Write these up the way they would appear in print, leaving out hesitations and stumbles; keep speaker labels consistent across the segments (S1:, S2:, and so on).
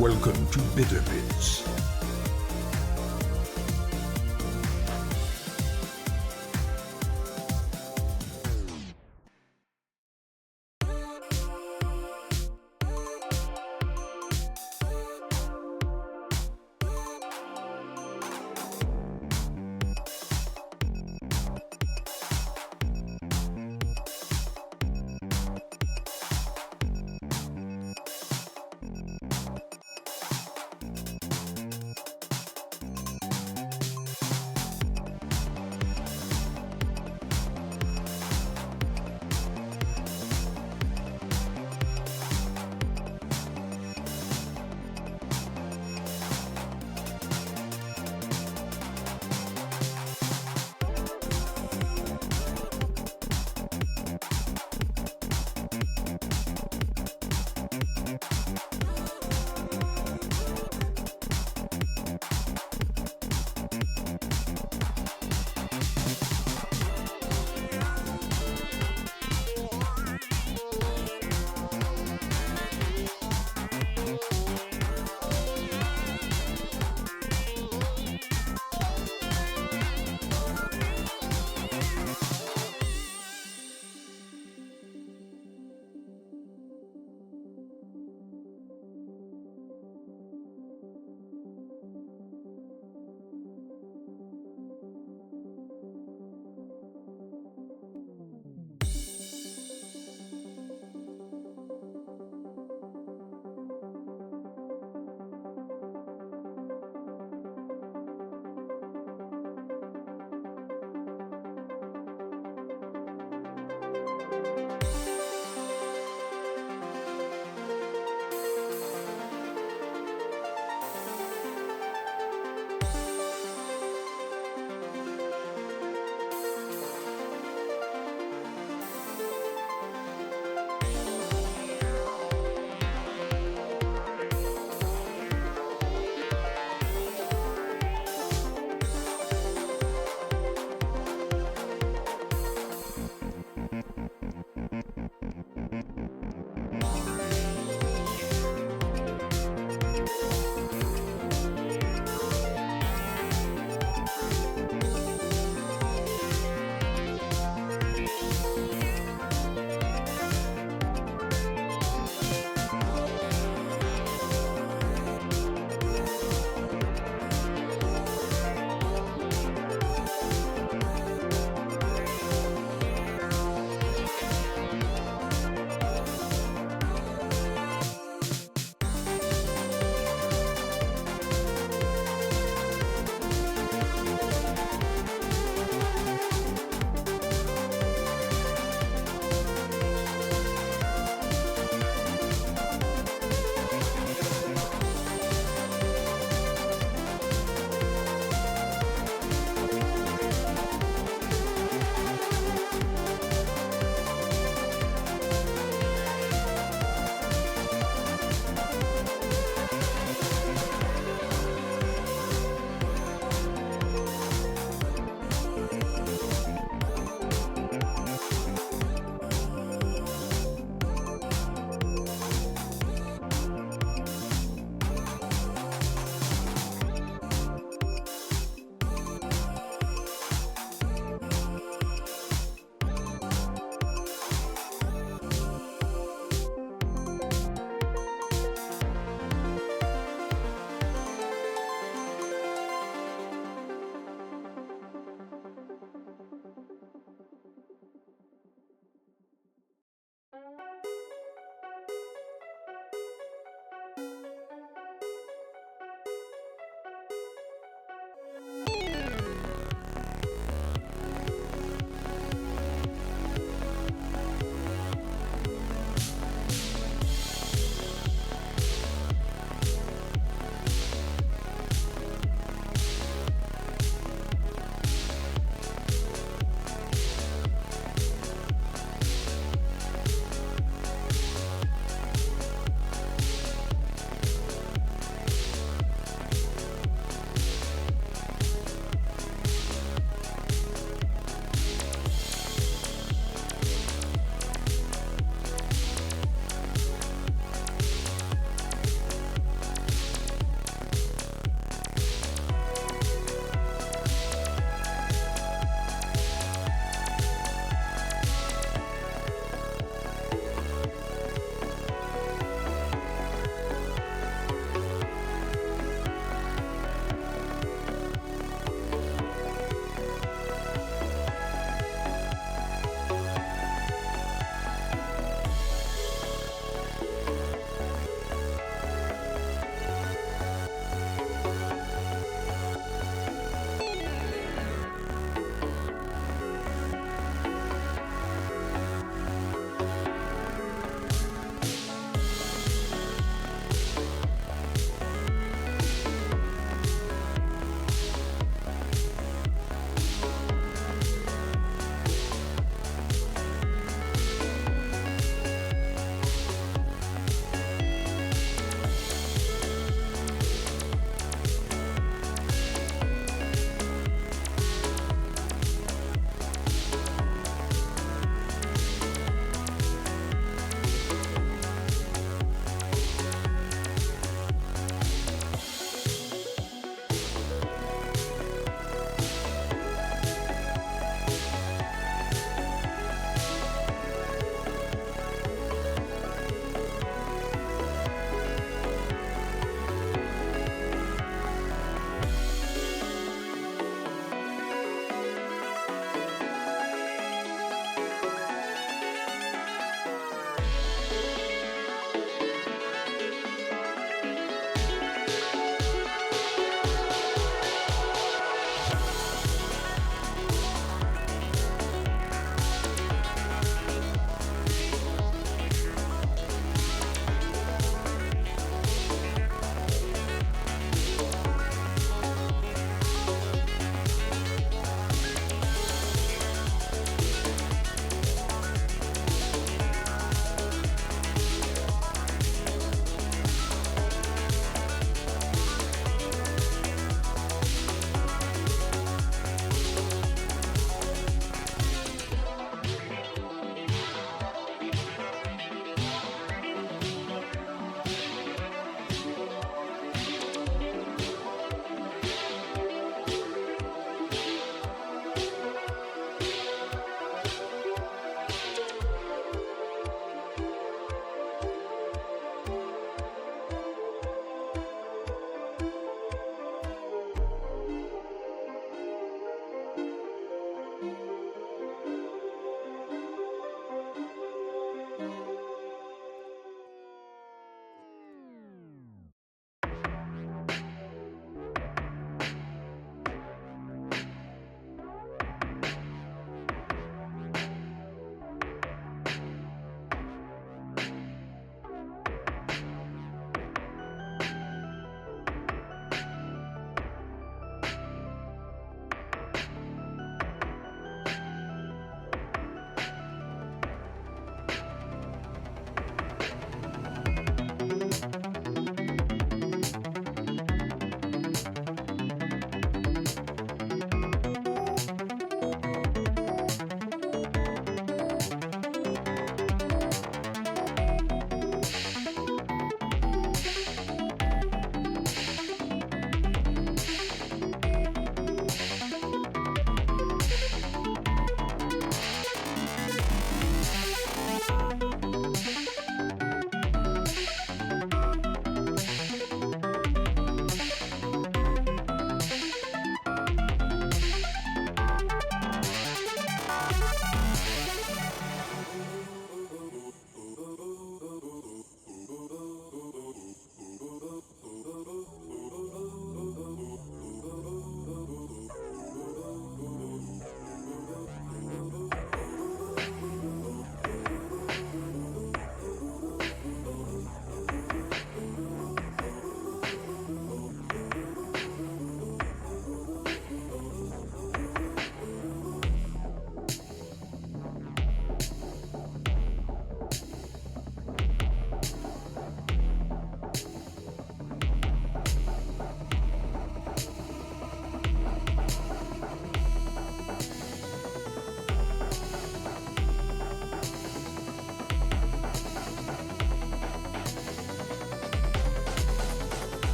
S1: Welcome to Bitter Bits.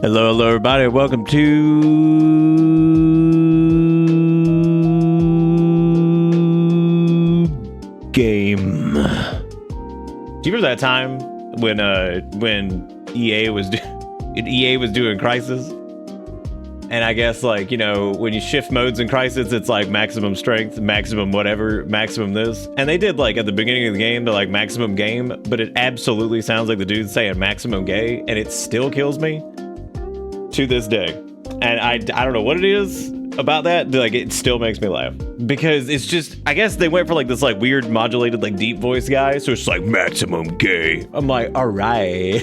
S2: Hello, everybody. Welcome to Game. Do you remember that time when EA was doing Crisis? And I guess, like, you know, when you shift modes in Crisis, it's like maximum strength, maximum whatever, maximum this. And they did, like, at the beginning of the game, they're like maximum game, but it absolutely sounds like the dude's saying maximum gay, and it still kills me to this day. And I don't know what it is about that, but, like, it still makes me laugh. Because it's just, I guess they went for, like, this, like, weird modulated, like, deep voice guy, so it's like, maximum gay. I'm like, all right.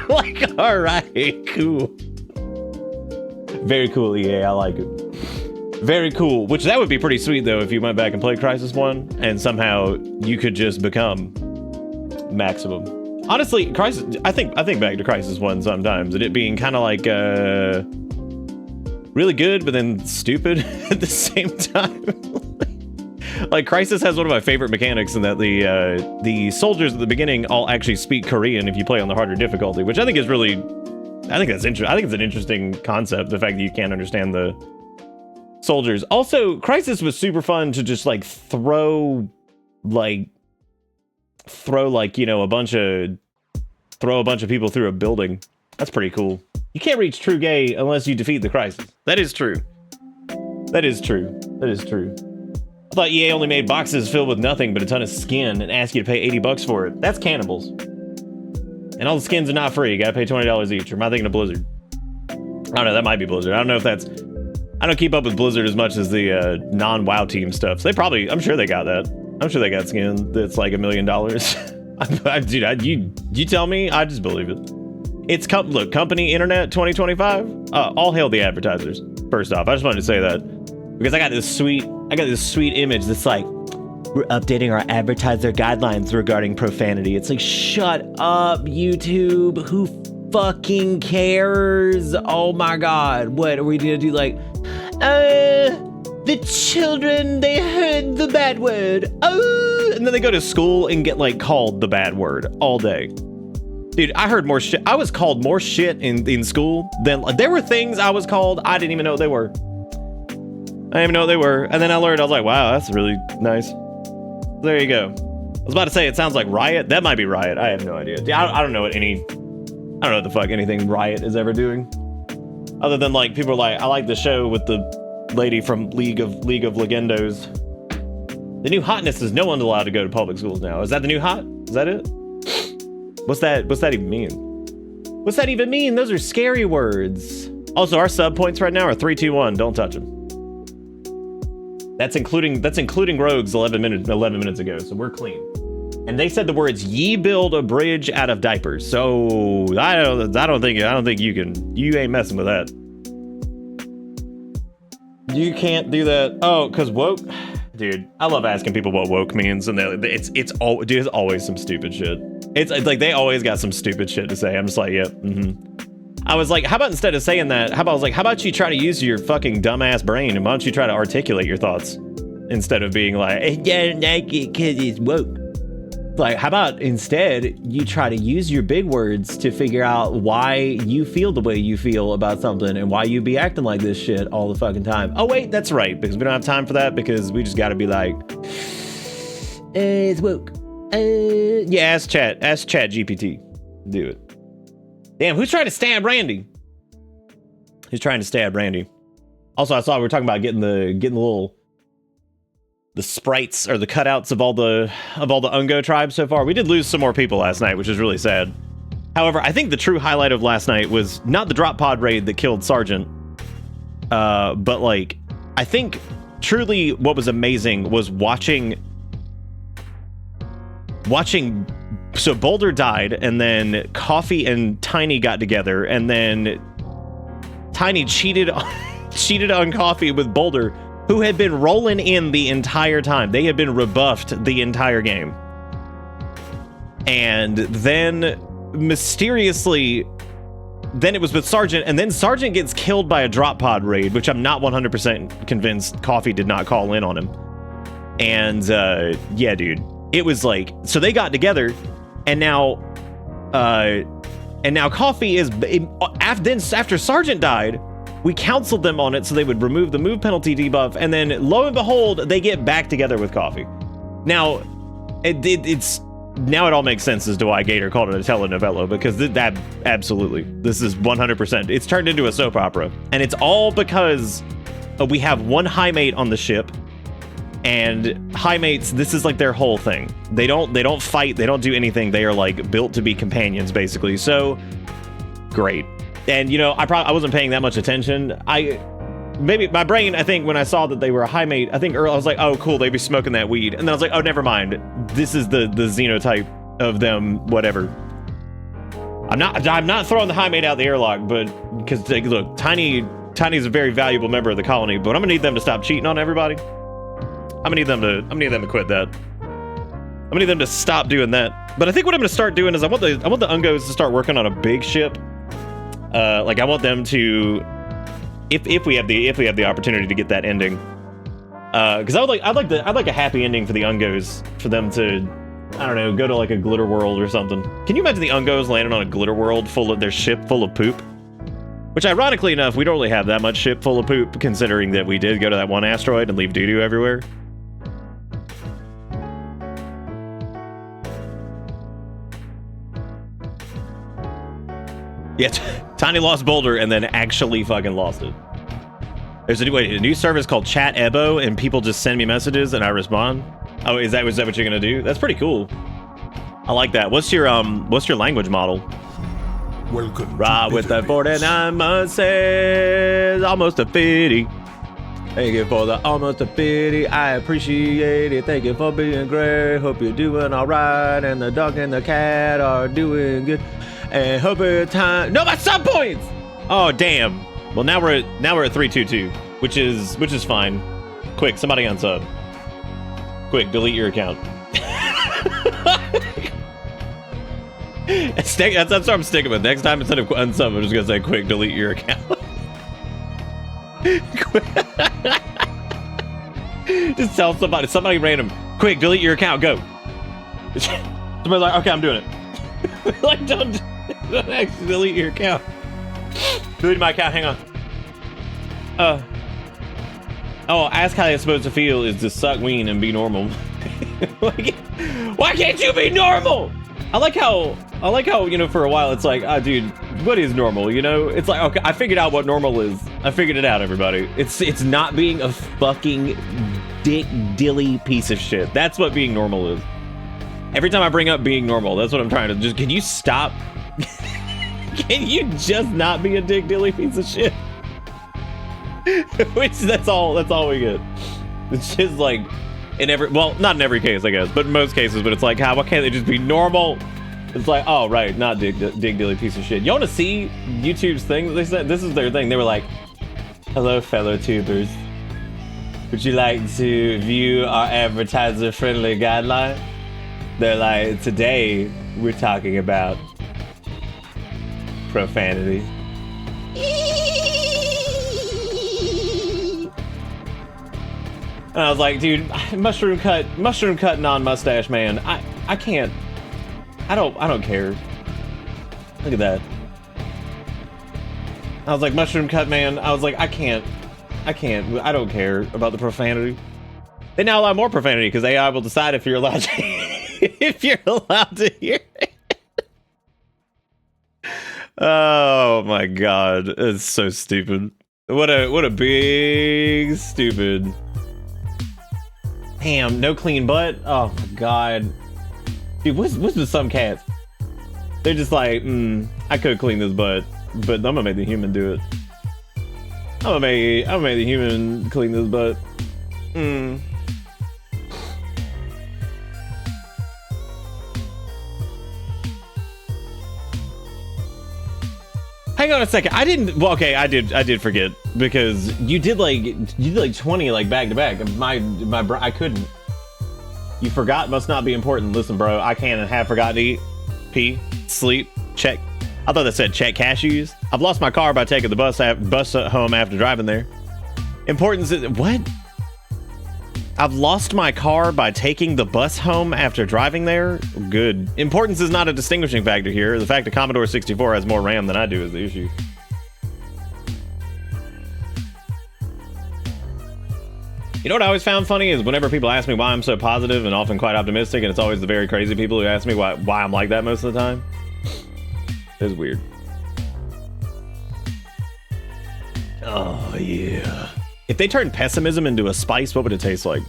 S2: Like, all right, cool. Very cool, EA. I like it. Very cool. Which that would be pretty sweet though if you went back and played Crisis 1 and somehow you could just become maximum. Honestly, Crisis. I think back to Crisis 1 sometimes, and it being kind of like really good, but then stupid at the same time. Like Crisis has one of my favorite mechanics in that the soldiers at the beginning all actually speak Korean if you play on the harder difficulty, which I think is really. I think it's an interesting concept, the fact that you can't understand the soldiers. Also, Crisis was super fun to just like throw like, you know, throw a bunch of people through a building. That's pretty cool. You can't reach true gay unless you defeat the Crisis. That is true. That is true. That is true. I thought EA only made boxes filled with nothing but a ton of skin and asked you to pay $80 for it. That's cannibals. And all the skins are not free. You gotta pay $20 each. Or am I thinking of Blizzard? I don't know. That might be Blizzard. I don't know if that's... I don't keep up with Blizzard as much as the non-WoW team stuff. So they probably... I'm sure they got that. I'm sure they got skin that's like $1 million. Dude, you tell me, I just believe it. It's... Look, company internet 2025. All hail the advertisers. First off, I just wanted to say that. Because I got this sweet image that's like... We're updating our advertiser guidelines regarding profanity. It's like, shut up, YouTube. Who fucking cares? Oh my God. What are we gonna do? Like, the children, they heard the bad word. Oh, and then they go to school and get like called the bad word all day. Dude, I heard more shit. I was called more shit in school than there were things I was called. I didn't even know what they were. I didn't even know what they were. And then I learned, I was like, wow, that's really nice. There you go. I was about to say, it sounds like Riot. That might be Riot. I have no idea. I don't know what the fuck anything Riot is ever doing. Other than like, people are like, I like the show with the lady from League of Legendos. The new hotness is no one's allowed to go to public schools now. Is that the new hot? Is that it? What's that even mean? What's that even mean? Those are scary words. Also, our sub points right now are 3, 2, 1. Don't touch them. That's including rogues 11 minutes ago, so we're clean. And they said the words "ye build a bridge out of diapers." So I don't think you ain't messing with that. You can't do that. Oh, cause woke, dude. I love asking people what woke means, and it's always some stupid shit. It's like they always got some stupid shit to say. I'm just like, yep, I was like, how about instead of saying that, how about you try to use your fucking dumbass brain, and why don't you try to articulate your thoughts instead of being like, I don't like it because it's woke. Like, how about instead you try to use your big words to figure out why you feel the way you feel about something and why you be acting like this shit all the fucking time. Oh wait, that's right, because we don't have time for that, because we just gotta be like, it's woke. Yeah, ask chat GPT. Do it. Damn, who's trying to stab Randy? Who's trying to stab Randy? Also, I saw we were talking about getting the sprites or the cutouts of all the Ungo tribes so far. We did lose some more people last night, which is really sad. However, I think the true highlight of last night was not the drop pod raid that killed Sergeant, but like, I think truly what was amazing was watching. So Boulder died, and then Coffee and Tiny got together, and then Tiny cheated on Coffee with Boulder, who had been rolling in the entire time. They had been rebuffed the entire game. And then mysteriously, then it was with Sergeant, and then Sergeant gets killed by a drop pod raid, which I'm not 100% convinced Coffee did not call in on him. And yeah, dude, it was like, so they got together, and now And now Coffee is after Sergeant died, we counseled them on it so they would remove the move penalty debuff, and then lo and behold, they get back together with Coffee. Now, it's now it all makes sense as to why Gator called it a telenovela, because that absolutely, this is 100%. It's turned into a soap opera, and it's all because we have one high mate on the ship, and high mates, this is like their whole thing. They don't fight, they don't do anything. They are like built to be companions, basically. So great. And you know, I wasn't paying that much attention. Maybe my brain, I think, when I saw that they were a high mate, I think early I was like, oh cool, they be smoking that weed. And then I was like, oh, never mind. This is the xenotype of them, whatever. I'm not throwing the high mate out the airlock, but because look, Tiny's a very valuable member of the colony, but I'm gonna need them to stop cheating on everybody. I'm gonna need them to quit that. I'm gonna need them to stop doing that. But I think what I'm gonna start doing is I want the Ungos to start working on a big ship. Like I want them to, if we have the opportunity to get that ending, because I'd like a happy ending for the Ungos, for them to, I don't know, go to like a glitter world or something. Can you imagine the Ungos landing on a glitter world full of their ship full of poop? Which, ironically enough, we don't really have that much ship full of poop, considering that we did go to that one asteroid and leave doo-doo everywhere. Yeah, Tiny lost Boulder and then actually fucking lost it. There's a new service called Chat Ebo, and people just send me messages and I respond. Oh, is that what you're gonna do? That's pretty cool. I like that. What's your language model?
S1: Welcome.
S2: Right with the 49 months says almost a 50. Thank you for the almost a 50. I appreciate it. Thank you for being great. Hope you're doing all right, and the dog and the cat are doing good. And hope it's time. No, my sub points. Oh damn. Well, now we're at 322, which is fine. Quick, somebody unsub. Quick, delete your account. That's what I'm sticking with. Next time, instead of unsub, I'm just gonna say, quick, delete your account. Just tell somebody random, quick, delete your account, go. Somebody's like, okay, I'm doing it. Like, don't actually delete your account. Delete my account, hang on. Oh, ask how you're supposed to feel is to suck ween and be normal. Like, why can't you be normal? I like how, you know, for a while it's like, dude, what is normal? You know, it's like, okay, I figured out what normal is. I figured it out, everybody. It's not being a fucking dick dilly piece of shit. That's what being normal is. Every time I bring up being normal, that's what I'm trying to just, can you stop? Can you just not be a dick dilly piece of shit? Which that's all we get. It's just like well, not in every case, I guess, but in most cases, but it's like, why can't they just be normal? It's like, oh right, not dick dilly piece of shit. You want to see YouTube's thing? They said this is their thing. They were like, hello fellow tubers, would you like to view our advertiser friendly guideline? They're like, today we're talking about profanity. And I was like, dude, mushroom cut non-mustache man. I can't. I don't care. Look at that. I was like, mushroom cut man. I was like, I can't. I don't care about the profanity. They now allow more profanity because AI will decide if you're allowed to if you're allowed to hear it. Oh my god, it's so stupid. What a big stupid. Damn, no clean butt. Oh my god, dude, what's with some cats? They're just like, I could clean this butt, but I'm gonna make the human do it. I'm gonna make the human clean this butt. Hang on a second. I did forget, because you did like 20 like back to back. I couldn't. You forgot must not be important. Listen, bro, I can and have forgotten to eat, pee, sleep, check. I thought that said check cashews. I've lost my car by taking the bus home after driving there. Importance is what? I've lost my car by taking the bus home after driving there. Good. Importance is not a distinguishing factor here. The fact that Commodore 64 has more RAM than I do is the issue. You know what I always found funny is whenever people ask me why I'm so positive and often quite optimistic, and it's always the very crazy people who ask me why I'm like that most of the time. It's weird. Oh, yeah. If they turned pessimism into a spice, what would it taste like?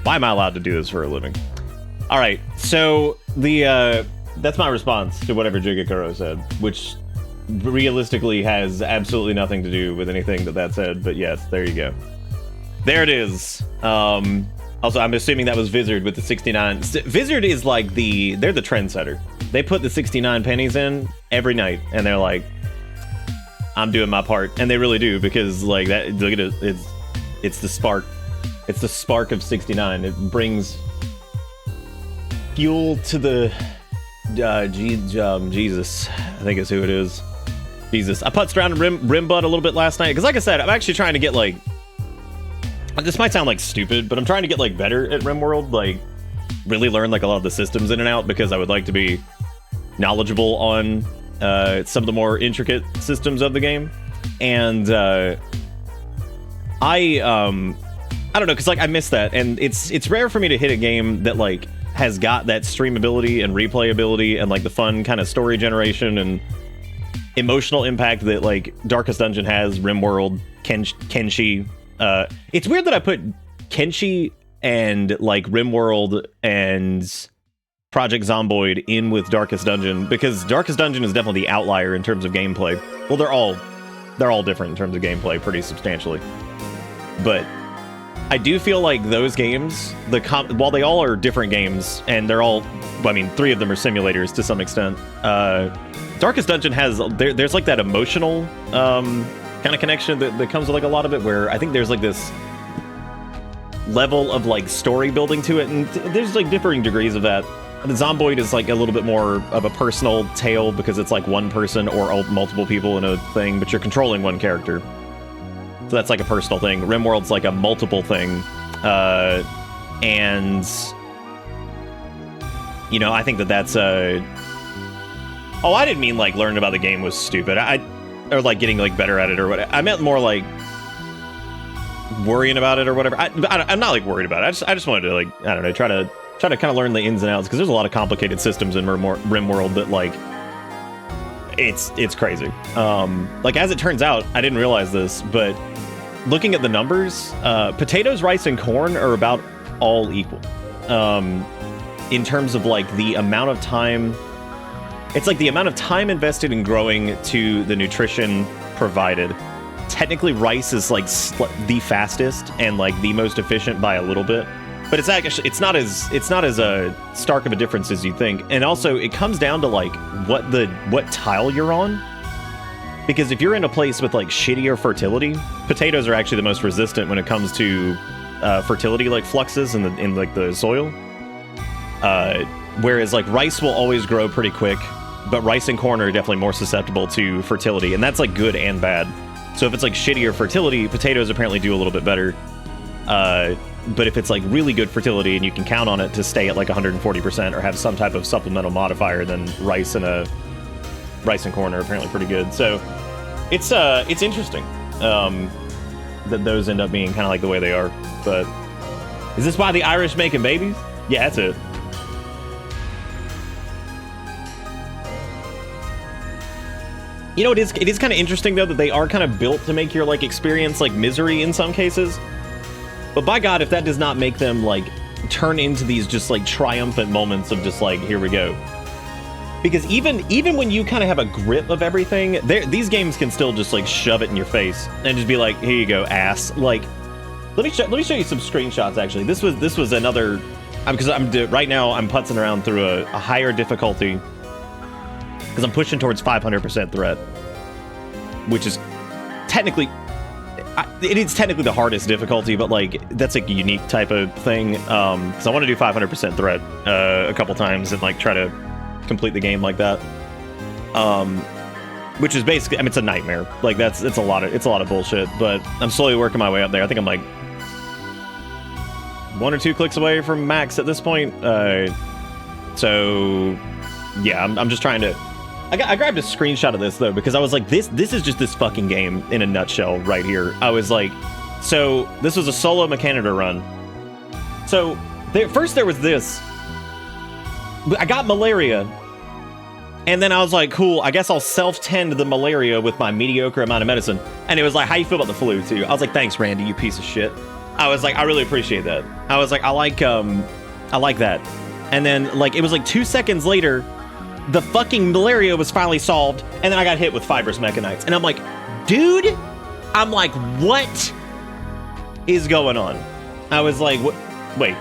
S2: Why am I allowed to do this for a living? All right, so that's my response to whatever Jigakuro said, which realistically has absolutely nothing to do with anything that said, but yes, there you go. There it is. Also, I'm assuming that was Vizard with the 69. Vizard is like they're the trendsetter. They put the 69 pennies in every night, and they're like, I'm doing my part. And they really do, because like that, look at it, it's the spark. It's the spark of 69. It brings fuel to the Jesus, I think is who it is. Jesus. I putzed around Rimbutt a little bit last night, because like I said, I'm actually trying to get like, this might sound like stupid, but I'm trying to get like better at Rimworld, like really learn like a lot of the systems in and out, because I would like to be knowledgeable on some of the more intricate systems of the game. And I don't know, because like I miss that, and it's rare for me to hit a game that like has got that streamability and replayability and like the fun kind of story generation and emotional impact that like Darkest Dungeon has, Rimworld, Kenshi. It's weird that I put Kenshi and like Rimworld and Project Zomboid in with Darkest Dungeon, because Darkest Dungeon is definitely the outlier in terms of gameplay. Well, they're all different in terms of gameplay pretty substantially. But I do feel like those games, while they all are different games, and they're all, I mean, 3 of them are simulators to some extent, Darkest Dungeon has, there's like that emotional kind of connection that comes with like a lot of it, where I think there's like this level of like story building to it, and there's like differing degrees of that. The Zomboid is like a little bit more of a personal tale, because it's like one person or multiple people in a thing, but you're controlling one character. So that's like a personal thing. Rimworld's like a multiple thing. And, you know, I think that's oh, I didn't mean like learning about the game was stupid. Or like getting like better at it or whatever. I meant more like worrying about it or whatever. I'm not like worried about it. I just wanted to like, I don't know, try to kind of learn the ins and outs, because there's a lot of complicated systems in Rimworld that like it's crazy. Like as it turns out, I didn't realize this, but looking at the numbers, potatoes, rice, and corn are about all equal in terms of like the amount of time. It's like the amount of time invested in growing to the nutrition provided. Technically, rice is like the fastest and like the most efficient by a little bit, but it's actually it's not as stark of a difference as you think. And also, it comes down to like what tile you're on, because if you're in a place with like shittier fertility, potatoes are actually the most resistant when it comes to fertility like fluxes in like the soil. Whereas like rice will always grow pretty quick, but rice and corn are definitely more susceptible to fertility, and that's like good and bad. So if it's like shittier fertility, potatoes apparently do a little bit better. But if it's like really good fertility and you can count on it to stay at like 140% or have some type of supplemental modifier, then rice and corn are apparently pretty good. So it's interesting that those end up being kind of like the way they are. But is this why the Irish making babies? Yeah, that's it. You know, it is kind of interesting though that they are kind of built to make your like experience like misery in some cases. But by God, if that does not make them like turn into these just like triumphant moments of just like, here we go. Because even when you kind of have a grip of everything, these games can still just like shove it in your face and just be like, here you go, ass. Like, let me show you some screenshots. Actually, this was another, because right now I'm putzing around through a higher difficulty, because I'm pushing towards 500% threat, which is technically, it is technically the hardest difficulty, but like that's a unique type of thing. Because I want to do 500% threat a couple times and like try to complete the game like that. Which is basically, I mean, it's a nightmare. Like it's a lot of bullshit. But I'm slowly working my way up there. I think I'm like 1 or 2 clicks away from max at this point. So yeah, I'm just trying to. I grabbed a screenshot of this though because I was like, this is just this fucking game in a nutshell right here. I was like, so this was a solo Mechanitor run. So first there was this. I got malaria, and then I was like, cool, I guess I'll self-tend the malaria with my mediocre amount of medicine. And it was like, how you feel about the flu too? I was like, thanks, Randy, you piece of shit. I was like, I really appreciate that. I was like, I like that. And then like it was like 2 seconds later, the fucking malaria was finally solved, and then I got hit with fibrous mechanites. And I'm like, dude, I'm like, what is going on? I was like, wait,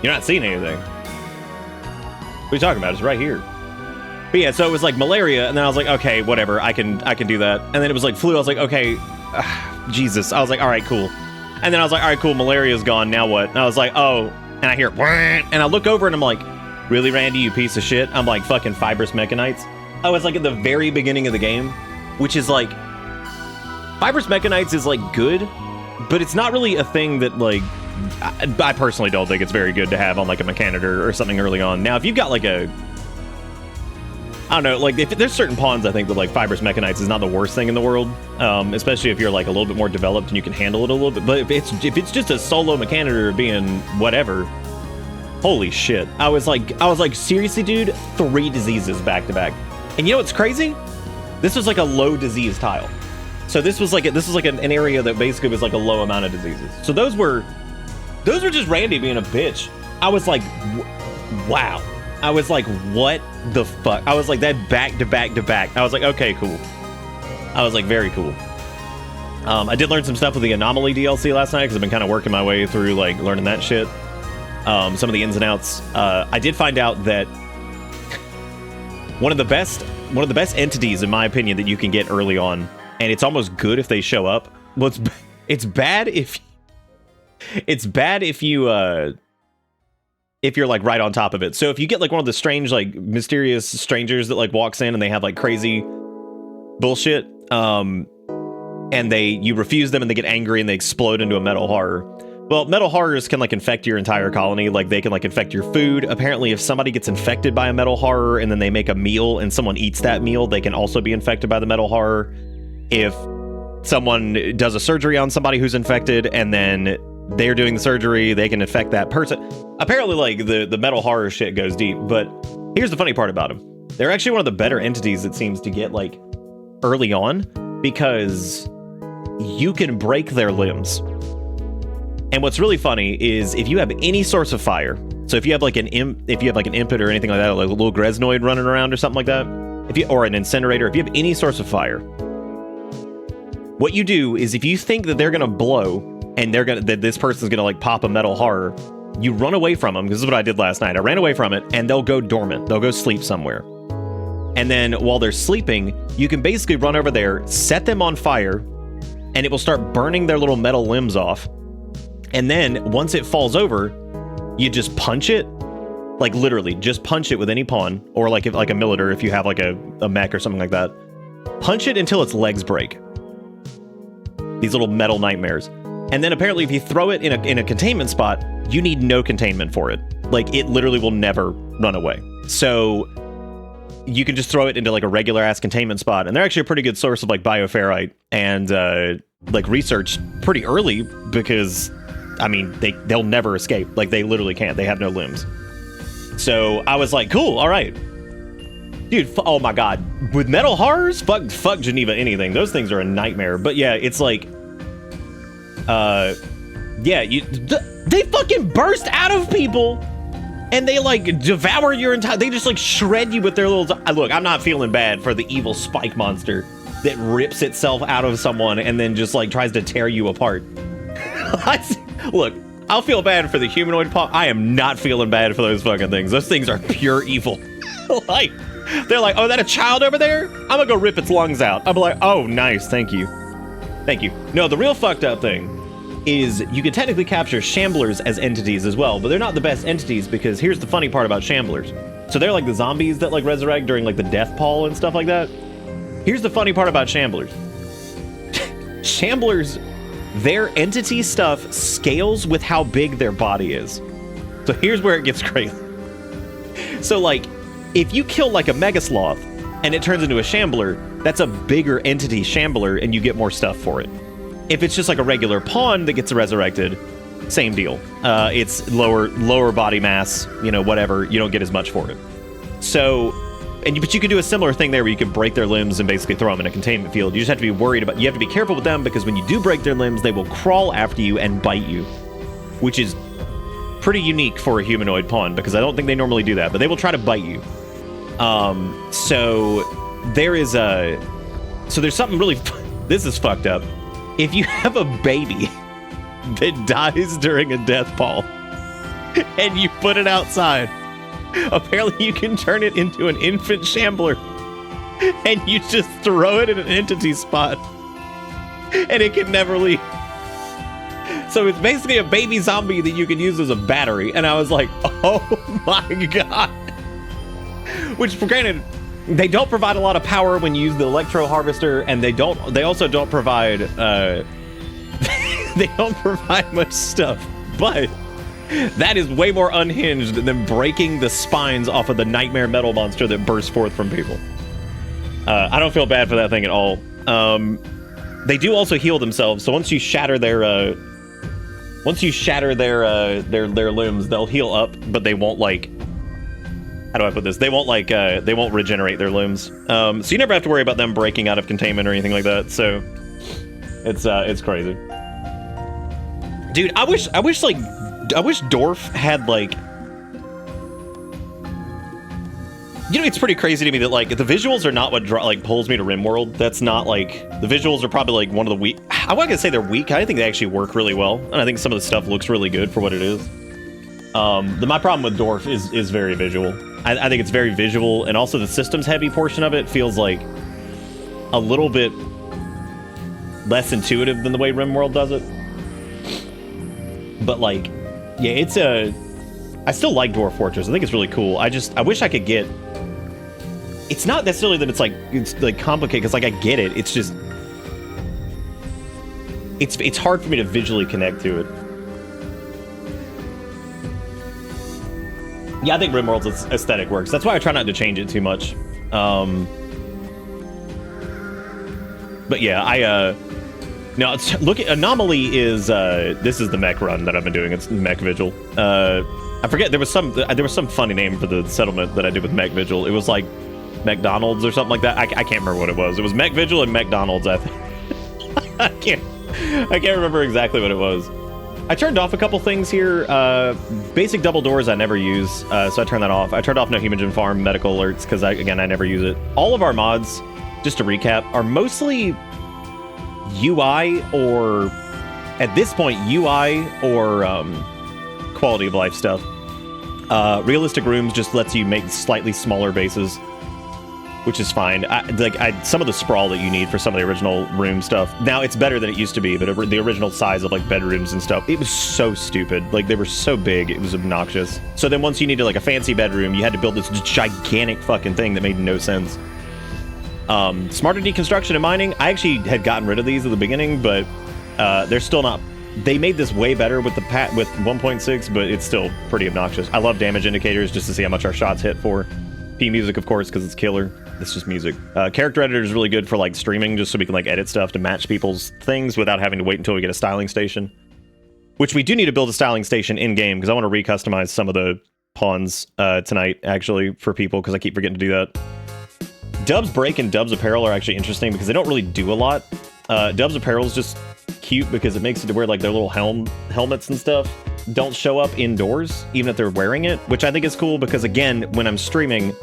S2: you're not seeing anything. What are you talking about? It's right here. But yeah, so it was like malaria, and then I was like, okay, whatever, I can do that. And then it was like flu. I was like, okay, Jesus. I was like, all right, cool. And then I was like, all right, cool, malaria's gone. Now what? And I was like, oh, and I hear, and I look over and I'm like, really, Randy, you piece of shit? I'm like, fucking fibrous mechanites. I was like at the very beginning of the game, which is like, fibrous mechanites is like good, but it's not really a thing that like, I personally don't think it's very good to have on like a Mechanitor or something early on. Now, if you've got like I don't know, like if there's certain pawns, I think that like fibrous mechanites is not the worst thing in the world, especially if you're like a little bit more developed and you can handle it a little bit. But if it's just a solo Mechanitor being whatever, holy shit! I was like, seriously, dude, 3 diseases back to back. And you know what's crazy? This was like a low disease tile. So this was like an area that basically was like a low amount of diseases. So those were just Randy being a bitch. I was like, wow. I was like, what the fuck? I was like, that back to back to back. I was like, okay, cool. I was like, very cool. I did learn some stuff with the Anomaly DLC last night because I've been kind of working my way through like learning that shit. Some of the ins and outs. I did find out that one of the best entities, in my opinion, that you can get early on, and it's almost good if they show up. Well, it's bad if you're like right on top of it. So if you get like one of the strange, like mysterious strangers that like walks in and they have like crazy bullshit, and you refuse them and they get angry and they explode into a metal horror. Well, metal horrors can like infect your entire colony. Like they can like infect your food. Apparently, if somebody gets infected by a metal horror and then they make a meal and someone eats that meal, they can also be infected by the metal horror. If someone does a surgery on somebody who's infected and then they're doing the surgery, they can infect that person. Apparently, like the metal horror shit goes deep. But here's the funny part about them. They're actually one of the better entities it seems to get like early on because you can break their limbs. And what's really funny is if you have any source of fire, so if you have like an impet or anything like that, like a little Gresnoid running around or something like that, or an incinerator, if you have any source of fire, what you do is if you think that they're gonna blow and that this person's gonna like pop a metal horror, you run away from them. This is what I did last night. I ran away from it, and they'll go dormant. They'll go sleep somewhere. And then while they're sleeping, you can basically run over there, set them on fire, and it will start burning their little metal limbs off. And then once it falls over, you just punch it, like literally just punch it with any pawn, or like a Militor if you have like a mech or something like that. Punch it until its legs break. These little metal nightmares. And then apparently if you throw it in a containment spot, you need no containment for it. Like it literally will never run away. So you can just throw it into like a regular ass containment spot, and they're actually a pretty good source of like bioferrite and like research pretty early because I mean they'll never escape. Like they literally can't. They have no limbs. So I was like, cool, all right. Dude, oh my god. With metal horrors? Fuck Geneva anything. Those things are a nightmare. But yeah, it's like yeah, they fucking burst out of people and they like devour your entire, they just like shred you with their little, look, I'm not feeling bad for the evil spike monster that rips itself out of someone and then just like tries to tear you apart. Look, I'll feel bad for the humanoid paw. I am not feeling bad for those fucking things. Those things are pure evil. Like, they're like, oh, is that a child over there? I'm gonna go rip its lungs out. I'm like, oh, nice, thank you. Thank you. No, the real fucked up thing is you can technically capture Shamblers as entities as well, but they're not the best entities because here's the funny part about Shamblers. So they're like the zombies that like resurrect during like the death pall and stuff like that. Here's the funny part about Shamblers. Shamblers their entity stuff scales with how big their body is. So here's where it gets crazy. So like, if you kill like a Mega Sloth and it turns into a Shambler, that's a bigger entity Shambler and you get more stuff for it. If it's just like a regular pawn that gets resurrected, same deal. It's lower body mass, whatever. You don't get as much for it. So, but you can do a similar thing there where you can break their limbs and basically throw them in a containment field. You just have to be worried about, you have to be careful with them because when you do break their limbs, they will crawl after you and bite you, which is pretty unique for a humanoid pawn because I don't think they normally do that, but they will try to bite you. So there's something really, this is fucked up. If you have a baby that dies during a death fall and you put it outside, apparently you can turn it into an infant Shambler and you just throw it in an entity spot and it can never leave. So it's basically a baby zombie that you can use as a battery. And I was like, oh my God. Which, granted, they don't provide a lot of power when you use the Electro Harvester, and they also don't provide they don't provide much stuff. But that is way more unhinged than breaking the spines off of the nightmare metal monster that bursts forth from people. I don't feel bad for that thing at all. They do also heal themselves, so once you shatter their limbs, they'll heal up, but they won't like. How do I put this? They won't like. They won't regenerate their limbs. So you never have to worry about them breaking out of containment or anything like that. So it's crazy, dude. I wish Dorf had like. It's pretty crazy to me that like the visuals are not what pulls me to Rimworld. That's not like the visuals are probably like one of the weak. I wasn't gonna say they're weak. I think they actually work really well, and I think some of the stuff looks really good for what it is. My problem with Dorf is very visual. I think it's very visual, and also the systems heavy portion of it feels like a little bit less intuitive than the way Rimworld does it. But like, yeah, I still like Dwarf Fortress. I think it's really cool. I wish I could get. It's not necessarily that it's like complicated, because like I get it. It's just it's hard for me to visually connect to it. Yeah, I think Rimworld's aesthetic works. That's why I try not to change it too much. But yeah, now look at Anomaly is this is the mech run that I've been doing. It's Mech Vigil. I forget there was some funny name for the settlement that I did with Mech Vigil. It was like McDonald's or something like that. I can't remember what it was. It was Mech Vigil and McDonald's, I think. I can't remember exactly what it was. I turned off a couple things here. Basic double doors I never use, so I turned that off. I turned off No Human Farm medical alerts because I never use it. All of our mods, just to recap, are mostly UI or, at this point, UI or quality of life stuff. Realistic Rooms just lets you make slightly smaller bases, which is fine. Some of the sprawl that you need for some of the original room stuff. Now it's better than it used to be, but the original size of like bedrooms and stuff, it was so stupid. Like they were so big, it was obnoxious. So then once you needed like a fancy bedroom, you had to build this gigantic fucking thing that made no sense. Smarter deconstruction and mining. I actually had gotten rid of these at the beginning, but they're still not. They made this way better with with 1.6, but it's still pretty obnoxious. I love damage indicators just to see how much our shots hit for. P music, of course, because it's killer. It's just music. Character editor is really good for like streaming, just so we can like edit stuff to match people's things without having to wait until we get a styling station. Which we do need to build a styling station in game because I want to recustomize some of the pawns tonight, actually, for people, because I keep forgetting to do that. Dub's Break and Dub's Apparel are actually interesting because they don't really do a lot. Dub's Apparel is just cute because it makes it to where like their little helmets and stuff don't show up indoors, even if they're wearing it, which I think is cool because, again, when I'm streaming,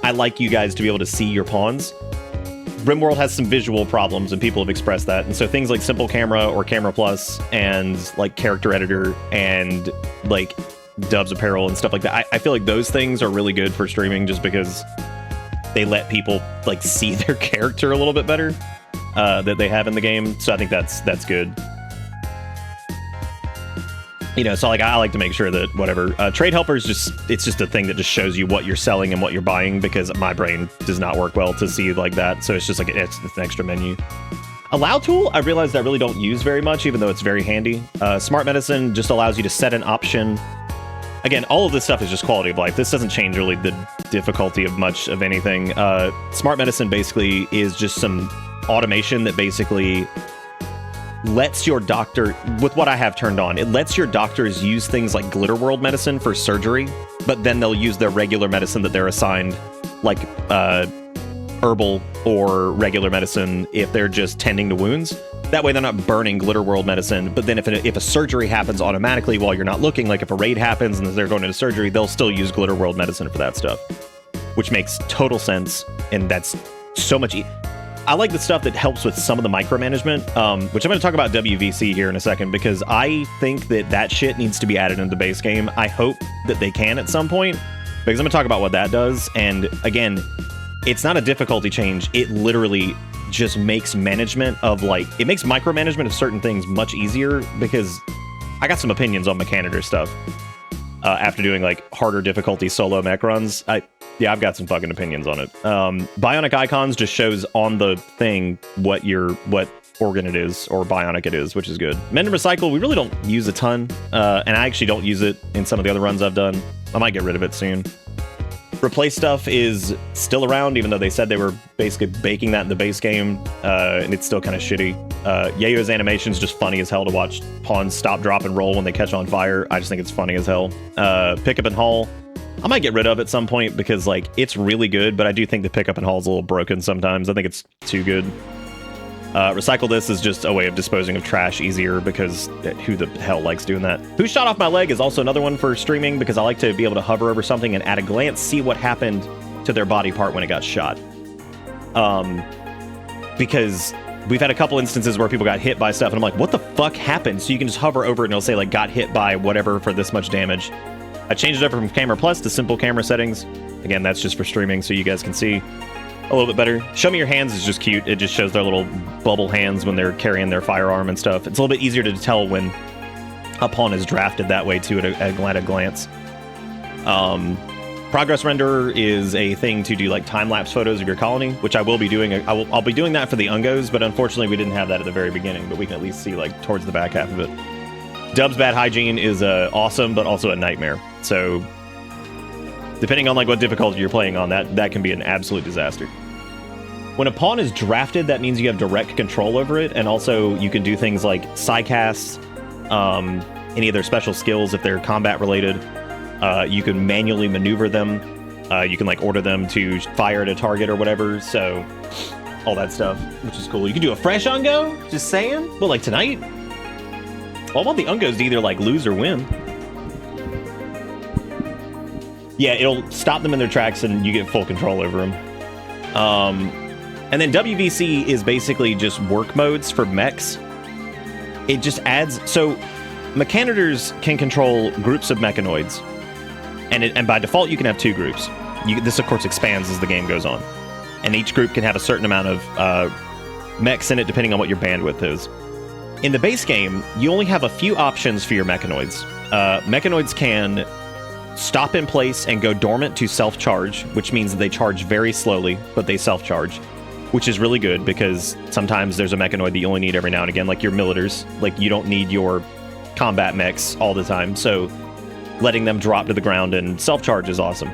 S2: I like you guys to be able to see your pawns. Rimworld has some visual problems, and people have expressed that. And so things like Simple Camera or Camera Plus and like Character Editor and like Dub's Apparel and stuff like that, I feel like those things are really good for streaming just because they let people like see their character a little bit better that they have in the game. So I think that's good. So like I like to make sure that whatever trade helpers it's just a thing that just shows you what you're selling and what you're buying, because my brain does not work well to see like that. So it's just like it's an extra menu. Allow tool, I realized I really don't use very much, even though it's very handy. Smart medicine just allows you to set an option. Again, all of this stuff is just quality of life. This doesn't change really the difficulty of much of anything. Smart medicine basically is just some automation that basically lets your doctor, with what I have turned on, it lets your doctors use things like Glitterworld medicine for surgery, but then they'll use their regular medicine that they're assigned, like herbal or regular medicine, if they're just tending to wounds. That way they're not burning Glitterworld medicine, but then if a surgery happens automatically while you're not looking, like if a raid happens and they're going into surgery, they'll still use Glitterworld medicine for that stuff, which makes total sense, and that's so much I like the stuff that helps with some of the micromanagement, which I'm going to talk about WVC here in a second, because I think that shit needs to be added into the base game. I hope that they can at some point, because I'm going to talk about what that does. And again, it's not a difficulty change. It literally just makes management of, like, it makes micromanagement of certain things much easier, because I got some opinions on Mechanitor stuff after doing, like, harder difficulty solo mech runs. Yeah, I've got some fucking opinions on it. Bionic icons just shows on the thing what organ it is, or bionic it is, which is good. Mend and recycle, we really don't use a ton, and I actually don't use it in some of the other runs I've done. I might get rid of it soon. Replace stuff is still around, even though they said they were basically baking that in the base game, and it's still kind of shitty. Yayo's animation's just funny as hell to watch pawns stop, drop, and roll when they catch on fire. I just think it's funny as hell. Pick up and haul, I might get rid of at some point, because, like, it's really good, but I do think the pickup and haul is a little broken sometimes. I think it's too good. Recycle this is just a way of disposing of trash easier, because who the hell likes doing that? Who shot off my leg is also another one for streaming, because I like to be able to hover over something and at a glance see what happened to their body part when it got shot. Because we've had a couple instances where people got hit by stuff, and I'm like, what the fuck happened? So you can just hover over it, and it'll say, like, got hit by whatever for this much damage. I changed it up from Camera Plus to simple camera settings. Again, that's just for streaming, so you guys can see a little bit better. Show me your hands is just cute. It just shows their little bubble hands when they're carrying their firearm and stuff. It's a little bit easier to tell when a pawn is drafted that way, too, at a glance. Progress renderer is a thing to do, like, time-lapse photos of your colony, which I will be doing. I'll be doing that for the Ungos, but unfortunately we didn't have that at the very beginning, but we can at least see, like, towards the back half of it. Dub's bad hygiene is awesome, but also a nightmare. So, depending on, like, what difficulty you're playing on, that can be an absolute disaster. When a pawn is drafted, that means you have direct control over it, and also you can do things like psycasts, any of their special skills if they're combat related. You can manually maneuver them. You can, like, order them to fire at a target or whatever. So, all that stuff, which is cool. You can do a fresh Ungo, just saying. Well, like tonight. Well, I want the Ungos to either, like, lose or win. Yeah, it'll stop them in their tracks and you get full control over them. And then WVC is basically just work modes for mechs. It just adds... So, Mechanitors can control groups of mechanoids. And by default, you can have 2 groups. This, of course, expands as the game goes on. And each group can have a certain amount of mechs in it, depending on what your bandwidth is. In the base game, you only have a few options for your mechanoids. Mechanoids can stop in place and go dormant to self-charge, which means that they charge very slowly, but they self-charge, which is really good, because sometimes there's a mechanoid that you only need every now and again, like your militars. Like, you don't need your combat mechs all the time, so letting them drop to the ground and self-charge is awesome.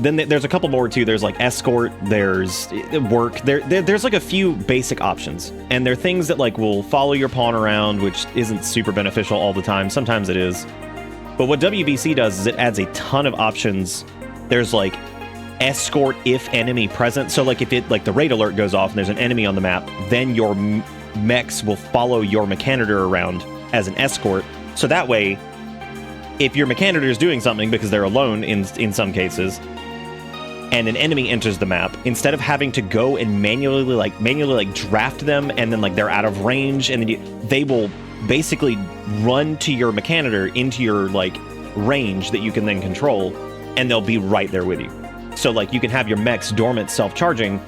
S2: Then there's a couple more too. There's, like, escort, there's work, there's like a few basic options, and they're things that, like, will follow your pawn around, which isn't super beneficial all the time. Sometimes it is, but what WVC does is it adds a ton of options. There's, like, escort if enemy present. So, like, if it, like, the raid alert goes off and there's an enemy on the map, then your mechs will follow your Mechanitor around as an escort. So that way, if your Mechanitor is doing something, because they're alone in some cases, and an enemy enters the map, instead of having to go and manually draft them, and then, like, they're out of range, and then they will basically run to your Mechanitor into your, like, range that you can then control, and they'll be right there with you. So, like, you can have your mechs dormant self-charging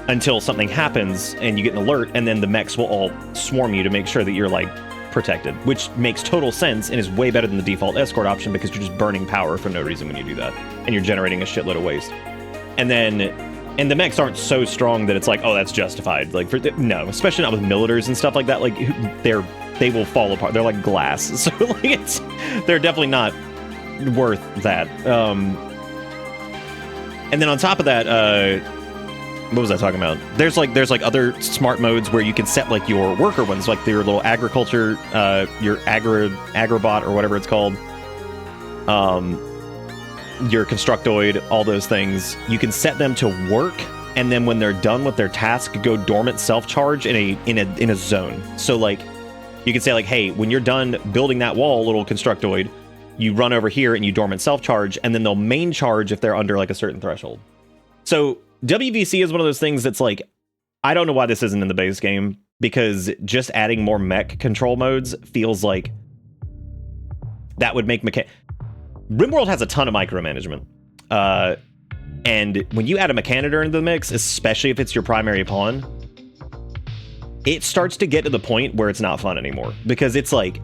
S2: until something happens and you get an alert, and then the mechs will all swarm you to make sure that you're, like, protected, which makes total sense and is way better than the default escort option, because you're just burning power for no reason when you do that, and you're generating a shitload of waste. And the mechs aren't so strong that it's like, oh, that's justified. Like, no, especially not with militars and stuff like that. Like, they will fall apart. They're like glass. So, like, they're definitely not worth that. And then on top of that, what was I talking about? There's like other smart modes where you can set like your worker ones, like your little agriculture, your agribot or whatever it's called. Your constructoid, all those things. You can set them to work, and then when they're done with their task, go dormant self-charge in a zone. So like, you can say like, hey, when you're done building that wall, little constructoid, you run over here and you dormant self-charge, and then they'll main charge if they're under like a certain threshold. So WVC is one of those things that's like, I don't know why this isn't in the base game, because just adding more mech control modes feels like that would make Rimworld has a ton of micromanagement. And when you add a Mechanitor into the mix, especially if it's your primary pawn, it starts to get to the point where it's not fun anymore. Because it's like,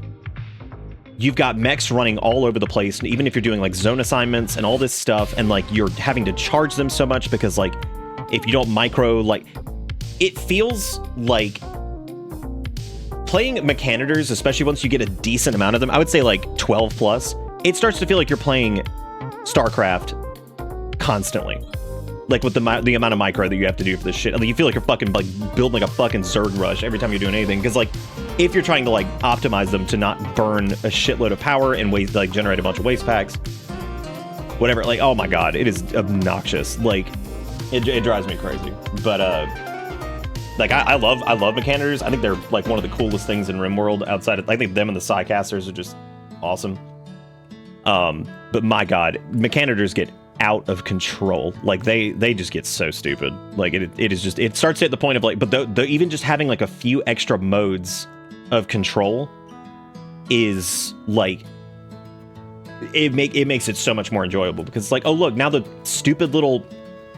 S2: you've got mechs running all over the place, and even if you're doing like zone assignments and all this stuff, and like you're having to charge them so much because like, if you don't micro, like, it feels like playing Mechanitors, especially once you get a decent amount of them, I would say like 12 plus, it starts to feel like you're playing StarCraft constantly. Like with the amount of micro that you have to do for this shit. Like you feel like you're fucking like building like a fucking Zerg rush every time you're doing anything. Because like, if you're trying to like optimize them to not burn a shitload of power and waste, like generate a bunch of waste packs, whatever, like, oh my god, it is obnoxious. Like, it drives me crazy. But like I love Mechanitors. I think they're like one of the coolest things in Rimworld outside of, I think them and the Psycasters are just awesome. But my god, Mechanitors get out of control. Like they just get so stupid. Like it is just, it starts at the point of like, but the even just having like a few extra modes of control is like, it makes it so much more enjoyable, because it's like, oh look, now the stupid little,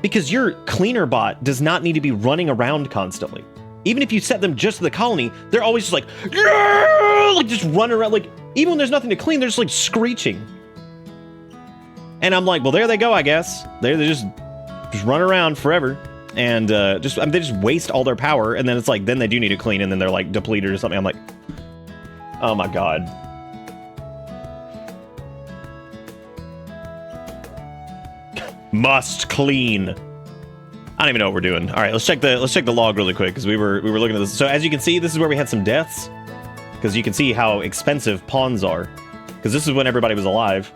S2: because your cleaner bot does not need to be running around constantly. Even if you set them just to the colony, they're always just like, yeah! Like just run around, like even when there's nothing to clean, they're just like screeching. And I'm like, well, there they go, I guess. They just run around forever, and they just waste all their power. And then it's like, then they do need to clean, and then they're like depleted or something. I'm like, oh my god. Must clean. I don't even know what we're doing. All right, let's check the log really quick, because we were looking at this. So as you can see, this is where we had some deaths, because you can see how expensive pawns are, because this is when everybody was alive.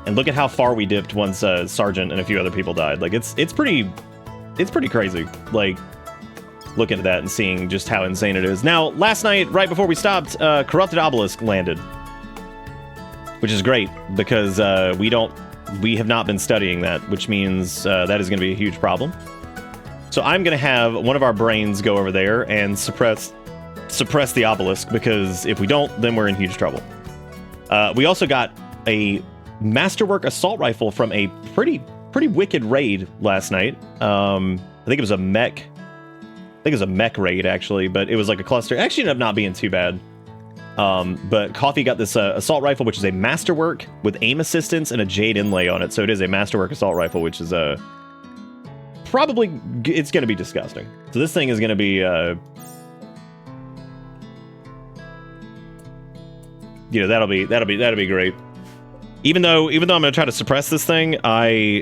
S2: And look at how far we dipped once Sergeant and a few other people died. Like it's pretty crazy. Like looking at that and seeing just how insane it is. Now, last night, right before we stopped, Corrupted Obelisk landed, which is great, because we have not been studying that, which means that is going to be a huge problem. So I'm going to have one of our brains go over there and suppress the obelisk, because if we don't, then we're in huge trouble. We also got a Masterwork assault rifle from a pretty wicked raid last night. I think it was a mech. I think it was a mech raid, actually, but it was like a cluster. It actually ended up not being too bad. But Coffee got this assault rifle, which is a Masterwork with aim assistance and a Jade inlay on it. So it is a Masterwork assault rifle, which is probably, it's going to be disgusting. So this thing is going to be, you know, that'll be great. Even though I'm going to try to suppress this thing, I'll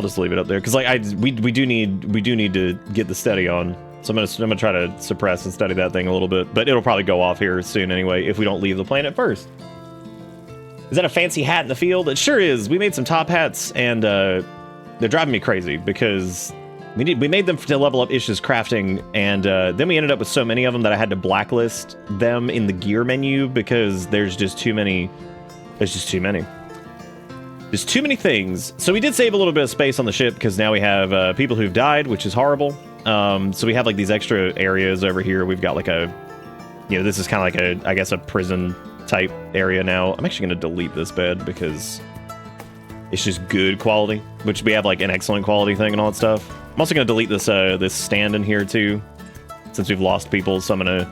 S2: just leave it up there, because like we do need to get the steady on. So I'm gonna try to suppress and study that thing a little bit, but it'll probably go off here soon anyway if we don't leave the planet first. Is that a fancy hat in the field? It sure is. We made some top hats, and they're driving me crazy, because we made them to level up Ish's crafting, and then we ended up with so many of them that I had to blacklist them in the gear menu, because there's just too many. There's just too many. There's too many things. So we did save a little bit of space on the ship, because now we have people who've died, which is horrible. So we have like these extra areas over here. We've got like this is kind of like I guess a prison type area now. I'm actually going to delete this bed, because it's just good quality, which we have like an excellent quality thing and all that stuff. I'm also going to delete this stand in here too, since we've lost people. So I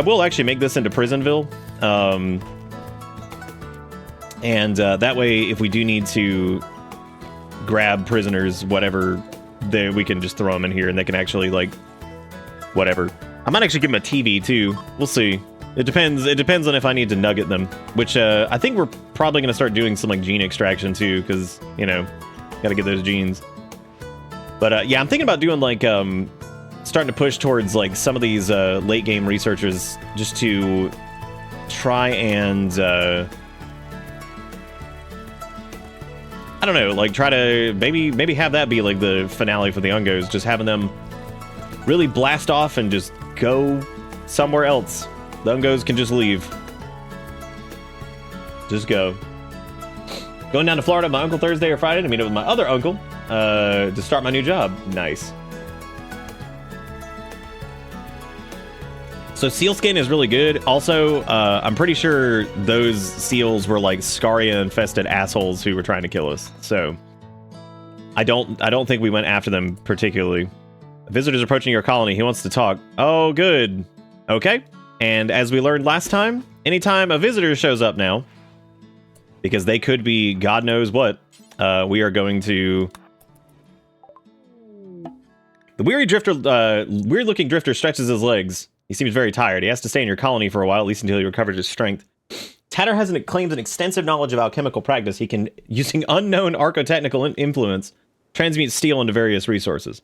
S2: will actually make this into Prisonville. And that way, if we do need to grab prisoners, whatever, we can just throw them in here and they can actually, like, whatever. I might actually give them a TV, too. We'll see. It depends on if I need to nugget them, which I think we're probably going to start doing some, like, gene extraction, too, because, you know, gotta get those genes. But, yeah, I'm thinking about doing, like, starting to push towards, like, some of these late-game researchers just to try and... I don't know, like, try to maybe have that be, like, the finale for the Ungos, just having them really blast off and just go somewhere else. The Ungos can just leave. Just go. Going down to Florida with my uncle Thursday or Friday to meet up with my other uncle to start my new job. Nice. So sealskin is really good. Also, I'm pretty sure those seals were like Scaria-infested assholes who were trying to kill us. So I don't think we went after them particularly. A visitor's approaching your colony. He wants to talk. Oh, good. Okay. And as we learned last time, anytime a visitor shows up now, because they could be God knows what, we are going to... The weird-looking drifter stretches his legs. He seems very tired. He has to stay in your colony for a while, at least until he recovers his strength. Tatter claims an extensive knowledge of alchemical practice. He can, using unknown archotechnical influence, transmute steel into various resources.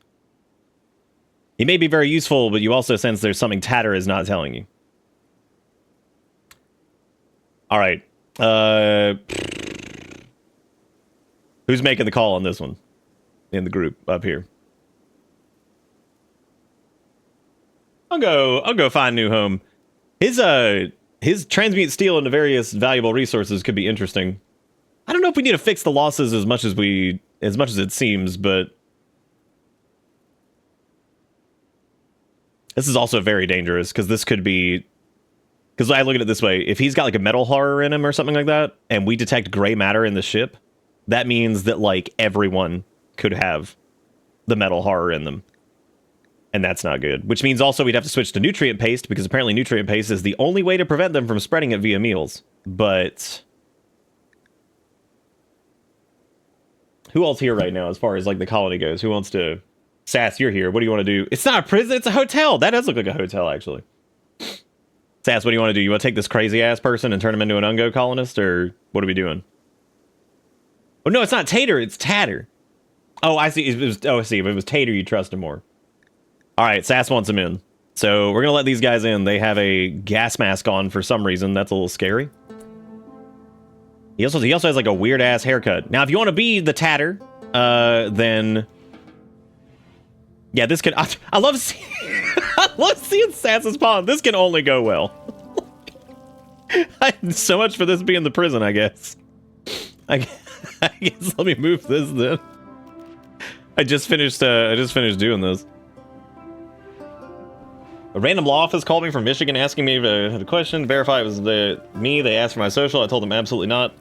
S2: He may be very useful, but you also sense there's something Tatter is not telling you. All right. Who's making the call on this one? In the group up here. I'll go find a new home. His transmute steel into various valuable resources could be interesting. I don't know if we need to fix the losses as much as it seems, but this is also very dangerous because this could be, because I look at it this way, if he's got like a metal horror in him or something like that, and we detect gray matter in the ship, that means that like everyone could have the metal horror in them. And that's not good. Which means also we'd have to switch to nutrient paste, because apparently nutrient paste is the only way to prevent them from spreading it via meals. But who else here right now as far as like the colony goes? Who wants to... Sass, you're here. What do you want to do? It's not a prison, it's a hotel. That does look like a hotel, actually. Sass, what do you want to do? You want to take this crazy-ass person and turn him into an Ungo colonist, or what are we doing? Oh, no, it's not Tater, it's Tatter. Oh, I see. I see. If it was Tater, you trust him more. All right, Sass wants him in. So we're going to let these guys in. They have a gas mask on for some reason. That's a little scary. He also has like a weird-ass haircut. Now, if you want to be the Tatter, then... Yeah, this could... I love seeing... I love seeing Sass's pawn. This can only go well. So much for this being the prison, I guess. I guess let me move this then. I just finished doing this. A random law office called me from Michigan asking me if I had a question. To verify it was me. They asked for my social. I told them absolutely not.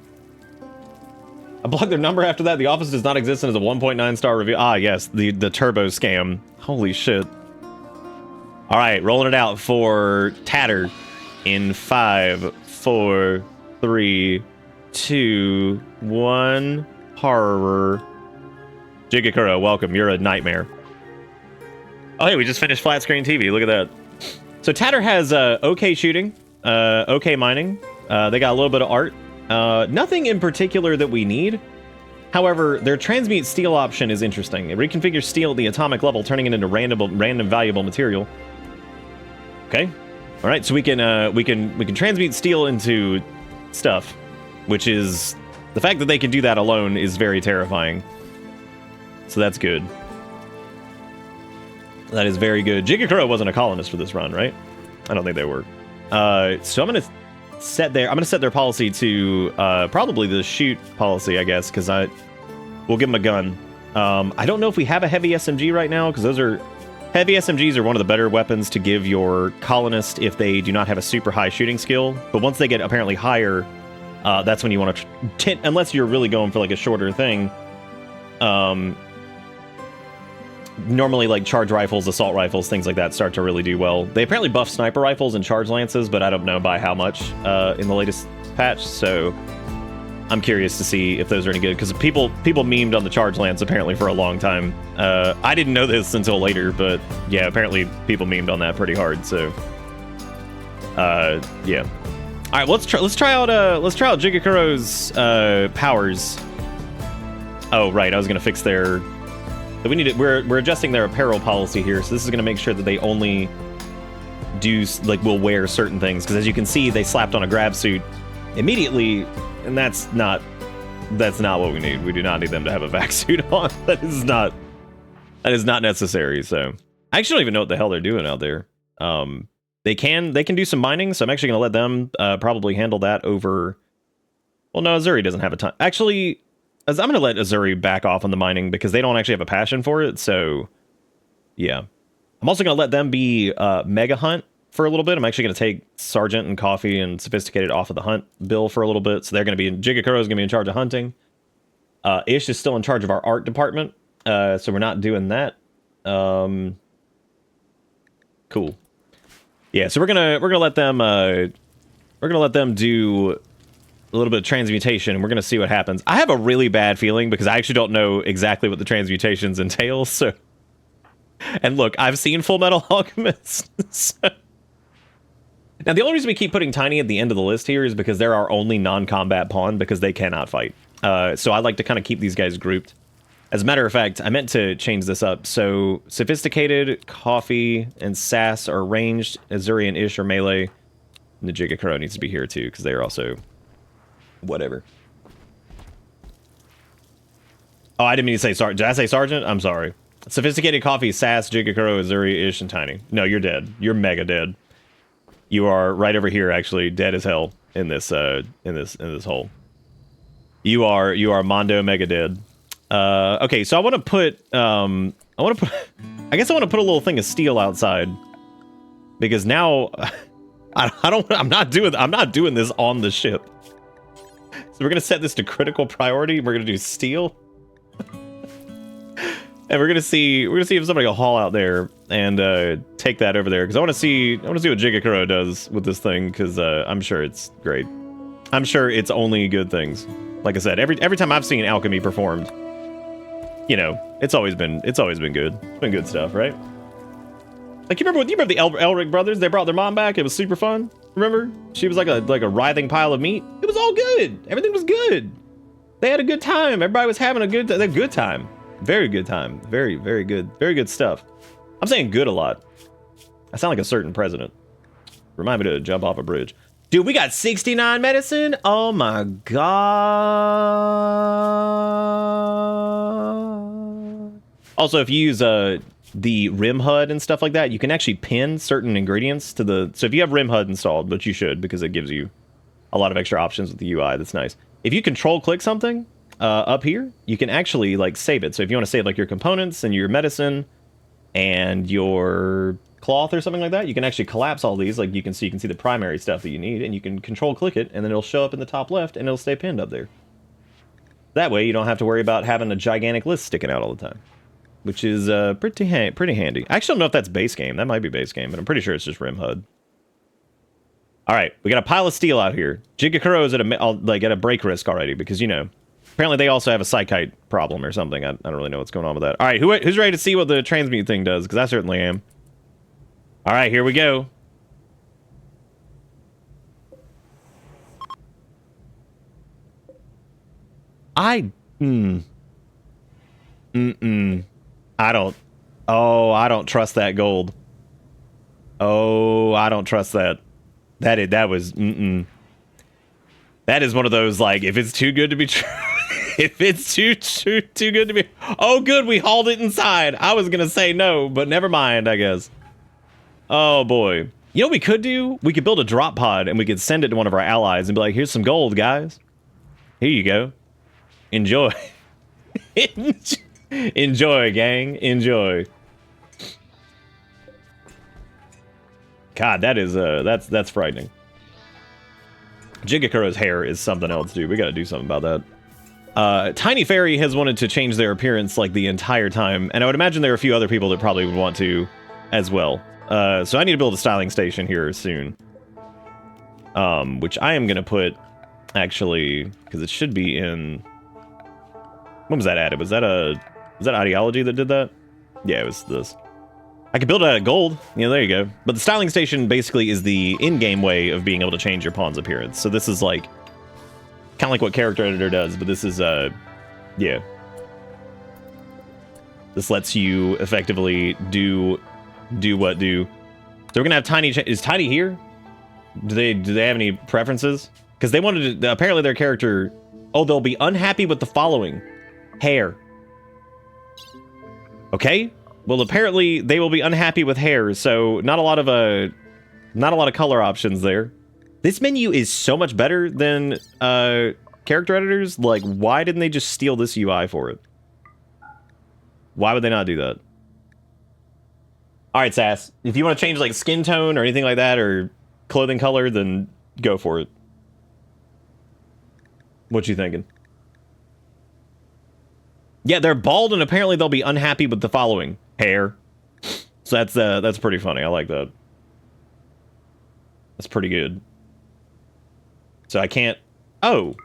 S2: I blocked their number after that. The office does not exist and is a 1.9 star review. Ah, yes, the turbo scam. Holy shit. All right, rolling it out for Tatter in 5, 4, 3, 2, 1. Horror. Jigakuro, welcome. You're a nightmare. Oh, hey, we just finished flat screen TV. Look at that. So Tatter has okay shooting, okay mining. They got a little bit of art. Nothing in particular that we need. However, their transmute steel option is interesting. It reconfigures steel at the atomic level, turning it into random valuable material. Okay. All right. So we can transmute steel into stuff, which is the fact that they can do that alone is very terrifying. So that's good. That is very good. Jigakuro wasn't a colonist for this run, right? I don't think they were. So I'm gonna set their policy to probably the shoot policy, I guess, because we'll give them a gun. I don't know if we have a heavy SMG right now, because heavy SMGs are one of the better weapons to give your colonist if they do not have a super high shooting skill. But once they get apparently higher, that's when you want to, unless you're really going for like a shorter thing. Normally, like, charge rifles, assault rifles, things like that start to really do well. They apparently buff sniper rifles and charge lances, but I don't know by how much in the latest patch, so I'm curious to see if those are any good, because people memed on the charge lance apparently for a long time. I didn't know this until later, but yeah, apparently people memed on that pretty hard. So, yeah. All right, let's try out Jigakuro's powers. Oh right, I was gonna fix their. We need it. We're adjusting their apparel policy here, so this is gonna make sure that they only do will wear certain things, because as you can see, they slapped on a grab suit immediately, and that's not what we need. We do not need them to have a vac suit on. That is not necessary. So I actually don't even know what the hell they're doing out there. They can do some mining, so I'm actually gonna let them probably handle that over. Well, no, Azuri doesn't have a ton. Actually, I'm gonna let Azuri back off on the mining because they don't actually have a passion for it. So yeah, I'm also gonna let them be mega hunt for a little bit. I'm actually going to take Sergeant and Coffee and Sophisticated off of the hunt bill for a little bit. So they're going to be Jigakuro is going to be in charge of hunting. Ish is still in charge of our art department. So we're not doing that. Cool. Yeah, so we're gonna let them do a little bit of transmutation, and we're gonna see what happens. I have a really bad feeling because I actually don't know exactly what the transmutations entail. So, and look, I've seen Full Metal Alchemist. So. Now, the only reason we keep putting Tiny at the end of the list here is because they're our only non-combat pawn, because they cannot fight. So I like to kind of keep these guys grouped. As a matter of fact, I meant to change this up. So Sophisticated, Coffee, and Sass are ranged. Azuri and Ish are melee. And the Jigakuro needs to be here too, because they're also whatever. Oh, I didn't mean to say Sergeant. Did I say Sergeant? I'm sorry. Sophisticated, Coffee, Sass, Jigakuro, Azuri, Ish, and Tiny. No, you're dead. You're mega dead. You are right over here, actually, dead as hell in this hole. You are Mondo mega dead. Okay, so I want to put I guess I want to put a little thing of steel outside, because now I'm not doing this on the ship. So we're gonna set this to critical priority. We're gonna do steel. And we're gonna see if somebody will haul out there and take that over there, because I want to see what Jigakuro does with this thing, because I'm sure it's great. I'm sure it's only good things. Like I said, every time I've seen alchemy performed, you know, it's always been good. It's been good stuff, right? Like you remember the Elric brothers? They brought their mom back. It was super fun. Remember? She was like a writhing pile of meat. It was all good. Everything was good. They had a good time. Everybody was having a good time. Very good time. Very, very good. Very good stuff. I'm saying good a lot. I sound like a certain president. Remind me to jump off a bridge. Dude, we got 69 medicine? Oh my god. Also, if you use the Rim HUD and stuff like that, you can actually pin certain ingredients to the... So if you have Rim HUD installed, which you should, because it gives you a lot of extra options with the UI, that's nice. If you control click something... up here, you can actually like save it. So if you want to save like your components and your medicine and your cloth or something like that, you can actually collapse all these. Like you can see the primary stuff that you need, and you can control click it, and then it'll show up in the top left, and it'll stay pinned up there. That way, you don't have to worry about having a gigantic list sticking out all the time, which is pretty handy. I actually don't know if that's base game. That might be base game, but I'm pretty sure it's just Rim HUD. All right, we got a pile of steel out here. Jigakuro is at a break risk already, because you know. Apparently they also have a psychite problem or something. I don't really know what's going on with that. All right, who's ready to see what the transmute thing does? Because I certainly am. All right, here we go. I don't trust that gold. Oh, I don't trust that. That was That is one of those, like, if it's too good to be true. If it's too good to be... Oh, good, we hauled it inside. I was going to say no, but never mind, I guess. Oh, boy. You know what we could do? We could build a drop pod, and we could send it to one of our allies and be like, here's some gold, guys. Here you go. Enjoy. Enjoy, gang. Enjoy. God, that is, that's frightening. Jigakuro's hair is something else, dude. We gotta do something about that. Tiny Fairy has wanted to change their appearance like the entire time, and I would imagine there are a few other people that probably would want to as well. So I need to build a styling station here soon. Which I am gonna put Actually, because it should be in... When was that added? Was that ideology that did that? Yeah, it was this. I could build it out of gold. You know, there you go. But the styling station basically is the in-game way of being able to change your pawn's appearance. So this is like kind of like what character editor does, but this is yeah. This lets you effectively do what do. So we're gonna have Tiny. Is Tiny here? Do they have any preferences? Because they wanted to. Apparently their character. Oh, they'll be unhappy with the following: hair. Okay. Well, apparently they will be unhappy with hair, so not a lot of color options there. This menu is so much better than character editors. Like, why didn't they just steal this UI for it? Why would they not do that? All right, Sass. If you want to change like skin tone or anything like that, or clothing color, then go for it. What you thinking? Yeah, they're bald, and apparently they'll be unhappy with the following: hair. So that's pretty funny. I like that. That's pretty good. So I can't... Oh.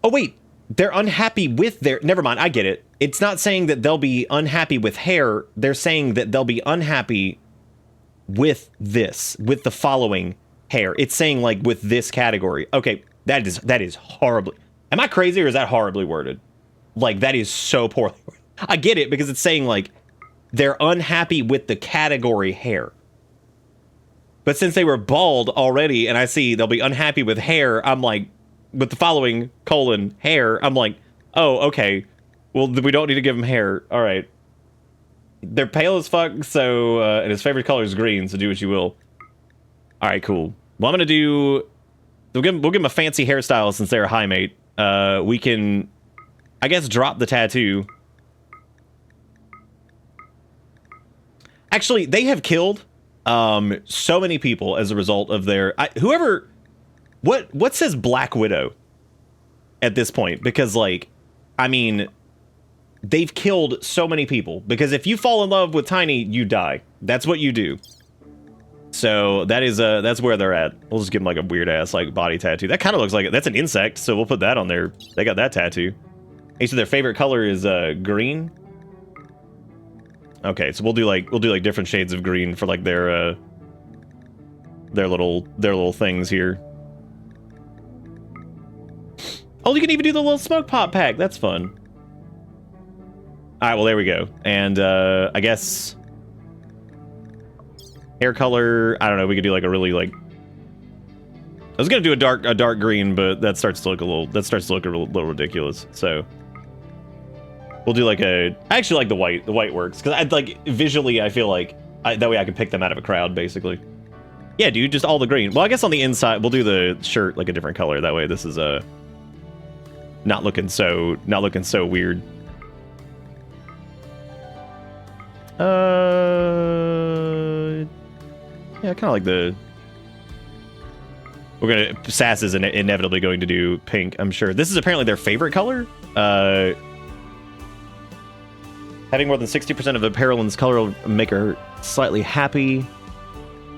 S2: Oh, wait. They're unhappy with their... Never mind, I get it. It's not saying that they'll be unhappy with hair. They're saying that they'll be unhappy with this, with the following hair. It's saying, like, with this category. Okay, that is horribly... Am I crazy, or is that horribly worded? Like, that is so poorly worded. I get it, because it's saying, like, they're unhappy with the category hair. But since they were bald already, and I see they'll be unhappy with hair, I'm like, with the following, hair, I'm like, oh, okay. Well, we don't need to give them hair. All right. They're pale as fuck, so, and his favorite color is green, so do what you will. All right, cool. Well, I'm going to do... We'll give them a fancy hairstyle since they're a high mate. We can, I guess, drop the tattoo. Actually, they have killed so many people as a result of their... whoever... What says Black Widow at this point? Because, like, I mean, they've killed so many people. Because if you fall in love with Tiny, you die. That's what you do. So that is that's where they're at. We'll just give them like a weird ass like body tattoo. That kind of looks like it. That's an insect, so we'll put that on there. They got that tattoo. Hey, so their favorite color is green. Okay, so we'll do like different shades of green for like their little things here. Oh, you can even do the little smoke pop pack. That's fun. All right, well there we go. And I guess hair color, I don't know, we could do like a really like... I was gonna do a dark green, but that starts to look a little ridiculous. So we'll do like I actually like the white. The white works because I'd like visually. I feel like that way I can pick them out of a crowd, basically. Yeah, dude, just all the green. Well, I guess on the inside we'll do the shirt like a different color. That way, this is not looking so weird. Yeah, kind of like the... Sass is inevitably going to do pink, I'm sure. This is apparently their favorite color. Having more than 60% of apparel in this color will make her slightly happy.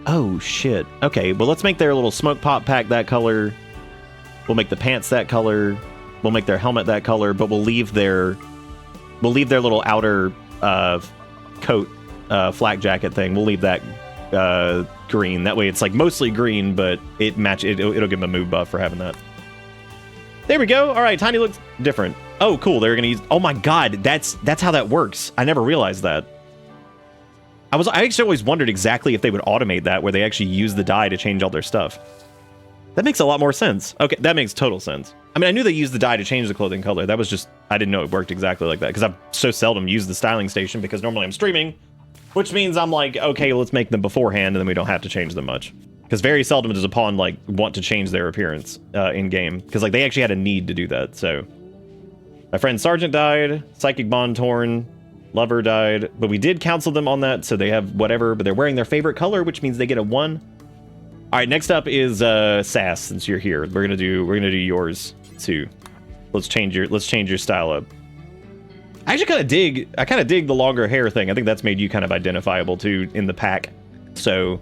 S2: Oh, shit. Okay, well, let's make their little smoke pop pack that color. We'll make the pants that color. We'll make their helmet that color, but we'll leave their little outer coat, flak jacket thing. We'll leave that green. That way it's like mostly green, but it'll give them a move buff for having that. There we go. All right, Tiny looks different. Oh, cool. They're gonna use... Oh my god, that's how that works. I never realized that. I actually always wondered exactly if they would automate that, where they actually use the dye to change all their stuff. That makes a lot more sense. Okay, that makes total sense. I mean, I knew they used the dye to change the clothing color. That was just... I didn't know it worked exactly like that, because I've so seldom used the styling station, because normally I'm streaming, which means I'm like, okay, let's make them beforehand, and then we don't have to change them much. Because very seldom does a pawn, like, want to change their appearance in-game. Because, like, they actually had a need to do that, so... My friend Sergeant died, Psychic Bond torn, Lover died, but we did counsel them on that, so they have whatever, but they're wearing their favorite color, which means they get a 1. Alright, next up is Sass, since you're here. We're gonna do yours too. Let's change your style up. I actually kind of dig the longer hair thing. I think that's made you kind of identifiable too in the pack. So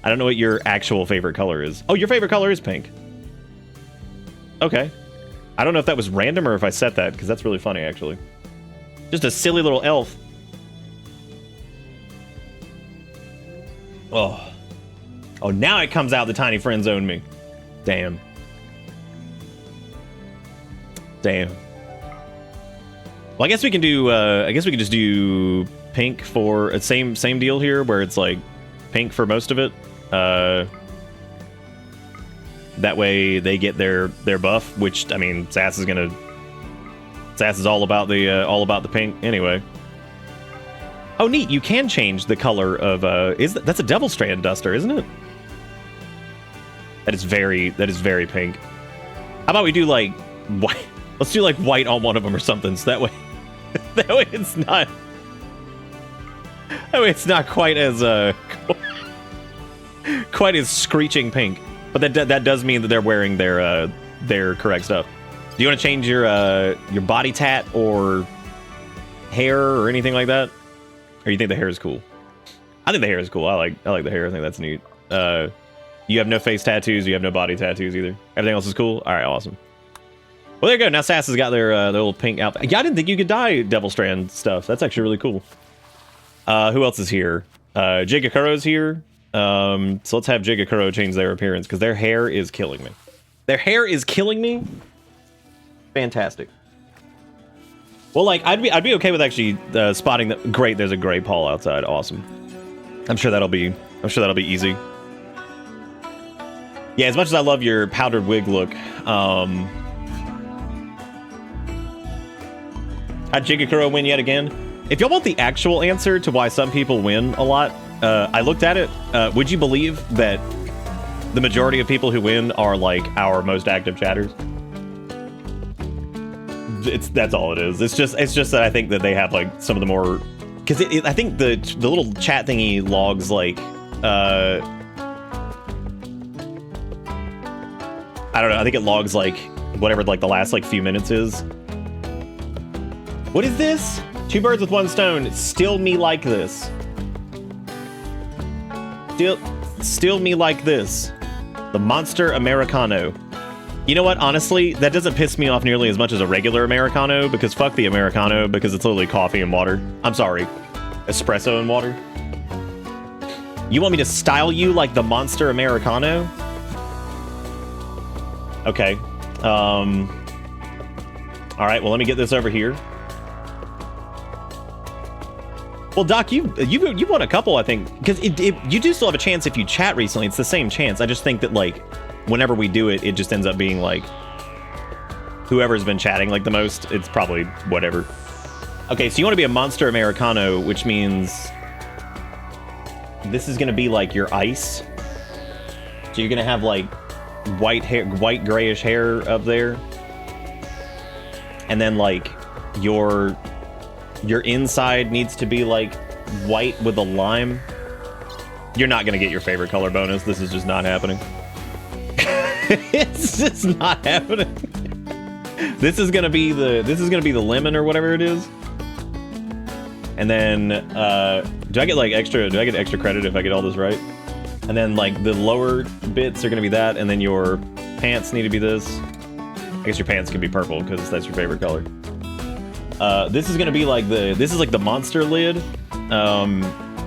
S2: I don't know what your actual favorite color is. Oh, your favorite color is pink. Okay. I don't know if that was random or if I set that, because that's really funny, actually. Just a silly little elf. Oh. Oh, now it comes out the tiny friend zoned me. Damn. Damn. Well, I guess we can do, I guess we can just do pink for, same deal here, where it's like pink for most of it. That way they get their buff, which, I mean, Sass is all about the pink anyway. Oh, neat! You can change the color of that's a Devil Strand duster, isn't it? That is very pink. How about we do like white? Let's do like white on one of them or something, so that way it's not quite as quite as screeching pink. But that does mean that they're wearing their correct stuff. Do you want to change your body tat or hair or anything like that? Or you think the hair is cool? I think the hair is cool. I like the hair. I think that's neat. You have no face tattoos. You have no body tattoos either. Everything else is cool. All right, awesome. Well, there you go. Now Sass has got their little pink outfit. Yeah, I didn't think you could dye Devil Strand stuff. That's actually really cool. Who else is here? Jigakuro's here. So let's have Jigakuro change their appearance because their hair is killing me. Their hair is killing me. Fantastic. Well, like I'd be okay with actually spotting that. Great, there's a gray Paul outside. Awesome. I'm sure that'll be easy. Yeah, as much as I love your powdered wig look, how'd Jigakuro win yet again? If y'all want the actual answer to why some people win a lot, I looked at it. Would you believe that the majority of people who win are like our most active chatters? That's all it is. It's just that I think that they have like some of the more, because I think the little chat thingy logs like I don't know. I think it logs like whatever like the last like few minutes is. What is this? 2 birds with 1 stone. Still me like this. Still me like this. The Monster Americano. You know what? Honestly, that doesn't piss me off nearly as much as a regular Americano, because fuck the Americano, because it's literally coffee and water. I'm sorry. Espresso and water. You want me to style you like the Monster Americano? Okay. All right, well, let me get this over here. Well, Doc, you won a couple, I think, because you do still have a chance if you chat recently. It's the same chance. I just think that, like, whenever we do it, it just ends up being, like, whoever's been chatting, like, the most, it's probably whatever. Okay, so you want to be a Monster Americano, which means this is going to be, like, your ice. So you're going to have, like, white grayish hair up there. And then, like, your inside needs to be like white with a lime. You're not gonna get your favorite color bonus. This is just not happening. It's just not happening. This is gonna be the lemon or whatever it is. And then do I get extra credit if I get all this right? And then like the lower bits are gonna be that, and then your pants need to be this. I guess your pants can be purple because that's your favorite color. This is gonna be like this is like the monster lid.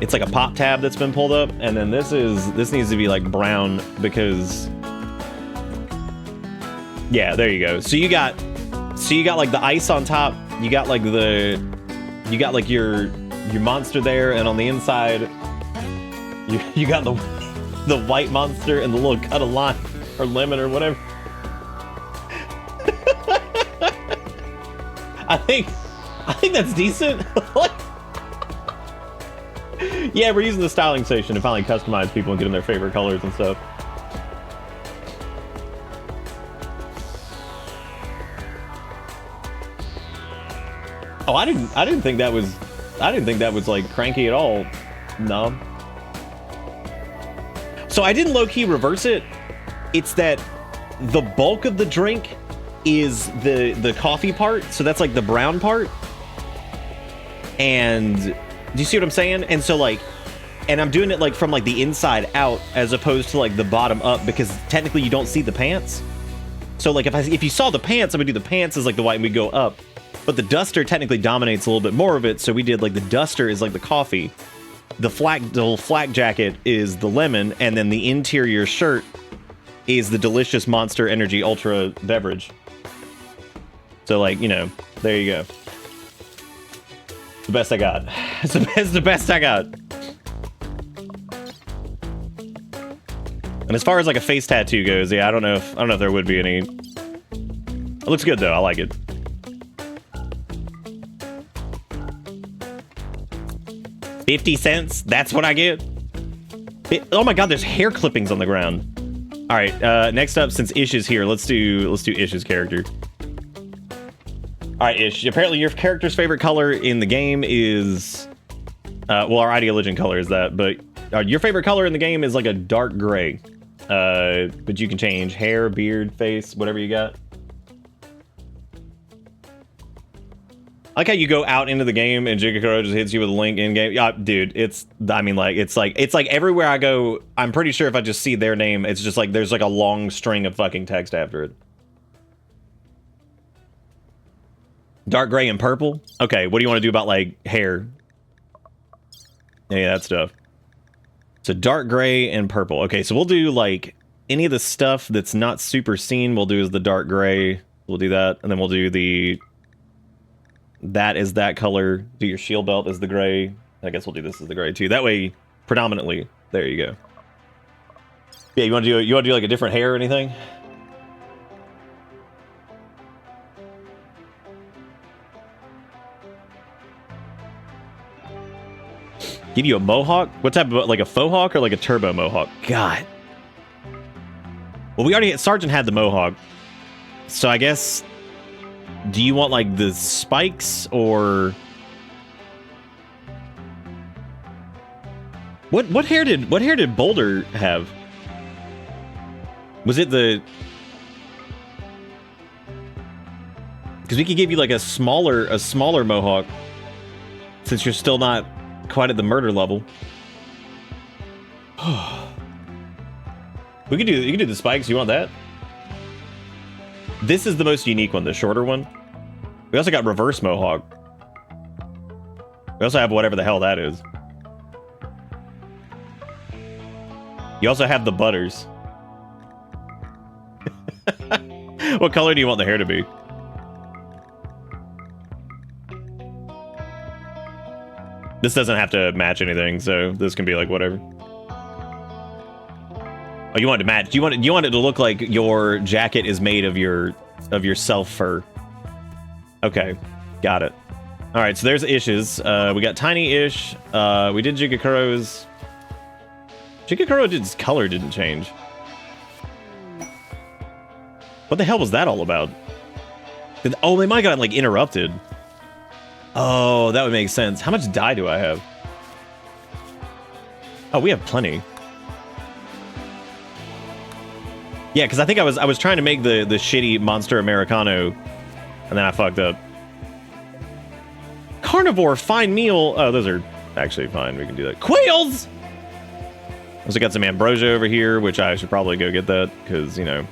S2: It's like a pop tab that's been pulled up, and then this needs to be like brown because, yeah, there you go. So you got like the ice on top. You got like your monster there, and on the inside, you got the white monster and the little cut of lime or lemon or whatever. I think that's decent. Yeah, we're using the styling station to finally customize people and get them their favorite colors and stuff. Oh, I didn't think that was like cranky at all. No. So I didn't low-key reverse it. It's that the bulk of the drink is the coffee part, so that's like the brown part. And do you see what I'm saying? And so like and I'm doing it like from like the inside out as opposed to like the bottom up, because technically you don't see the pants. So like if you saw the pants, I would do the pants as like the white and we go up. But the duster technically dominates a little bit more of it, so we did like the duster is like the coffee, the little flak jacket is the lemon, and then the interior shirt is the delicious Monster Energy Ultra beverage. So like, you know, there you go. The best I got. It's the best I got. And as far as like a face tattoo goes, yeah, I don't know if there would be any. It looks good though. I like it. $0.50? That's what I get? Oh my god, there's hair clippings on the ground. All right, next up, since Ish is here, let's do Ish's character. All right, Ish. Apparently, your character's favorite color in the game is, well, our Ideologian color is that, but your favorite color in the game is like a dark gray. But you can change hair, beard, face, whatever you got. I like how you go out into the game and Jigakuro just hits you with a link in game. Yeah, dude, it's like everywhere I go, I'm pretty sure if I just see their name, it's just like there's like a long string of fucking text after it. Dark gray and purple? Okay, what do you want to do about like hair? Yeah, that stuff. So dark gray and purple. Okay, so we'll do like any of the stuff that's not super seen, we'll do as the dark gray. We'll do that, and then we'll do the... That is that color. Do your shield belt as the gray. I guess we'll do this as the gray too. That way, predominantly, there you go. Yeah, you want to do like a different hair or anything? Give you a mohawk? What type of, like a faux hawk or like a turbo mohawk? God. Well, Sergeant had the mohawk, so I guess. Do you want like the spikes or what hair did Boulder have? Was it the? Because we could give you like a smaller mohawk, since you're still not quite at the murder level. You can do the spikes. You want that? This is the most unique one, the shorter one. We also got reverse mohawk. We also have whatever the hell that is. You also have the butters. What color do you want the hair to be? This doesn't have to match anything, so this can be like whatever. Oh, you want it to match? You want it to look like your jacket is made of your self fur. Okay, got it. All right, so there's Ish's. We got Tiny Ish. We did Jigakuro's. Jigakuro's color didn't change. What the hell was that all about? Oh, they might have gotten like interrupted. Oh, that would make sense. How much dye do I have? Oh, we have plenty. Yeah, because I think I was trying to make the shitty Monster Americano, and then I fucked up. Carnivore, fine meal. Oh, those are actually fine. We can do that. Quails! Also got some ambrosia over here, which I should probably go get that, because, you know.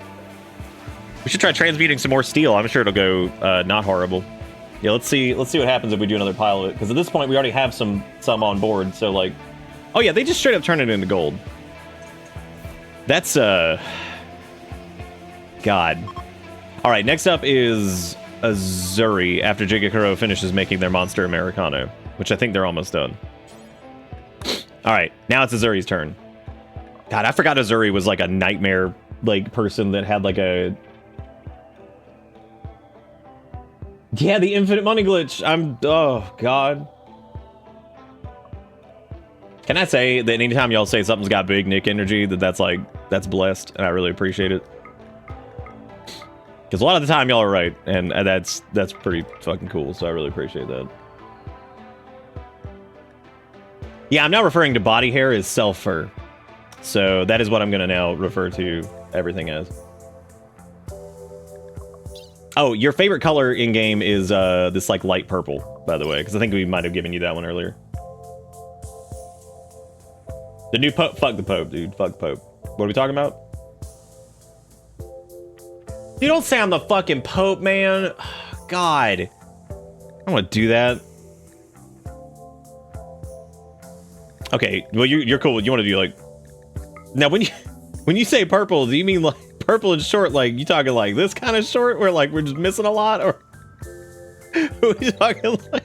S2: We should try transmuting some more steel. I'm sure it'll go not horrible. Yeah, let's see what happens if we do another pile of it, because at this point we already have some on board, so like... Oh yeah, they just straight up turn it into gold. That's, God. Alright, next up is Azuri, after Jigakuro finishes making their Monster Americano, which I think they're almost done. Alright, now it's Azuri's turn. God, I forgot Azuri was like a nightmare, like, person that had like a... Yeah, the infinite money glitch. Oh, God. Can I say that anytime y'all say something's got big Nick energy, that's blessed, and I really appreciate it. Because a lot of the time y'all are right, and that's pretty fucking cool, so I really appreciate that. Yeah, I'm now referring to body hair as self fur. So that is what I'm going to now refer to everything as. Oh, your favorite color in-game is this like light purple, by the way, because I think we might have given you that one earlier. The new Pope. Fuck the Pope, dude. Fuck the Pope. What are we talking about? You don't say I'm the fucking Pope, man. God. I don't want to do that. Okay, well, you're cool. You want to do, like... Now, when you say purple, do you mean, like, purple and short? Like, you talking, like, this kind of short? Where, like, we're just missing a lot? Or... What are you talking, like...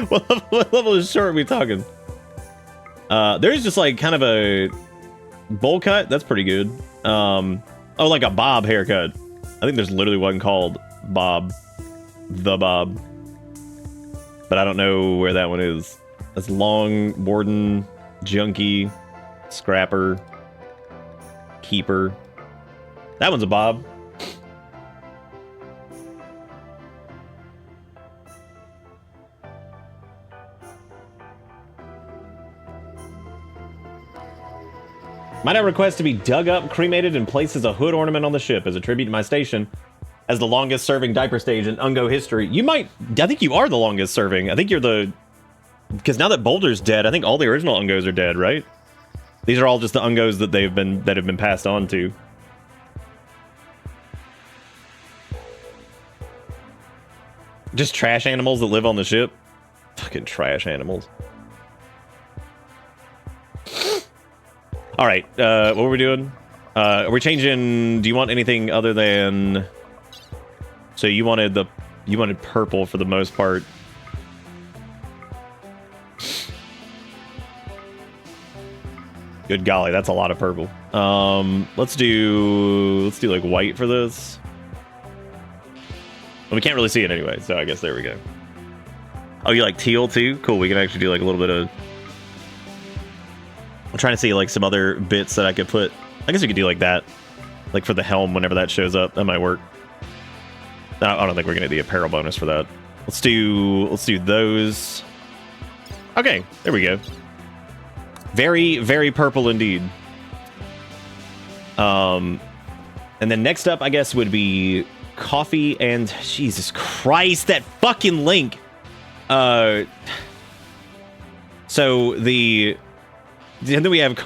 S2: What level of short are we talking? There's just, like, kind of a... bowl cut? That's pretty good. Oh, like a bob haircut. I think there's literally one called Bob. The Bob. But I don't know where that one is. That's long, Borden, junkie, scrapper, keeper. That one's a Bob. Might I request to be dug up, cremated, and placed as a hood ornament on the ship as a tribute to my station as the longest serving diaper stage in Ungo history. You might... I think you are the longest serving. I think you're the... Because now that Boulder's dead, I think all the original Ungos are dead, right? These are all just the Ungos that have been passed on to. Just trash animals that live on the ship. Fucking trash animals. All right, what were we doing? We're changing. Do you want anything other than? So you wanted purple for the most part. Good golly, that's a lot of purple. Let's do like white for this. Well, we can't really see it anyway, so I guess there we go. Oh, you like teal too? Cool, we can actually do like a little bit of... I'm trying to see like some other bits that I could put. I guess we could do like that. Like for the helm, whenever that shows up, that might work. I don't think we're gonna do the apparel bonus for that. Let's do those. Okay, there we go. Very, very purple indeed. And then next up, I guess, would be coffee and... Jesus Christ, that fucking link! So, the... And then we have...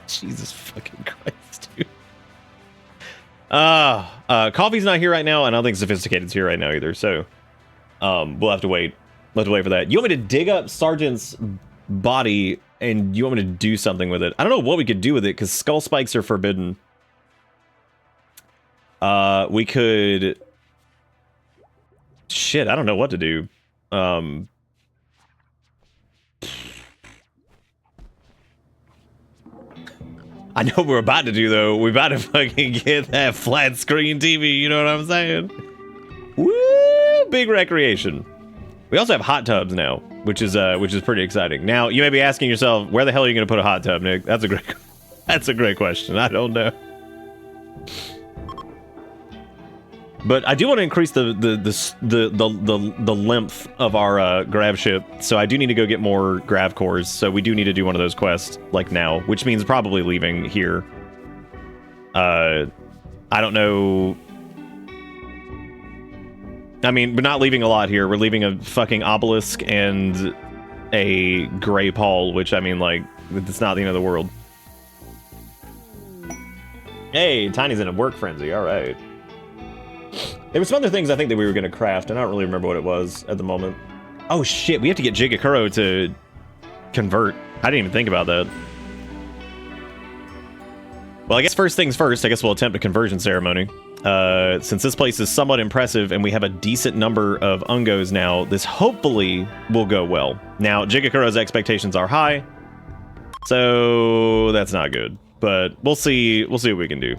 S2: Jesus fucking Christ, dude. Coffee's not here right now, and I don't think Sophisticated's here right now either, so... we'll have to wait. We'll have to wait for that. You want me to dig up Sergeant's body, and you want me to do something with it? I don't know what we could do with it, because skull spikes are forbidden. We could... Shit, I don't know what to do. I know what we're about to do, though. We're about to fucking get that flat screen TV, you know what I'm saying? Woo! Big recreation. We also have hot tubs now, which is pretty exciting. Now, you may be asking yourself, where the hell are you going to put a hot tub, Nick? That's a great question. I don't know. But I do want to increase the length of our grav ship, so I do need to go get more grav cores. So we do need to do one of those quests like now, which means probably leaving here. I don't know. I mean, we're not leaving a lot here. We're leaving a fucking obelisk and a gray pall, which, I mean, like, it's not the end of the world. Hey, Tiny's in a work frenzy. All right. There were some other things I think that we were going to craft, and I don't really remember what it was at the moment. Oh, shit. We have to get Jigakuro to convert. I didn't even think about that. Well, I guess first things first, I guess we'll attempt a conversion ceremony. Since this place is somewhat impressive and we have a decent number of Ungos now, this hopefully will go well. Now, Jigakuro's expectations are high, so that's not good. But we'll see what we can do.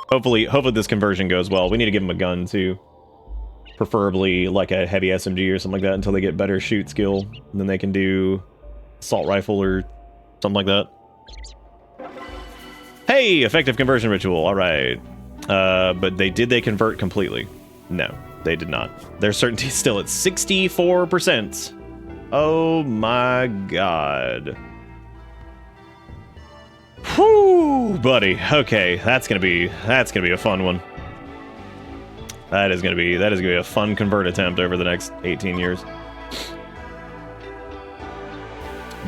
S2: Hopefully this conversion goes well. We need to give them a gun too. Preferably like a heavy SMG or something like that until they get better shoot skill. And then they can do assault rifle or something like that. Hey, effective conversion ritual. All right. But they convert completely? No, they did not. Their certainty is still at 64%. Oh my god. Whew, buddy. Okay, that's gonna be a fun one. That is gonna be a fun convert attempt over the next 18 years.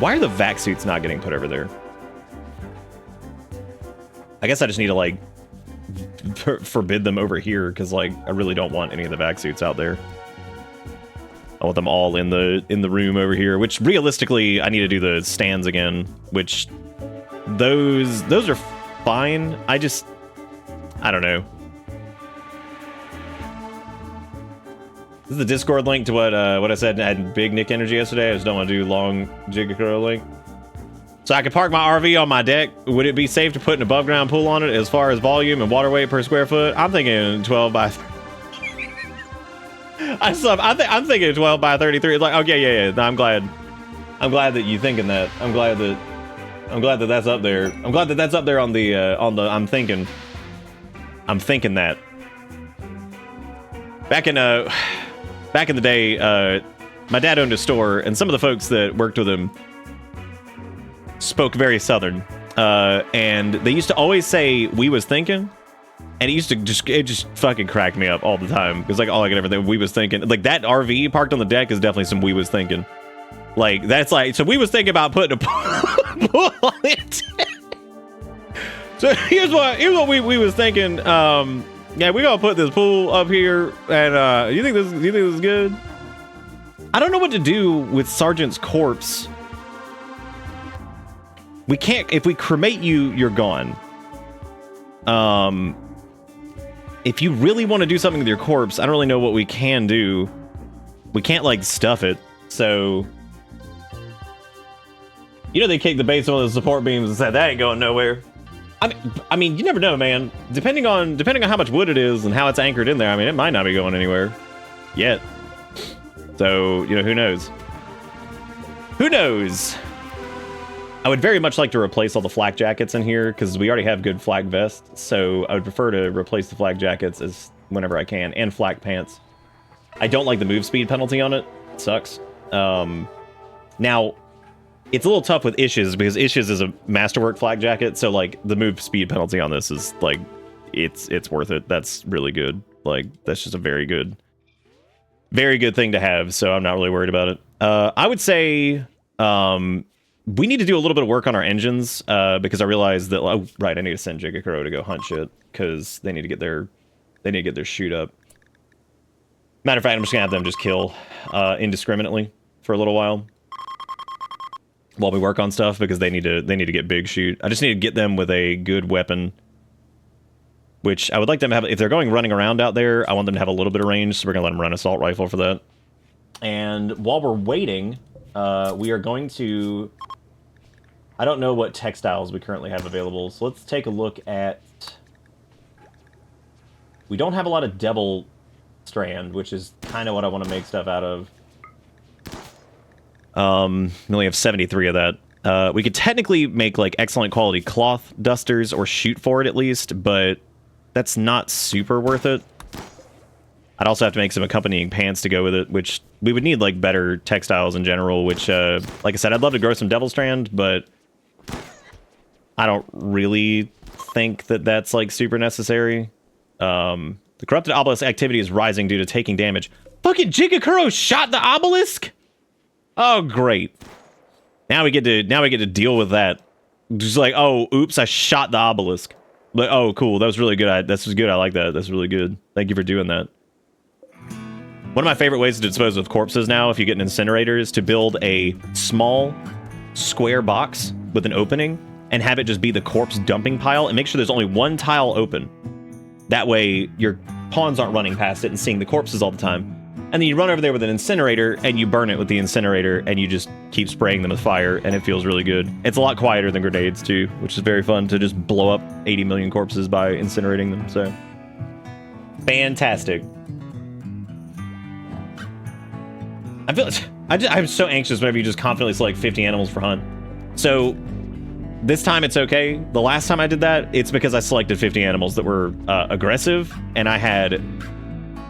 S2: Why are the vac suits not getting put over there? I guess I just need to, like, forbid them over here, because, like, I really don't want any of the vac suits out there. I want them all in the room over here, which realistically I need to do the stands again, which those are fine. I don't know. This is the Discord link to what I said I had Big Nick Energy yesterday. I just don't want to do long Jigakuro link. So I could park my RV on my deck. Would it be safe to put an above ground pool on it as far as volume and water weight per square foot? I'm thinking 12 by I'm thinking 12 by 33. It's like, okay, yeah. No, I'm glad that you're thinking that. I'm glad that that's up there. I'm glad that that's up there on the I'm thinking that. Back in the day, my dad owned a store, and some of the folks that worked with him spoke very Southern, and they used to always say "we was thinking," and it just fucking cracked me up all the time, because like all I could ever think, "we was thinking," like that RV parked on the deck is definitely some "we was thinking." Like that's like, so we was thinking about putting a pool on it. So here's what we was thinking. Yeah, we're gonna put this pool up here, and you think this is good? I don't know what to do with Sergeant's corpse. We can't, if we cremate you, you're gone. If you really want to do something with your corpse, I don't really know what we can do. We can't like stuff it, so you know they kicked the base on the support beams and said that ain't going nowhere. I mean, you never know, man. Depending on how much wood it is and how it's anchored in there, I mean, it might not be going anywhere yet. So, you know, who knows? Who knows? I would very much like to replace all the flak jackets in here, because we already have good flak vests. So I would prefer to replace the flak jackets as whenever I can, and flak pants. I don't like the move speed penalty on it. It sucks. Now, it's a little tough with Ishes, because Ishes is a masterwork flak jacket, so like the move speed penalty on this is like it's worth it. That's really good. Like that's just a very good thing to have, so I'm not really worried about it. I would say we need to do a little bit of work on our engines, because I realized that I need to send Jigakuro to go hunt shit, because they need to get their shoot up. Matter of fact, I'm just gonna have them just kill indiscriminately for a little while we work on stuff, because they need to get big shoot. I just need to get them with a good weapon, which I would like them to have. If they're running around out there, I want them to have a little bit of range, so we're gonna let them run assault rifle for that. And while we're waiting, we are going to, I don't know what textiles we currently have available, so let's take a look at, we don't have a lot of devil strand, which is kind of what I want to make stuff out of. We only have 73 of that. We could technically make like excellent quality cloth dusters, or shoot for it at least, but that's not super worth it. I'd also have to make some accompanying pants to go with it, which we would need like better textiles in general, which like I said, I'd love to grow some devil strand, but I don't really think that that's like super necessary. The corrupted obelisk activity is rising due to taking damage. Fucking Jigakuro shot the obelisk? Oh, great. Now we get to deal with that. Just like, oh, oops, I shot the obelisk. But, oh, cool, that was really good. This was good. I like that. That's really good. Thank you for doing that. One of my favorite ways to dispose of corpses now, if you get an incinerator, is to build a small square box with an opening and have it just be the corpse dumping pile, and make sure there's only one tile open. That way, your pawns aren't running past it and seeing the corpses all the time. And then you run over there with an incinerator, and you burn it with the incinerator, and you just keep spraying them with fire, and it feels really good. It's a lot quieter than grenades, too, which is very fun to just blow up 80 million corpses by incinerating them, so. Fantastic. I'm so anxious whenever you just confidently select 50 animals for hunt. So, this time it's okay. The last time I did that, it's because I selected 50 animals that were aggressive, and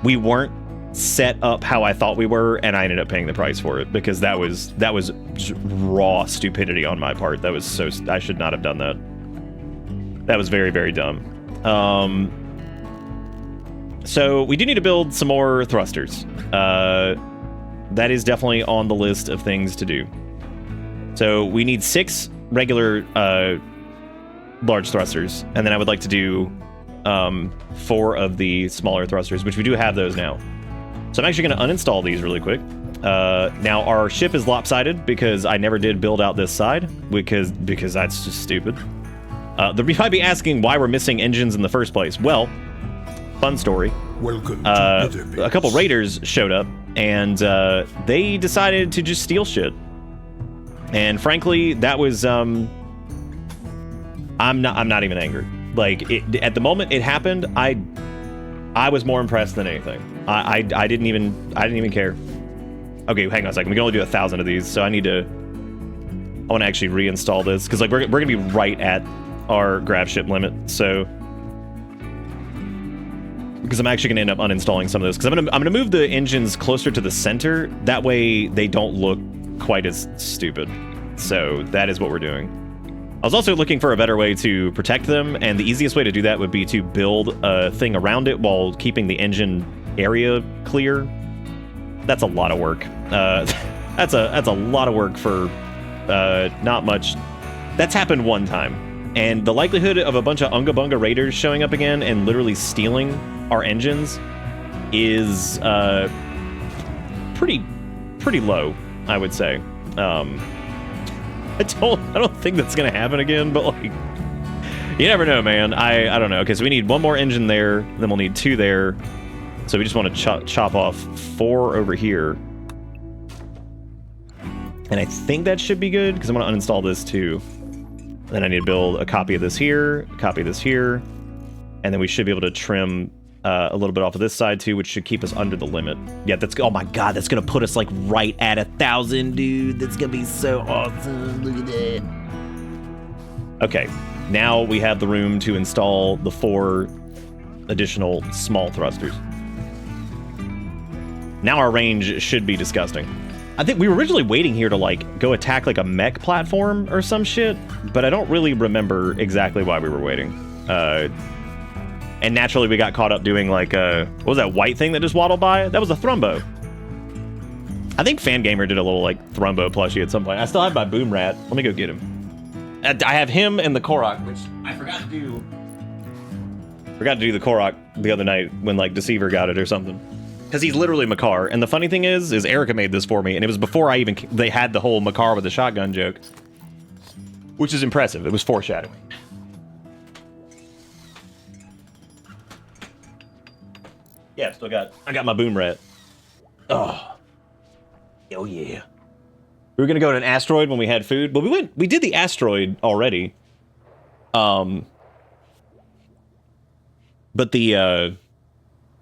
S2: we weren't set up how I thought we were, and I ended up paying the price for it, because that was just raw stupidity on my part. That was I should not have done that. That was very, very dumb. So we do need to build some more thrusters. That is definitely on the list of things to do. So we need 6 regular large thrusters, and then I would like to do 4 of the smaller thrusters, which we do have those now. So I'm actually going to uninstall these really quick. Now our ship is lopsided because I never did build out this side, because that's just stupid. You might be asking why we're missing engines in the first place. Well, fun story.
S1: Welcome to
S2: a couple raiders showed up, and they decided to just steal shit. And frankly, that was I'm not even angry. Like at the moment it happened, I was more impressed than anything. I didn't even care. Okay, hang on a second. We can only do 1,000 of these, so I want to actually reinstall this because like we're gonna be right at our grab ship limit. So because I'm actually gonna end up uninstalling some of those because I'm gonna move the engines closer to the center. That way they don't look quite as stupid. So that is what we're doing. I was also looking for a better way to protect them, and the easiest way to do that would be to build a thing around it while keeping the engine area clear. That's a lot of work. That's a lot of work for not much. That's happened one time, and the likelihood of a bunch of Unga Bunga raiders showing up again and literally stealing our engines is pretty low, I would say. I don't think that's gonna happen again, but like, you never know, man. I don't know. Okay, so we need 1 more engine there, then we'll need 2 there. So we just want to chop off 4 over here. And I think that should be good, because I'm gonna uninstall this too. Then I need to build a copy of this here, a copy of this here, and then we should be able to trim a little bit off of this side too, which should keep us under the limit. Yeah, oh my god, that's gonna put us like right at 1,000, dude. That's gonna be so awesome. Look at that. Okay, now we have the room to install the 4 additional small thrusters. Now our range should be disgusting. I think we were originally waiting here to like go attack like a mech platform or some shit, but I don't really remember exactly why we were waiting. And naturally, we got caught up doing like what was that white thing that just waddled by? That was a Thrumbo. I think Fangamer did a little like Thrumbo plushie at some point. I still have my Boom Rat. Let me go get him. I have him and the Korok, which I forgot to do. Forgot to do the Korok the other night when like Deceiver got it or something. Because he's literally Makar. And the funny thing is Erica made this for me, and it was before they had the whole Makar with the shotgun joke, which is impressive. It was foreshadowing. Yeah, I got my Boom Rat. Oh. Oh yeah. We were gonna go to an asteroid when we had food. But we did the asteroid already. But the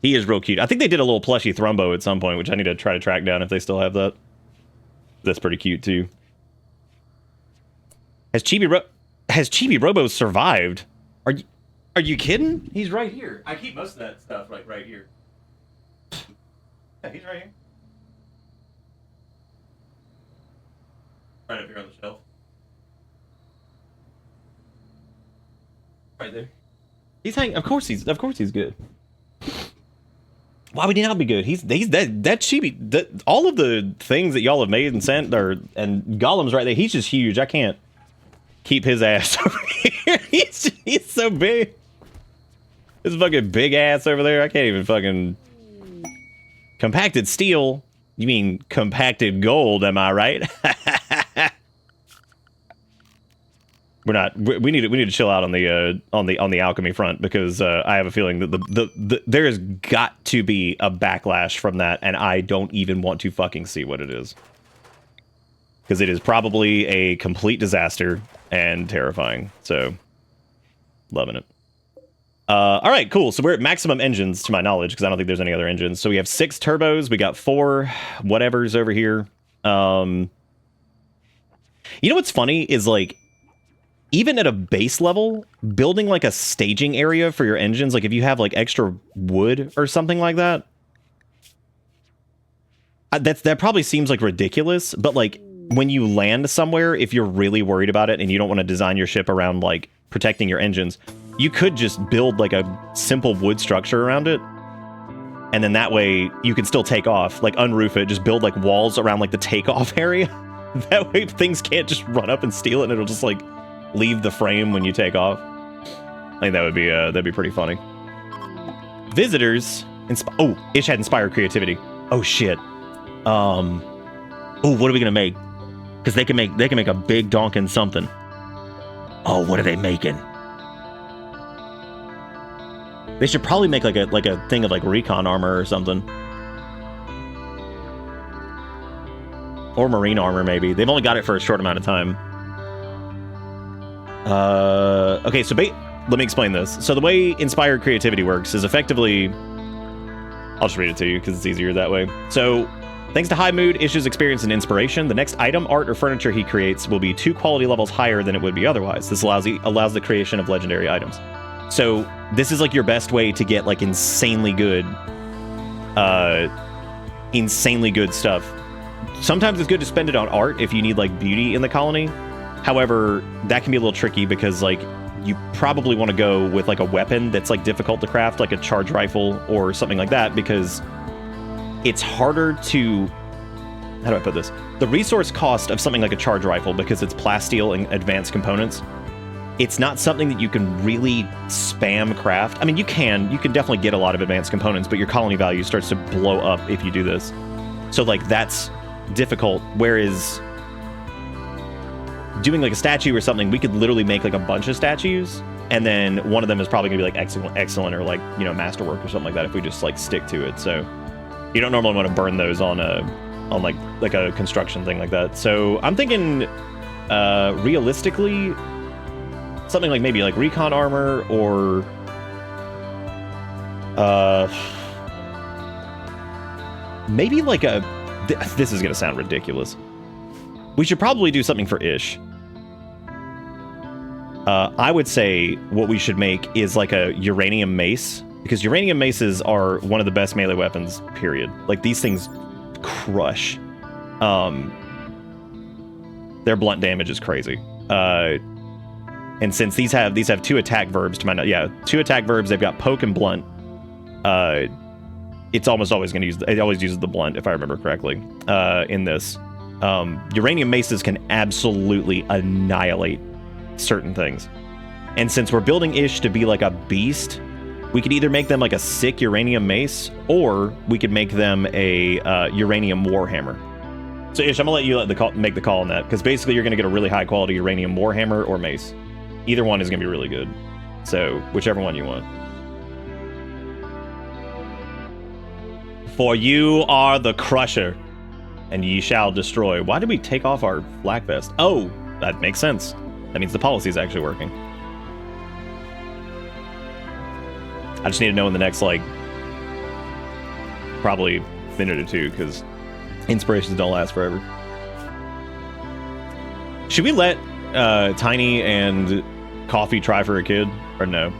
S2: he is real cute. I think they did a little plushy Thrumbo at some point, which I need to try to track down if they still have that. That's pretty cute too. Has Chibi Robo survived? Are you kidding? He's right here. I keep most of that stuff right here. Yeah, he's right here. Right up here on the shelf. Right there. He's hanging. Of course he's good. Why would he not be good? He's that Chibi. All of the things that y'all have made and sent and Golem's right there. He's just huge. I can't keep his ass over here. He's so big. This fucking big ass over there. I can't even fucking. Compacted steel? You mean compacted gold, am I right? We're not. We need to chill out on the alchemy front, because I have a feeling that there has got to be a backlash from that, and I don't even want to fucking see what it is, because it is probably a complete disaster and terrifying. So, loving it. All right, cool. So we're at maximum engines, to my knowledge, because I don't think there's any other engines. So we have 6 turbos. We got 4 whatevers over here. You know what's funny is, like, even at a base level, building like a staging area for your engines, like if you have like extra wood or something like that, that probably seems like ridiculous. But like when you land somewhere, if you're really worried about it and you don't want to design your ship around like protecting your engines, you could just build like a simple wood structure around it. And then that way you can still take off, like unroof it, just build like walls around like the takeoff area. That way things can't just run up and steal it, and it'll just like leave the frame when you take off. I think that'd be pretty funny. Visitors. Oh, Ish had inspired creativity. Oh shit. Oh, what are we gonna make? Because they can make a big donkin' something. Oh, what are they making? They should probably make like a thing of like recon armor or something. Or marine armor, maybe. They've only got it for a short amount of time. Okay, so let me explain this. So the way inspired creativity works is effectively... I'll just read it to you because it's easier that way. So, thanks to high mood, Ish's experience, and inspiration, the next item, art, or furniture he creates will be 2 quality levels higher than it would be otherwise. This allows the creation of legendary items. So, this is like your best way to get like insanely good stuff. Sometimes it's good to spend it on art if you need like beauty in the colony. However, that can be a little tricky because like you probably want to go with like a weapon that's like difficult to craft, like a charge rifle or something like that, because it's harder to... How do I put this? The resource cost of something like a charge rifle, because it's plasteel and advanced components, it's not something that you can really spam craft. I mean, you can definitely get a lot of advanced components, but your colony value starts to blow up if you do this. So like that's difficult, whereas doing like a statue or something, we could literally make like a bunch of statues, and then one of them is probably gonna be like excellent or like, you know, masterwork or something like that if we just like stick to it. So you don't normally want to burn those on like a construction thing like that. So I'm thinking realistically something like maybe like recon armor or maybe like a... This is gonna sound ridiculous. We should probably do something for Ish. I would say what we should make is like a uranium mace, because uranium maces are one of the best melee weapons, period. Like these things crush. Their blunt damage is crazy. And since these have 2 attack verbs to my... Yeah, 2 attack verbs, they've got poke and blunt. It's almost always gonna use... It always uses the blunt, if I remember correctly, in this. Uranium maces can absolutely annihilate certain things. And since we're building Ish to be like a beast, we could either make them like a sick uranium mace, or we could make them a uranium warhammer. So Ish, I'm gonna let you make the call on that, because basically you're gonna get a really high quality uranium warhammer or mace. Either one is gonna be really good. So whichever one you want. For you are the crusher, and ye shall destroy. Why did we take off our flak vest? Oh, that makes sense. That means the policy is actually working. I just need to know in the next, like, probably minute or two, because inspirations don't last forever. Should we let Tiny and Coffee try for a kid, or no?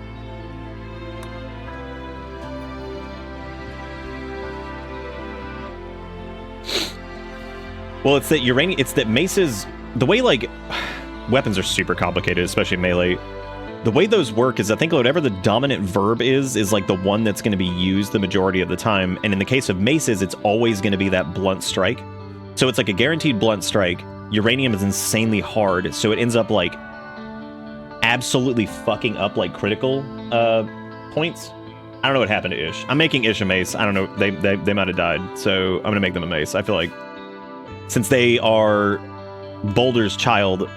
S2: Well, it's that maces, the way like weapons are super complicated, especially melee. The way those work is I think whatever the dominant verb is like the one that's going to be used the majority of the time. And in the case of maces, it's always going to be that blunt strike. So it's like a guaranteed blunt strike. Uranium is insanely hard, so it ends up like absolutely fucking up like critical points. I don't know what happened to Ish. I'm making Ish a mace. I don't know. They might have died, so I'm gonna make them a mace. I feel like since they are Boulder's child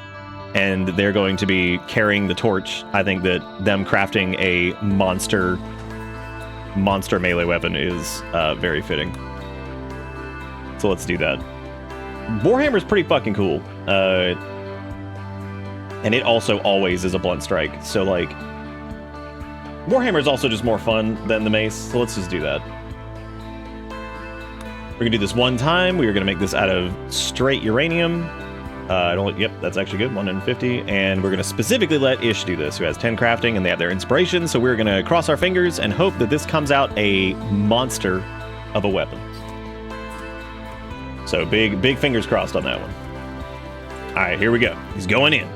S2: and they're going to be carrying the torch, I think that them crafting a monster melee weapon is very fitting. So let's do that. Warhammer's pretty fucking cool. And it also always is a blunt strike. So like, Warhammer's also just more fun than the mace. So let's just do that. We're gonna do this one time. We are gonna make this out of straight uranium. Yep, that's actually good, 1 in 50. And we're gonna specifically let Ish do this, who has 10 crafting and they have their inspiration. So we're gonna cross our fingers and hope that this comes out a monster of a weapon. So big fingers crossed on that one. All right, here we go. He's going in.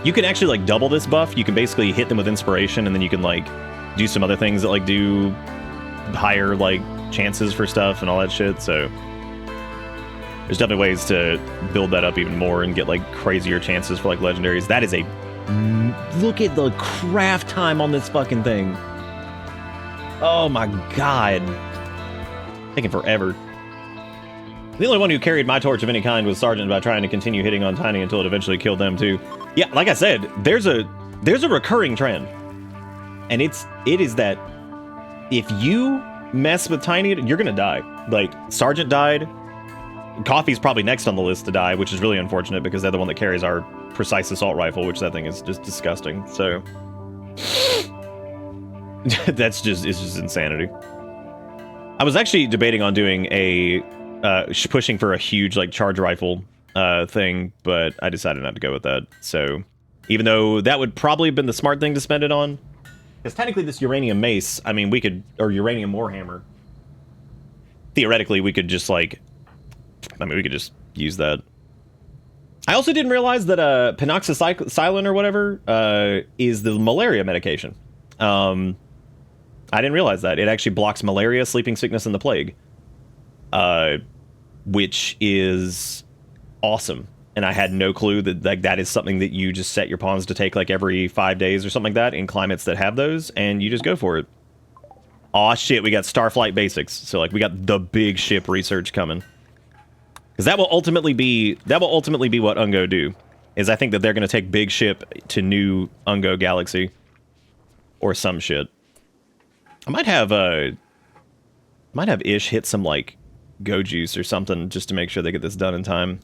S2: You can actually like double this buff. You can basically hit them with inspiration, and then you can like do some other things that like do higher like chances for stuff and all that shit. So There's definitely ways to build that up even more and get like crazier chances for like legendaries. That is a... Look at the craft time on this fucking thing. Oh my god. Taking forever. The only one who carried my torch of any kind was Sergeant by trying to continue hitting on Tiny until it eventually killed them too. Yeah, like I said, there's a recurring trend. And it is that if you mess with Tiny, you're gonna die. Like, Sergeant died. Coffee's probably next on the list to die, which is really unfortunate because they're the one that carries our precise assault rifle, which that thing is just disgusting. So it's just insanity. I was actually debating on doing a pushing for a huge like charge rifle thing, but I decided not to go with that. So even though that would probably have been the smart thing to spend it on, because technically this uranium mace, I mean, we could, or uranium warhammer, theoretically we could just like, I mean, we could just use that. I also didn't realize that penoxycycline or whatever is the malaria medication. I didn't realize that. It actually blocks malaria, sleeping sickness, and the plague. Which is awesome. And I had no clue that like that is something that you just set your pawns to take like every 5 days or something like that in climates that have those, and you just go for it. Aw shit, we got Starflight basics. So like we got the big ship research coming. Because that will ultimately be what Ungo do. Is I think that they're gonna take big ship to new Ungo galaxy. Or some shit. I might have Ish hit some like go juice or something just to make sure they get this done in time.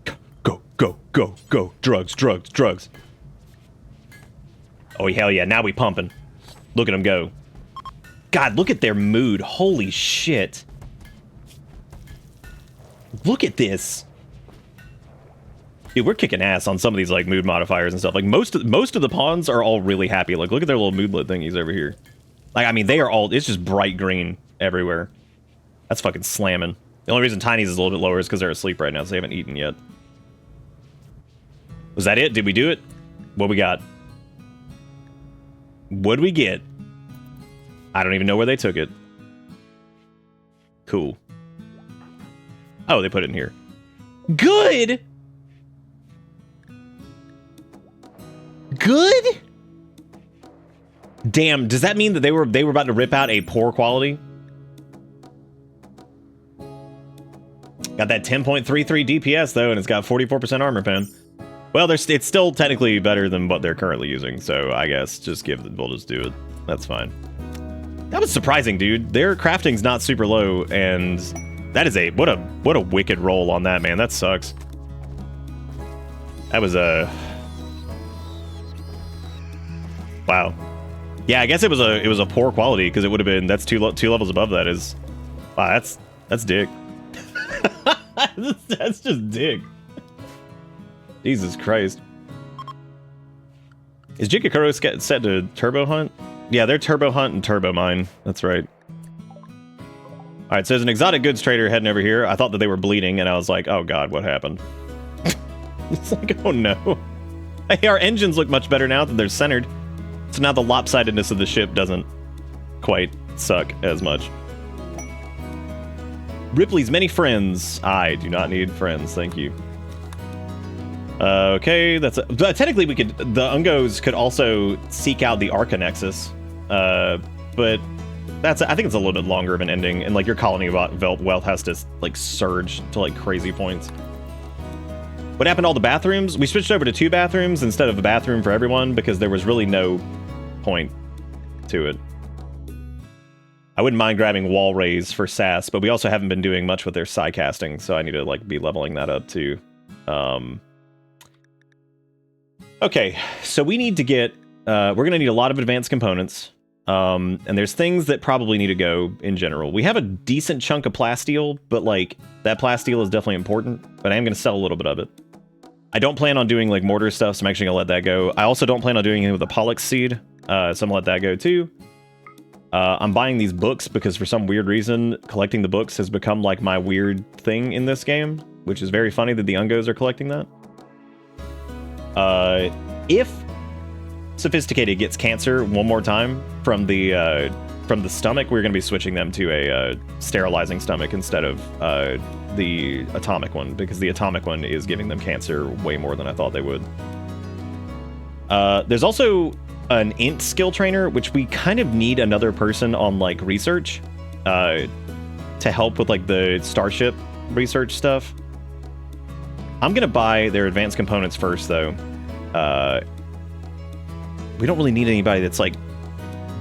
S2: Go, go, go, go. Drugs, drugs, drugs. Oh, hell yeah. Now we pumping. Look at them go. God, look at their mood. Holy shit. Look at this. Dude, we're kicking ass on some of these like mood modifiers and stuff. Like most of the pawns are all really happy. Like look at their little moodlet thingies over here. Like I mean they are all, it's just bright green everywhere. That's fucking slamming. The only reason Tiny's is a little bit lower is because they're asleep right now, so they haven't eaten yet. Was that it? Did we do it? What we got? What'd we get? I don't even know where they took it. Cool. Oh, they put it in here. Good! Good? Damn, does that mean that they were about to rip out a poor quality? Got that 10.33 DPS though, and it's got 44% armor pen. Well, it's still technically better than what they're currently using, so I guess we'll just do it. That's fine. That was surprising, dude. Their crafting's not super low, and that is what a wicked roll on that, man. That sucks. That was a wow. Yeah, I guess it was a poor quality because it would have been, that's two levels above that is, wow, that's dick. That's just dick. Jesus Christ. Is Jikakuro set to turbo hunt? Yeah, they're turbo hunt and turbo mine. That's right. All right, so there's an exotic goods trader heading over here. I thought that they were bleeding, and I was like, oh god, what happened? It's like, oh no. Hey, our engines look much better now that they're centered. So now the lopsidedness of the ship doesn't quite suck as much. Ripley's many friends. I do not need friends, thank you. Okay, technically we could, the Ungos could also seek out the Arca Nexus, but I think it's a little bit longer of an ending, and like your colony wealth has to like surge to like crazy points. What happened to all the bathrooms? We switched over to 2 bathrooms instead of a bathroom for everyone because there was really no point to it. I wouldn't mind grabbing wall raise for Sass, but we also haven't been doing much with their psi casting, so I need to like be leveling that up too. Okay, so we need to get, we're gonna need a lot of advanced components, and there's things that probably need to go in general. We have a decent chunk of plasteel, but like that plasteel is definitely important, but I am gonna sell a little bit of it. I don't plan on doing like mortar stuff, so I'm actually gonna let that go. I also don't plan on doing anything with the Pollux seed, so I'm gonna let that go too. I'm buying these books because for some weird reason, collecting the books has become like my weird thing in this game, which is very funny that the Ungos are collecting that. If Sophisticated gets cancer one more time from the from the stomach, we're going to be switching them to a sterilizing stomach instead of the atomic one, because the atomic one is giving them cancer way more than I thought they would. There's also an int skill trainer, which we kind of need another person on like research to help with like the starship research stuff. I'm gonna buy their advanced components first though. We don't really need anybody that's like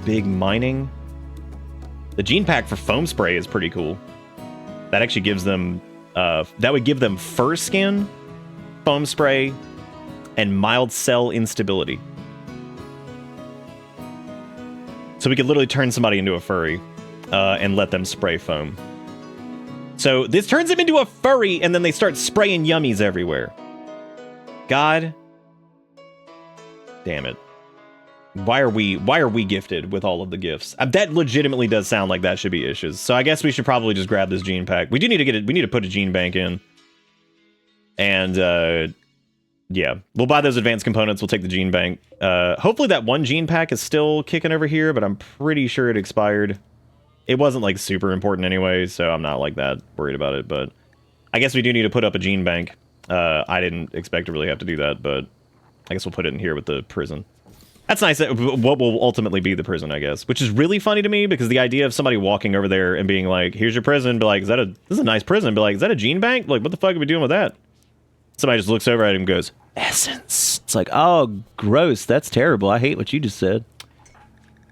S2: big mining. The gene pack for foam spray is pretty cool. That actually gives them that would give them fur skin, foam spray, and mild cell instability. So we could literally turn somebody into a furry and let them spray foam. So this turns them into a furry, and then they start spraying yummies everywhere. God damn it. Why are we gifted with all of the gifts? That legitimately does sound like that should be Ish's. So I guess we should probably just grab this gene pack. We do need to get it. We need to put a gene bank in. And yeah, we'll buy those advanced components. We'll take the gene bank. Hopefully that one gene pack is still kicking over here, but I'm pretty sure it expired. It wasn't like super important anyway, so I'm not like that worried about it. But I guess we do need to put up a gene bank. I didn't expect to really have to do that, but I guess we'll put it in here with the prison. That's nice. What will ultimately be the prison, I guess, which is really funny to me because the idea of somebody walking over there and being like, "Here's your prison," be like, this is a nice prison," be like, "Is that a gene bank? Like, what the fuck are we doing with that?" Somebody just looks over at him and goes, "Essence." It's like, oh, gross. That's terrible. I hate what you just said.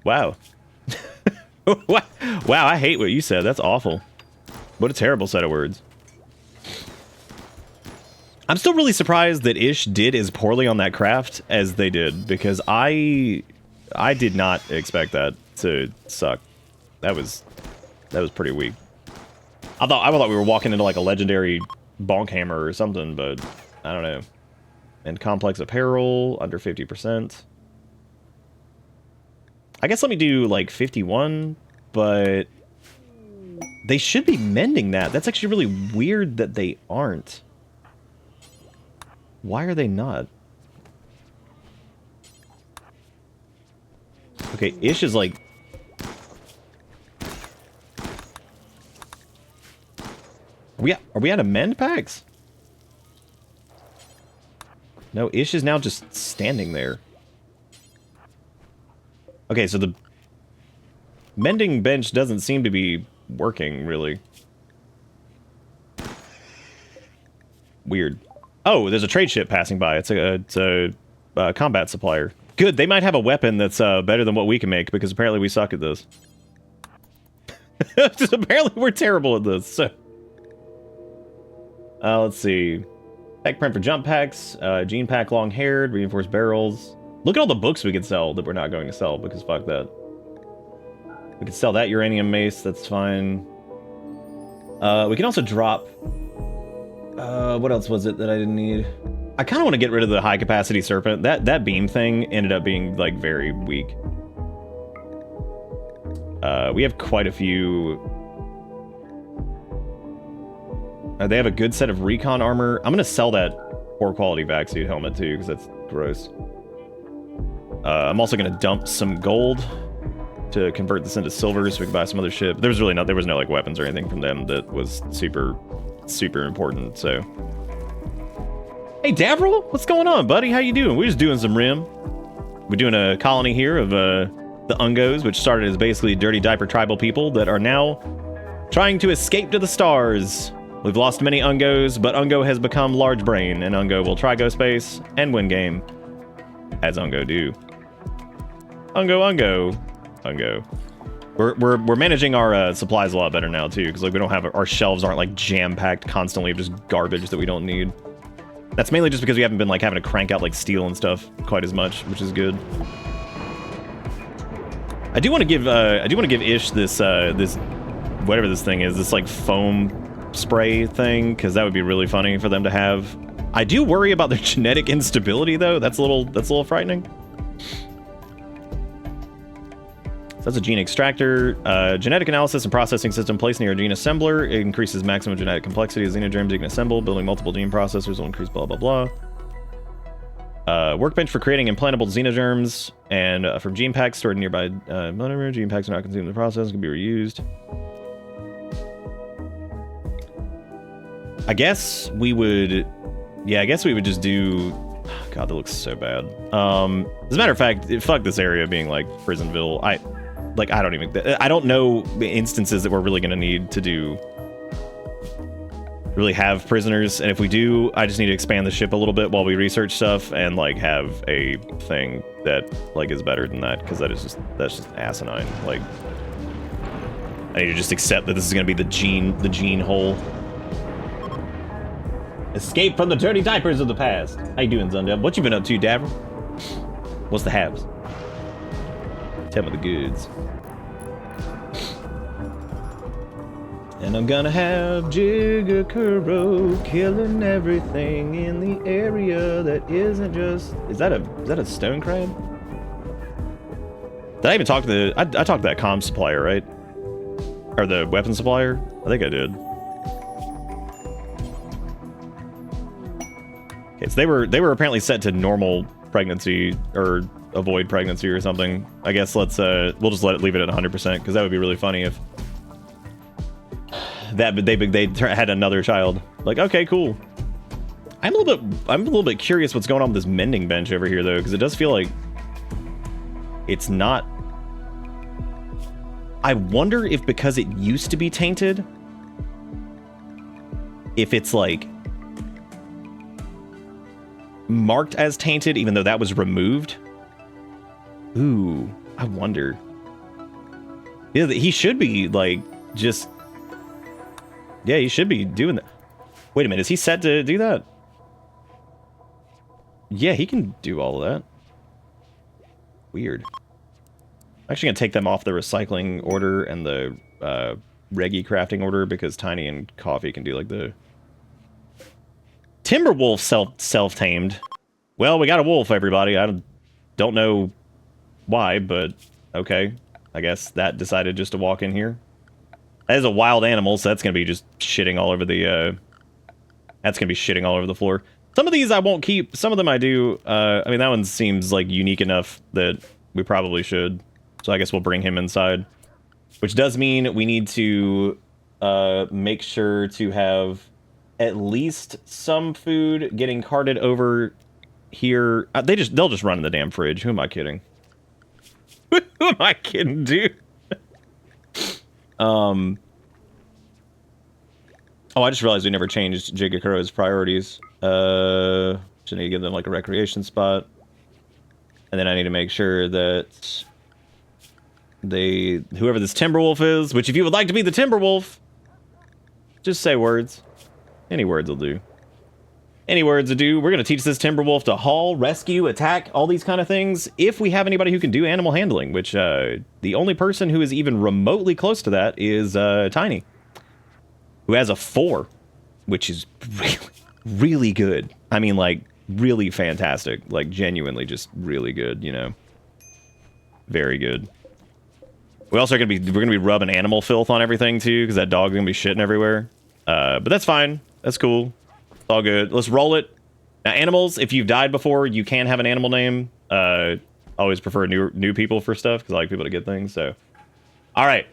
S2: Wow. Wow, I hate what you said. That's awful. What a terrible set of words. I'm still really surprised that Ish did as poorly on that craft as they did, because I did not expect that to suck. That was pretty weak. I thought we were walking into like a legendary bonk hammer or something, but I don't know. And complex apparel under 50%. I guess let me do like 51, but they should be mending that. That's actually really weird that they aren't. Why are they not? Okay, Ish is like... Are we out of mend packs? No, Ish is now just standing there. Okay, so the mending bench doesn't seem to be working, really. Weird. Oh, there's a trade ship passing by. It's a combat supplier. Good, they might have a weapon that's better than what we can make, because apparently we suck at this. Just apparently we're terrible at this, so... let's see. Pack print for jump packs, gene pack long-haired, reinforced barrels. Look at all the books we could sell that we're not going to sell, because fuck that. We could sell that uranium mace, that's fine. We can also drop... what else was it that I didn't need? I kind of want to get rid of the high-capacity serpent. That beam thing ended up being, like, very weak. We have quite a few... they have a good set of recon armor. I'm going to sell that poor-quality vac suit helmet, too, because that's gross. I'm also going to dump some gold to convert this into silver so we can buy some other shit. But there was no like weapons or anything from them that was super important, so. Hey Davril, what's going on, buddy? How you doing? We're just doing some Rim. We're doing a colony here of the Ungos, which started as basically dirty diaper tribal people that are now trying to escape to the stars. We've lost many Ungos, but Ungo has become large brain, and Ungo will try go space and win game. As Ungo do. Ungo. We're managing our supplies a lot better now too, because like we don't have our shelves aren't like jam-packed constantly of just garbage that we don't need. That's mainly just because we haven't been like having to crank out like steel and stuff quite as much, which is good. I do want to give Ish this this whatever this thing is, this like foam spray thing, because that would be really funny for them to have. I do worry about their genetic instability though. That's a little frightening. So that's a gene extractor. Genetic analysis and processing system placed near a gene assembler. It increases maximum genetic complexity of xenogerms you can assemble. Building multiple gene processors will increase blah, blah, blah. Workbench for creating implantable xenogerms, and from gene packs stored in nearby monomer. Gene packs are not consumed in the process, can be reused. I guess we would... Yeah, I guess we would just do... God, that looks so bad. As a matter of fact, fuck this area being like Prisonville. I don't know instances that we're really gonna need to do... really have prisoners, and if we do, I just need to expand the ship a little bit while we research stuff and like have a thing that like is better than that, because that's just asinine. Like, I need to just accept that this is gonna be the gene hole. Escape from the dirty diapers of the past. How you doing, Zundeb? What you been up to, Dabber? What's the haps? Tell me the goods. And I'm gonna have Jigakuro killing everything in the area that isn't just... Is that a stone crab? Did I even talk to the... I talked to that comm supplier, right? Or the weapon supplier? I think I did. Okay, so they were apparently set to normal pregnancy, or avoid pregnancy or something. I guess we'll just leave it at 100%, because that would be really funny if they had another child. Like, okay, cool. I'm a little bit curious what's going on with this mending bench over here, though, because it does feel like it's not... I wonder if because it used to be tainted, if it's like marked as tainted, even though that was removed. Ooh, I wonder. Yeah, he should be like just... Yeah, he should be doing that. Wait a minute, is he set to do that? Yeah, he can do all of that. Weird. I'm actually gonna take them off the recycling order and the Reggie crafting order, because Tiny and Coffee can do like the... Timberwolf self-tamed. Well, we got a wolf, everybody. I don't know why, but okay. I guess that decided just to walk in here. That is a wild animal, so that's gonna be just shitting all over the that's gonna be shitting all over the floor. Some of these I won't keep, some of them I do. I mean, that one seems like unique enough that we probably should. So I guess we'll bring him inside. Which does mean we need to make sure to have at least some food getting carted over here. They'll just run in the damn fridge. Who am I kidding? Who am I kidding, dude? Oh, I just realized we never changed Jigakuro's priorities. Should need to give them like a recreation spot. And then I need to make sure that whoever this Timberwolf is, which if you would like to be the Timberwolf, just say words. Any words will do. Any words will do. We're going to teach this Timberwolf to haul, rescue, attack, all these kind of things. If we have anybody who can do animal handling, which the only person who is even remotely close to that is Tiny, who has a 4, which is really, really good. I mean, like, really fantastic. Like, genuinely just really good, you know? Very good. We also are we're gonna be rubbing animal filth on everything, too, because that dog's going to be shitting everywhere. But that's fine. That's cool. It's all good. Let's roll it. Now, animals, if you've died before, you can have an animal name. Always prefer new people for stuff, because I like people to get things, so. All right.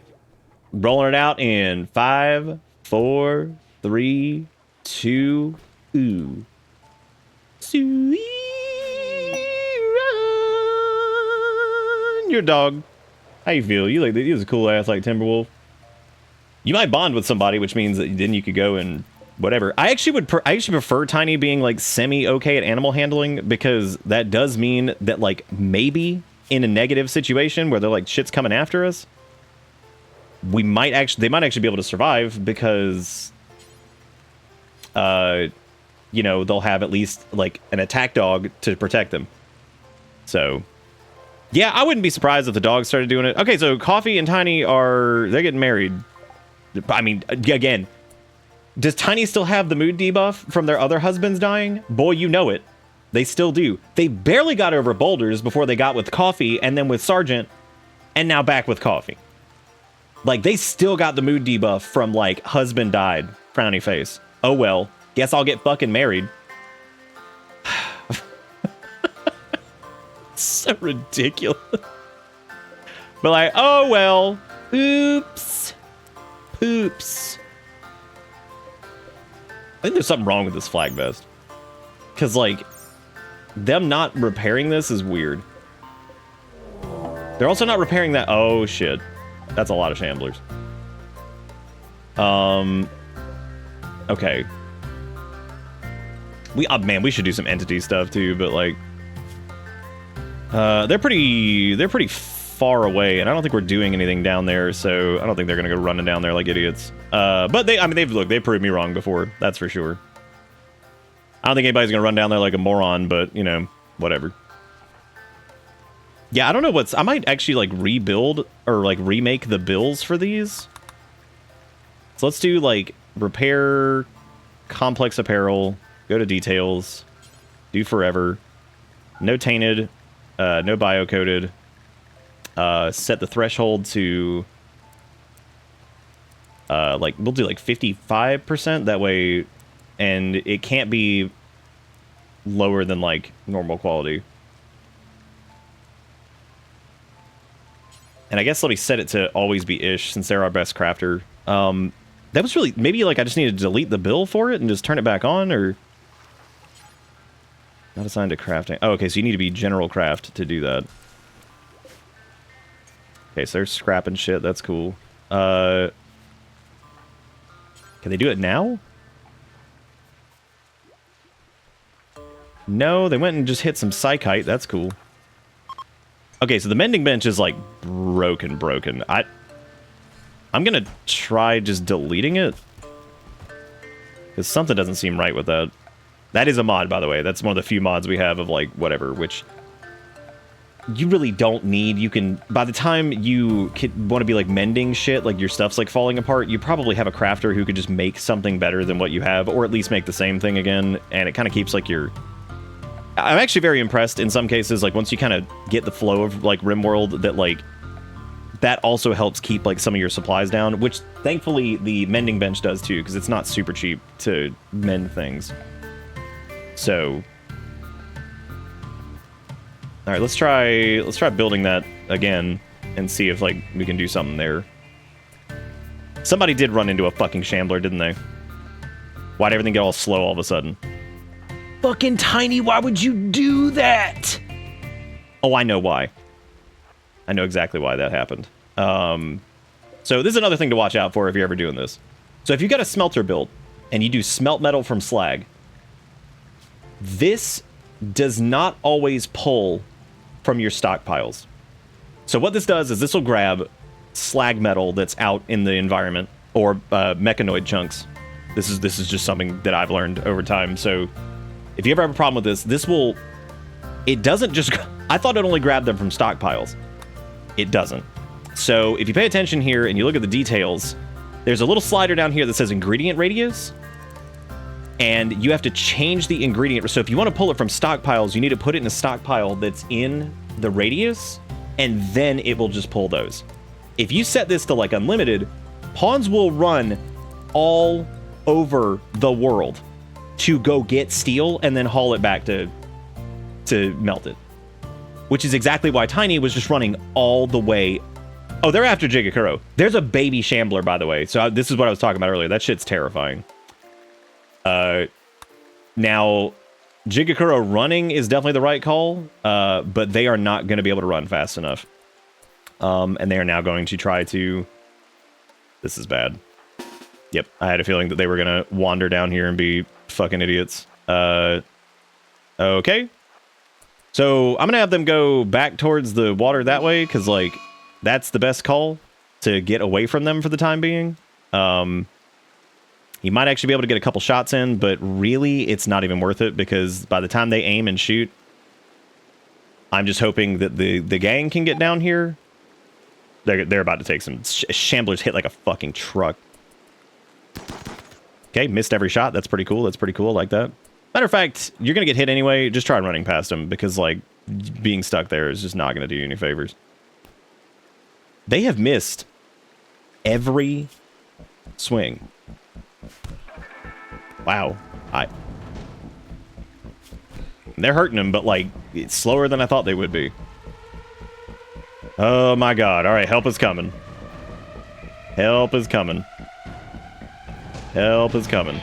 S2: Rolling it out in 5, 4, 3, 2, ooh. Sweet run. Your dog. How you feel? You was a cool ass like Timberwolf. You might bond with somebody, which means that then you could go and whatever. I actually prefer Tiny being like semi-okay at animal handling, because that does mean that like maybe in a negative situation where they're like shit's coming after us, they might actually be able to survive, because you know, they'll have at least like an attack dog to protect them. So yeah, I wouldn't be surprised if the dog started doing it. Okay, so Coffee and Tiny they're getting married. I mean, again, does Tiny still have the mood debuff from their other husbands dying? Boy, you know it. They still do. They barely got over Boulders before they got with Coffee, and then with Sergeant, and now back with Coffee. Like, they still got the mood debuff from, like, husband died, frowny face. Oh well, guess I'll get fucking married. So ridiculous. But like, oh well. Oops. Poops. I think there's something wrong with this flag vest. Because, like, them not repairing this is weird. They're also not repairing that. Oh, shit. That's a lot of shamblers. Okay. Man, we should do some entity stuff, too, but, like... They're pretty far away, and I don't think we're doing anything down there, so I don't think they're gonna go running down there like idiots. But they've proved me wrong before, that's for sure. I don't think anybody's gonna run down there like a moron, but, you know, whatever. Yeah, I don't know I might actually, like, rebuild, or, like, remake the bills for these. So let's do, like, repair, complex apparel, go to details, do forever, no tainted, no bio-coded, set the threshold to, like, we'll do, like, 55%, that way, and it can't be lower than, like, normal quality. And I guess let me set it to always be Ish, since they're our best crafter. That was really, maybe, like, I just need to delete the bill for it and just turn it back on, or... Not assigned to crafting. Oh, okay, so you need to be general craft to do that. Okay, so they're scrapping shit, that's cool. Can they do it now? No, they went and just hit some Psychite, that's cool. Okay, so the mending bench is, like, broken. I'm gonna try just deleting it. Because something doesn't seem right with that. That is a mod, by the way. That's one of the few mods we have of, like, whatever, which... You really don't need. You can... By the time you want to be, like, mending shit, like, your stuff's, like, falling apart, you probably have a crafter who could just make something better than what you have, or at least make the same thing again, and it kind of keeps, like, your... I'm actually very impressed in some cases, like, once you kind of get the flow of, like, Rimworld, that, like, that also helps keep, like, some of your supplies down, which, thankfully, the mending bench does, too, because it's not super cheap to mend things. So... Alright, let's try building that again, and see if, like, we can do something there. Somebody did run into a fucking shambler, didn't they? Why'd everything get all slow all of a sudden? Fucking Tiny, why would you do that? Oh, I know why. I know exactly why that happened. So this is another thing to watch out for if you're ever doing this. So if you got a smelter built, and you do smelt metal from slag, this does not always pull from your stockpiles. So what this does is this will grab slag metal that's out in the environment, or mechanoid chunks. This is just something that I've learned over time, so... If you ever have a problem with this will... It doesn't just... I thought it only grabbed them from stockpiles. It doesn't. So if you pay attention here and you look at the details, there's a little slider down here that says ingredient radius. And you have to change the ingredient. So if you want to pull it from stockpiles, you need to put it in a stockpile that's in the radius, and then it will just pull those. If you set this to, like, unlimited, pawns will run all over the world to go get steel and then haul it back to melt it. Which is exactly why Tiny was just running all the way. Oh, they're after Jigakuro. There's a baby shambler, by the way. So this is what I was talking about earlier. That shit's terrifying. Now, Jigakuro running is definitely the right call, but they are not going to be able to run fast enough. And they are now going to try to... This is bad. Yep, I had a feeling that they were going to wander down here and be fucking idiots. Okay. So I'm going to have them go back towards the water that way, because, like, that's the best call to get away from them for the time being. You might actually be able to get a couple shots in, but really it's not even worth it, because by the time they aim and shoot, I'm just hoping that the gang can get down here. They're about to take some... Shamblers hit like a fucking truck. Okay, missed every shot. That's pretty cool. That's pretty cool. I like that. Matter of fact, you're going to get hit anyway. Just try running past them, because, like, being stuck there is just not going to do you any favors. They have missed every swing. They're hurting him, but, like, it's slower than I thought they would be. Oh, my God. All right, help is coming. Help is coming. Help is coming.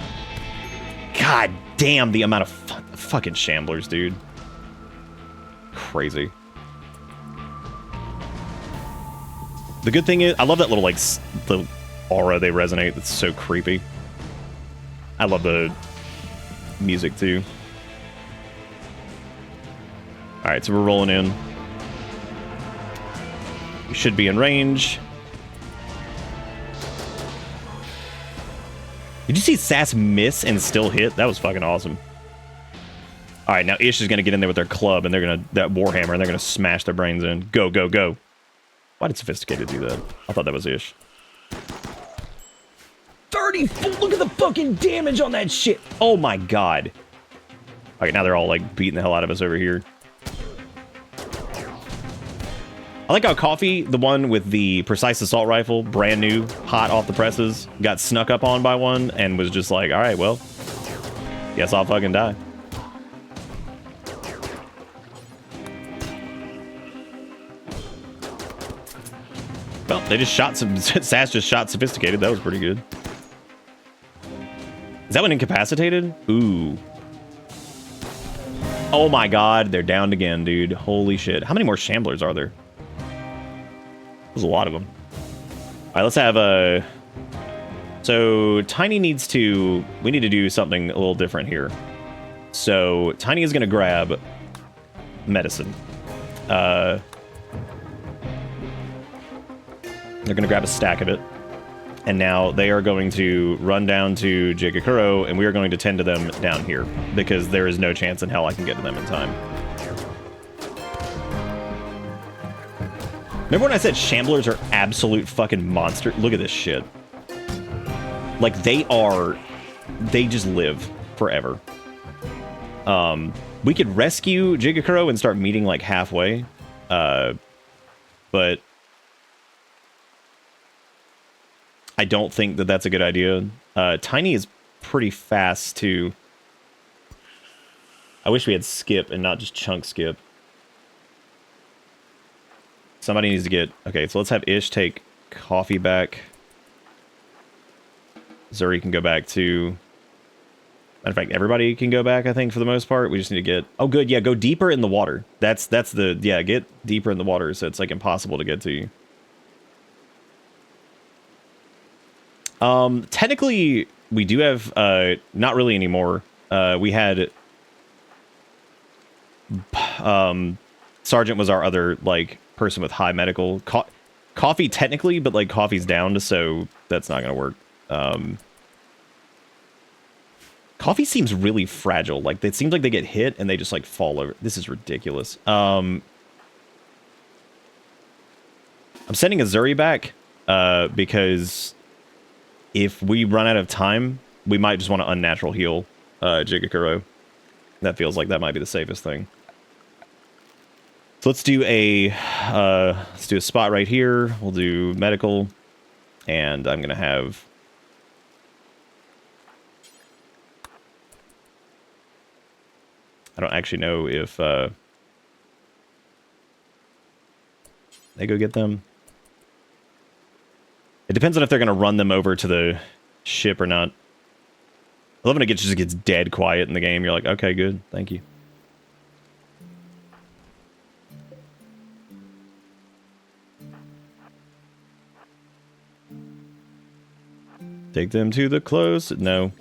S2: God damn the amount of fucking shamblers, dude. Crazy. The good thing is, I love that little, like, the aura they resonate. It's so creepy. I love the music, too. Alright, so we're rolling in. You should be in range. Did you see Sass miss and still hit? That was fucking awesome. Alright, now Ish is going to get in there with their club, and they're going to, that Warhammer, and they're going to smash their brains in. Go, go, go. Why did Sophisticated do that? I thought that was Ish. 34! Look at the fucking damage on that shit! Oh my god. Okay, now they're all, like, beating the hell out of us over here. I like how Coffee, the one with the precise assault rifle, brand new, hot off the presses, got snuck up on by one and was just like, alright, well, guess I'll fucking die. Well, they just shot some... Sass just shot Sophisticated. That was pretty good. Is that one incapacitated? Ooh. Oh my god, they're downed again, dude. Holy shit. How many more Shamblers are there? There's a lot of them. Alright, let's have a... So, Tiny needs to... We need to do something a little different here. So, Tiny is going to grab medicine. They're going to grab a stack of it. And now they are going to run down to Jigakuro, and we are going to tend to them down here. Because there is no chance in hell I can get to them in time. Remember when I said Shamblers are absolute fucking monsters? Look at this shit. Like, they are... They just live forever. We could rescue Jigakuro and start meeting, like, halfway. But... I don't think that that's a good idea. Tiny is pretty fast, too. I wish we had Skip and not just Chunk Skip. Somebody needs to get... Okay, so let's have Ish take Coffee back. Zuri can go back, too. Matter of fact, everybody can go back, I think, for the most part. We just need to get... Oh, good, yeah, go deeper in the water. That's the... Yeah, get deeper in the water, so it's, like, impossible to get to you. Technically, we do have, not really anymore. We had, Sergeant was our other, like, person with high medical. Coffee, technically, but, like, Coffee's downed, so that's not gonna work. Coffee seems really fragile. Like, it seems like they get hit and they just, like, fall over. This is ridiculous. I'm sending a Zuri back, because... If we run out of time, we might just want to unnatural heal Jigakuro. That feels like that might be the safest thing. So let's do a spot right here. We'll do medical, and I'm gonna have. I don't actually know if they go get them. It depends on if they're going to run them over to the ship or not. I love when it just gets dead quiet in the game. You're like, okay, good. Thank you. Take them to the close. No.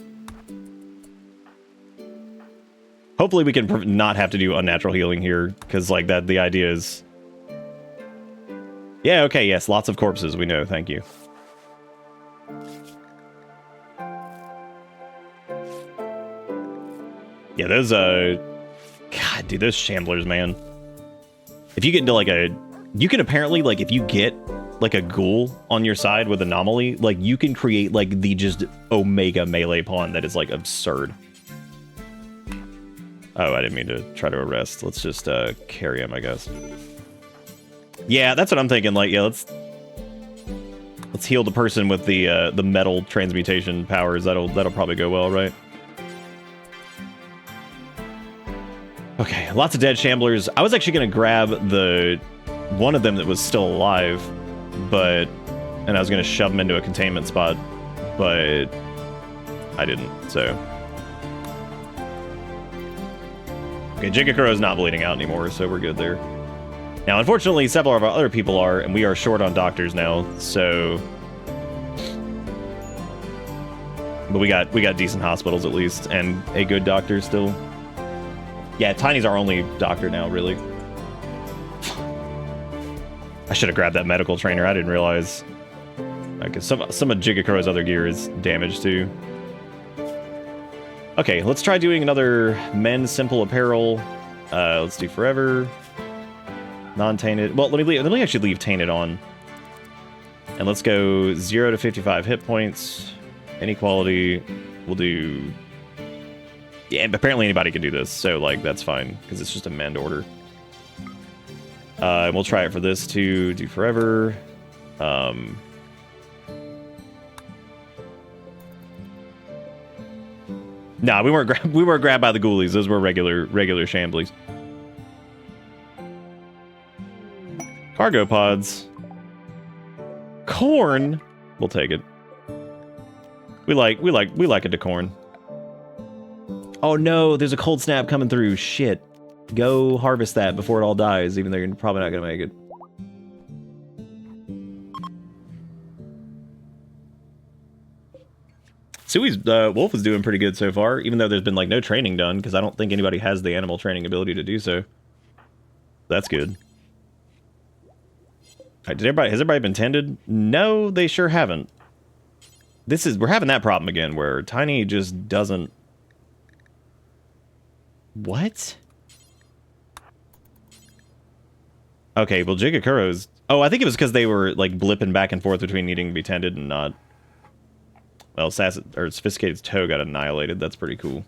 S2: Hopefully we can not have to do unnatural healing here. Because, like, that the idea is... Yeah, okay, yes. Lots of corpses. We know. Thank you. Yeah, those, God, dude, those Shamblers, man. If you get into, like, you can apparently, like, if you get, like, a ghoul on your side with Anomaly, like, you can create, like, the just Omega melee pawn that is, like, absurd. Oh, I didn't mean to try to arrest. Let's just, carry him, I guess. Yeah, that's what I'm thinking. Like, yeah, let's heal the person with the metal transmutation powers. That'll probably go well, right? Okay, Lots of dead shamblers. I was actually going to grab the one of them that was still alive, and I was going to shove him into a containment spot, but I didn't, so. Okay, Jigakuro is not bleeding out anymore, so we're good there. Now, unfortunately, several of our other people are, and we are short on doctors now, so. But we got decent hospitals at least, and a good doctor still. Yeah, Tiny's our only doctor now, really. I should have grabbed that medical trainer. I didn't realize. Because some of Jigakuro's other gear is damaged too. Okay, let's try doing another men's simple apparel. Let's do forever. Non-tainted. Well, let me actually leave tainted on. And let's go 0 to 55 hit points. Inequality. We'll do. Yeah, apparently anybody can do this, so like that's fine because it's just a mend order. And we'll try it for this too. Do forever. Nah, we weren't grabbed by the ghoulies. Those were regular shamblies. Cargo pods. Corn. We'll take it. We like a decorn. Oh no, there's a cold snap coming through. Shit. Go harvest that before it all dies, even though you're probably not gonna make it. Sui's wolf is doing pretty good so far, even though there's been like no training done, because I don't think anybody has the animal training ability to do so. That's good. Right, has everybody been tended? No, they sure haven't. We're having that problem again where Tiny just doesn't. What? Okay, well Jigakuro's. Oh, I think it was because they were like blipping back and forth between needing to be tended and not. Well, Sophisticated's toe got annihilated. That's pretty cool.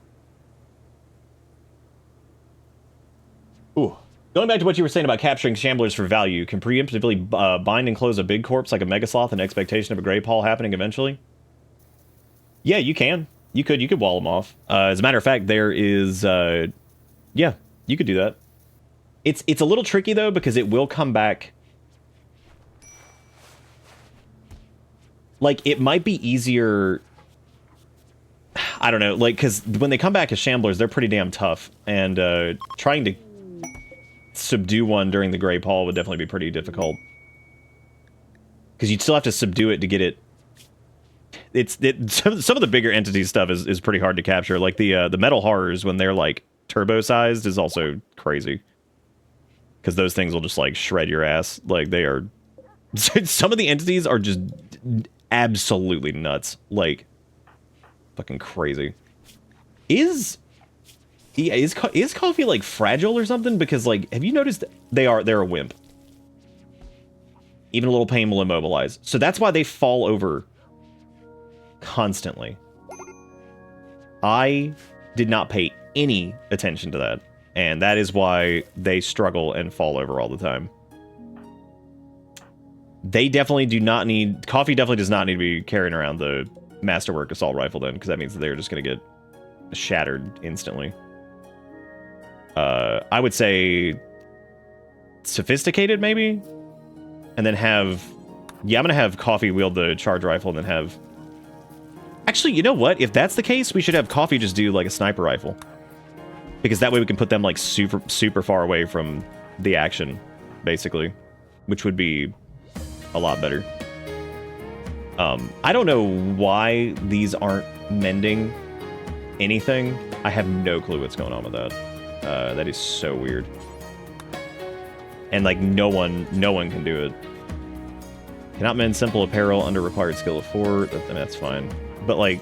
S2: Ooh. Going back to what you were saying about capturing shamblers for value, can preemptively bind and close a big corpse like a megasloth in expectation of a grey pall happening eventually? Yeah, you can. You could wall them off. As a matter of fact, there is... yeah, you could do that. It's a little tricky, though, because it will come back... Like, it might be easier... I don't know, like, because when they come back as shamblers, they're pretty damn tough. And trying to subdue one during the Grey Pall would definitely be pretty difficult. Because you'd still have to subdue it to get it... Some of the bigger entity stuff is pretty hard to capture. Like, the Metal Horrors, when they're, like, turbo-sized, is also crazy. Because those things will just, like, shred your ass. Like, they are... Some of the entities are just... absolutely nuts. Like, fucking crazy. Is Coffee like fragile or something? Because like, have you noticed they're a wimp? Even a little pain will immobilize. So that's why they fall over constantly. I did not pay any attention to that, and that is why they struggle and fall over all the time. They definitely do not need... Coffee definitely does not need to be carrying around the Masterwork Assault Rifle then, because that means that they're just going to get shattered instantly. I would say... Sophisticated, maybe? And then have... Yeah, I'm going to have Coffee wield the charge rifle and then have... Actually, you know what? If that's the case, we should have Coffee just do, like, a sniper rifle. Because that way we can put them, like, super far away from the action, basically. Which would be... a lot better. I don't know why these aren't mending anything. I have no clue what's going on with that. That is so weird. And like no one can do it. Cannot mend simple apparel under required skill of 4. That's fine. But like,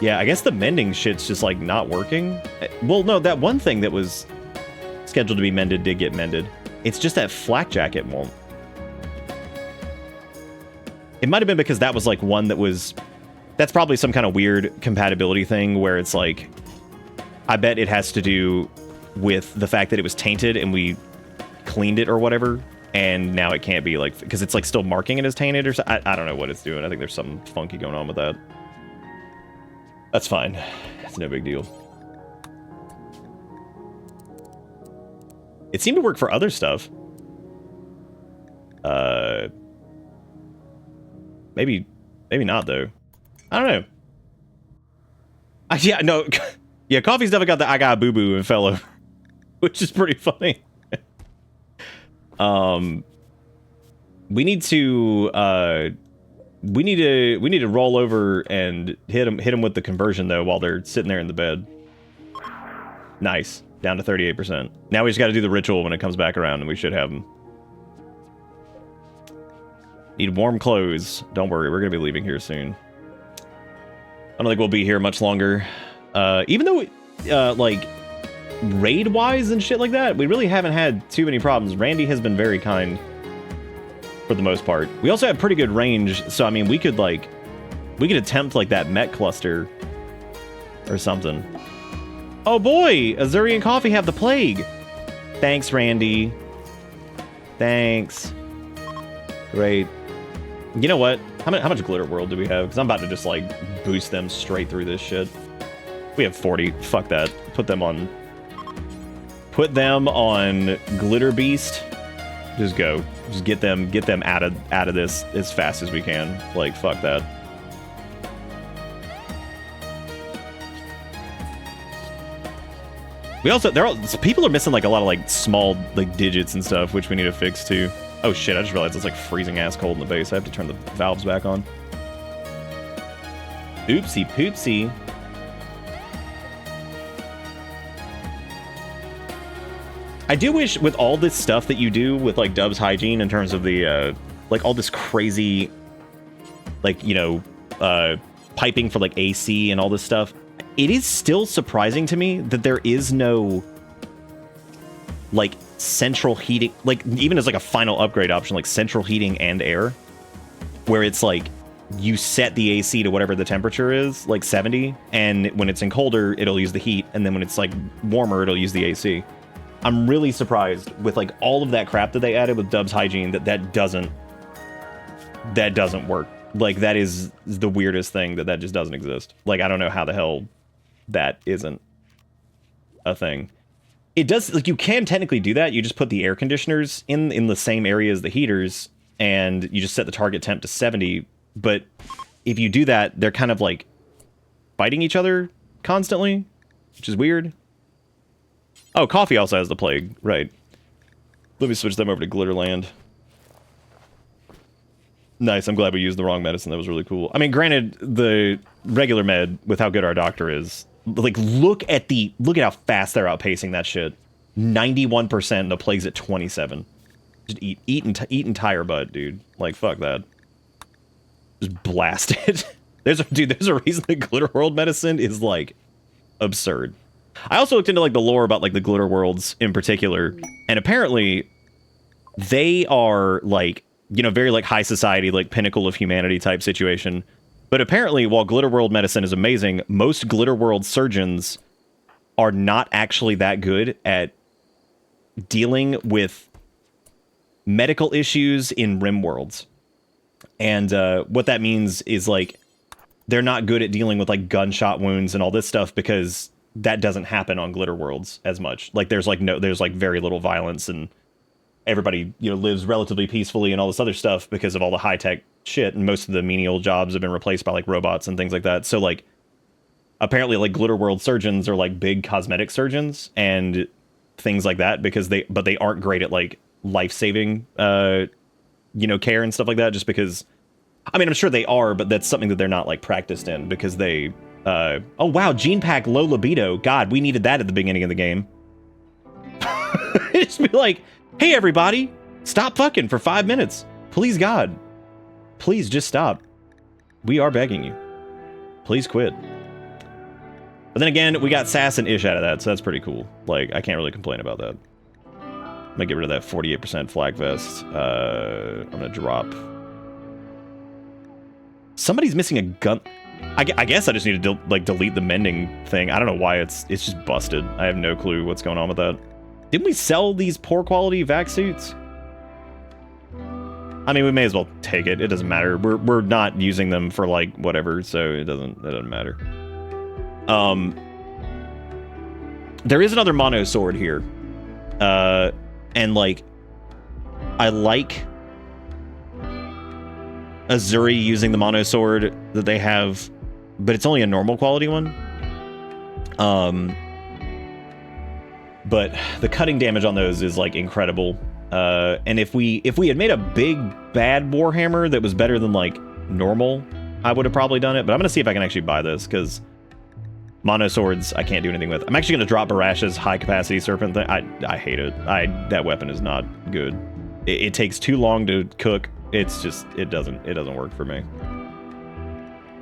S2: yeah, I guess the mending shit's just like not working. Well, no, that one thing that was scheduled to be mended did get mended. It's just that flak jacket won't. It might have been because that was like one that was... That's probably some kind of weird compatibility thing where it's like... I bet it has to do with the fact that it was tainted and we cleaned it or whatever. And now it can't be like... Because it's like still marking it as tainted or something. I don't know what it's doing. I think there's something funky going on with that. That's fine. It's no big deal. It seemed to work for other stuff. Maybe not, though. I don't know. Yeah, no. Yeah, Coffee's definitely got the I got boo-boo and fell over, which is pretty funny. We need to roll over and hit them with the conversion, though, while they're sitting there in the bed. Nice. Down to 38%. Now we just got to do the ritual when it comes back around, and we should have them. Need warm clothes. Don't worry, we're going to be leaving here soon. I don't think we'll be here much longer. Even though, like, raid-wise and shit like that, we really haven't had too many problems. Randy has been very kind for the most part. We also have pretty good range, so, I mean, we could attempt, like, that mech cluster or something. Oh boy! Azuri and Coffee have the plague! Thanks, Randy. Thanks. Great. You know what? How much Glitter World do we have? Because I'm about to just, like, boost them straight through this shit. We have 40. Fuck that. Put them on Glitter Beast. Just go. Just get them out of this as fast as we can. Like, fuck that. We also, people are missing, like, a lot of, like, small, like, digits and stuff, which we need to fix, too. Oh, shit, I just realized it's, like, freezing ass cold in the base. I have to turn the valves back on. Oopsie poopsie. I do wish, with all this stuff that you do with, like, Dub's hygiene in terms of the, like, all this crazy, like, you know, piping for, like, AC and all this stuff, it is still surprising to me that there is no, like, central heating, like, even as, like, a final upgrade option, like, central heating and air, where it's, like, you set the AC to whatever the temperature is, like 70, and when it's in colder, it'll use the heat, and then when it's, like, warmer, it'll use the AC. I'm really surprised with, like, all of that crap that they added with Dub's hygiene that doesn't work. Like, that is the weirdest thing that just doesn't exist. Like, I don't know how the hell that isn't a thing. It does, like, you can technically do that. You just put the air conditioners in the same area as the heaters, and you just set the target temp to 70. But if you do that, they're kind of, like, fighting each other constantly, which is weird. Oh, Coffee also has the plague, right. Let me switch them over to Glitterland. Nice, I'm glad we used the wrong medicine. That was really cool. I mean, granted, the regular med, with how good our doctor is, like, look at how fast they're outpacing that shit. 91%, and the plague's at 27. Just eat entire butt, dude. Like, fuck that. Just blast it. There's a reason that Glitter World medicine is, like, absurd. I also looked into, like, the lore about, like, the Glitter Worlds in particular, and apparently they are, like, you know, very, like, high society, like, pinnacle of humanity type situation. But apparently, while Glitter World medicine is amazing, most Glitter World surgeons are not actually that good at dealing with medical issues in Rimworlds. And what that means is, like, they're not good at dealing with, like, gunshot wounds and all this stuff because that doesn't happen on Glitter Worlds as much. Like, there's very little violence, and everybody, you know, lives relatively peacefully and all this other stuff because of all the high-tech shit, and most of the menial jobs have been replaced by, like, robots and things like that. So, like, apparently, like, Glitter World surgeons are, like, big cosmetic surgeons and things like that because they aren't great at, like, life-saving, you know, care and stuff like that, just because, I mean, I'm sure they are, but that's something that they're not, like, practiced in because they, oh, wow, Gene Pack low libido. God, we needed that at the beginning of the game. Just be like, hey, everybody, stop fucking for 5 minutes. Please, God. Please just stop. We are begging you. Please quit. But then again, we got Sass and Ish out of that, so that's pretty cool. Like, I can't really complain about that. I'm gonna get rid of that 48% flag vest. I'm gonna drop. Somebody's missing a gun. I guess I just need to delete the mending thing. I don't know why it's just busted. I have no clue what's going on with that. Didn't we sell these poor quality vac suits? I mean, we may as well take it. It doesn't matter. We're not using them for, like, whatever, so it doesn't matter. There is another mono sword here. And like, I like Azuri using the mono sword that they have, but it's only a normal quality one. But the cutting damage on those is like incredible. And if we had made a big bad Warhammer that was better than like normal, I would have probably done it. But I'm gonna see if I can actually buy this, because mono swords I can't do anything with. I'm actually gonna drop Barash's high capacity serpent thing. I hate it. That weapon is not good. It takes too long to cook. It's just it doesn't work for me.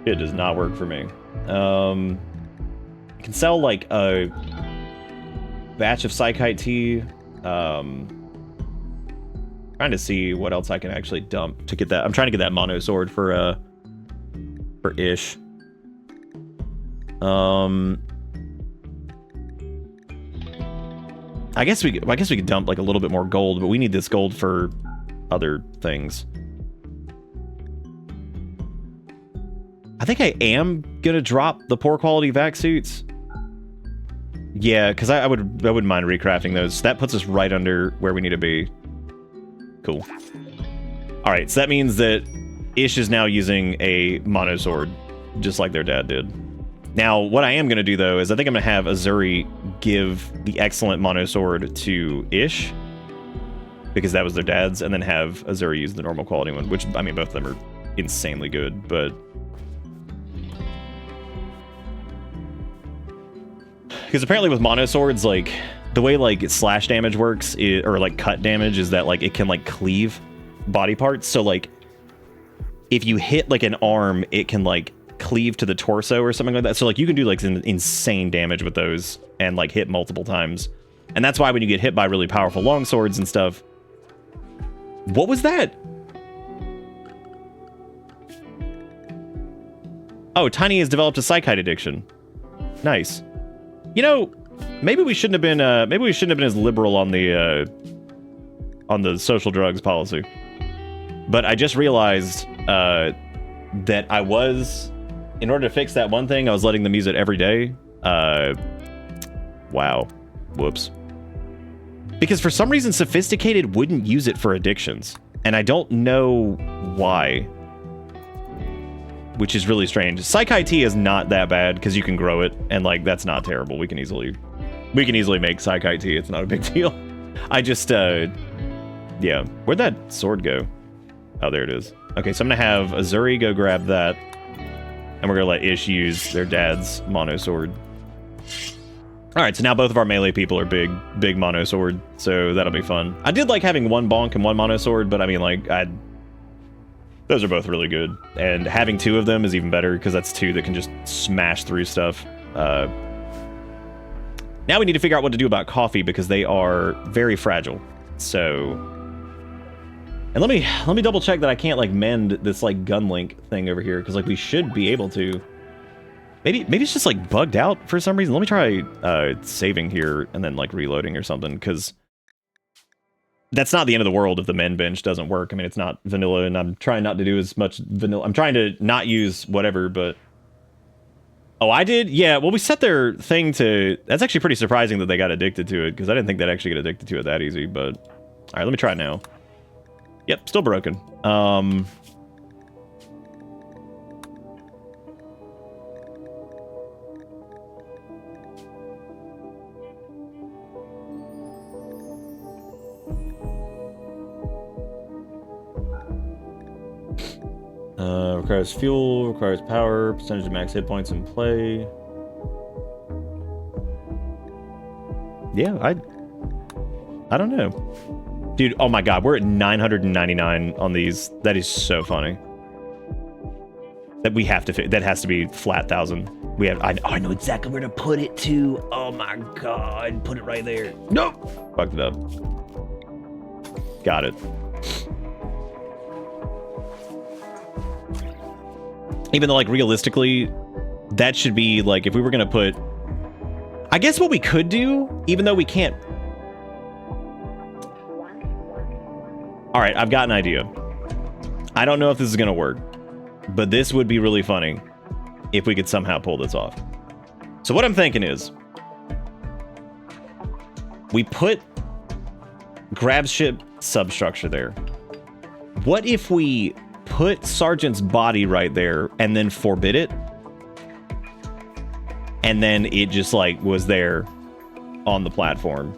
S2: It does not work for me. I can sell like a batch of Psychite tea. Trying to see what else I can actually dump to get that. I'm trying to get that mono sword for Ish. I guess we could dump like a little bit more gold, but we need this gold for other things. I think I am gonna drop the poor quality vac suits. Yeah, because I wouldn't mind recrafting those. That puts us right under where we need to be. Cool. All right, so that means that Ish is now using a mono sword, just like their dad did. Now, what I am going to do, though, is I think I'm going to have Azuri give the excellent mono sword to Ish, because that was their dad's, and then have Azuri use the normal quality one, which, I mean, both of them are insanely good, but... Because apparently with mono swords, like, the way, like, slash damage works, or, like, cut damage, is that, like, it can, like, cleave body parts. So, like, if you hit, like, an arm, it can, like, cleave to the torso or something like that. So, like, you can do, like, some insane damage with those and, like, hit multiple times. And that's why when you get hit by really powerful long swords and stuff... What was that? Oh, Tiny has developed a Psychite addiction. Nice. You know... Maybe we shouldn't have been as liberal on the social drugs policy. But I just realized that I was, in order to fix that one thing, I was letting them use it every day. Wow. Whoops. Because for some reason, Sophisticated wouldn't use it for addictions. And I don't know why. Which is really strange. Psychite tea is not that bad, because you can grow it, and, like, that's not terrible. We can easily make Psychite tea. It's not a big deal. I just, yeah. Where'd that sword go? Oh, there it is. Okay, so I'm gonna have Azuri go grab that, and we're gonna let Ish use their dad's mono sword. Alright, so now both of our melee people are big mono sword, so that'll be fun. I did like having one bonk and one mono sword, but I mean, like, those are both really good. And having two of them is even better, because that's two that can just smash through stuff. Now we need to figure out what to do about coffee, because they are very fragile. So... And let me double check that I can't, like, mend this, like, gun link thing over here, because, like, we should be able to. Maybe it's just, like, bugged out for some reason. Let me try saving here and then, like, reloading or something, because that's not the end of the world if the mend bench doesn't work. I mean, it's not vanilla, and I'm trying not to do as much vanilla. I'm trying to not use whatever, but... Oh, I did? Yeah, well, we set their thing to... That's actually pretty surprising that they got addicted to it, because I didn't think they'd actually get addicted to it that easy, but... Alright, let me try it now. Yep, still broken. Requires fuel, requires power, percentage of max hit points in play. Yeah, I don't know. Dude, oh my god, we're at 999 on these. That is so funny. That we have to that has to be flat 1,000. We have I know exactly where to put it too. Oh my god, put it right there. Nope. Fucked it up. Got it. Even though, like, realistically, that should be, like, if we were gonna put... I guess what we could do, even though we can't... Alright, I've got an idea. I don't know if this is gonna work, but this would be really funny if we could somehow pull this off. So what I'm thinking is, we put grab ship substructure there. What if we put Sergeant's body right there and then forbid it? And then it just like was there on the platform.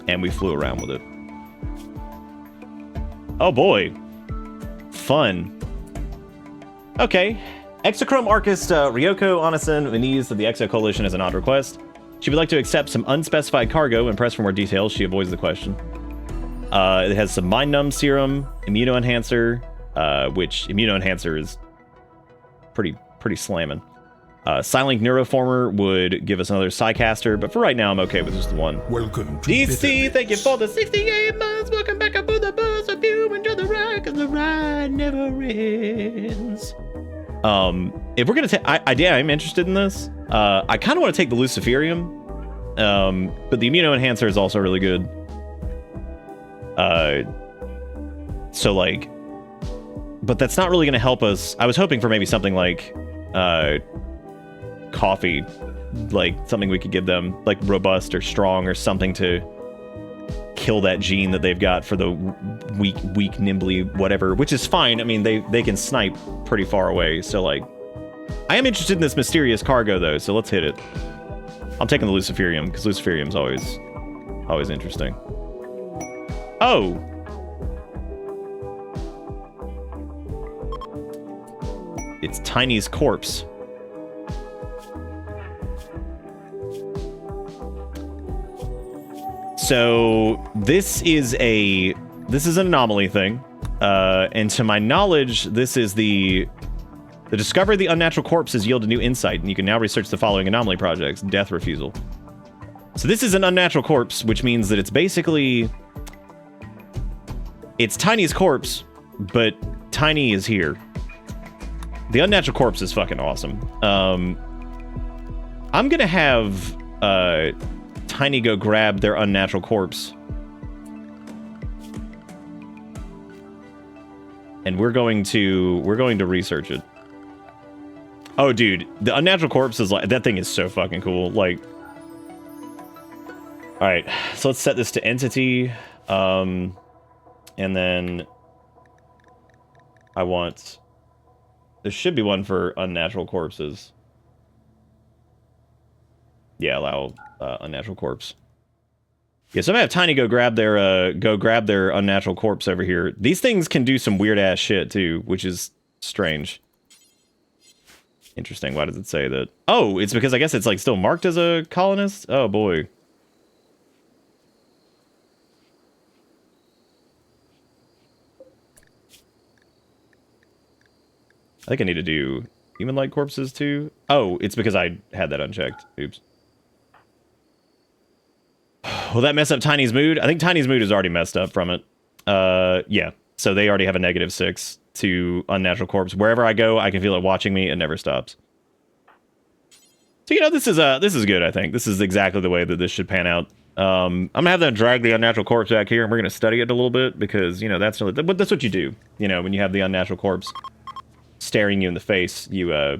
S2: And we flew around with it. Oh boy. Fun. Okay. Exochrome Archist Ryoko Onison Venice of the Exo Coalition has an odd request. She would like to accept some unspecified cargo and press for more details. She avoids the question. It has some Mind Numb Serum, Immuno Enhancer, which Immuno Enhancer is pretty slamming. Silent Neuroformer would give us another Psycaster, but for right now, I'm okay with just the one.
S1: Welcome to
S2: DC, thank you for the 68 months. Welcome back aboard the bus. Hope you enjoy the ride, because the ride never ends. If we're gonna I'm interested in this. I kind of want to take the Luciferium, but the Immuno Enhancer is also really good. So like, but that's not really gonna help us. I was hoping for maybe something like, coffee, like something we could give them, like robust or strong or something to kill that gene that they've got for the weak nimbly whatever, which is fine. I mean, they can snipe pretty far away, so like, I am interested in this mysterious cargo though, so let's hit it. I'm taking the Luciferium because Luciferium's always interesting. Oh, it's Tiny's corpse. So this is an anomaly thing, and to my knowledge, this is the discovery of the unnatural corpse has yielded new insight, and you can now research the following anomaly projects: death refusal. So this is an unnatural corpse, which means that it's basically Tiny's corpse, but Tiny is here. The unnatural corpse is fucking awesome. I'm gonna have Tiny go grab their unnatural corpse. And we're going to research it. Oh dude, the unnatural corpse is like, that thing is so fucking cool. Like, all right, so let's set this to entity. And then there should be one for unnatural corpses. Yeah, allow unnatural corpse. Yeah, so I'm gonna have Tiny go grab their unnatural corpse over here. These things can do some weird ass shit too, which is strange. Interesting. Why does it say that? Oh, it's because I guess it's like still marked as a colonist. Oh boy. I think I need to do human-like corpses too. Oh, it's because I had that unchecked. Oops. Will that mess up Tiny's mood? I think Tiny's mood is already messed up from it. Yeah. So they already have a -6 to unnatural corpse. Wherever I go, I can feel it watching me. It never stops. So, you know, this is good, I think. This is exactly the way that this should pan out. I'm gonna have them drag the unnatural corpse back here, and we're gonna study it a little bit, because, you know, that's what you do. You know, when you have the unnatural corpse staring you in the face, yeah,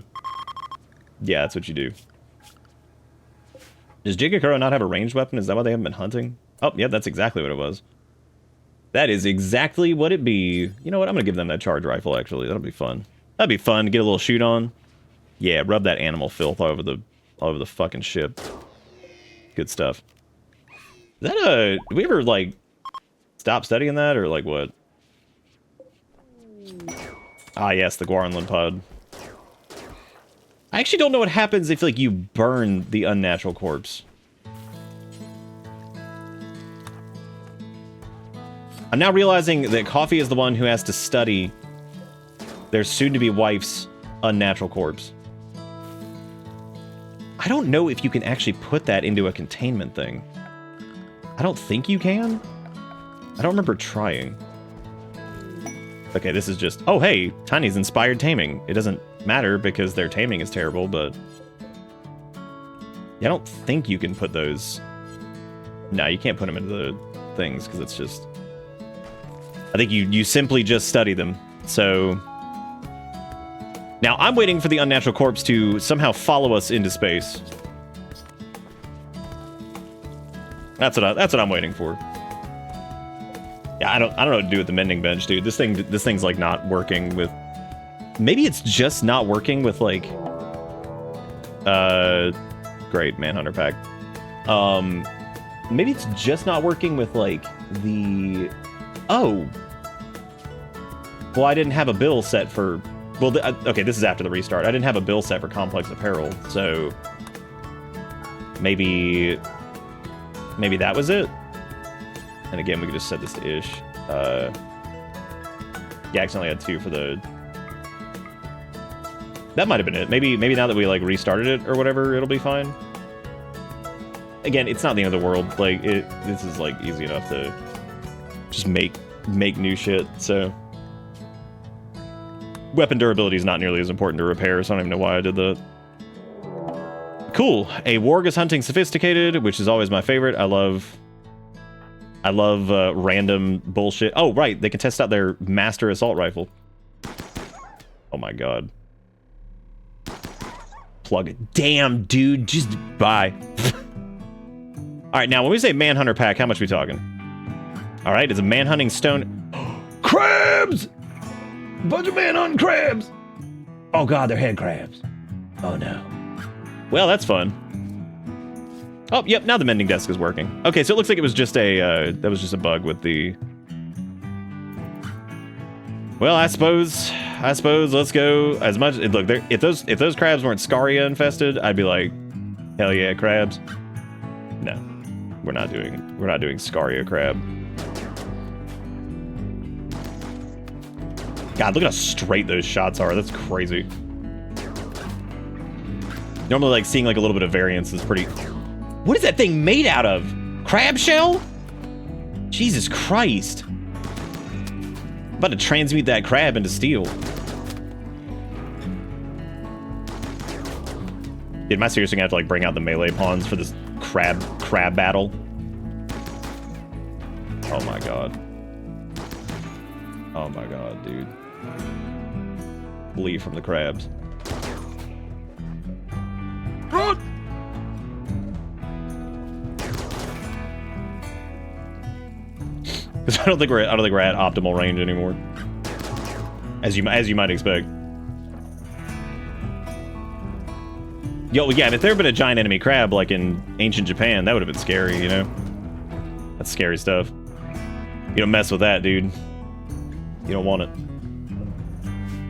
S2: that's what you do. Does Jigakuro not have a ranged weapon? Is that why they haven't been hunting? Oh, yeah, that's exactly what it was. That is exactly what it be. You know what? I'm gonna give them that charge rifle, actually. That'll be fun. That'd be fun to get a little shoot on. Yeah, rub that animal filth all over the fucking ship. Good stuff. Is that did we ever, like, stop studying that, or, like, what? Ah, yes, the Guarnland pod. I actually don't know what happens if, like, you burn the unnatural corpse. I'm now realizing that Coffee is the one who has to study their soon-to-be wife's unnatural corpse. I don't know if you can actually put that into a containment thing. I don't think you can. I don't remember trying. Okay, this is just... Oh, hey, Tiny's inspired taming. It doesn't matter because their taming is terrible, but... Yeah, I don't think you can put those... No, you can't put them into the things, because it's just... I think you simply just study them. So... Now, I'm waiting for the unnatural corpse to somehow follow us into space. That's what I'm waiting for. Yeah, I don't know what to do with the mending bench, dude. This thing's like not working with. Maybe it's just not working with like. Great Manhunter pack. Maybe it's just not working with like the. Oh. Well, I didn't have a bill set for. Well, okay, this is after the restart. I didn't have a bill set for complex apparel, so maybe that was it. And again, we could just set this to ish. Yeah, I accidentally had 2 for the. That might have been it. Maybe now that we like restarted it or whatever, it'll be fine. Again, it's not the end of the world. Like this is like easy enough to just make new shit. So weapon durability is not nearly as important to repair, so I don't even know why I did that. Cool. A warg is hunting sophisticated, which is always my favorite. I love random bullshit. Oh, right. They can test out their master assault rifle. Oh my god. Plug it. Damn, dude. Just bye. All right, now when we say manhunter pack, how much are we talking? All right, it's a manhunting stone. Crabs! Bunch of manhunting crabs! Oh god, they're head crabs. Oh no. Well, that's fun. Oh, yep, now the mending desk is working. Okay, so it looks like it was just a, that was just a bug with the... Well, I suppose let's go as much... Look, if those crabs weren't Scaria infested, I'd be like, hell yeah, crabs. No, we're not doing Scaria crab. God, look at how straight those shots are. That's crazy. Normally, like, seeing, like, a little bit of variance is pretty... What is that thing made out of? Crab shell? Jesus Christ. I'm about to transmute that crab into steel. Dude, am I seriously gonna have to, like, bring out the melee pawns for this crab battle? Oh my god. Oh my god, dude. Flee from the crabs. Run! Because I don't think we're at optimal range anymore, as you might expect. Yo, yeah, if there had been a giant enemy crab like in ancient Japan, that would have been scary, you know? That's scary stuff. You don't mess with that, dude. You don't want it.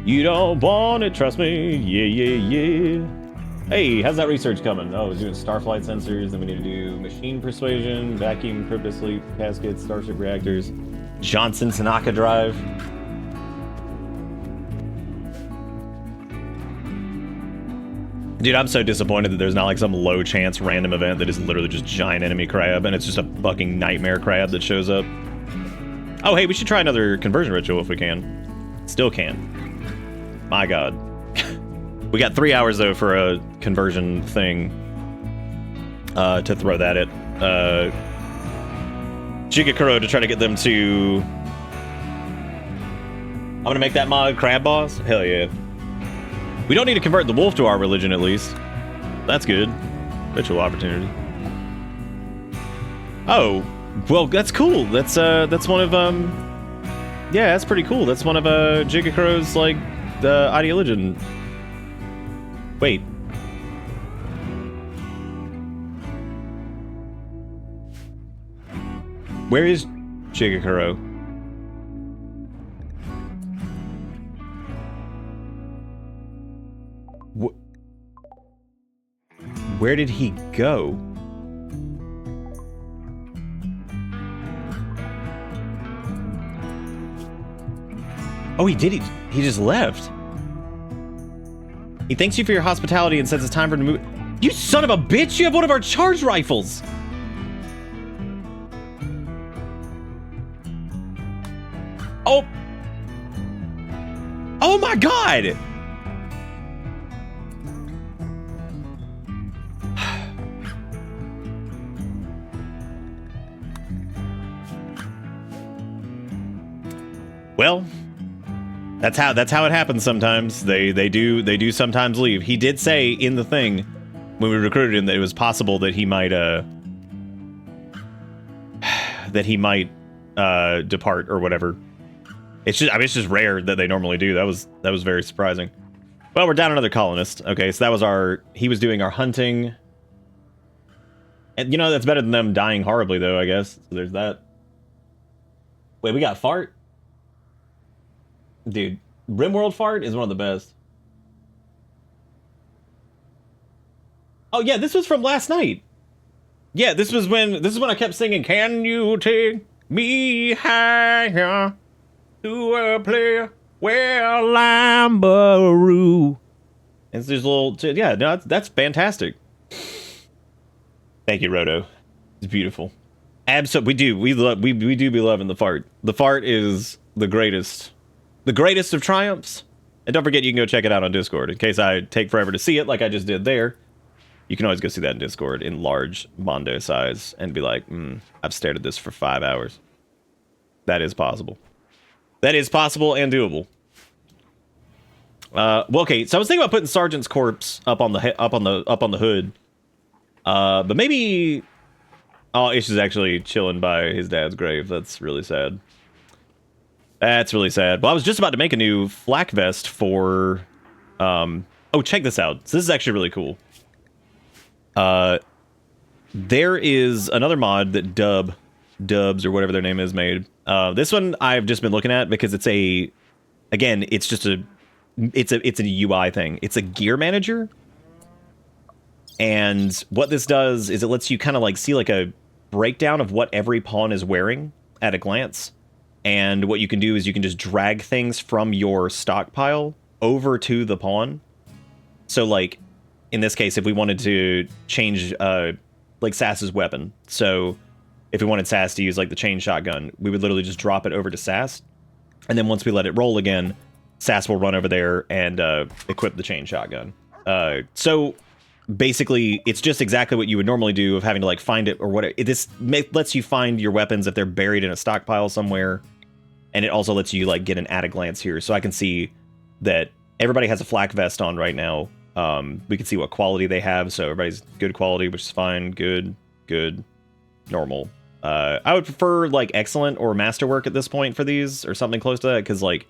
S2: You don't want it, trust me. Yeah, yeah, yeah. Hey, how's that research coming? Oh, we're doing starflight sensors, then we need to do machine persuasion, vacuum, cryptosleep, caskets, starship reactors, Johnson Tanaka drive. Dude, I'm so disappointed that there's not like some low chance random event that is literally just giant enemy crab and it's just a fucking nightmare crab that shows up. Oh, hey, we should try another conversion ritual if we can. Still can. My god. We got 3 hours, though, for a conversion thing to throw that at Jigakuro to try to get them to... I'm gonna make that mod crab boss? Hell yeah. We don't need to convert the wolf to our religion, at least. That's good. Ritual opportunity. Oh, well, that's cool. That's one of, yeah, that's pretty cool. That's one of, Jigakuro's, like, the ideologian. Wait. Where is Jigakuro? Where did he go? Oh, he did. He just left. He thanks you for your hospitality and says it's time for him to move. You son of a bitch! You have one of our charge rifles! Oh! Oh my god! Well, That's how it happens sometimes. They do sometimes leave. He did say in the thing when we recruited him that it was possible that he might depart or whatever. It's just rare that they normally do. That was very surprising. Well, we're down another colonist. Okay, so that was he was doing our hunting. And that's better than them dying horribly though, I guess. So there's that. Wait, we got fart? Dude, Rimworld fart is one of the best. Oh yeah, this was from last night. Yeah, this is when I kept singing, "Can you take me higher to a place where I'm Baru?" And it's just a little, yeah, no, that's fantastic. Thank you, Roto. It's beautiful. Absolutely, we do be loving the fart. The fart is the greatest of triumphs. And don't forget, you can go check it out on Discord. In case I take forever to see it, like I just did there, you can always go see that in Discord in large Mondo size and be like, I've stared at this for 5 hours. That is possible. That is possible and doable. Well, okay, so I was thinking about putting Sergeant's corpse up on the hood. But maybe Ish is actually chilling by his dad's grave. That's really sad. That's really sad. Well, I was just about to make a new flak vest for oh, check this out. So this is actually really cool. There is another mod that Dubs or whatever their name is made. This one I've just been looking at because it's a UI thing. It's a gear manager. And what this does is it lets you kind of like see like a breakdown of what every pawn is wearing at a glance. And what you can do is you can just drag things from your stockpile over to the pawn. So like in this case, if we wanted to change like Sass's weapon. So if we wanted Sass to use like the chain shotgun, we would literally just drop it over to Sass. And then once we let it roll again, Sass will run over there and equip the chain shotgun. So basically, it's just exactly what you would normally do of having to like find it or whatever. This lets you find your weapons if they're buried in a stockpile somewhere. And it also lets you like get an at a glance here. So I can see that everybody has a flak vest on right now. We can see what quality they have. So everybody's good quality, which is fine. Good, normal. I would prefer like excellent or masterwork at this point for these or something close to that. Because like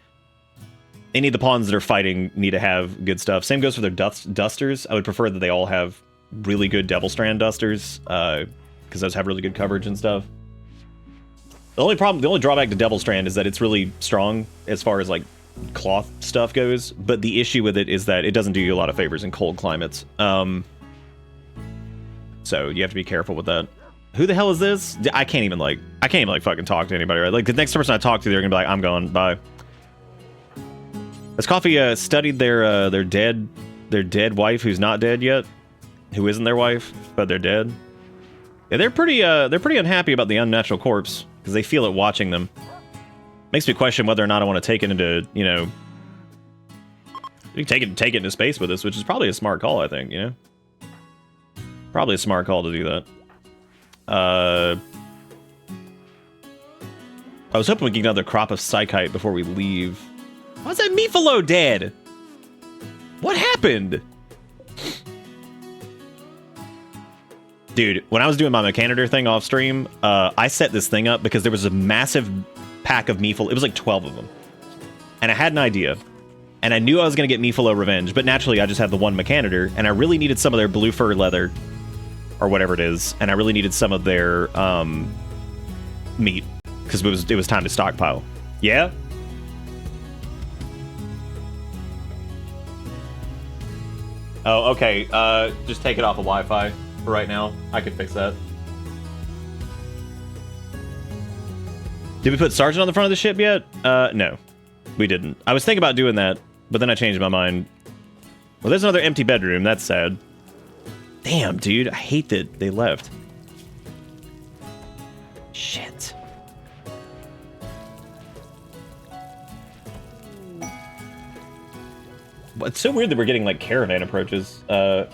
S2: any of the pawns that are fighting need to have good stuff. Same goes for their dusters. I would prefer that they all have really good Devil Strand dusters. Because those have really good coverage and stuff. The only drawback to Devil Strand is that it's really strong as far as like cloth stuff goes, but the issue with it is that it doesn't do you a lot of favors in cold climates. So you have to be careful with that. Who the hell is this? I can't even fucking talk to anybody, right? Like the next person I talk to, they're gonna be like, I'm gone, bye. Has Coffee studied their dead wife who's not dead yet? Who isn't their wife, but they're dead? Yeah, they're pretty unhappy about the unnatural corpse because they feel it watching them. Makes me question whether or not I want to take it into, we can take it into space with us, which is probably a smart call, I think, Probably a smart call to do that. I was hoping we could get another crop of Psychite before we leave. Why's that Mifalo dead? What happened? Dude, when I was doing my Mechanitor thing off stream, I set this thing up because there was a massive pack of Mifalo. It was like 12 of them. And I had an idea. And I knew I was going to get Mifalo Revenge, but naturally I just had the one Mechanitor, and I really needed some of their blue fur leather, or whatever it is, and I really needed some of their meat, because it was time to stockpile. Yeah? Oh, okay. Just take it off of Wi-Fi for right now. I can fix that. Did we put Sergeant on the front of the ship yet? No. We didn't. I was thinking about doing that, but then I changed my mind. Well, there's another empty bedroom. That's sad. Damn, dude. I hate that they left. Shit. It's so weird that we're getting, like, caravan approaches. I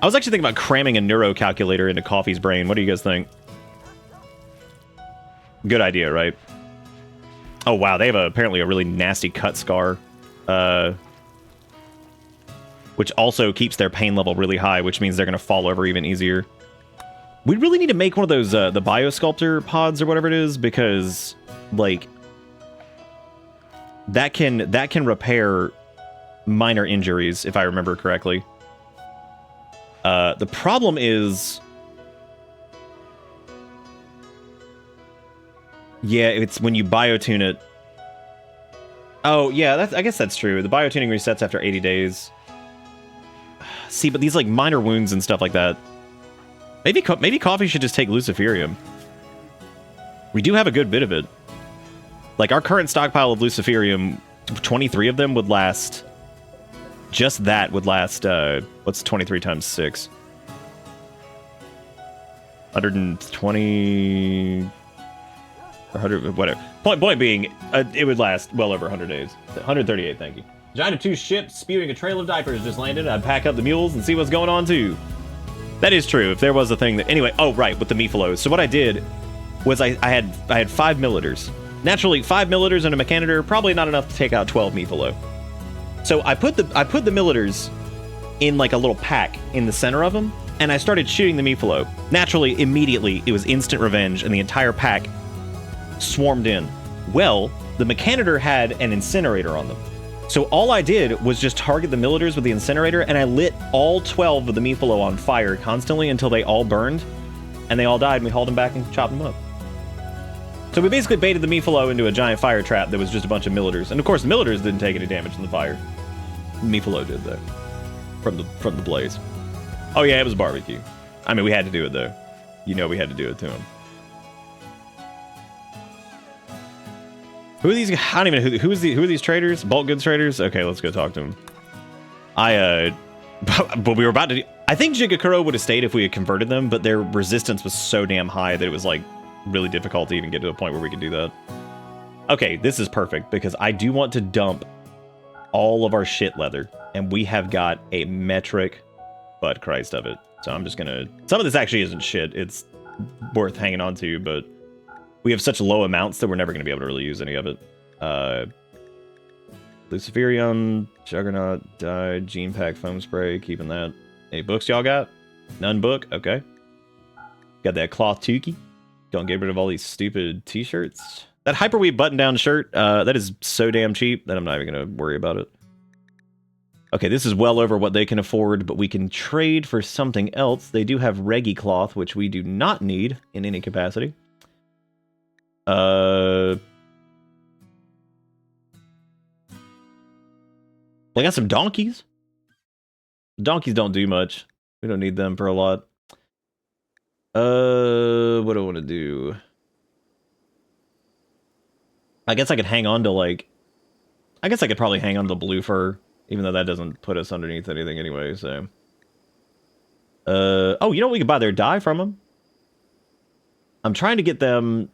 S2: was actually thinking about cramming a neuro calculator into Coffee's brain. What do you guys think? Good idea, right? Oh, wow. They have apparently a really nasty cut scar. Which also keeps their pain level really high, which means they're going to fall over even easier. We really need to make one of those, the Biosculptor pods or whatever it is, because, like, that can repair minor injuries, if I remember correctly. The problem is... Yeah, it's when you biotune it. Oh, yeah, I guess that's true. The biotuning resets after 80 days. See, but these, like, minor wounds and stuff like that... Maybe Coffee should just take Luciferium. We do have a good bit of it. Like, our current stockpile of Luciferium, 23 of them would last... Just that would last, what's 23 times 6? 120... 100, whatever. Point being, it would last well over 100 days. 138, thank you. Giant of 2 ships spewing a trail of diapers just landed. I'd pack up the mules and see what's going on, too. That is true, if there was a thing that... Anyway, oh, right, with the Mephilos. So what I did was I had 5 milliliters. Naturally, 5 milliliters in a Mechanitor, probably not enough to take out 12 Mephilo. So I put the milliliters in, like, a little pack in the center of them, and I started shooting the Mephilo. Naturally, immediately, it was instant revenge, and the entire pack swarmed in. Well, the Mechanitor had an incinerator on them. So all I did was just target the milliliters with the incinerator, and I lit all 12 of the Mephilo on fire constantly until they all burned, and they all died, and we hauled them back and chopped them up. So we basically baited the Mephilo into a giant fire trap that was just a bunch of milliliters. And of course, the milliliters didn't take any damage from the fire. The Mephilo did, though. From the blaze. Oh yeah, it was barbecue. I mean, we had to do it, though. You know we had to do it to him. Who are these? I don't even know who are these traders? Bulk goods traders? Okay, let's go talk to them. But we were about to. I think Jigakuro would have stayed if we had converted them, but their resistance was so damn high that it was like really difficult to even get to a point where we could do that. Okay, this is perfect because I do want to dump all of our shit leather, and we have got a metric butt Christ of it. So I'm just gonna. Some of this actually isn't shit. It's worth hanging on to, but. We have such low amounts that we're never going to be able to really use any of it. Luciferium, Juggernaut, Dye, Gene Pack, Foam Spray, keeping that. Any books y'all got? None book? Okay. Got that cloth Tukey. Don't get rid of all these stupid t-shirts. That Hyperweave button-down shirt, that is so damn cheap that I'm not even going to worry about it. Okay, this is well over what they can afford, but we can trade for something else. They do have Reggie cloth, which we do not need in any capacity. I got some donkeys. Donkeys don't do much. We don't need them for a lot. What do I want to do? I guess I could hang on to, like... I guess I could probably hang on to blue fur, even though that doesn't put us underneath anything anyway, so... oh, you know what? We could buy their dye from them. I'm trying to get them...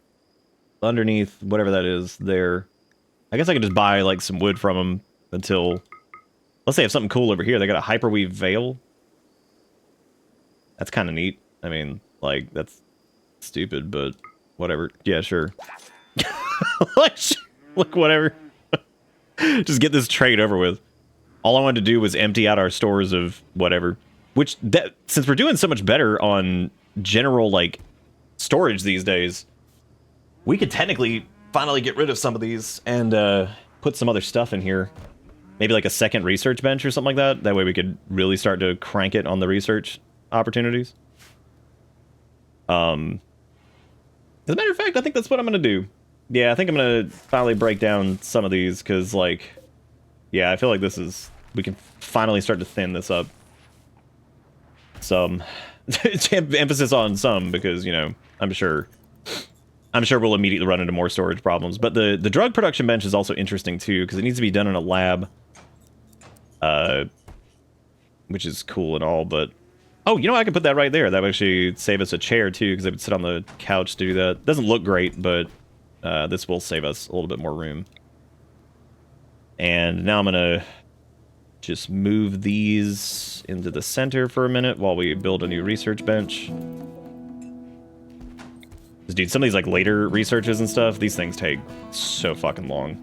S2: underneath whatever that is there. I guess I could just buy like some wood from them until let's say I have something cool over here. They got a Hyperweave veil. That's kind of neat. I mean, like, that's stupid, but whatever. Yeah, sure. Look, whatever. Just get this trade over with. All I wanted to do was empty out our stores of whatever. Which, since we're doing so much better on general, like, storage these days, we could technically finally get rid of some of these and put some other stuff in here. Maybe like a second research bench or something like that. That way we could really start to crank it on the research opportunities. As a matter of fact, I think that's what I'm going to do. Yeah, I think I'm going to finally break down some of these because, like, yeah, I feel like this is... We can finally start to thin this up. Some. Emphasis on some because, you know, I'm sure we'll immediately run into more storage problems. But the drug production bench is also interesting, too, because it needs to be done in a lab. Which is cool and all, but... Oh, you know, I can put that right there. That would actually save us a chair, too, because I would sit on the couch to do that. Doesn't look great, but this will save us a little bit more room. And now I'm going to just move these into the center for a minute while we build a new research bench. dude, some of these like later researches and stuff, these things take so fucking long.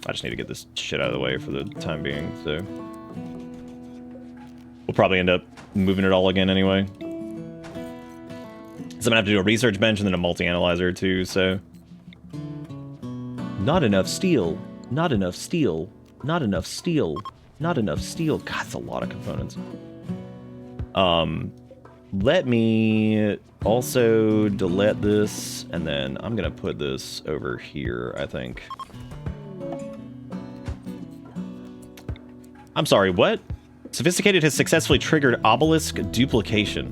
S2: I just need to get this shit out of the way for the time being, so. We'll probably end up moving it all again anyway. So I'm gonna have to do a research bench and then a multi-analyzer too, so. Not enough steel. Not enough steel. Not enough steel. Not enough steel. God, that's a lot of components. Let me also delete this, and then I'm gonna put this over here, I think. I'm sorry, what? Sophisticated has successfully triggered obelisk duplication.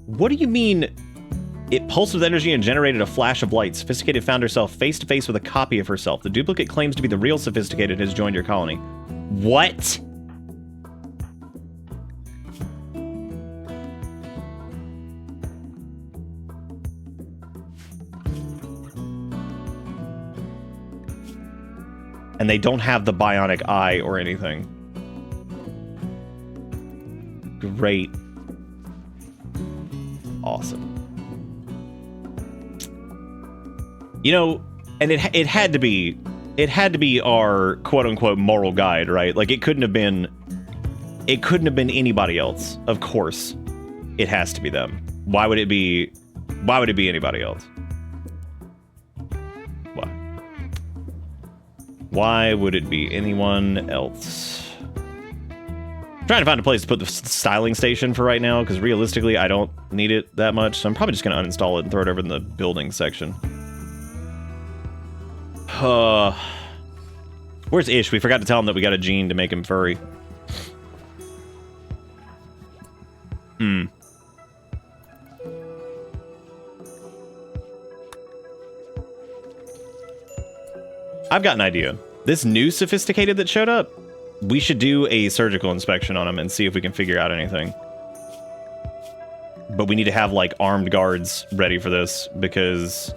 S2: What do you mean? It pulsed with energy and generated a flash of light. Sophisticated found herself face to face with a copy of herself. The duplicate claims to be the real Sophisticated and has joined your colony. What? And they don't have the bionic eye or anything. Great. Awesome. You know, and it had to be our quote unquote moral guide, right? Like it couldn't have been anybody else. Of course, it has to be them. Why would it be anybody else? Why? Why would it be anyone else? I'm trying to find a place to put the styling station for right now, because realistically, I don't need it that much. So I'm probably just going to uninstall it and throw it over in the building section. Where's Ish? We forgot to tell him that we got a gene to make him furry. I've got an idea. This new Sophisticated that showed up, we should do a surgical inspection on him and see if we can figure out anything. But we need to have, like, armed guards ready for this, because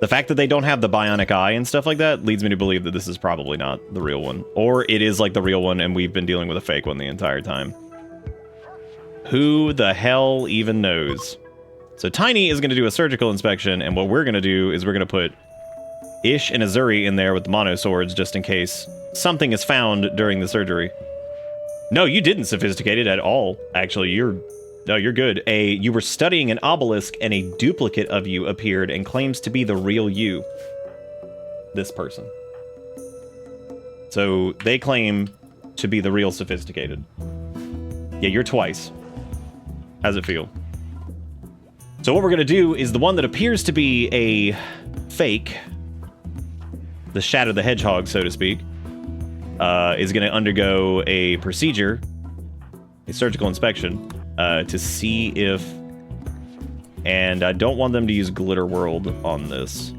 S2: the fact that they don't have the bionic eye and stuff like that leads me to believe that this is probably not the real one. Or it is, like, the real one, and we've been dealing with a fake one the entire time. Who the hell even knows? So Tiny is going to do a surgical inspection, and what we're going to do is we're going to put Ish and Azuri in there with the mono swords, just in case something is found during the surgery. No, you didn't Sophisticated at all. Actually, you're good. You were studying an obelisk and a duplicate of you appeared and claims to be the real you. This person. So they claim to be the real Sophisticated. Yeah, you're twice. How's it feel? So what we're going to do is the one that appears to be a fake, the Shadow the Hedgehog, so to speak, is going to undergo a procedure, a surgical inspection, to see if... And I don't want them to use Glitter World on this,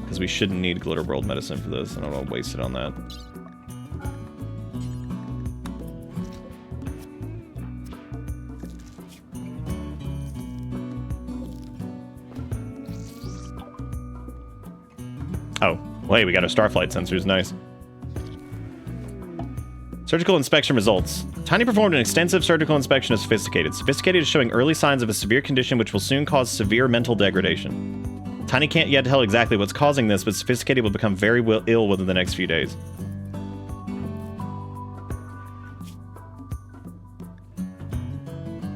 S2: because we shouldn't need Glitter World medicine for this. I don't want to waste it on that. Oh, well, hey, we got our Starflight sensors. Nice. Surgical inspection results. Tiny performed an extensive surgical inspection of Sophisticated. Sophisticated is showing early signs of a severe condition which will soon cause severe mental degradation. Tiny can't yet tell exactly what's causing this, but Sophisticated will become very ill within the next few days.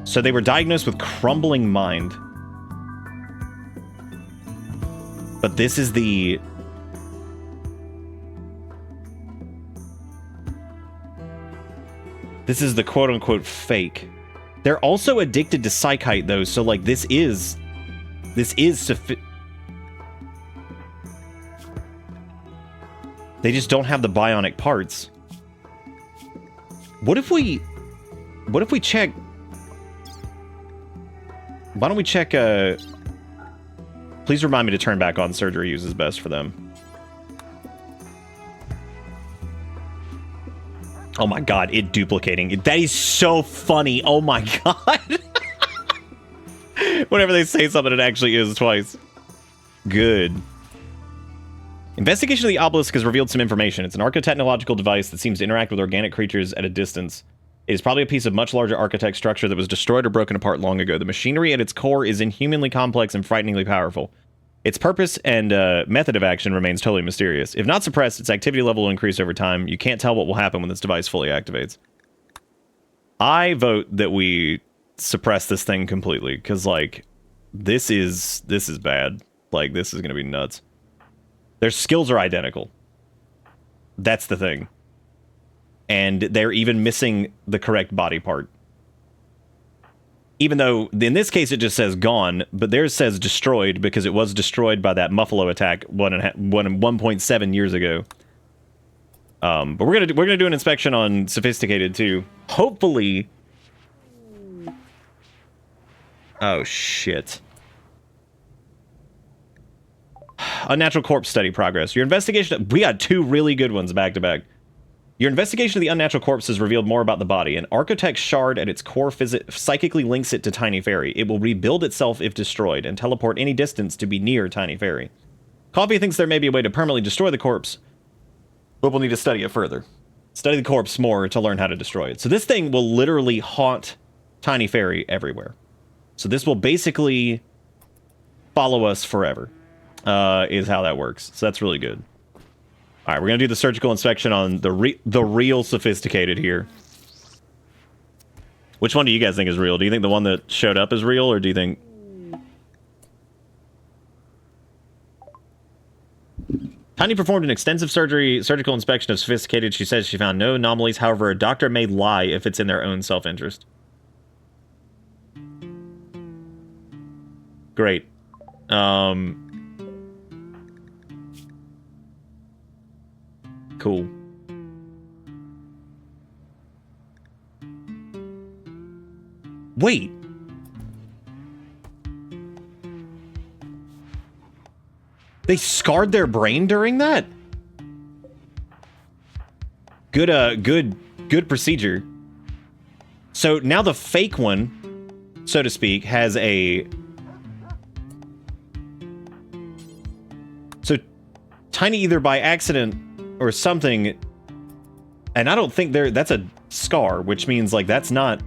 S2: So they were diagnosed with crumbling mind. But this is the... This is the quote-unquote fake. They're also addicted to Psychite, though, so, like, this is They just don't have the bionic parts. What if we check... Why don't we check, Please remind me to turn back on surgery use is best for them. Oh my god, it duplicating. That is so funny. Oh my god. Whenever they say something, it actually is twice. Good. Investigation of the obelisk has revealed some information. It's an architechnological device that seems to interact with organic creatures at a distance. It is probably a piece of much larger architect structure that was destroyed or broken apart long ago. The machinery at its core is inhumanly complex and frighteningly powerful. Its purpose and method of action remains totally mysterious. If not suppressed, its activity level will increase over time. You can't tell what will happen when this device fully activates. I vote that we suppress this thing completely, because, like, this is bad. Like, this is going to be nuts. Their skills are identical. That's the thing. And they're even missing the correct body part. Even though, in this case, it just says gone, but theirs says destroyed because it was destroyed by that Muffalo attack 1.7 years ago. But we're gonna do an inspection on Sophisticated too. Hopefully. Oh shit. Unnatural corpse study progress. Your investigation. We got 2 really good ones back to back. Your investigation of the unnatural corpses revealed more about the body. An architect's shard at its core psychically links it to Tiny Fairy. It will rebuild itself if destroyed and teleport any distance to be near Tiny Fairy. Coffee thinks there may be a way to permanently destroy the corpse, but we'll need to study it further. Study the corpse more to learn how to destroy it. So this thing will literally haunt Tiny Fairy everywhere. So this will basically follow us forever, is how that works. So that's really good. All right, we're going to do the surgical inspection on the real Sophisticated here. Which one do you guys think is real? Do you think the one that showed up is real, or do you think... Tiny performed an extensive surgical inspection of Sophisticated. She says she found no anomalies. However, a doctor may lie if it's in their own self-interest. Great. Cool. Wait. They scarred their brain during that? Good procedure. So now the fake one, so to speak, has a... So Tiny either by accident or something, and I don't think that's a scar, which means, like, that's not...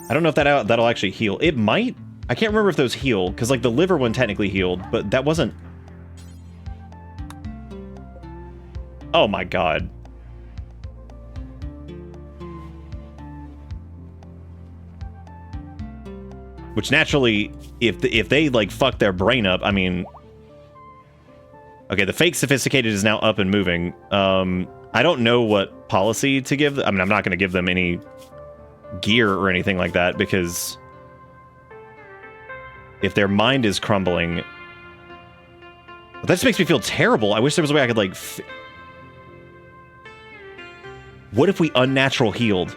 S2: I don't know if that'll actually heal. It might. I can't remember if those heal, because, like, the liver one technically healed, but that wasn't... Oh my god. Which naturally, if they, like, fuck their brain up, I mean... Okay, the fake Sophisticated is now up and moving. I don't know what policy to give. I mean, I'm not going to give them any gear or anything like that, because if their mind is crumbling... That just makes me feel terrible. I wish there was a way I could, like... What if we unnatural healed?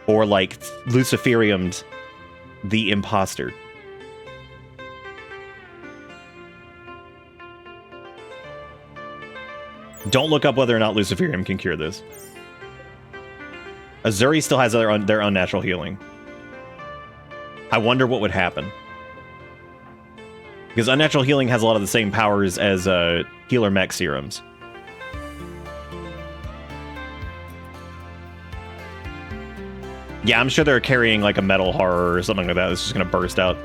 S2: Or, like, Luciferiumed the imposter? Don't look up whether or not Luciferium can cure this. Azuri still has their unnatural healing. I wonder what would happen. Because unnatural healing has a lot of the same powers as healer mech serums. Yeah, I'm sure they're carrying like a metal horror or something like that that's just going to burst out.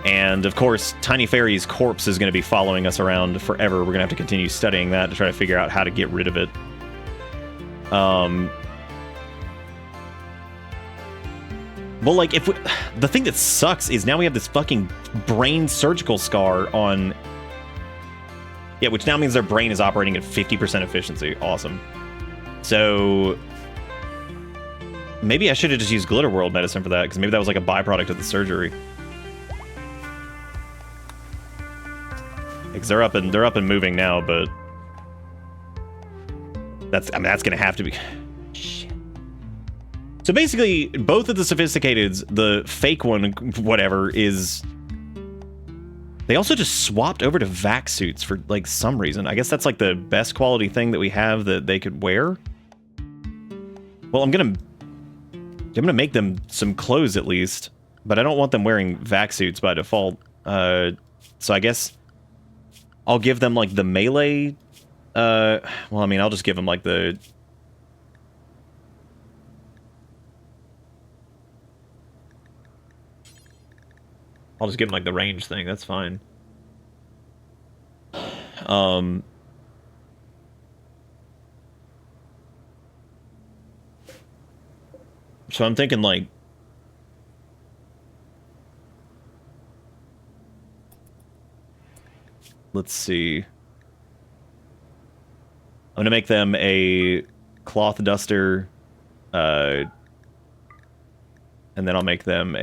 S2: And, of course, Tiny Fairy's corpse is going to be following us around forever. We're going to have to continue studying that to try to figure out how to get rid of it. Well, like, the thing that sucks is now we have this fucking brain surgical scar on... Yeah, which now means their brain is operating at 50% efficiency. Awesome. So... Maybe I should have just used Glitterworld medicine for that, because maybe that was like a byproduct of the surgery. Because they're up and moving now, but that's gonna have to be... Shit. So basically, both of the Sophisticateds, the fake one, whatever, is... They also just swapped over to vac suits for, like, some reason. I guess that's, like, the best quality thing that we have that they could wear. Well, I'm gonna make them some clothes, at least. But I don't want them wearing vac suits by default. So I guess I'll give them, like, the melee Well, I mean, I'll just give him, like, the... I'll just give him, like, the range thing. That's fine. So I'm thinking, like... Let's see. I'm gonna make them a cloth duster, and then I'll make them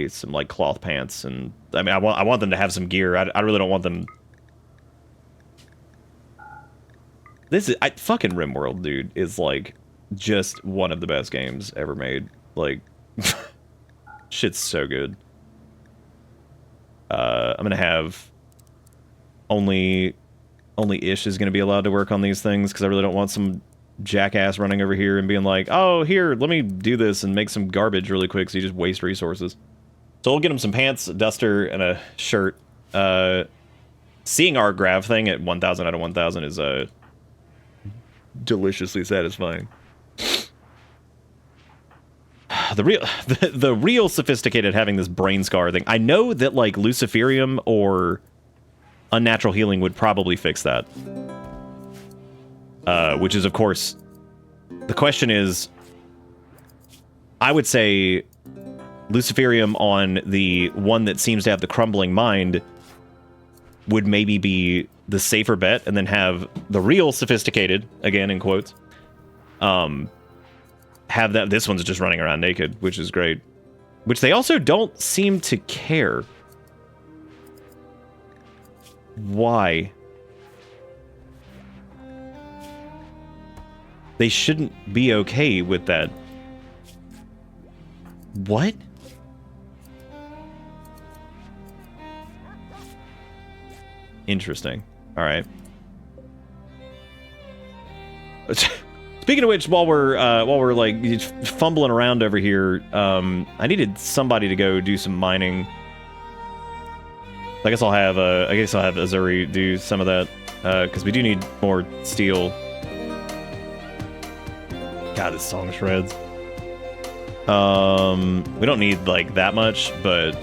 S2: some like cloth pants, and I mean I want them to have some gear. I really don't want them. Fucking Rimworld, dude, is like just one of the best games ever made. Like, shit's so good. I'm gonna have only Ish is gonna be allowed to work on these things because I really don't want some jackass running over here and being like, oh, here, let me do this and make some garbage really quick so you just waste resources. So we'll get him some pants, a duster, and a shirt. Seeing our grav thing at 1,000 out of 1,000 is deliciously satisfying. The real sophisticated having this brain scar thing. I know that like Luciferium or Unnatural Healing would probably fix that. Which is, of course, the question is, I would say Luciferium on the one that seems to have the crumbling mind would maybe be the safer bet, and then have the real sophisticated, again in quotes, have that. This one's just running around naked, which is great. Which they also don't seem to care. Why? They shouldn't be okay with that. What? Interesting. All right. Speaking of which, while we're like fumbling around over here, I needed somebody to go do some mining. I guess I'll have Azuri do some of that because we do need more steel. God, this song shreds. We don't need like that much, but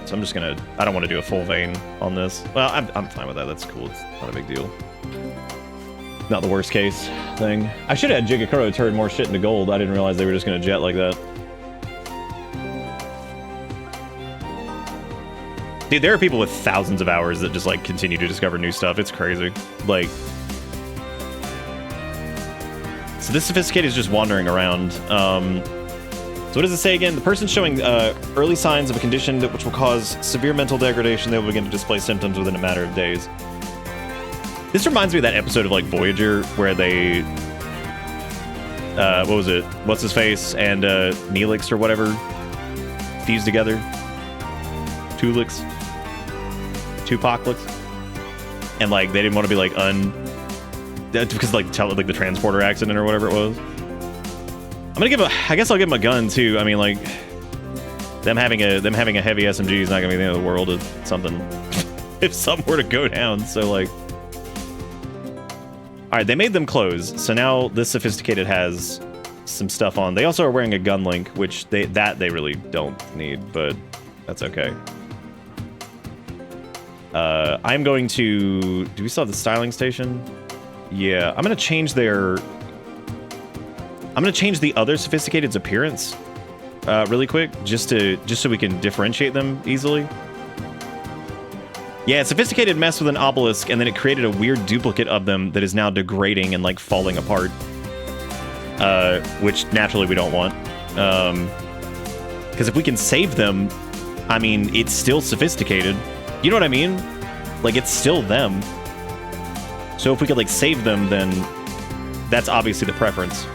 S2: so I'm just gonna. I don't want to do a full vein on this. Well, I'm fine with that. That's cool. It's not a big deal. Not the worst case thing. I should have had Jigakuro turn more shit into gold. I didn't realize they were just gonna jet like that. Dude, there are people with thousands of hours that just like continue to discover new stuff. It's crazy. Like, so this Sophisticated is just wandering around. So what does it say again? The person showing early signs of a condition which will cause severe mental degradation, they will begin to display symptoms within a matter of days. This reminds me of that episode of like Voyager where they, what was it? What's his face and Neelix or whatever fused together. Tupac-lix. And like they didn't want to be like because like the transporter accident or whatever it was. I'm gonna I guess I'll give him a gun too. I mean, like them having a heavy SMG is not gonna be the end of the world. It's something if something were to go down. So like, all right, they made them clothes. So now this Sophisticated has some stuff on. They also are wearing a gun link, which they really don't need, but that's okay. I'm going to. Do we still have the styling station? Yeah, I'm gonna change their. I'm gonna change the other Sophisticated's appearance really quick, just so we can differentiate them easily. Yeah, Sophisticated messed with an obelisk, and then it created a weird duplicate of them that is now degrading and like falling apart. Which naturally we don't want. Because if we can save them, I mean, it's still Sophisticated. You know what I mean? Like, it's still them. So if we could like save them, then that's obviously the preference.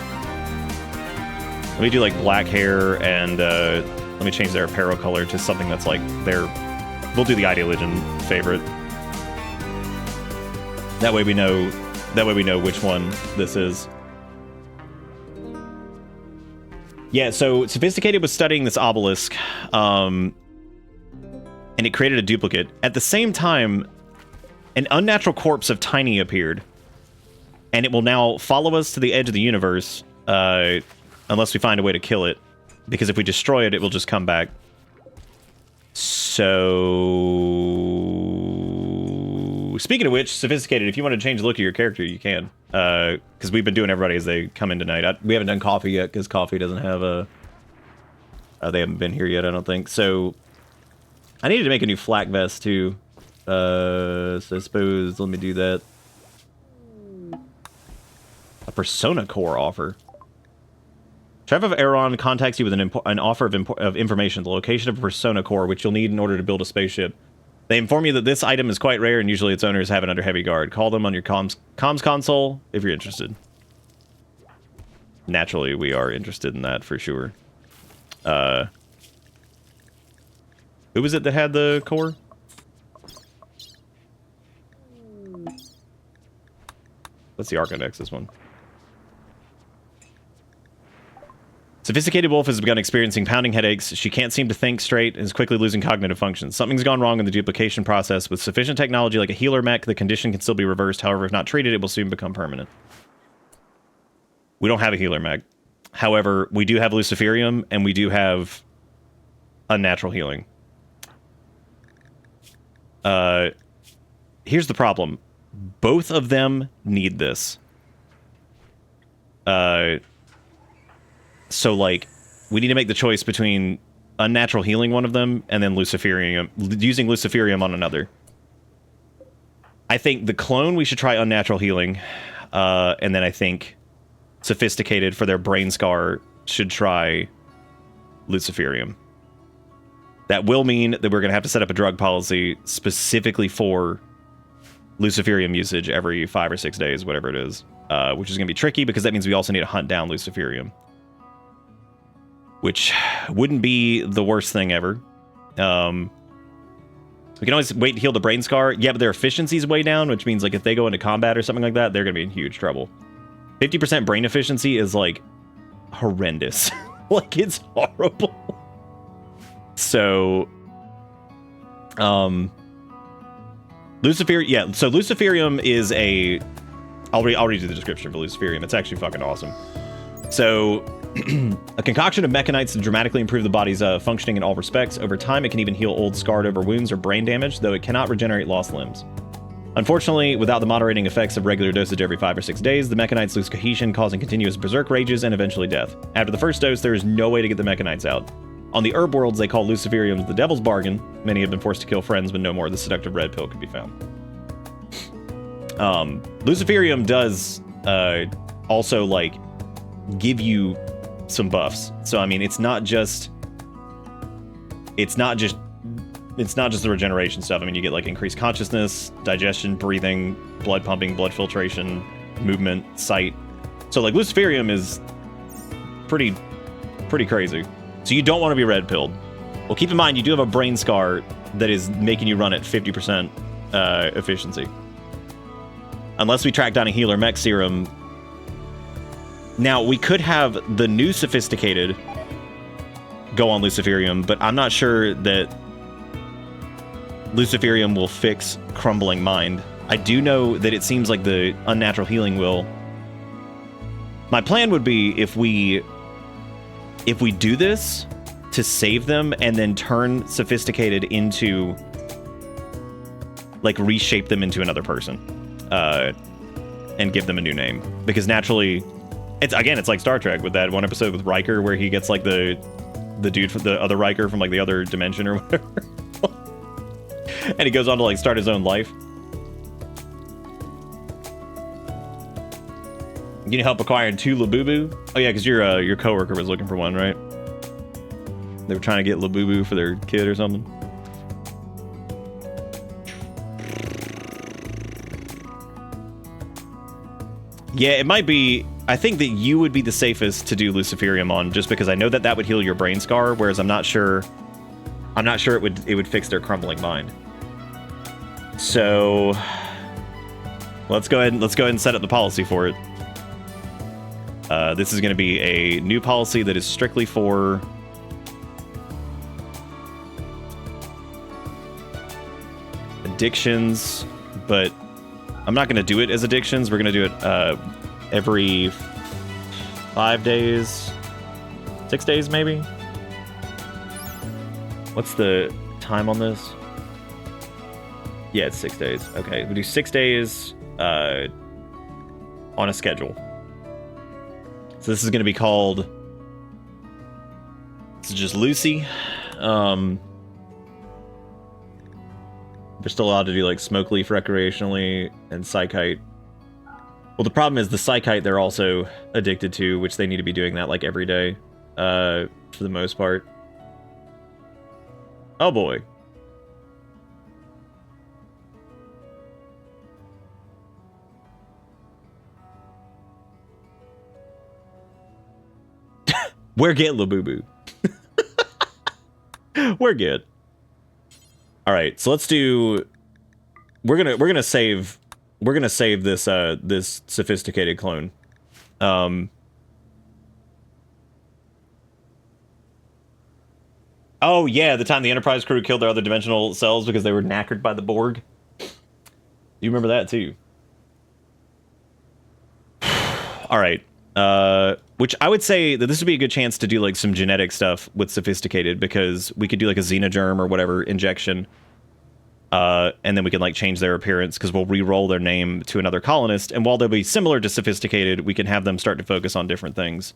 S2: Let me do like black hair and let me change their apparel color to something that's like their. We'll do the Ideologian favorite. That way we know. That way we know which one this is. Yeah. So Sophisticated was studying this obelisk, and it created a duplicate. At the same time, an unnatural corpse of Tiny appeared. and it will now follow us to the edge of the universe, unless we find a way to kill it. Because if we destroy it, it will just come back. So, speaking of which, Sophisticated, if you want to change the look of your character, you can. Because we've been doing everybody as they come in tonight. We haven't done Coffee yet, because Coffee doesn't have a... they haven't been here yet, I don't think. So, I needed to make a new flak vest, too. So I suppose, let me do that. A Persona Core offer. Trev of Aeron contacts you with an offer of information, the location of a Persona Core, which you'll need in order to build a spaceship. They inform you that this item is quite rare and usually its owners have it under heavy guard. Call them on your comms console if you're interested. Naturally, we are interested in that for sure. Who was it that had the core? What's the Archondex, this one? Sophisticatedwolf has begun experiencing pounding headaches. She can't seem to think straight and is quickly losing cognitive functions. Something's gone wrong in the duplication process. With sufficient technology like a healer mech, the condition can still be reversed. However, if not treated, it will soon become permanent. We don't have a healer mech. However, we do have Luciferium, and we do have unnatural healing. Here's the problem. Both of them need this. So, like, we need to make the choice between unnatural healing one of them and then Luciferium, using Luciferium on another. I think the clone, we should try unnatural healing. And then I think Sophisticated, for their brain scar, should try Luciferium. That will mean that we're going to have to set up a drug policy specifically for Luciferium usage every 5 or 6 days, whatever it is. Which is going to be tricky because that means we also need to hunt down Luciferium. Which wouldn't be the worst thing ever. We can always wait to heal the brain scar. Yeah, but their efficiency is way down, which means like if they go into combat or something like that, they're going to be in huge trouble. 50% brain efficiency is like horrendous. Like it's horrible. So, Lucifer, yeah. So Luciferium is a. I'll read you the description for Luciferium. It's actually fucking awesome. So. A concoction of mechanites to dramatically improve the body's functioning in all respects. Over time, it can even heal old, scarred-over wounds or brain damage, though it cannot regenerate lost limbs. Unfortunately, without the moderating effects of regular dosage every 5 or 6 days, the mechanites lose cohesion, causing continuous berserk rages and eventually death. After the first dose, there is no way to get the mechanites out. On the herb worlds, they call Luciferium the Devil's Bargain. Many have been forced to kill friends, but no more. The seductive red pill can be found. Luciferium does also, like, give you some buffs. So I mean, it's not just the regeneration stuff. I mean, you get like increased consciousness, digestion, breathing, blood pumping, blood filtration, movement, sight. So like Luciferium is pretty crazy. So you don't want to be red pilled. Well, keep in mind you do have a brain scar that is making you run at 50% efficiency. Unless we track down a healer mech serum. Now, we could have the new Sophisticated go on Luciferium, but I'm not sure that Luciferium will fix Crumbling Mind. I do know that it seems like the unnatural healing will. My plan would be if we do this to save them and then turn Sophisticated into, like, reshape them into another person and give them a new name. Because naturally... It's like Star Trek with that one episode with Riker where he gets like the dude from the other Riker from like the other dimension or whatever. And he goes on to like start his own life. You need help acquiring 2 Labubu? Oh yeah, because your coworker was looking for one, right? They were trying to get Labubu for their kid or something. Yeah, it might be. I think that you would be the safest to do Luciferium on, just because I know that would heal your brain scar, whereas I'm not sure it would fix their Crumbling Mind. So let's go ahead and set up the policy for it. This is going to be a new policy that is strictly for addictions, but I'm not going to do it as addictions. We're going to do it every 5 days, 6 days maybe. What's the time on this? Yeah, it's 6 days. Okay, we do 6 days on a schedule. So this is going to be called... This is just Lucy. We're still allowed to do like Smoke Leaf recreationally and Psychite. Well, the problem is the Psychite they're also addicted to, which they need to be doing that like every day, for the most part. Oh boy. We're good, Labubu. We're good. All right, so let's do. We're gonna save this this sophisticated clone. Oh yeah, the time the Enterprise crew killed their other dimensional selves because they were knackered by the Borg. You remember that too? All right. Which I would say that this would be a good chance to do like some genetic stuff with Sophisticated, because we could do like a Xenogerm or whatever injection. And then we can like change their appearance because we'll re-roll their name to another colonist. And while they'll be similar to Sophisticated, we can have them start to focus on different things.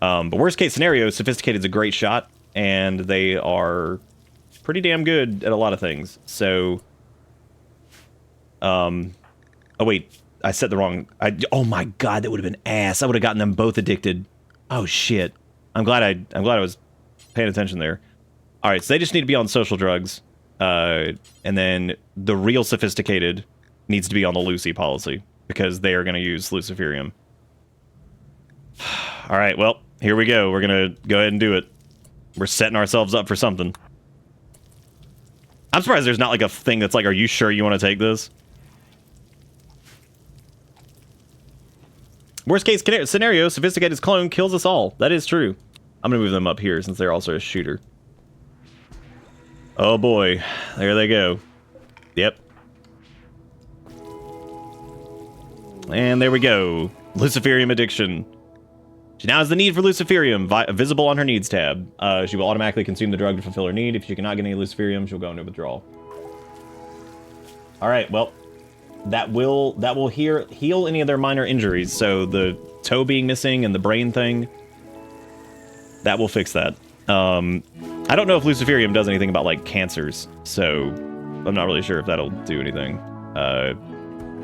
S2: But worst case scenario, Sophisticated is a great shot and they are pretty damn good at a lot of things. So, oh wait. I said the wrong... oh my god, that would have been ass. I would have gotten them both addicted. Oh shit. I'm glad I was paying attention there. Alright, so they just need to be on social drugs. And then the real Sophisticated needs to be on the Lucy policy, because they are going to use Luciferium. Alright, well, here we go. We're going to go ahead and do it. We're setting ourselves up for something. I'm surprised there's not like a thing that's like, are you sure you want to take this? Worst case scenario, Sophisticated's clone kills us all. That is true. I'm gonna move them up here since they're also a shooter. Oh boy, there they go. Yep. And there we go. Luciferium addiction. She now has the need for Luciferium, visible on her needs tab. She will automatically consume the drug to fulfill her need. If she cannot get any Luciferium, she'll go into withdrawal. All right, well. That will heal any of their minor injuries. So the toe being missing and the brain thing, that will fix that. I don't know if Luciferium does anything about like cancers, so I'm not really sure if that'll do anything.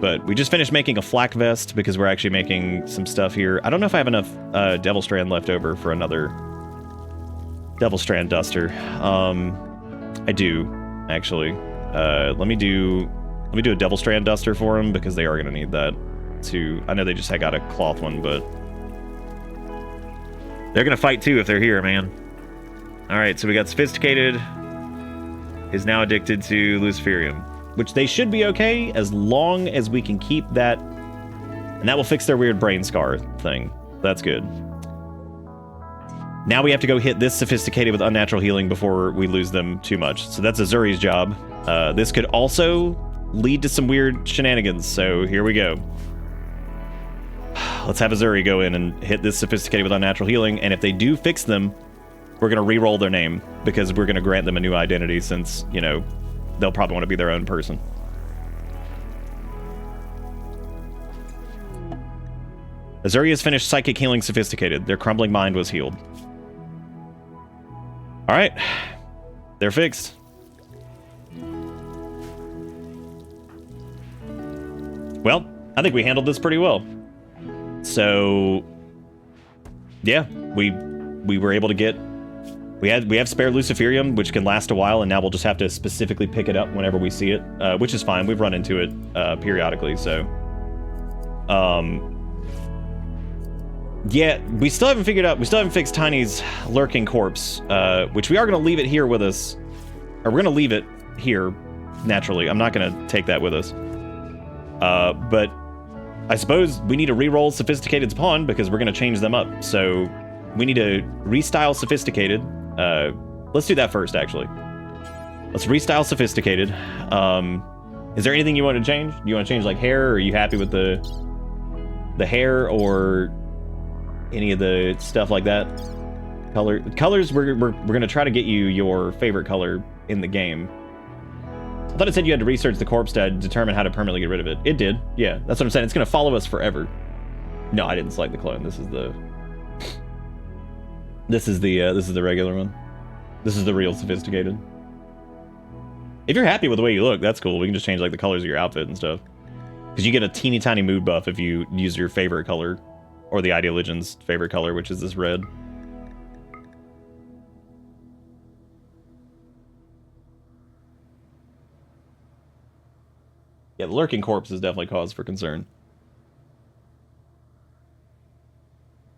S2: But we just finished making a flak vest because we're actually making some stuff here. I don't know if I have enough Devil Strand left over for another Devil Strand duster. I do actually. Let me do a Devil Strand duster for them, because they are going to need that to... I know they just got a cloth one, but... They're going to fight too if they're here, man. Alright, so we got Sophisticated is now addicted to Luciferium, which they should be okay as long as we can keep that... And that will fix their weird brain scar thing. That's good. Now we have to go hit this Sophisticated with unnatural healing before we lose them too much. So that's Azuri's job. This could also... lead to some weird shenanigans, so here we go. Let's have Azuri go in and hit this Sophisticated with unnatural healing, and if they do fix them, we're going to re-roll their name, because we're going to grant them a new identity since, you know, they'll probably want to be their own person. Azuri has finished psychic healing Sophisticated. Their crumbling mind was healed. Alright. They're fixed. Well, I think we handled this pretty well. So, yeah, we were able to get... We have spare Luciferium, which can last a while, and now we'll just have to specifically pick it up whenever we see it, which is fine. We've run into it periodically, so... Yeah, we still haven't fixed Tiny's lurking corpse, which we are going to leave it here with us. Or we're going to leave it here, naturally. I'm not going to take that with us. But I suppose we need to re-roll Sophisticated's pawn because we're going to change them up. So we need to restyle Sophisticated. Let's do that first, actually. Let's restyle Sophisticated. Is there anything you want to change? Do you want to change like hair, or are you happy with the hair, or any of the stuff like that? Colors, we're gonna try to get you your favorite color in the game. I thought it said you had to research the corpse to determine how to permanently get rid of it. It did, yeah. That's what I'm saying. It's gonna follow us forever. No, I didn't select the clone. This is the regular one. This is the real sophisticated. If you're happy with the way you look, that's cool. We can just change like the colors of your outfit and stuff. Because you get a teeny tiny mood buff if you use your favorite color, or the Ideal Legion's favorite color, which is this red. Yeah, the lurking corpse is definitely cause for concern.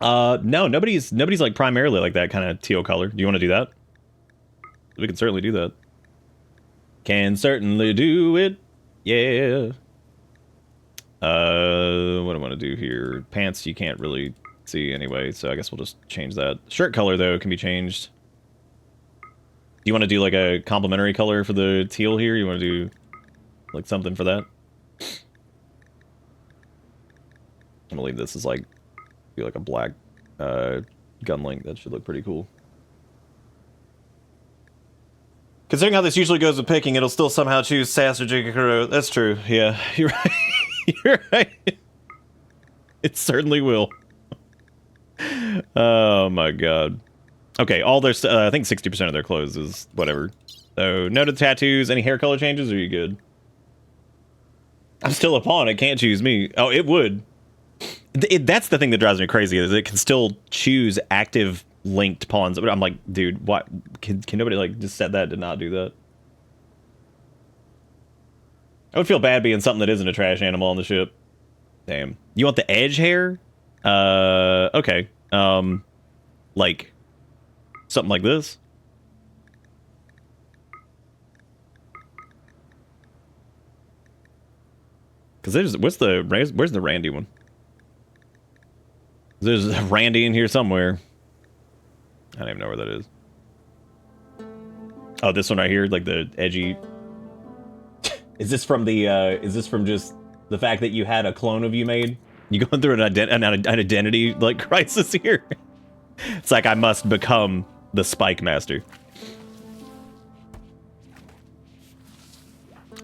S2: No, nobody's like primarily like that kind of teal color. Do you want to do that? We can certainly do that. Can certainly do it. Yeah. What do I want to do here? Pants you can't really see anyway, so I guess we'll just change that. Shirt color, though, can be changed. Do you want to do like a complementary color for the teal here? You want to do like something for that? I'm gonna leave this as like, do like a black gun link. That should look pretty cool. Considering how this usually goes with picking, it'll still somehow choose Sass or Jigakuro. That's true. Yeah, you're right. You're right. It certainly will. Oh my god. Okay, all their I think 60% of their clothes is whatever. So, no to tattoos. Any hair color changes? Or are you good? I'm still a pawn. It can't choose me. Oh, it would. That's the thing that drives me crazy, is it can still choose active linked pawns. But I'm like, dude, what? Can nobody like just set that to not do that? I would feel bad being something that isn't a trash animal on the ship. Damn. You want the edge hair? Okay. Like something like this. Because where's the Randy one? There's a Randy in here somewhere. I don't even know where that is. Oh, this one right here, like the edgy. Is this from just the fact that you had a clone of you made? You going through an identity like crisis here? It's like, I must become the Spike Master.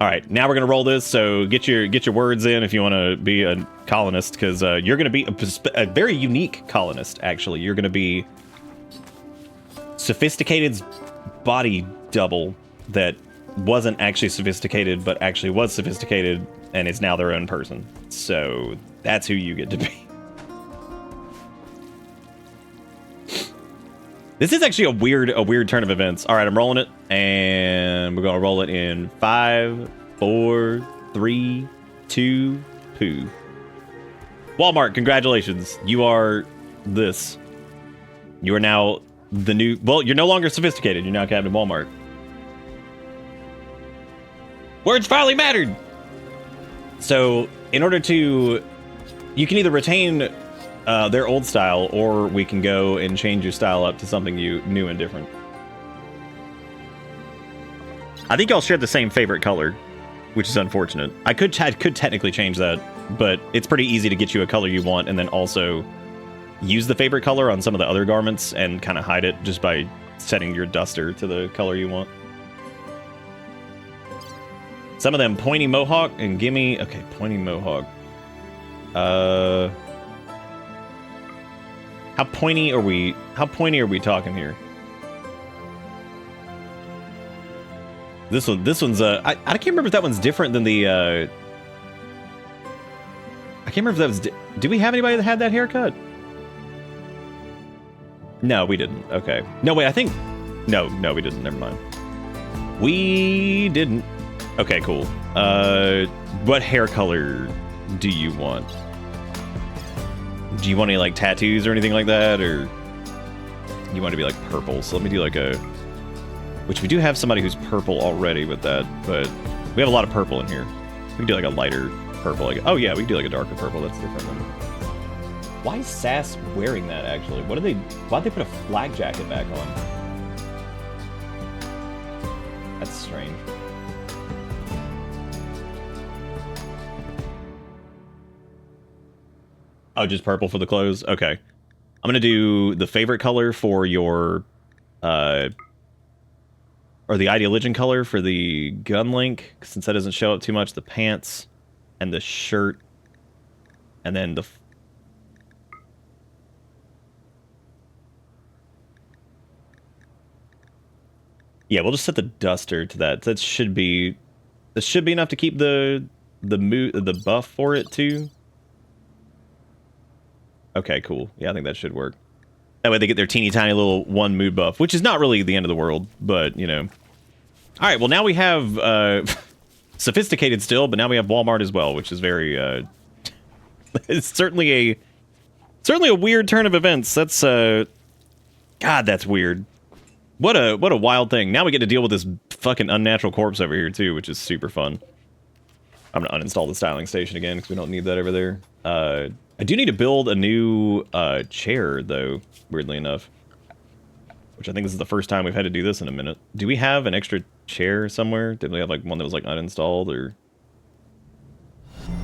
S2: All right, now we're gonna roll this. So get your words in if you want to be a colonist, because you're gonna be a very unique colonist. Actually, you're gonna be Sophisticated's body double that wasn't actually sophisticated, but actually was sophisticated, and is now their own person. So that's who you get to be. This is actually a weird turn of events. All right, I'm rolling it, and we're gonna roll it in 5, 4, 3, 2, poo. Walmart, congratulations. You are this. You are now the new. Well, you're no longer sophisticated. You're now Captain Walmart. Words finally mattered. So, in order to, you can either retain their old style, or we can go and change your style up to something new and different. I think y'all share the same favorite color, which is unfortunate. I could technically change that, but it's pretty easy to get you a color you want, and then also use the favorite color on some of the other garments and kind of hide it just by setting your duster to the color you want. Some of them pointy mohawk and gimme. Okay, pointy mohawk. How pointy are we talking here? This one's I can't remember if that one's different than the I can't remember if that was do we have anybody that had that haircut? No, we didn't. Okay. No, wait, I think no, we didn't. Never mind. We didn't. Okay, cool. What hair color do you want? Do you want any like tattoos or anything like that, or you want to be like purple? So let me do like a, which we do have somebody who's purple already with that, but we have a lot of purple in here. We can do like a lighter purple. Like, oh yeah, we can do like a darker purple. That's different than. Why is Sass wearing that actually? Why'd they put a flak jacket back on? That's strange. Oh, just purple for the clothes? Okay. I'm going to do the favorite color for your... or the ideal legend color for the gun link, since that doesn't show up too much. The pants and the shirt. And then the... Yeah, we'll just set the duster to that. That should be enough to keep the buff for it too. Okay, cool. Yeah, I think that should work. That way they get their teeny tiny little 1 mood buff, which is not really the end of the world, but you know. All right, well now we have Sophisticated still, but now we have Walmart as well, which is very it's certainly a weird turn of events. That's God, that's weird. What a wild thing. Now we get to deal with this fucking unnatural corpse over here too, which is super fun. I'm gonna uninstall the styling station again because we don't need that over there. I do need to build a new chair though, weirdly enough. Which I think this is the first time we've had to do this in a minute. Do we have an extra chair somewhere? Did we have like one that was like uninstalled or?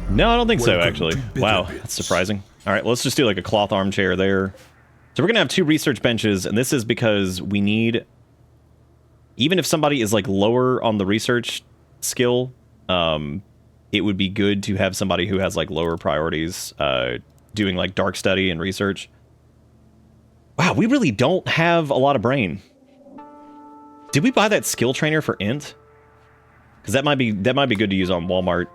S2: No, I don't think so actually. Wow, that's surprising. All right, well, let's just do like a cloth armchair there. So we're gonna have 2 research benches, and this is because we need, even if somebody is like lower on the research skill, it would be good to have somebody who has like lower priorities, doing like dark study and research. Wow, we really don't have a lot of brain. Did we buy that skill trainer for Int? Because that might be good to use on Walmart.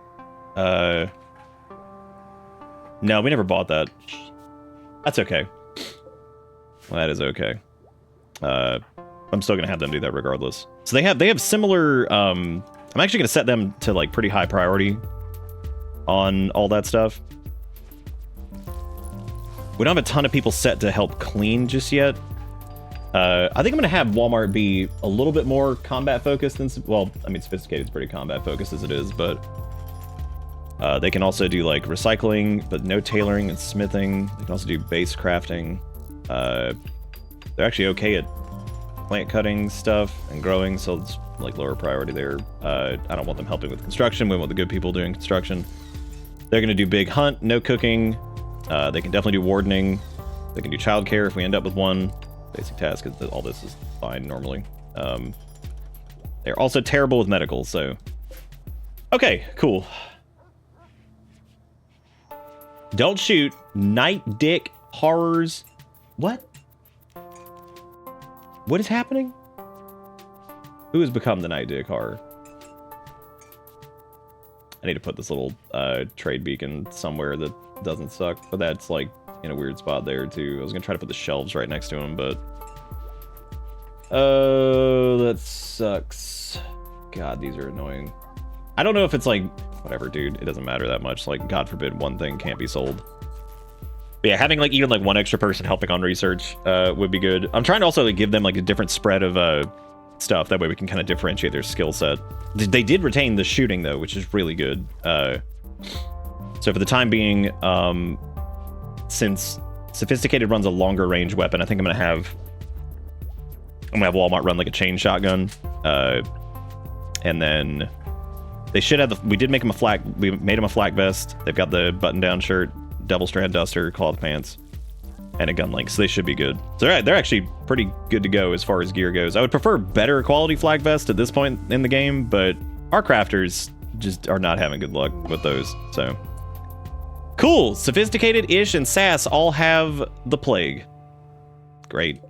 S2: No, we never bought that. That's okay. Well, that is okay. I'm still gonna have them do that regardless. So they have similar. I'm actually gonna set them to like pretty high priority on all that stuff. We don't have a ton of people set to help clean just yet. I think I'm gonna have Walmart be a little bit more combat focused than, well, I mean, Sophisticated is pretty combat focused as it is, but they can also do like recycling, but no tailoring and smithing. They can also do base crafting. They're actually okay at plant cutting stuff and growing, so it's like lower priority there. I don't want them helping with construction. We want the good people doing construction. They're gonna do big hunt, no cooking. They can definitely do wardening. They can do childcare if we end up with one. Basic task, all this is fine normally. They're also terrible with medical, so... Okay, cool. Don't shoot. Night dick horrors. What? What is happening? Who has become the night dick horror? I need to put this little trade beacon somewhere that doesn't suck, but that's like in a weird spot there too. I was gonna try to put the shelves right next to him, but oh, that sucks. God, these are annoying. I don't know if it's like whatever, dude. It doesn't matter that much. Like, God forbid one thing can't be sold. But yeah, having like even like one extra person helping on research would be good. I'm trying to also like give them like a different spread of stuff. That way we can kind of differentiate their skill set. They did retain the shooting though, which is really good. So for the time being, since Sophisticated runs a longer range weapon, I think I'm gonna have Walmart run like a chain shotgun, and then they should have we made them a flak vest. They've got the button-down shirt, double strand duster, cloth pants, and a gun link, so they should be good. So they're actually pretty good to go as far as gear goes. I would prefer better quality flak vest at this point in the game, but our crafters just are not having good luck with those, so... Cool! Sophisticated, Ish, and Sass all have the plague. Great.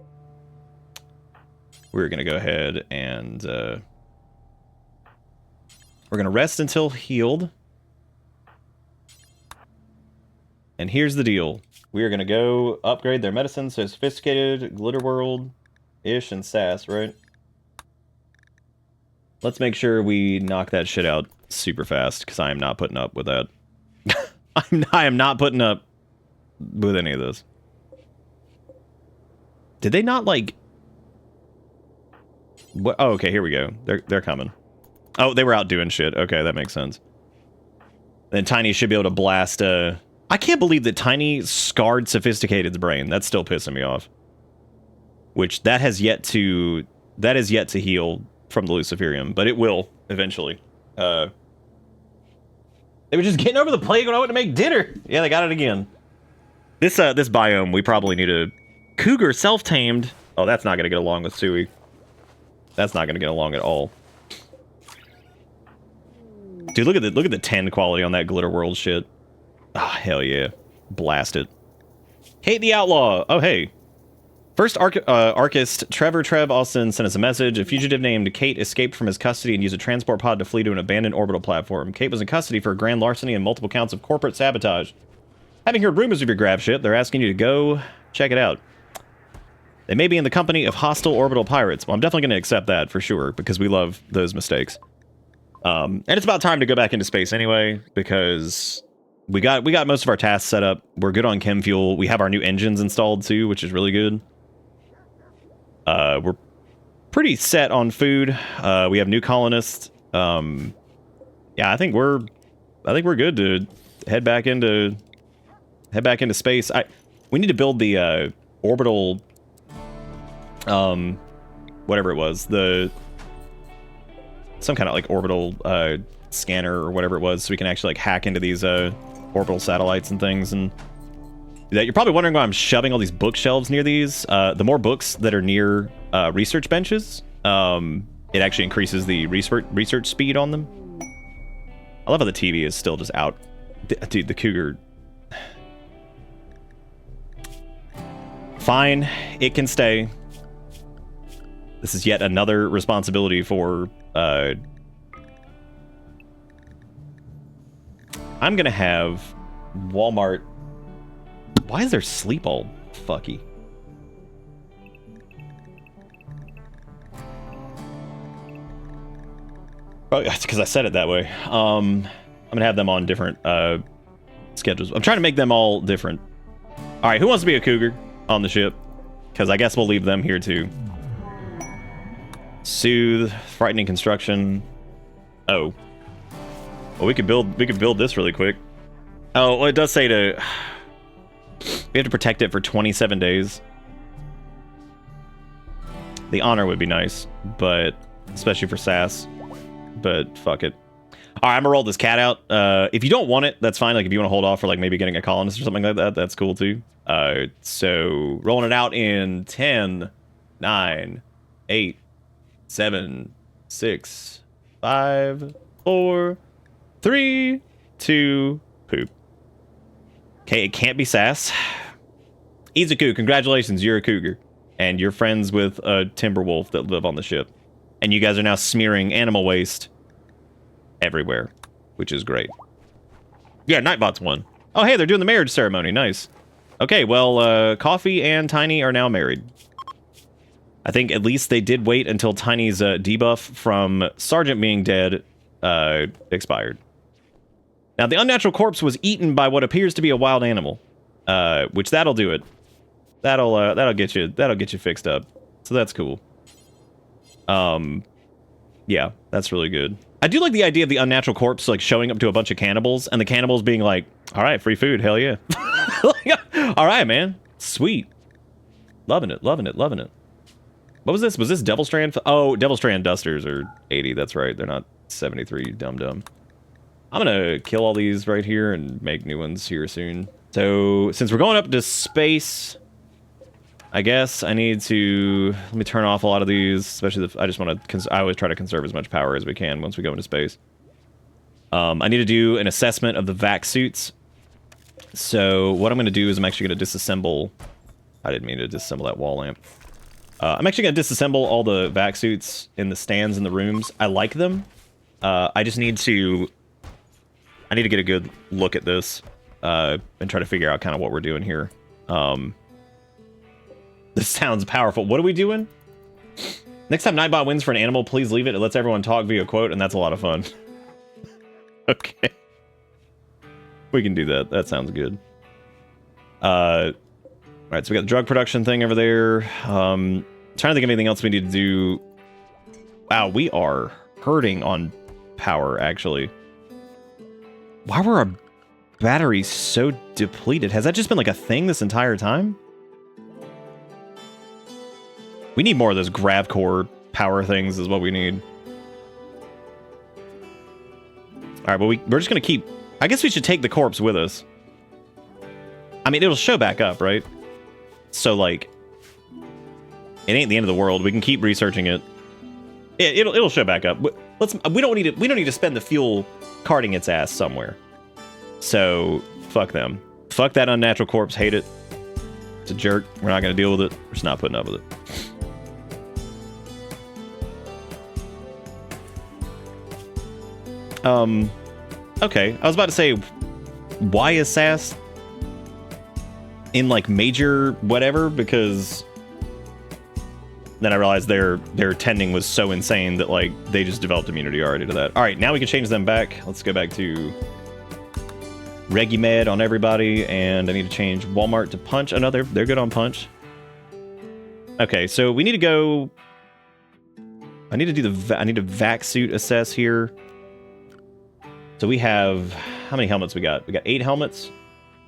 S2: We're gonna go ahead and we're gonna rest until healed. And here's the deal. We are gonna go upgrade their medicine, so Sophisticated, Glitterworld, Ish, and Sass, right? Let's make sure we knock that shit out super fast, because I am not putting up with that. I am not putting up with any of this. Did they not, like... What? Oh, okay, here we go. They're coming. Oh, they were out doing shit. Okay, that makes sense. Then Tiny should be able to blast, I can't believe that Tiny scarred Sophisticated's brain. That's still pissing me off. Which, that has yet to heal from the Luciferium, but it will, eventually. They were just getting over the plague when I went to make dinner. Yeah, they got it again. This biome, we probably need a cougar self-tamed. Oh, that's not gonna get along with Sui. That's not gonna get along at all. Dude, look at the 10 quality on that Glitter World shit. Ah, oh, hell yeah. Blast it. Kate the Outlaw. Oh, hey. First archist Trevor Trev Austin sent us a message. A fugitive named Kate escaped from his custody and used a transport pod to flee to an abandoned orbital platform. Kate was in custody for grand larceny and multiple counts of corporate sabotage. Having heard rumors of your grab ship, they're asking you to go check it out. They may be in the company of hostile orbital pirates. Well, I'm definitely going to accept that for sure, because we love those mistakes. And it's about time to go back into space anyway, because we got most of our tasks set up. We're good on chem fuel. We have our new engines installed too, which is really good. We're pretty set on food. We have new colonists. Yeah, I think we're good to head back into space. We need to build the orbital whatever it was, some kind of like orbital scanner or whatever it was, so we can actually like hack into these orbital satellites and things. And that you're probably wondering why I'm shoving all these bookshelves near these. The more books that are near research benches, it actually increases the research speed on them. I love how the TV is still just out. Dude, the cougar. Fine, it can stay. This is yet another responsibility for I'm gonna have Walmart. Why is their sleep all fucky? Oh, it's because I said it that way. I'm gonna have them on different schedules. I'm trying to make them all different. All right, who wants to be a cougar on the ship? Because I guess we'll leave them here too. Soothe, frightening construction. Oh, well, we could build this really quick. Oh, well, it does say we have to protect it for 27 days. The honor would be nice, but especially for Sass. But fuck it. All right, I'm gonna roll this cat out. If you don't want it, that's fine. Like if you want to hold off for like maybe getting a colonist or something like that, that's cool too. So rolling it out in 10, 9, 8, 7, 6, 5, 4, 3, 2, poop. Okay, it can't be Sass. Izuku, congratulations, you're a cougar. And you're friends with a timber wolf that live on the ship. And you guys are now smearing animal waste everywhere, which is great. Yeah, Nightbot's won. Oh, hey, they're doing the marriage ceremony. Nice. Okay, well, Coffee and Tiny are now married. I think at least they did wait until Tiny's debuff from Sergeant being dead expired. Now, the unnatural corpse was eaten by what appears to be a wild animal, which that'll do it. That'll get you fixed up. So that's cool. Yeah, that's really good. I do like the idea of the unnatural corpse like showing up to a bunch of cannibals and the cannibals being like, "All right, free food, hell yeah." Like, all right, man, sweet, loving it. What was this? Was this Devil Strand? Oh, Devil Strand dusters are 80. That's right. They're not 73. Dum. I'm gonna kill all these right here and make new ones here soon. So since we're going up to space, I guess I need to let me turn off a lot of these, especially I just want to. I always try to conserve as much power as we can once we go into space. I need to do an assessment of the vac suits. So what I'm going to do is I'm actually going to disassemble. I didn't mean to disassemble that wall lamp. I'm actually going to disassemble all the vac suits in the stands in the rooms. I like them. I just need to. I need to get a good look at this and try to figure out kind of what we're doing here. This sounds powerful. What are we doing? Next time Nightbot wins for an animal, please leave it. It lets everyone talk via quote, and that's a lot of fun. Okay. We can do that. That sounds good. Alright, so we got the drug production thing over there. Trying to think of anything else we need to do. Wow, we are hurting on power, actually. Why were our batteries so depleted? Has that just been like a thing this entire time? We need more of those grav core power things is what we need. Alright, but we're just gonna keep... I guess we should take the corpse with us. I mean, it'll show back up, right? So, like, it ain't the end of the world. We can keep researching it. It'll show back up. We don't need to spend the fuel carting its ass somewhere. So, fuck them. Fuck that unnatural corpse. Hate it. It's a jerk. We're not going to deal with it. We're just not putting up with it. Okay. I was about to say, why is Sass in, like, major whatever? Because then I realized their tending was so insane that, like, they just developed immunity already to that. All right, now we can change them back. Let's go back to Regimed on everybody, and I need to change Walmart to Punch. Oh, no, they're good on Punch. Okay, so we need to go... I need to vac suit assess here. So we have... How many helmets we got? We got 8 helmets.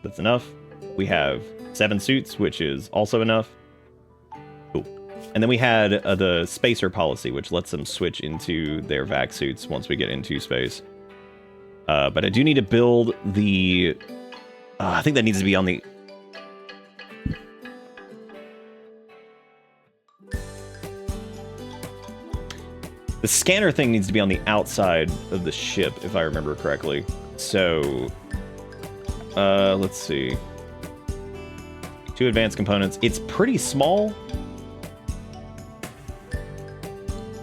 S2: That's enough. We have 7 suits, which is also enough. Cool. And then we had the spacer policy, which lets them switch into their vac suits once we get into space. But I do need to build the... I think that needs to be on the... The scanner thing needs to be on the outside of the ship, if I remember correctly. So, let's see. 2 advanced components. It's pretty small.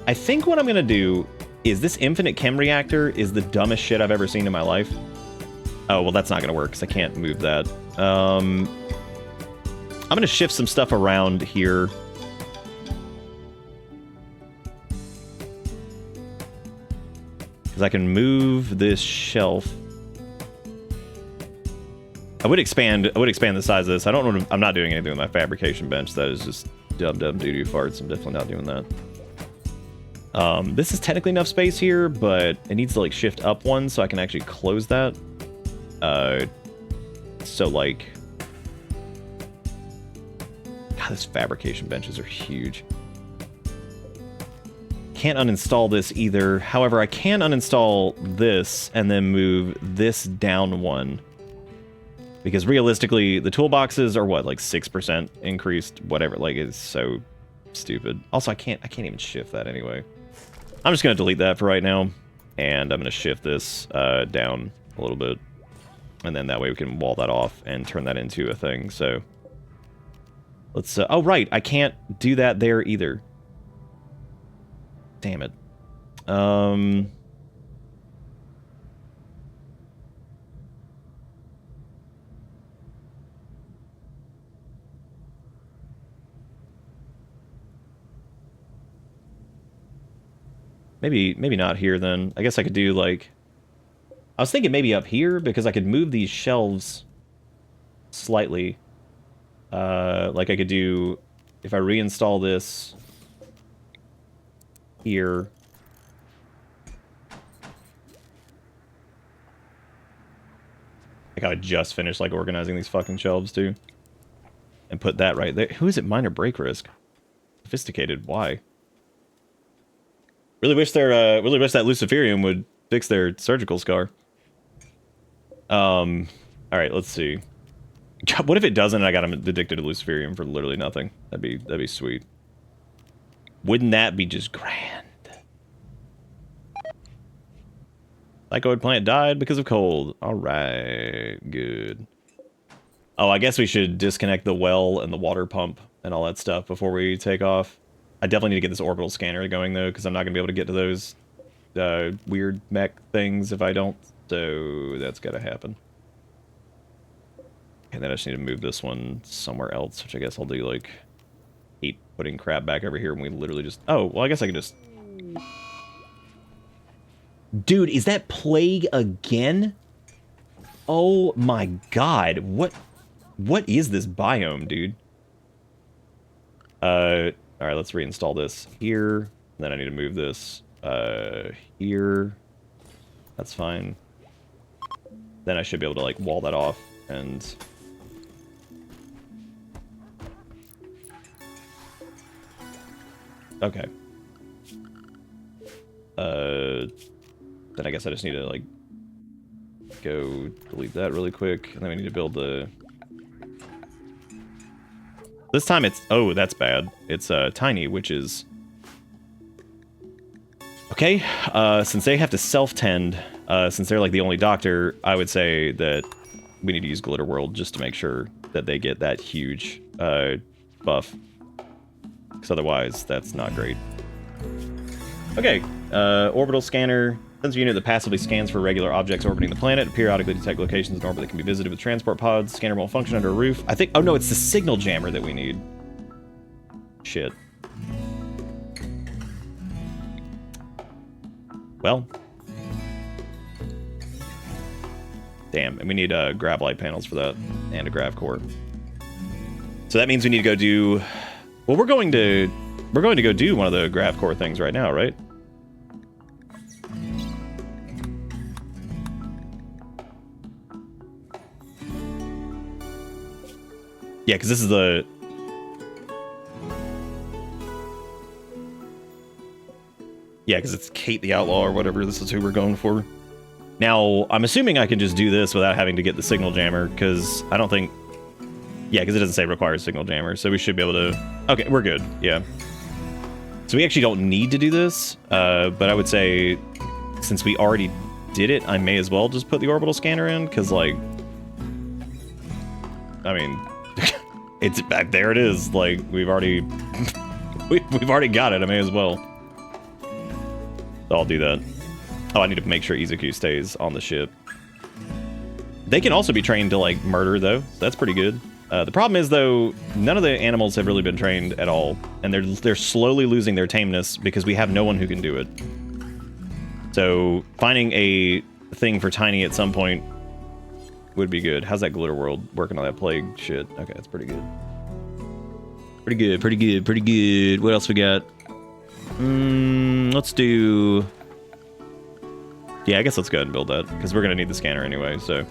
S2: I think what I'm going to do is this infinite chem reactor is the dumbest shit I've ever seen in my life. Oh, well, that's not going to work because I can't move that. I'm going to shift some stuff around here. I can move this shelf. I would expand the size of this. I'm not doing anything with my fabrication bench. That is just dumb doo-doo farts. I'm definitely not doing that. This is technically enough space here, but it needs to like shift up one so I can actually close that. So like, God, these fabrication benches are huge. Can't uninstall this either. However, I can uninstall this and then move this down one. Because realistically, the toolboxes are what, like 6% increased, whatever. Like, it's so stupid. Also, I can't even shift that anyway. I'm just gonna delete that for right now, and I'm gonna shift this down a little bit, and then that way we can wall that off and turn that into a thing. So let's. Oh right, I can't do that there either. Damn it. Maybe not here then. I guess I could do like... I was thinking maybe up here because I could move these shelves slightly. Like I could do... If I reinstall this here... Like I just finished like organizing these fucking shelves too. And put that right there. Who is it? Minor break risk. Sophisticated. Why? Really wish that Luciferium would fix their surgical scar. All right, let's see. God, what if it doesn't and I got him addicted to Luciferium for literally nothing? That'd be sweet. Wouldn't that be just grand? Psychoid plant died because of cold. All right, good. Oh, I guess we should disconnect the well and the water pump and all that stuff before we take off. I definitely need to get this orbital scanner going, though, because I'm not going to be able to get to those weird mech things if I don't. So that's got to happen. And then I just need to move this one somewhere else, which I guess I'll do, like, keep putting crap back over here when we literally just... Oh, well, I guess I can just... Dude, is that plague again? Oh my god. What is this biome, dude? Alright, let's reinstall this here. Then I need to move this here. That's fine. Then I should be able to, like, wall that off and... Okay. Then I guess I just need to, like, go delete that really quick. And then we need to build the This time it's... Oh, that's bad. It's tiny, which is... Okay, since they have to self-tend, since they're like the only doctor, I would say that we need to use Glitterworld just to make sure that they get that huge buff. Because otherwise, that's not great. Okay, orbital scanner. Sends a unit that passively scans for regular objects orbiting the planet. Periodically detect locations in orbit that can be visited with transport pods. Scanner won't function under a roof. I think... Oh, no, it's the signal jammer that we need. Shit. Well. Damn, and we need grav light panels for that. And a grav core. So that means we need to go do... Well, we're going to go do one of the grav core things right now, right? Yeah, because this is the... Yeah, because it's Kate the Outlaw or whatever. This is who we're going for. Now, I'm assuming I can just do this without having to get the signal jammer, because I don't think... Yeah, because it doesn't say requires signal jammer, so we should be able to... Okay, we're good, yeah. So we actually don't need to do this, but I would say, since we already did it, I may as well just put the orbital scanner in, because, like... I mean... It's back there. It is. Like we've already got it. I may as well. So I'll do that. Oh, I need to make sure Izuku stays on the ship. They can also be trained to like murder though. So that's pretty good. The problem is though, none of the animals have really been trained at all, and they're slowly losing their tameness because we have no one who can do it. So finding a thing for Tiny at some point would be good. How's that Glitterworld working on that plague shit? Okay, that's pretty good. Pretty good. What else we got? Let's do... Yeah, I guess let's go ahead and build that, because we're going to need the scanner anyway, so...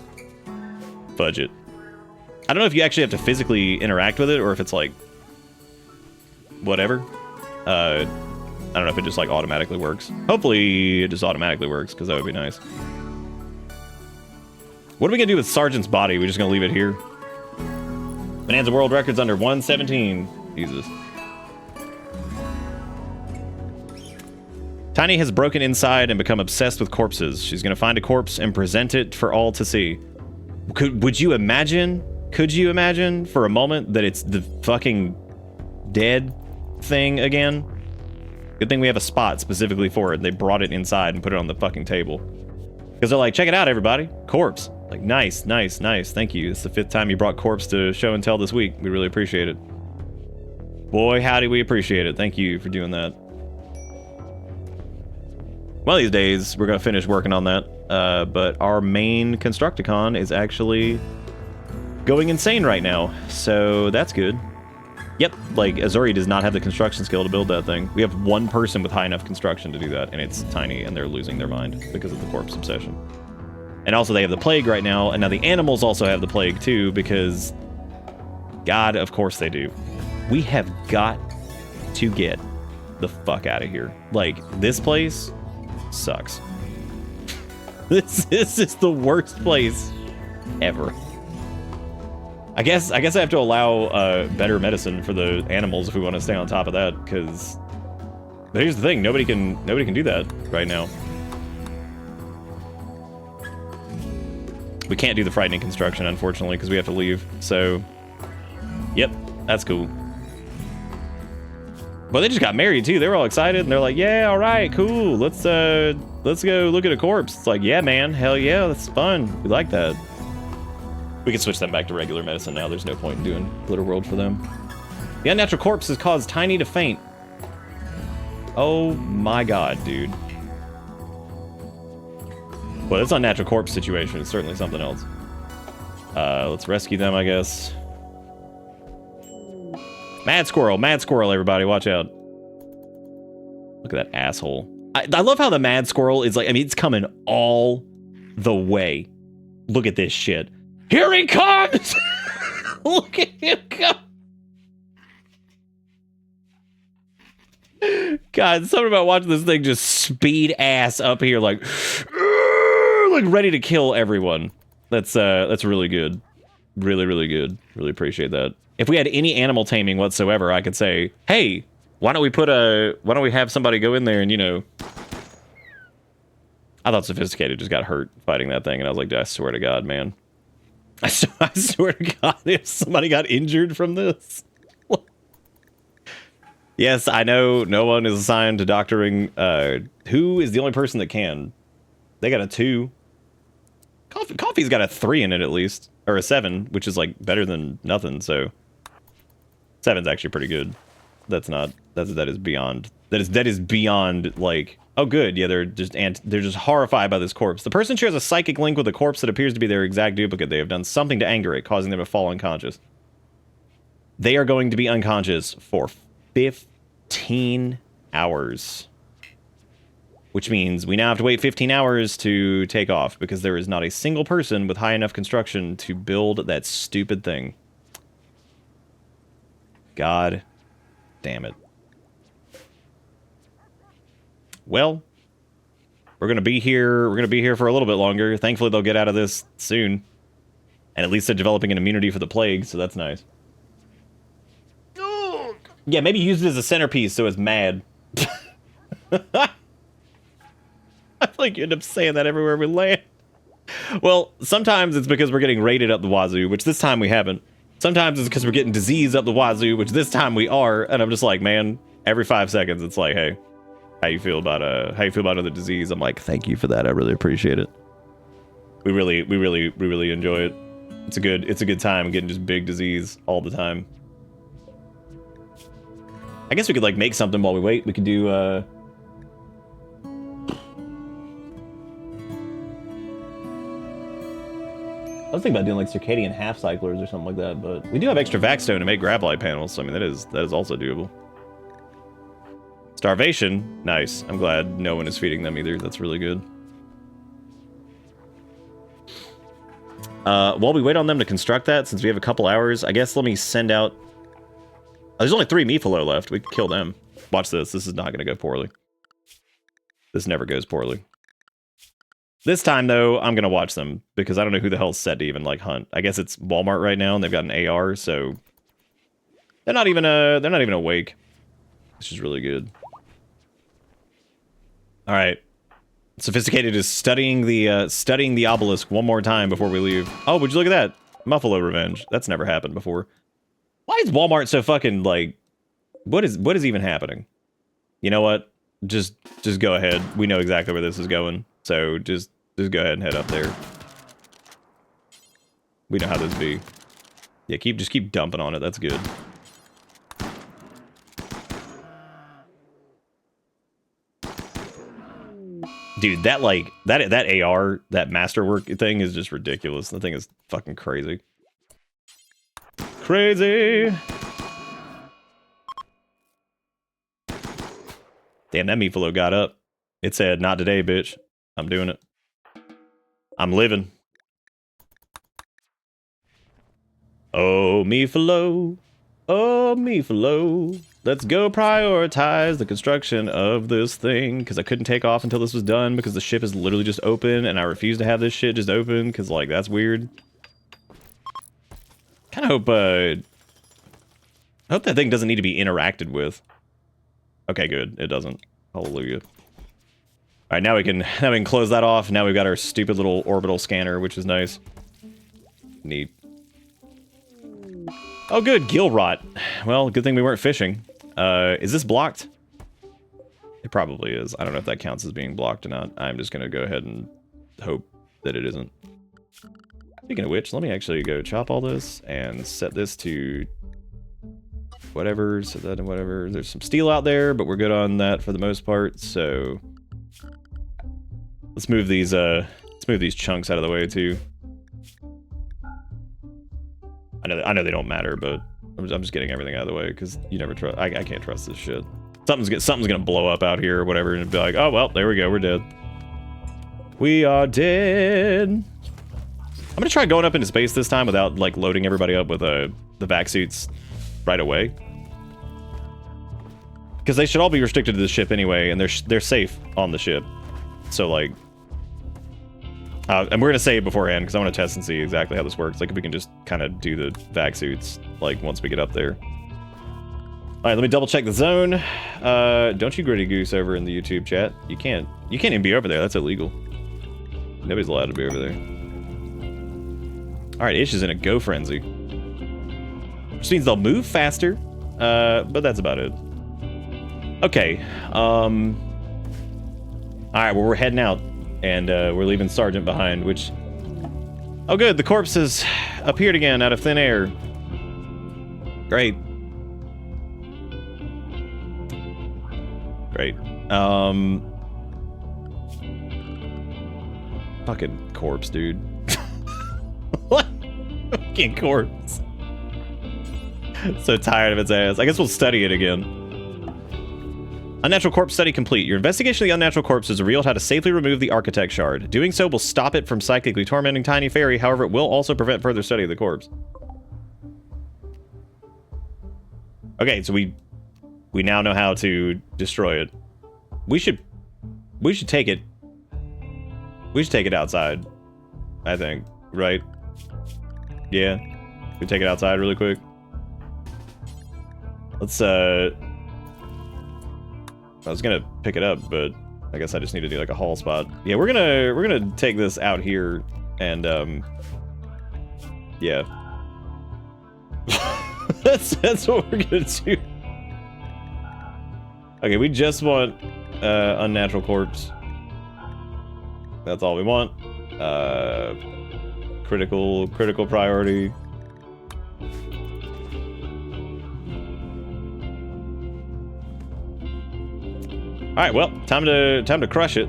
S2: Fudge it. I don't know if you actually have to physically interact with it, or if it's like... Whatever. I don't know if it just like automatically works. Hopefully it just automatically works, because that would be nice. What are we gonna do with Sergeant's body? We're just gonna leave it here? Bonanza World Records under 117. Jesus. Tiny has broken inside and become obsessed with corpses. She's gonna find a corpse and present it for all to see. Would you imagine? Could you imagine for a moment that it's the fucking dead thing again? Good thing we have a spot specifically for it. They brought it inside and put it on the fucking table. Because they're like, check it out, everybody. Corpse. Like, nice, nice, nice. Thank you. It's the 5th time you brought Corpse to show and tell this week. We really appreciate it. Boy, howdy, we appreciate it. Thank you for doing that. One of these days, we're going to finish working on that. But our main Constructicon is actually going insane right now. So that's good. Yep, like, Azuri does not have the construction skill to build that thing. We have one person with high enough construction to do that, and it's Tiny, and they're losing their mind because of the corpse obsession. And also they have the plague right now, and now the animals also have the plague too, because... God, of course they do. We have got to get the fuck out of here. Like, this place sucks. This is the worst place ever. I guess I have to allow better medicine for the animals if we want to stay on top of that, because... But here's the thing, nobody can do that right now. We can't do the frightening construction, unfortunately, because we have to leave. So, yep, that's cool. But they just got married too. They were all excited, and they're like, "Yeah, all right, cool. Let's go look at a corpse." It's like, "Yeah, man, hell yeah, that's fun. We like that." We can switch them back to regular medicine now. There's no point in doing Glitterworld for them. The unnatural corpse has caused Tiny to faint. Oh my god, dude. Well, this unnatural corpse situation is certainly something else. Let's rescue them, I guess. Mad squirrel, everybody, watch out. Look at that asshole. I love how the mad squirrel is like, I mean, it's coming all the way. Look at this shit. Here he comes! Look at him come. God, something about watching this thing just speed ass up here like ready to kill everyone. That's really good. Really, really good. Really appreciate that. If we had any animal taming whatsoever, I could say, hey, why don't we have somebody go in there and, you know... I thought Sophisticated just got hurt fighting that thing, and I was like, I swear to God, man. I swear to God, if somebody got injured from this. Yes, I know no one is assigned to doctoring. Who is the only person that can? They got a 2. Coffee's got a 3 in it at least. Or a 7, which is like better than nothing, so 7's actually pretty good. That is beyond like, oh good, yeah, they're just horrified by this corpse. The person shares a psychic link with a corpse that appears to be their exact duplicate. They have done something to anger it, causing them to fall unconscious. They are going to be unconscious for 15 hours. Which means we now have to wait 15 hours to take off, because there is not a single person with high enough construction to build that stupid thing. God damn it. Well, we're gonna be here for a little bit longer. Thankfully they'll get out of this soon. And at least they're developing an immunity for the plague, so that's nice. Yeah, maybe use it as a centerpiece so it's mad. I feel like you end up saying that everywhere we land. Well, sometimes it's because we're getting raided up the wazoo, which this time we haven't. Sometimes it's because we're getting disease up the wazoo, which this time we are. And I'm just like, man, every 5 seconds it's like, hey, how you feel about other disease? I'm like, thank you for that. I really appreciate it. We really enjoy it. It's a good time getting just big disease all the time. I guess we could like make something while we wait. We could do I was thinking about doing like circadian half cyclers or something like that, but we do have extra vac stone to make graphite panels, so I mean that is also doable. Starvation, nice. I'm glad no one is feeding them either. That's really good. While we wait on them to construct that, since we have a couple hours, I guess let me send out... Oh, there's only 3 Mifalo left. We can kill them. Watch this. This is not going to go poorly. This never goes poorly. This time, though, I'm going to watch them, because I don't know who the hell's set to even, like, hunt. I guess it's Walmart right now, and they've got an AR, so... They're not even awake. Which is really good. Alright. Sophisticated is studying the obelisk one more time before we leave. Oh, would you look at that? Muffalo revenge. That's never happened before. Why is Walmart so fucking, like... What is even happening? You know what? Just go ahead. We know exactly where this is going. So just go ahead and head up there. We know how this be. Yeah, just keep dumping on it. That's good. Dude, that AR, that masterwork thing is just ridiculous. The thing is fucking crazy. Crazy. Damn, that Mifalo got up. It said, not today, bitch. I'm doing it. I'm living. Oh, Mifalo. Oh, Mifalo. Let's go prioritize the construction of this thing, because I couldn't take off until this was done, because the ship is literally just open, and I refuse to have this shit just open, because, like, that's weird. Kind of hope, I hope that thing doesn't need to be interacted with. Okay, good. It doesn't. Hallelujah. Alright, now we can close that off. Now we've got our stupid little orbital scanner, which is nice. Neat. Oh good, gill rot. Well, good thing we weren't fishing. Is this blocked? It probably is. I don't know if that counts as being blocked or not. I'm just gonna go ahead and hope that it isn't. Speaking of which, let me actually go chop all this and set this to whatever, set that and whatever. There's some steel out there, but we're good on that for the most part, so let's move these chunks out of the way too. I know they don't matter, but I'm just getting everything out of the way, because you never trust. I can't trust this shit. Something's gonna blow up out here or whatever, and be like, oh well, there we go, we're dead. We are dead. I'm gonna try going up into space this time without like loading everybody up with the vac suits right away, because they should all be restricted to the ship anyway, and they're safe on the ship. So like, And we're going to save beforehand because I want to test and see exactly how this works. Like if we can just kind of do the vac suits like once we get up there. All right, let me double check the zone. Don't you gritty goose over in the YouTube chat. You can't even be over there. That's illegal. Nobody's allowed to be over there. All right, Ish is in a go frenzy. Which means they'll move faster, but that's about it. Okay. All right, well, we're heading out, and we're leaving Sergeant behind, which... Oh, good, the corpse has appeared again out of thin air. Great. Great. Fucking corpse, dude. What? Fucking corpse. So tired of its ass. I guess we'll study it again. Unnatural corpse study complete. Your investigation of the unnatural corpse has revealed how to safely remove the architect shard. Doing so will stop it from psychically tormenting Tiny Fairy. However, it will also prevent further study of the corpse. Okay, so we now know how to destroy it. We should take it. We should take it outside. I think, right? Yeah. We take it outside really quick. Let's I was gonna pick it up, but I guess I just need to do like a haul spot. Yeah, we're gonna take this out here and yeah. that's what we're gonna do. Okay, we just want unnatural corpse. That's all we want. Critical priority. All right, well, time to crush it.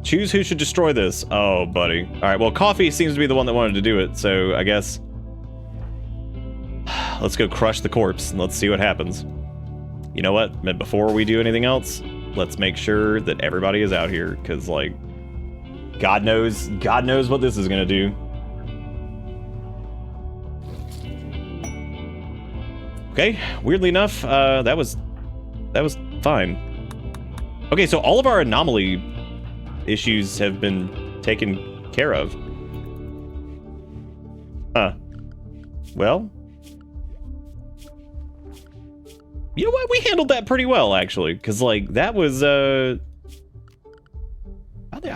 S2: Choose who should destroy this. Oh, buddy. All right, well, Coffee seems to be the one that wanted to do it, so I guess let's go crush the corpse and let's see what happens. You know what? Before we do anything else, let's make sure that everybody is out here, because like, God knows what this is gonna do. Okay, weirdly enough, that was fine. Okay, so all of our anomaly issues have been taken care of. Huh. Well, you know what? We handled that pretty well, actually, because like that was I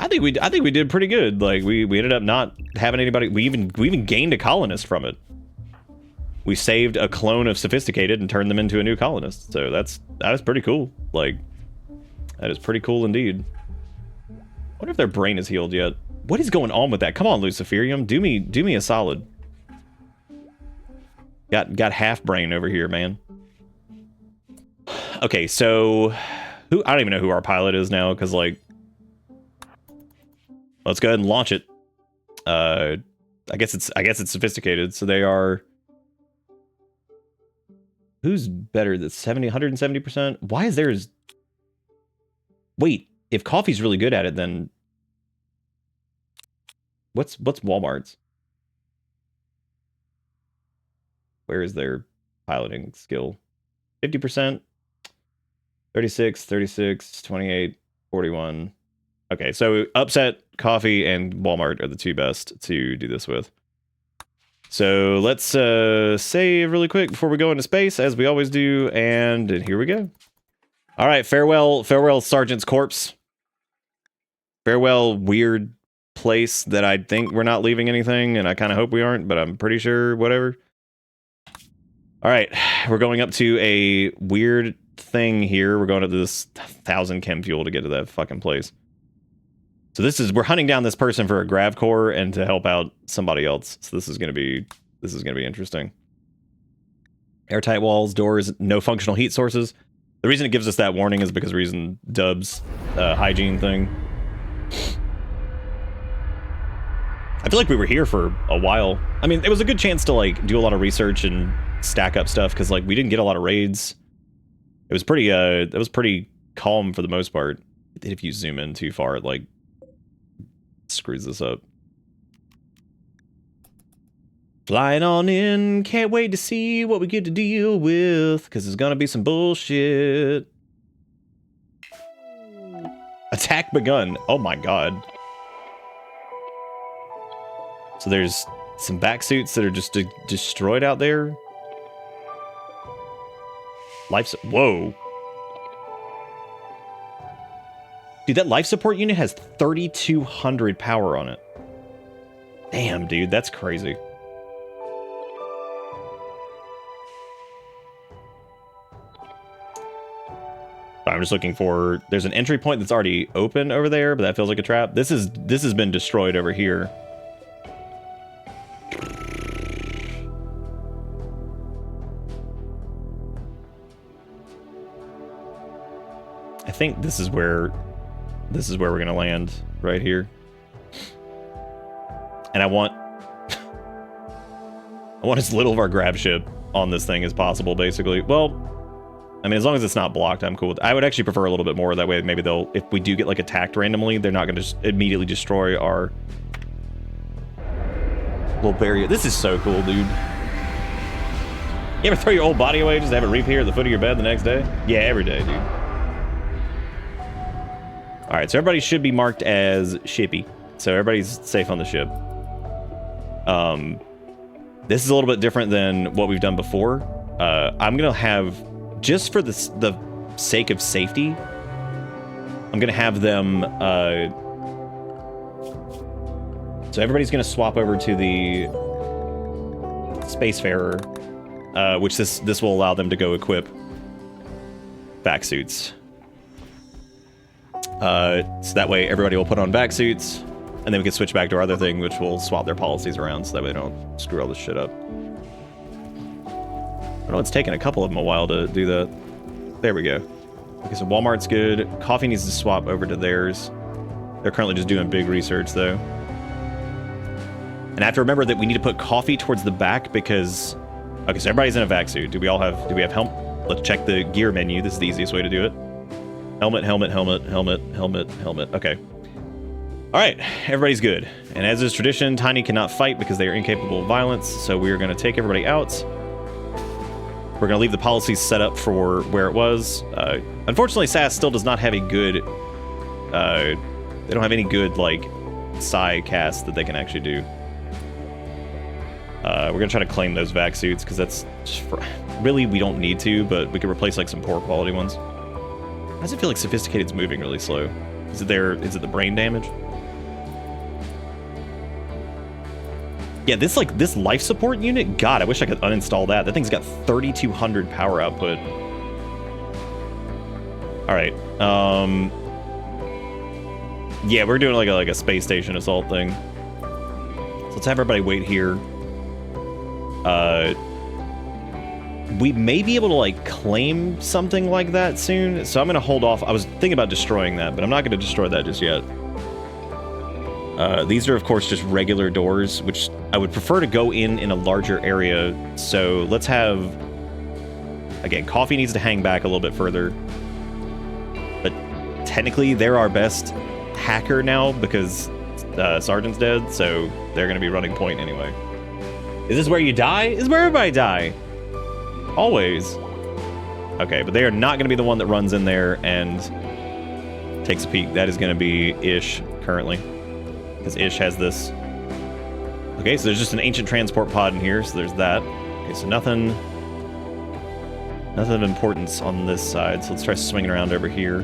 S2: think we did pretty good. Like we ended up not having anybody. We even gained a colonist from it. We saved a clone of Sophisticated and turned them into a new colonist. So that was pretty cool. Like, that is pretty cool indeed. I wonder if their brain is healed yet. What is going on with that? Come on, Luciferium, do me a solid. Got half brain over here, man. Okay, so I don't even know who our pilot is now, because like, let's go ahead and launch it. I guess it's Sophisticated, so they are. Who's better than 170%? Why is theirs? Wait, if Coffee's really good at it, then what's Walmart's? Where is their piloting skill? 50%, 36, 36, 28, 41. Okay, so Upset, Coffee, and Walmart are the two best to do this with. So let's save really quick before we go into space, as we always do, and here we go. All right, farewell, Sergeant's corpse. Farewell, weird place that I think we're not leaving anything, and I kind of hope we aren't, but I'm pretty sure, whatever. All right, we're going up to a weird thing here. We're going up to this 1,000 chem fuel to get to that fucking place. So we're hunting down this person for a grav core and to help out somebody else. So this is gonna be interesting. Airtight walls, doors, no functional heat sources. The reason it gives us that warning is because we're using Dub's hygiene thing. I feel like we were here for a while. I mean, it was a good chance to like do a lot of research and stack up stuff, because like we didn't get a lot of raids. It was pretty calm for the most part. If you zoom in too far, it like screws this up. Flying on in, can't wait to see what we get to deal with, because there's gonna be some bullshit. Attack begun. Oh my god. So there's some back suits that are just destroyed out there. Whoa. Dude, that life support unit has 3,200 power on it. Damn, dude, that's crazy. I'm just looking for... There's an entry point that's already open over there, but that feels like a trap. This has been destroyed over here. I think this is where we're gonna land, right here. And I want as little of our grab ship on this thing as possible, basically. Well, I mean, as long as it's not blocked, I'm cool with it. I would actually prefer a little bit more. That way, maybe they'll, if we do get like attacked randomly, they're not gonna just immediately destroy our little barrier. This is so cool, dude. You ever throw your old body away just to have it reappear at the foot of your bed the next day? Yeah, every day, dude. All right, so everybody should be marked as shippy. So everybody's safe on the ship. This is a little bit different than what we've done before. I'm gonna have, just for the sake of safety, I'm gonna have them. So everybody's gonna swap over to the Spacefarer, which this will allow them to go equip back suits. So that way everybody will put on back suits, and then we can switch back to our other thing, which will swap their policies around so that way they don't screw all this shit up. I know it's taken a couple of them a while to do that. There we go. Okay, so Walmart's good. Coffee needs to swap over to theirs. They're currently just doing big research, though. And I have to remember that we need to put Coffee towards the back because... Okay, so everybody's in a vac suit. Do we have helmet? Let's check the gear menu. This is the easiest way to do it. Helmet, helmet, helmet, helmet, helmet, helmet. Okay. All right, everybody's good. And as is tradition, Tiny cannot fight because they are incapable of violence, so we are going to take everybody out. We're going to leave the policies set up for where it was. Unfortunately, Sass still does not have a good... they don't have any good, like, psi cast that they can actually do. We're going to try to claim those vac suits, because that's... Really, we don't need to, but we could replace, like, some poor quality ones. Why does it feel like Sophisticated's moving really slow? Is it the brain damage? Yeah, this life support unit, God, I wish I could uninstall that. That thing's got 3,200 power output. All right. Yeah, we're doing like a space station assault thing. So let's have everybody wait here. We may be able to like claim something like that soon, so I'm gonna hold off. I was thinking about destroying that, but I'm not gonna destroy that just yet. These are of course just regular doors, which I would prefer to go in a larger area. So let's have, again, Coffee needs to hang back a little bit further, but technically they're our best hacker now because Sergeant's dead, so they're gonna be running point anyway. Is this where you die? This is where everybody die. Always. Okay, but they are not going to be the one that runs in there and takes a peek. That is going to be Ish currently, because Ish has this. Okay, so there's just an ancient transport pod in here, so there's that. Okay, so nothing of importance on this side. So let's try swinging around over here.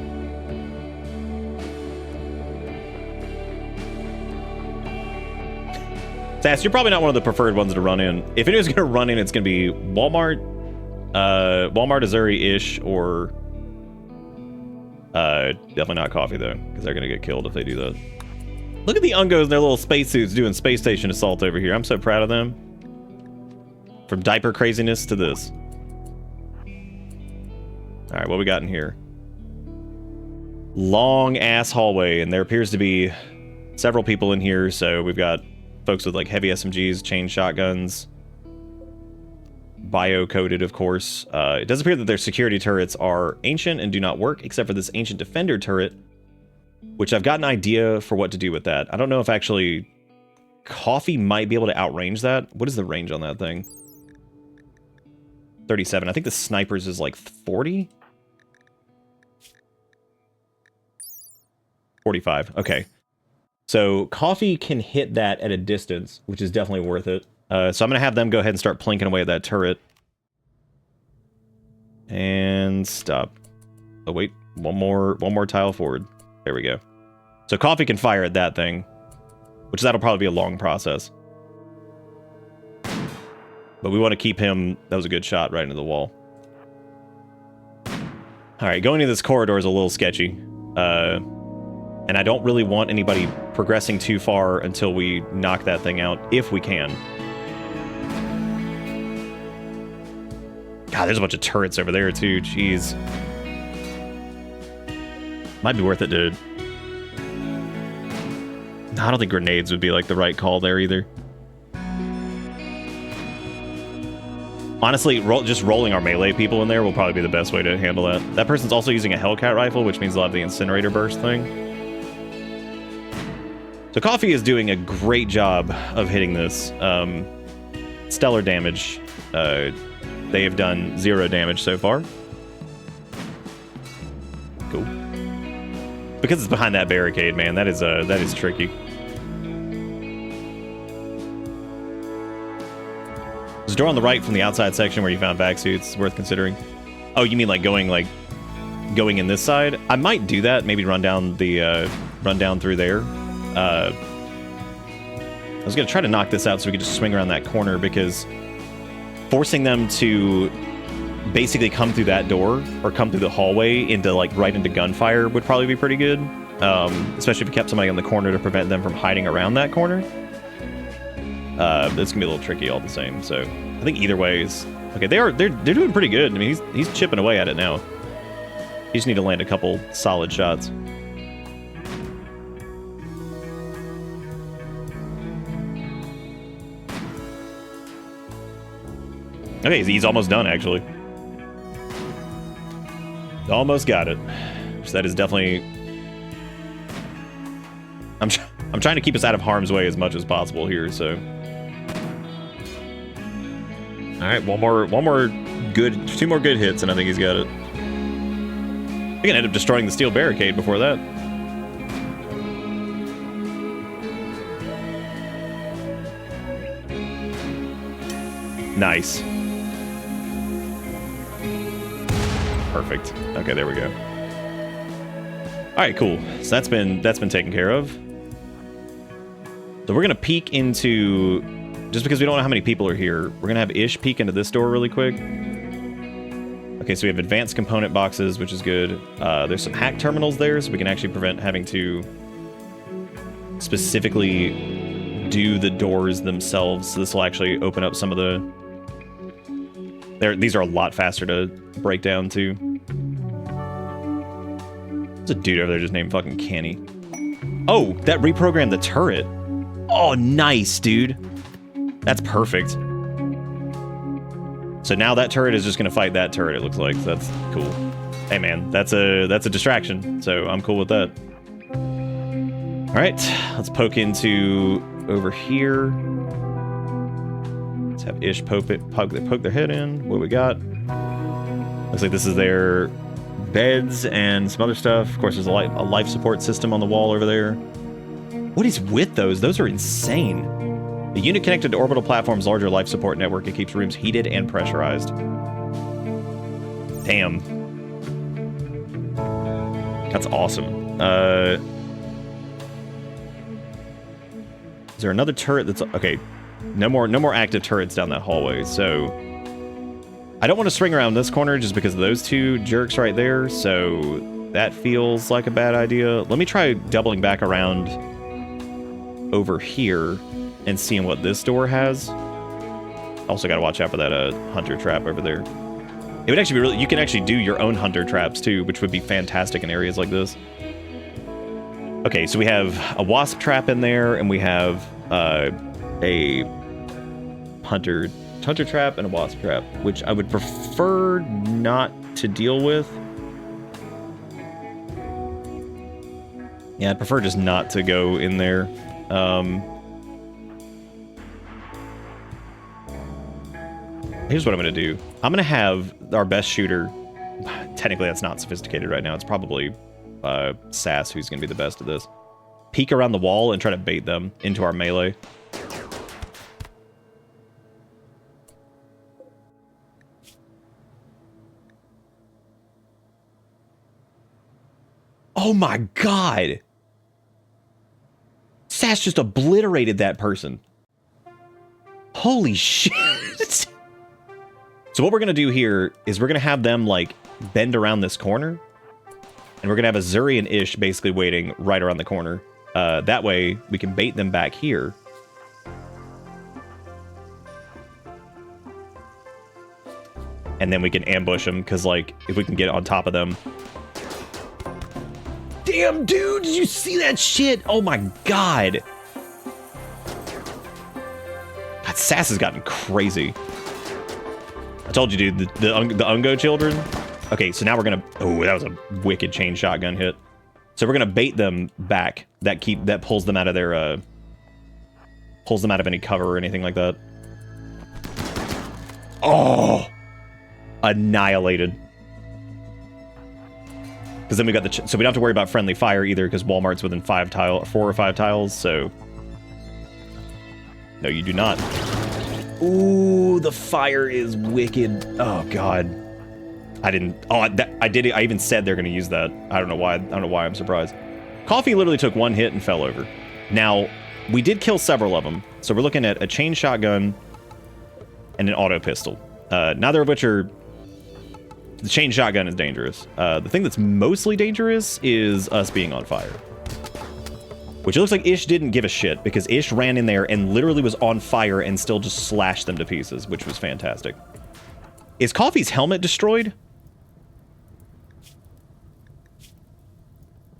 S2: Sass, you're probably not one of the preferred ones to run in. If it is going to run in, it's going to be Walmart, Azuri-ish, or definitely not Coffee though, because they're going to get killed if they do that. Look at the Ungos in their little spacesuits doing space station assault over here. I'm so proud of them. From diaper craziness to this. All right, what we got in here? Long ass hallway, and there appears to be several people in here. So we've got folks with like heavy SMGs, chain shotguns, bio-coded, of course. It does appear that their security turrets are ancient and do not work, except for this ancient defender turret, which I've got an idea for what to do with that. I don't know if actually Coffee might be able to outrange that. What is the range on that thing? 37. I think the snipers is like 40? 45. Okay. So Coffee can hit that at a distance, which is definitely worth it. So I'm going to have them go ahead and start plinking away at that turret. And stop. Oh, wait. One more tile forward. There we go. So Coffee can fire at that thing, which that'll probably be a long process. But we want to keep him... That was a good shot right into the wall. Alright, going into this corridor is a little sketchy. And I don't really want anybody progressing too far until we knock that thing out, if we can. God, there's a bunch of turrets over there, too. Jeez. Might be worth it to... I don't think grenades would be, like, the right call there, either. Honestly, just rolling our melee people in there will probably be the best way to handle that. That person's also using a Hellcat rifle, which means they'll have the incinerator burst thing. So Coffee is doing a great job of hitting this. Stellar damage. They have done 0 damage so far. Cool. Because it's behind that barricade, man, that is tricky. There's a door on the right from the outside section where you found vac suits. Worth considering. Oh, you mean like going in this side? I might do that. Maybe run down through there. I was gonna try to knock this out so we could just swing around that corner, because forcing them to basically come through that door or come through the hallway into right into gunfire would probably be pretty good. Especially if you kept somebody on the corner to prevent them from hiding around that corner. It's gonna be a little tricky all the same. So I think either way is okay. They're doing pretty good. I mean, he's chipping away at it now. You just need to land a couple solid shots. Okay, he's almost done, actually. Almost got it. So that is definitely... I'm trying to keep us out of harm's way as much as possible here, so... Alright, one more good... 2 more good hits, and I think he's got it. We can end up destroying the steel barricade before that. Nice. Perfect. Okay, there we go. Alright, cool. So that's been taken care of. So we're gonna peek into... Just because we don't know how many people are here, we're gonna have Ish peek into this door really quick. Okay, so we have advanced component boxes, which is good. There's some hack terminals there, so we can actually prevent having to specifically do the doors themselves. So this will actually open up some of the... These are a lot faster to break down, too. There's a dude over there just named fucking Kenny. Oh, that reprogrammed the turret. Oh, nice, dude. That's perfect. So now that turret is just going to fight that turret, it looks like. So that's cool. Hey, man, that's a distraction, so I'm cool with that. All right, let's poke into over here. Let's have Ish poke their head in. What we got? Looks like this is their beds and some other stuff. Of course, there's a life support system on the wall over there. What is with those? Those are insane. The unit connected to orbital platform's larger life support network. It keeps rooms heated and pressurized. Damn. That's awesome. Is there another turret that's... Okay. No more active turrets down that hallway, so... I don't want to swing around this corner just because of those 2 jerks right there, so that feels like a bad idea. Let me try doubling back around over here and seeing what this door has. Also got to watch out for that hunter trap over there. It would actually be really... You can actually do your own hunter traps, too, which would be fantastic in areas like this. Okay, so we have a wasp trap in there, and we have a hunter trap and a wasp trap, which I would prefer not to deal with. Yeah, I'd prefer just not to go in there. Here's what I'm going to do. I'm going to have our best shooter... Technically, that's not sophisticated right now. It's probably Sass who's going to be the best at this. peek around the wall and try to bait them into our melee. Oh my god! Sass just obliterated that person. Holy shit! So what we're gonna do here is we're gonna have them, like, bend around this corner. And we're gonna have Azuri and Ish basically waiting right around the corner. That way, we can bait them back here. And then we can ambush them, because, like, if we can get on top of them... Damn, dude! Did you see that shit? Oh my god! God, Sass has gotten crazy. I told you, dude, the Ungo children. Okay, so now we're gonna... Oh, that was a wicked chain shotgun hit. So we're gonna bait them back. That pulls them out of their... pulls them out of any cover or anything like that. Oh! Annihilated. Because then we got the... So we don't have to worry about friendly fire either, because Walmart's within 4 or 5 tiles, so... No, you do not. Ooh, the fire is wicked. Oh, God. I didn't... Oh, I did it. I even said they're going to use that. I don't know why. I don't know why I'm surprised. Coffee literally took 1 hit and fell over. Now, we did kill several of them. So we're looking at a chain shotgun and an auto pistol. Neither of which are... The chain shotgun is dangerous. The thing that's mostly dangerous is us being on fire. Which it looks like Ish didn't give a shit, because Ish ran in there and literally was on fire and still just slashed them to pieces, which was fantastic. Is Coffee's helmet destroyed?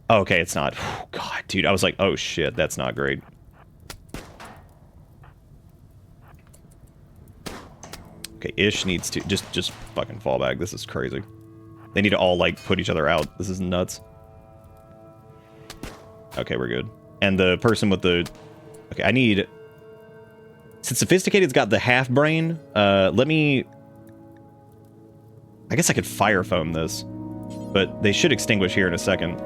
S2: Okay, it's not. God, dude, I was like, oh shit, that's not great. Okay, Ish needs to just fucking fall back. This is crazy. They need to all, like, put each other out. This is nuts. Okay, we're good. And the person with the... Okay, I need... Since Sophisticated's got the half brain, let me... I guess I could fire foam this. But they should extinguish here in a second.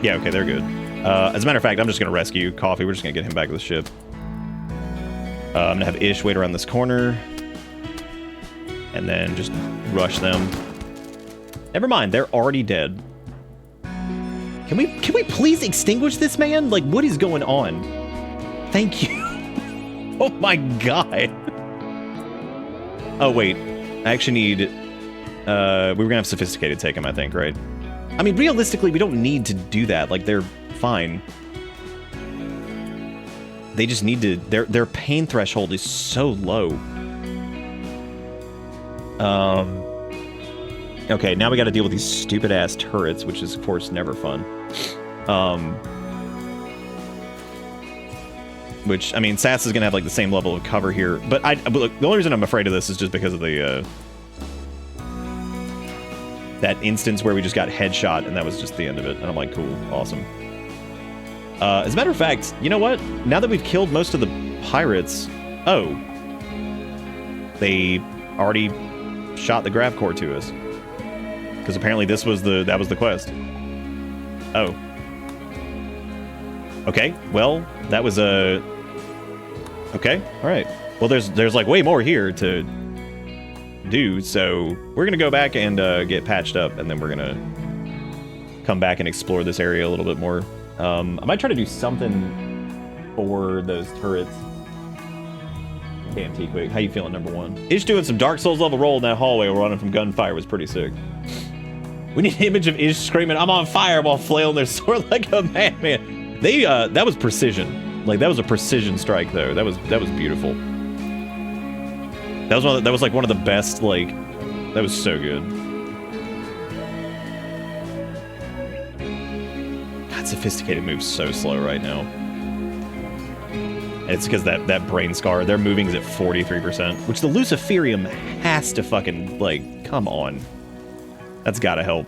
S2: Yeah, okay, they're good. As a matter of fact, I'm just going to rescue Coffee. We're just going to get him back to the ship. I'm going to have Ish wait around this corner. And then just rush them. Never mind, they're already dead. Can we please extinguish this man? Like, what is going on? Thank you. Oh my god. Oh, wait. I actually need... we were going to have Sophisticated take him, I think, right? I mean, realistically, we don't need to do that. Like, they're fine. They just need to... Their pain threshold is so low. Okay, now we gotta deal with these stupid-ass turrets, which is, of course, never fun. Which, I mean, Sass is gonna have, like, the same level of cover here. But look, the only reason I'm afraid of this is just because of the, that instance where we just got headshot, and that was just the end of it. And I'm like, cool, awesome. As a matter of fact, you know what? Now that we've killed most of the pirates... Oh. They already shot the grav core to us. Because apparently that was the quest. Oh. Okay, well, that was a... Okay, alright. Well, there's like way more here to do, so we're gonna go back and get patched up, and then we're gonna come back and explore this area a little bit more. I might try to do something for those turrets. KMT quick. How you feeling, number 1? Ish doing some Dark Souls level roll in that hallway while running from gunfire was pretty sick. We need an image of Ish screaming, "I'm on fire," while flailing their sword like a madman. They, that was precision. Like, that was a precision strike, though. That was beautiful. That was like one of the best, like, that was so good. God, Sophisticated moves so slow right now. It's because that brain scar, their moving is at 43%, which the Luciferium has to fucking, like, come on. That's gotta help.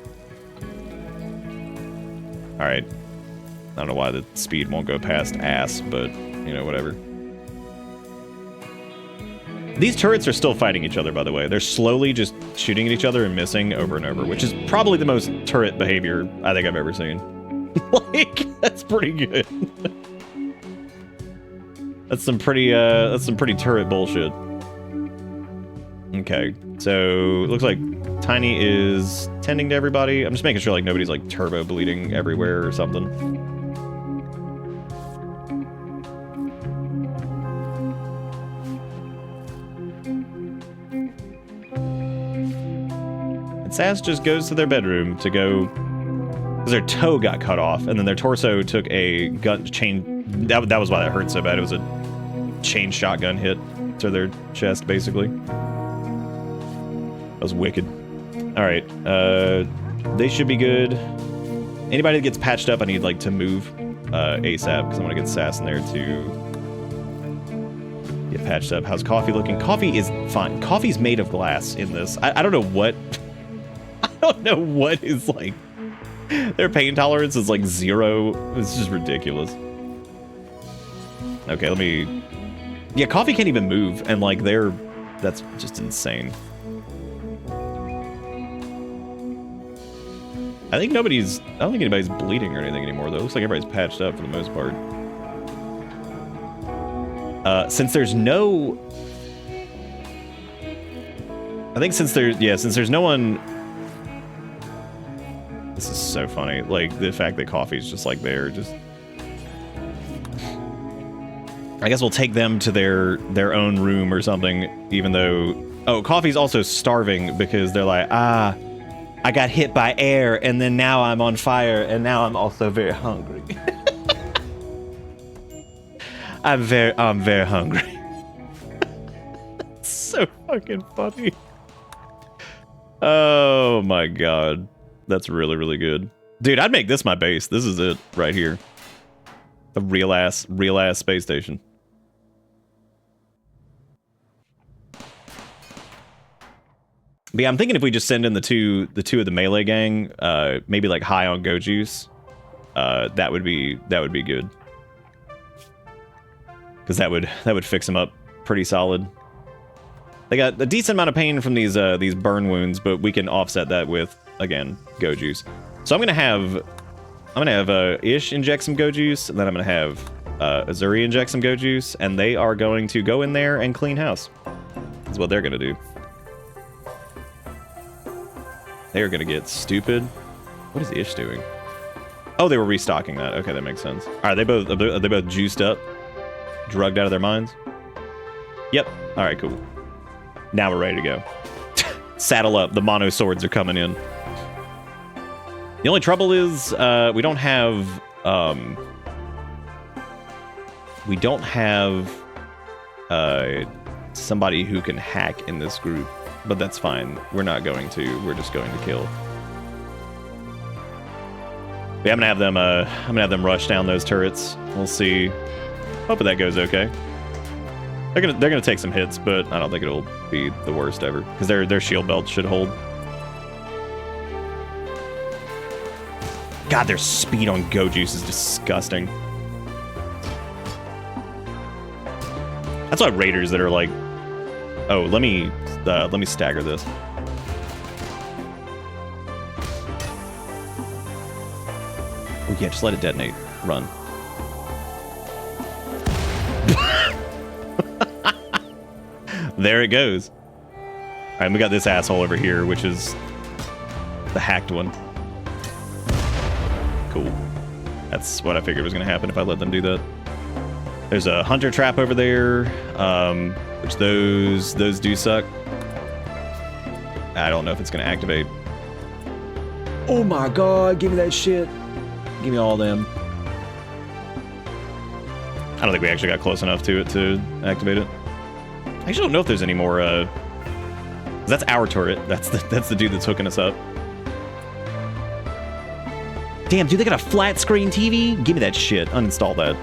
S2: Alright. I don't know why the speed won't go past ass, but, you know, whatever. These turrets are still fighting each other, by the way. They're slowly just shooting at each other and missing over and over, which is probably the most turret behavior I think I've ever seen. Like, that's pretty good. That's some pretty turret bullshit. Okay, so it looks like Tiny is tending to everybody. I'm just making sure like nobody's like turbo bleeding everywhere or something. And Sass just goes to their bedroom to go, because their toe got cut off, and then their torso took a gun chain. That was why that hurt so bad. It was a chain shotgun hit to their chest, basically. That was wicked. All right, they should be good. Anybody that gets patched up, I need like to move ASAP because I want to get Sass in there to get patched up. How's Coffee looking? Coffee is fine. Coffee's made of glass in this. I don't know what. I don't know what is like. Their pain tolerance is like 0. It's just ridiculous. Okay, let me. Yeah, Coffee can't even move, and like that's just insane. I don't think anybody's bleeding or anything anymore, though. It looks like everybody's patched up for the most part. Since there's no... since there's no one... This is so funny. Like, the fact that Coffee's just, like, there, just... I guess we'll take them to their own room or something, even though... Oh, Coffee's also starving because they're like, I got hit by air, and then now I'm on fire, and now I'm also very hungry. I'm very hungry. It's so fucking funny. Oh my god. That's really, really good. Dude, I'd make this my base. This is it right here. A real ass space station. But yeah, I'm thinking if we just send in the two of the melee gang, maybe like high on go juice, that would be good. Because that would fix them up pretty solid. They got a decent amount of pain from these burn wounds, but we can offset that with, again, go juice. So I'm gonna have Ish inject some go juice, and then I'm gonna have Azuri inject some go juice, and they are going to go in there and clean house. That's what they're gonna do. They are gonna get stupid. What is Ish doing? Oh, they were restocking that. Okay, that makes sense. All right, are they both juiced up, drugged out of their minds? Yep. All right, cool. Now we're ready to go. Saddle up. The mono swords are coming in. The only trouble is we don't have somebody who can hack in this group. But that's fine. We're not going to. We're just going to kill. Yeah, I'm gonna have them rush down those turrets. We'll see. Hopefully that goes okay. They're gonna take some hits, but I don't think it'll be the worst ever because their shield belts should hold. God, their speed on Go Juice is disgusting. That's why raiders that are like, oh, let me stagger this. Oh yeah, just let it detonate. Run. There it goes. All right, we got this asshole over here, which is the hacked one. Cool. That's what I figured was going to happen if I let them do that. There's a hunter trap over there, which those do suck. I don't know if it's going to activate. Oh my god, give me that shit. Give me all of them. I don't think we actually got close enough to it to activate it. I actually don't know if there's any more, that's our turret. That's the dude that's hooking us up. Damn, dude, they got a flat screen TV? Give me that shit. Uninstall that.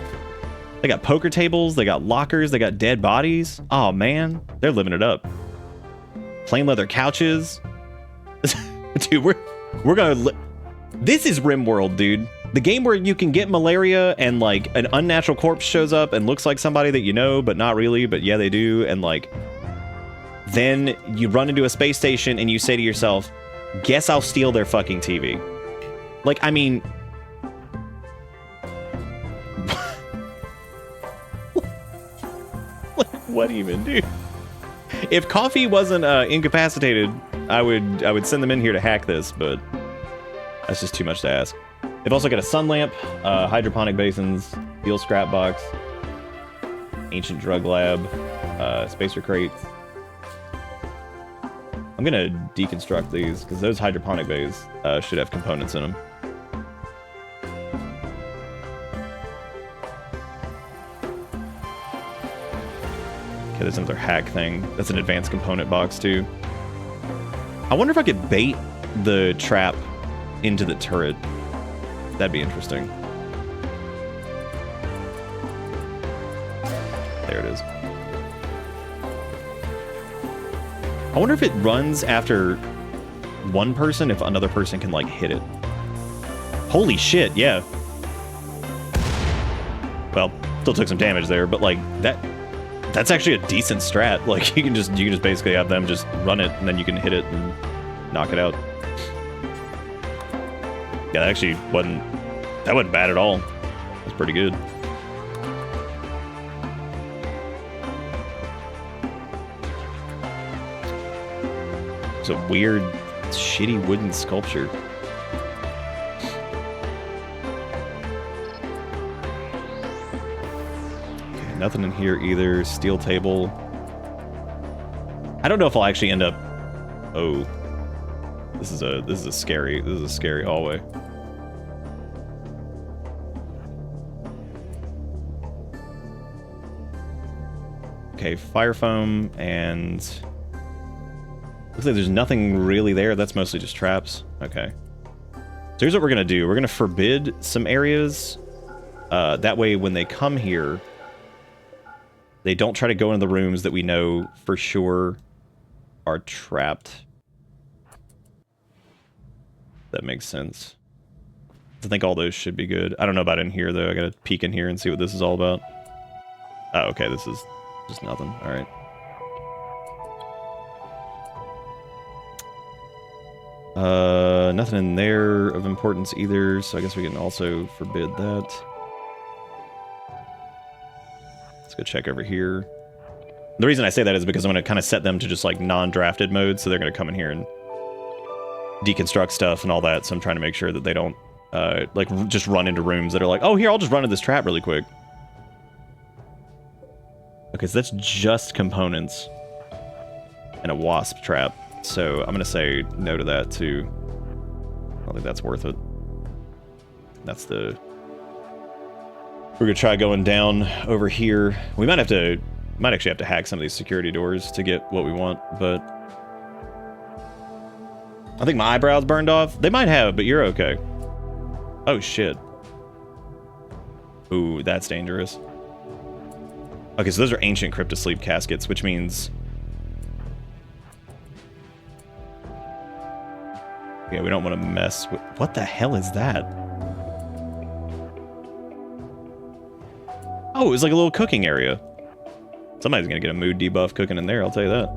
S2: They got poker tables, they got lockers, they got dead bodies. Oh man, they're living it up. Plain leather couches. Dude, we're gonna this is Rimworld, dude. The game where you can get malaria and like an unnatural corpse shows up and looks like somebody that you know, but not really, but yeah, they do. And like, Then you run into a space station and you say to yourself, guess I'll steal their fucking TV. Like, I mean... What even, dude? If Coffee wasn't incapacitated, I would send them in here to hack this, but that's just too much to ask. They've also got a sun lamp, hydroponic basins, steel scrap box, ancient drug lab, spacer crates. I'm gonna deconstruct these because those hydroponic bays should have components in them. Okay, there's another hack thing. That's an advanced component box too. I wonder if I could bait the trap into the turret. That'd be interesting. There it is. I wonder if it runs after one person, if another person can, like, hit it. Holy shit, yeah. Well, still took some damage there, but, like, that's actually a decent strat. Like, you can just basically have them just run it, and then you can hit it and knock it out. Yeah, that actually wasn't bad at all. That's pretty good. It's a weird, shitty wooden sculpture. Okay, nothing in here either. Steel table. I don't know if I'll actually end up... Oh. This is a scary hallway. Okay, fire foam and... Looks like there's nothing really there. That's mostly just traps. Okay. So here's what we're going to do. We're going to forbid some areas. That way, when they come here, they don't try to go into the rooms that we know for sure are trapped. That makes sense. I think all those should be good. I don't know about in here, though. I got to peek in here and see what this is all about. Oh, okay. This is just nothing. All right. Nothing in there of importance either, so I guess we can also forbid that. Let's go check over here. The reason I say that is because I'm going to kind of set them to just like non-drafted mode, so they're going to come in here and deconstruct stuff and all that, so I'm trying to make sure that they don't like just run into rooms that are like, oh, here, I'll just run into this trap really quick. Okay, so that's just components and a wasp trap. So I'm going to say no to that, too. I don't think that's worth it. That's the... We're going to try going down over here. We might actually have to hack some of these security doors to get what we want, but... I think my eyebrows burned off. They might have, but you're okay. Oh, shit. Ooh, that's dangerous. Okay, so those are ancient cryptosleep caskets, which means... Yeah, we don't want to mess with... What the hell is that? Oh, it was like a little cooking area. Somebody's gonna get a mood debuff cooking in there, I'll tell you that.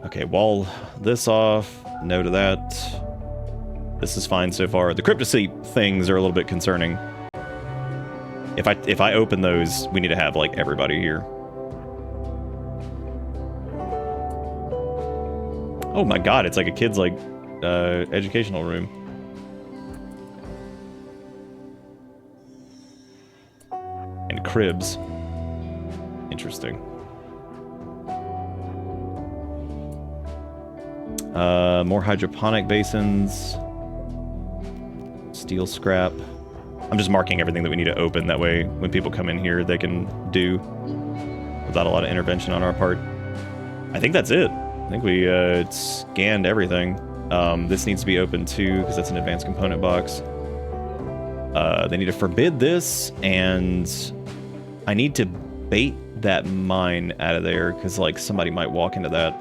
S2: Okay, wall this off. No to that. This is fine so far. The cryptosleep things are a little bit concerning. If I open those, we need to have, like, everybody here. Oh my god, it's like a kid's, like, educational room. And cribs. Interesting. More hydroponic basins. Steel scrap. I'm just marking everything that we need to open. That way, when people come in here, they can do without a lot of intervention on our part. I think that's it. I think we scanned everything. This needs to be open too, because that's an advanced component box. They need to forbid this, and I need to bait that mine out of there, because like somebody might walk into that.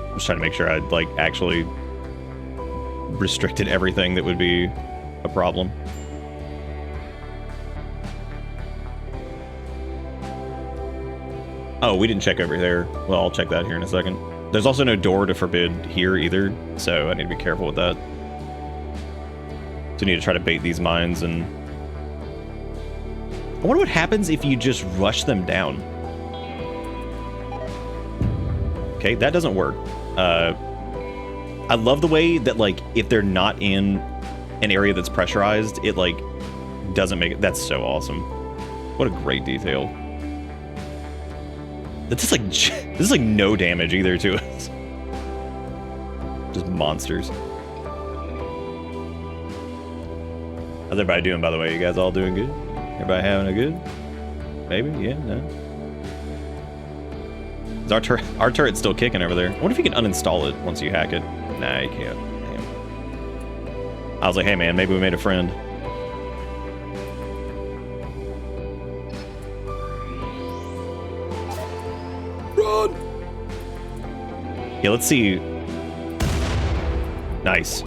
S2: I'm just trying to make sure I like actually restricted everything that would be a problem. Oh, we didn't check over there. Well, I'll check that here in a second. There's also no door to forbid here either, so I need to be careful with that. So I need to try to bait these mines, and I wonder what happens if you just rush them down. Okay, that doesn't work. I love the way that, like, if they're not in an area that's pressurized, it, like, doesn't make it. That's so awesome. What a great detail. This is like no damage either to us. Just monsters. How's everybody doing, by the way? You guys all doing good? Everybody having a good? Maybe? Yeah? No? Is our turret's still kicking over there? I wonder if you can uninstall it once you hack it. Nah, you can't. Damn. I was like, hey man, maybe we made a friend.
S1: Run!
S2: Yeah, let's see. Nice.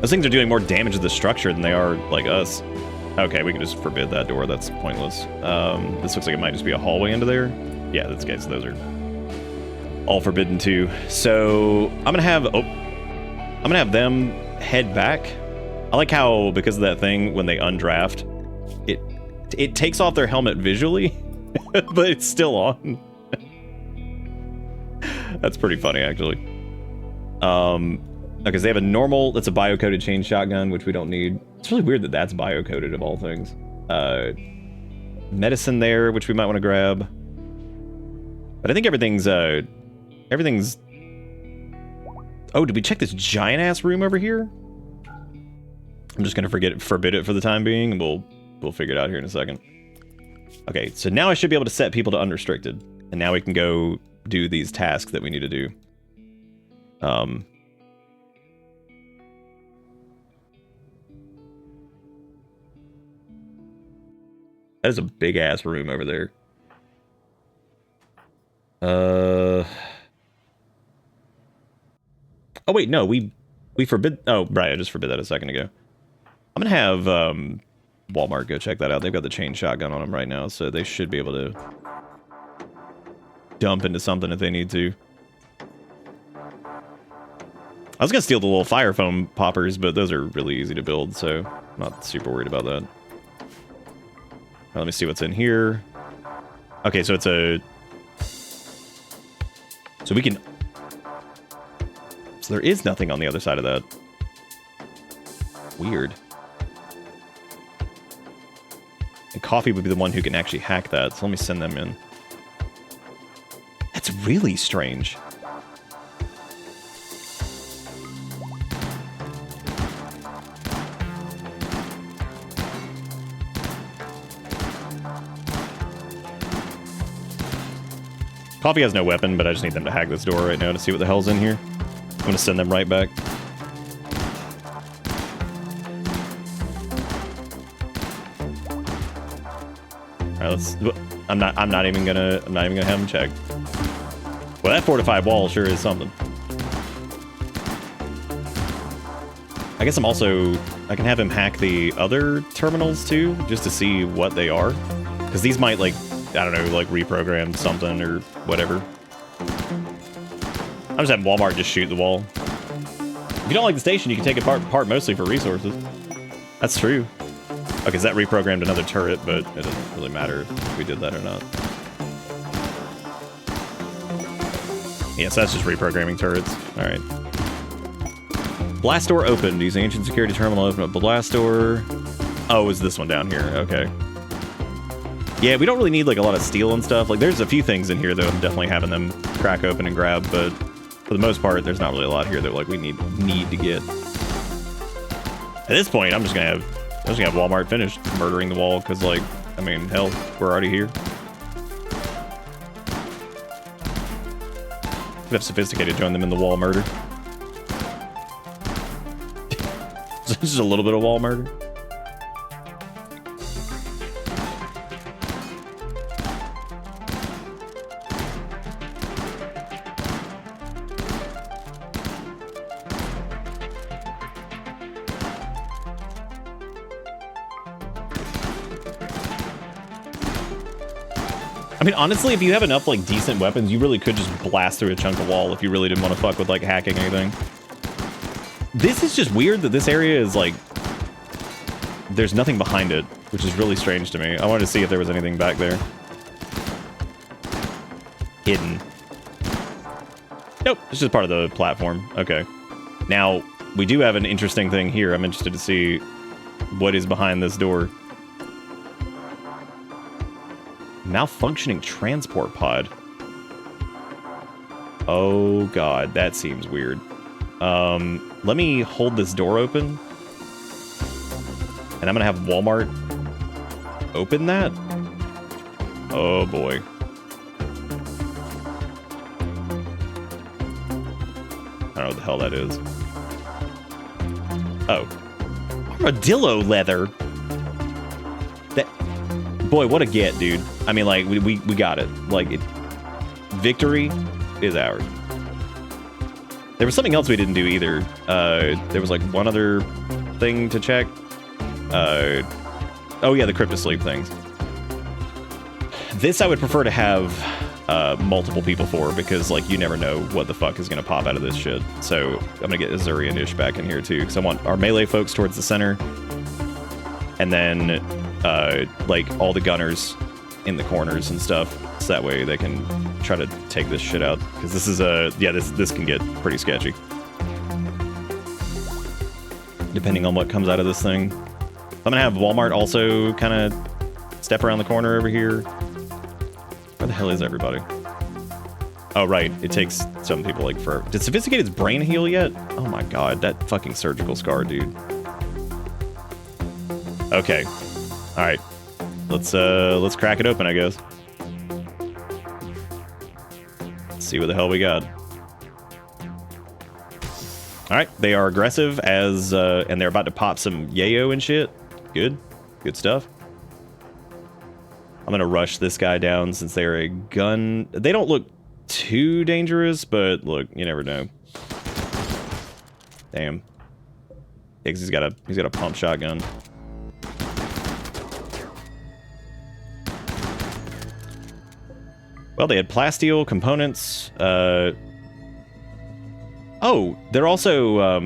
S2: Those things are doing more damage to the structure than they are, like, us. Okay, we can just forbid that door. That's pointless. This looks like it might just be a hallway into there. Yeah, that's okay. So those are all forbidden too. So I'm gonna have them head back. I like how, because of that thing, when they undraft, it takes off their helmet visually, but it's still on. That's pretty funny, actually. Okay, so they have a normal, that's a bio-coated chain shotgun, which we don't need. It's really weird that that's bio-coated of all things. Medicine there, which we might want to grab. But I think everything's... Oh, did we check this giant-ass room over here? I'm just going to forbid it for the time being, and we'll figure it out here in a second. Okay, so now I should be able to set people to unrestricted. And now we can go do these tasks that we need to do. That is a big-ass room over there. Oh, wait, no, we forbid... Oh, right, I just forbid that a second ago. I'm gonna have Walmart go check that out. They've got the chain shotgun on them right now, so they should be able to dump into something if they need to. I was gonna steal the little fire foam poppers, but those are really easy to build, so I'm not super worried about that. Let me see what's in here. Okay, so it's a... So we can... So there is nothing on the other side of that. Weird. And Coffee would be the one who can actually hack that, so let me send them in. That's really strange. Coffee has no weapon, but I just need them to hack this door right now to see what the hell's in here. I'm gonna send them right back. Alright, let's... I'm not even gonna have them check. Well, that fortified wall sure is something. I guess I can have him hack the other terminals too, just to see what they are. Because these might, like, I don't know, like reprogram something or whatever. I'm just having Walmart just shoot the wall. If you don't like the station, you can take it apart mostly for resources. That's true. Okay, so that reprogrammed another turret, but it doesn't really matter if we did that or not. Yeah, so that's just reprogramming turrets. Alright. Blast door opened. Use the ancient security terminal to open up the blast door. Oh, is this one down here? Okay. Yeah, we don't really need, like, a lot of steel and stuff. Like, there's a few things in here, though, I'm definitely having them crack open and grab, but for the most part, there's not really a lot here that, like, we need to get. At this point, I'm just gonna have Walmart finish murdering the wall, because, like, I mean, hell, we're already here. Could have Sophisticated join them in the wall murder. Just a little bit of wall murder. I mean, honestly, if you have enough, like, decent weapons, you really could just blast through a chunk of wall if you really didn't want to fuck with, like, hacking anything. This is just weird that this area is, like... There's nothing behind it, which is really strange to me. I wanted to see if there was anything back there. Hidden. Nope, it's just part of the platform. Okay. Now, we do have an interesting thing here. I'm interested to see what is behind this door. Malfunctioning transport pod. Oh god, that seems weird. Let me hold this door open. And I'm gonna have Walmart open that? Oh boy. I don't know what the hell that is. Oh. Armadillo leather? That... Boy, what a get, dude. I mean, like, we got it. Like, victory is ours. There was something else we didn't do either. There was, like, one other thing to check. Oh yeah, the cryptosleep things. This I would prefer to have multiple people for, because, like, you never know what the fuck is gonna pop out of this shit. So I'm gonna get Azuri and Ish back in here too, because I want our melee folks towards the center, and then like all the gunners in the corners and stuff, so that way they can try to take this shit out. Because this is yeah, this can get pretty sketchy, depending on what comes out of this thing. I'm gonna have Walmart also kind of step around the corner over here. Where the hell is everybody? Oh, right. It takes some people, like, forever. Did Sophisticated's brain heal yet? Oh my god, that fucking surgical scar, dude. Okay. Alright. Let's crack it open, I guess. Let's see what the hell we got. Alright, they are aggressive as, and they're about to pop some yayo and shit. Good. Good stuff. I'm gonna rush this guy down since they're a gun. They don't look too dangerous, but look, you never know. Damn. Yeah, 'cause he's got a pump shotgun. Well, they had plasteel components. Oh, they're also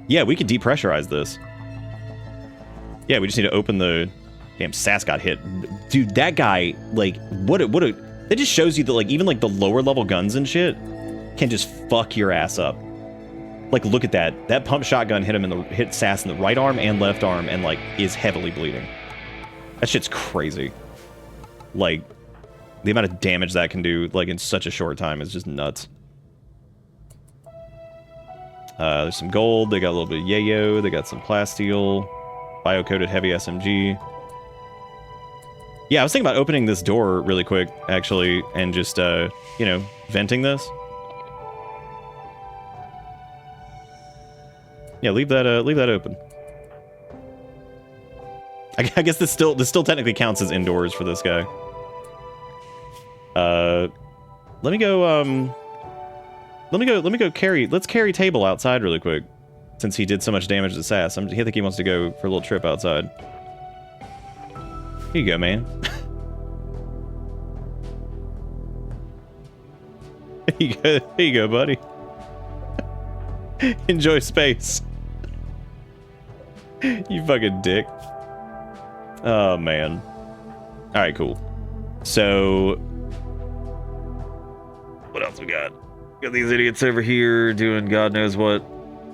S2: yeah, we could depressurize this. Yeah, we just need to open the... Damn, Sass got hit. Dude, that guy, like, what a... That just shows you that, like, even, like, the lower level guns and shit can just fuck your ass up. Like, look at that. That pump shotgun hit Sass in the right arm and left arm and, like, is heavily bleeding. That shit's crazy. Like, the amount of damage that can do, like, in such a short time is just nuts. There's some gold. They got a little bit of yayo. They got some plasteel. Bio-coated heavy SMG. Yeah, I was thinking about opening this door really quick, actually, and just, you know, venting this. Yeah, leave that open. I guess this still technically counts as indoors for this guy. Let me go carry... Let's carry Table outside really quick, since he did so much damage to Sass. I think he wants to go for a little trip outside. Here you go, man. Here you go, buddy. Enjoy space. You fucking dick. Oh, man. Alright, cool. So... What else we got? Got these idiots over here doing God knows what.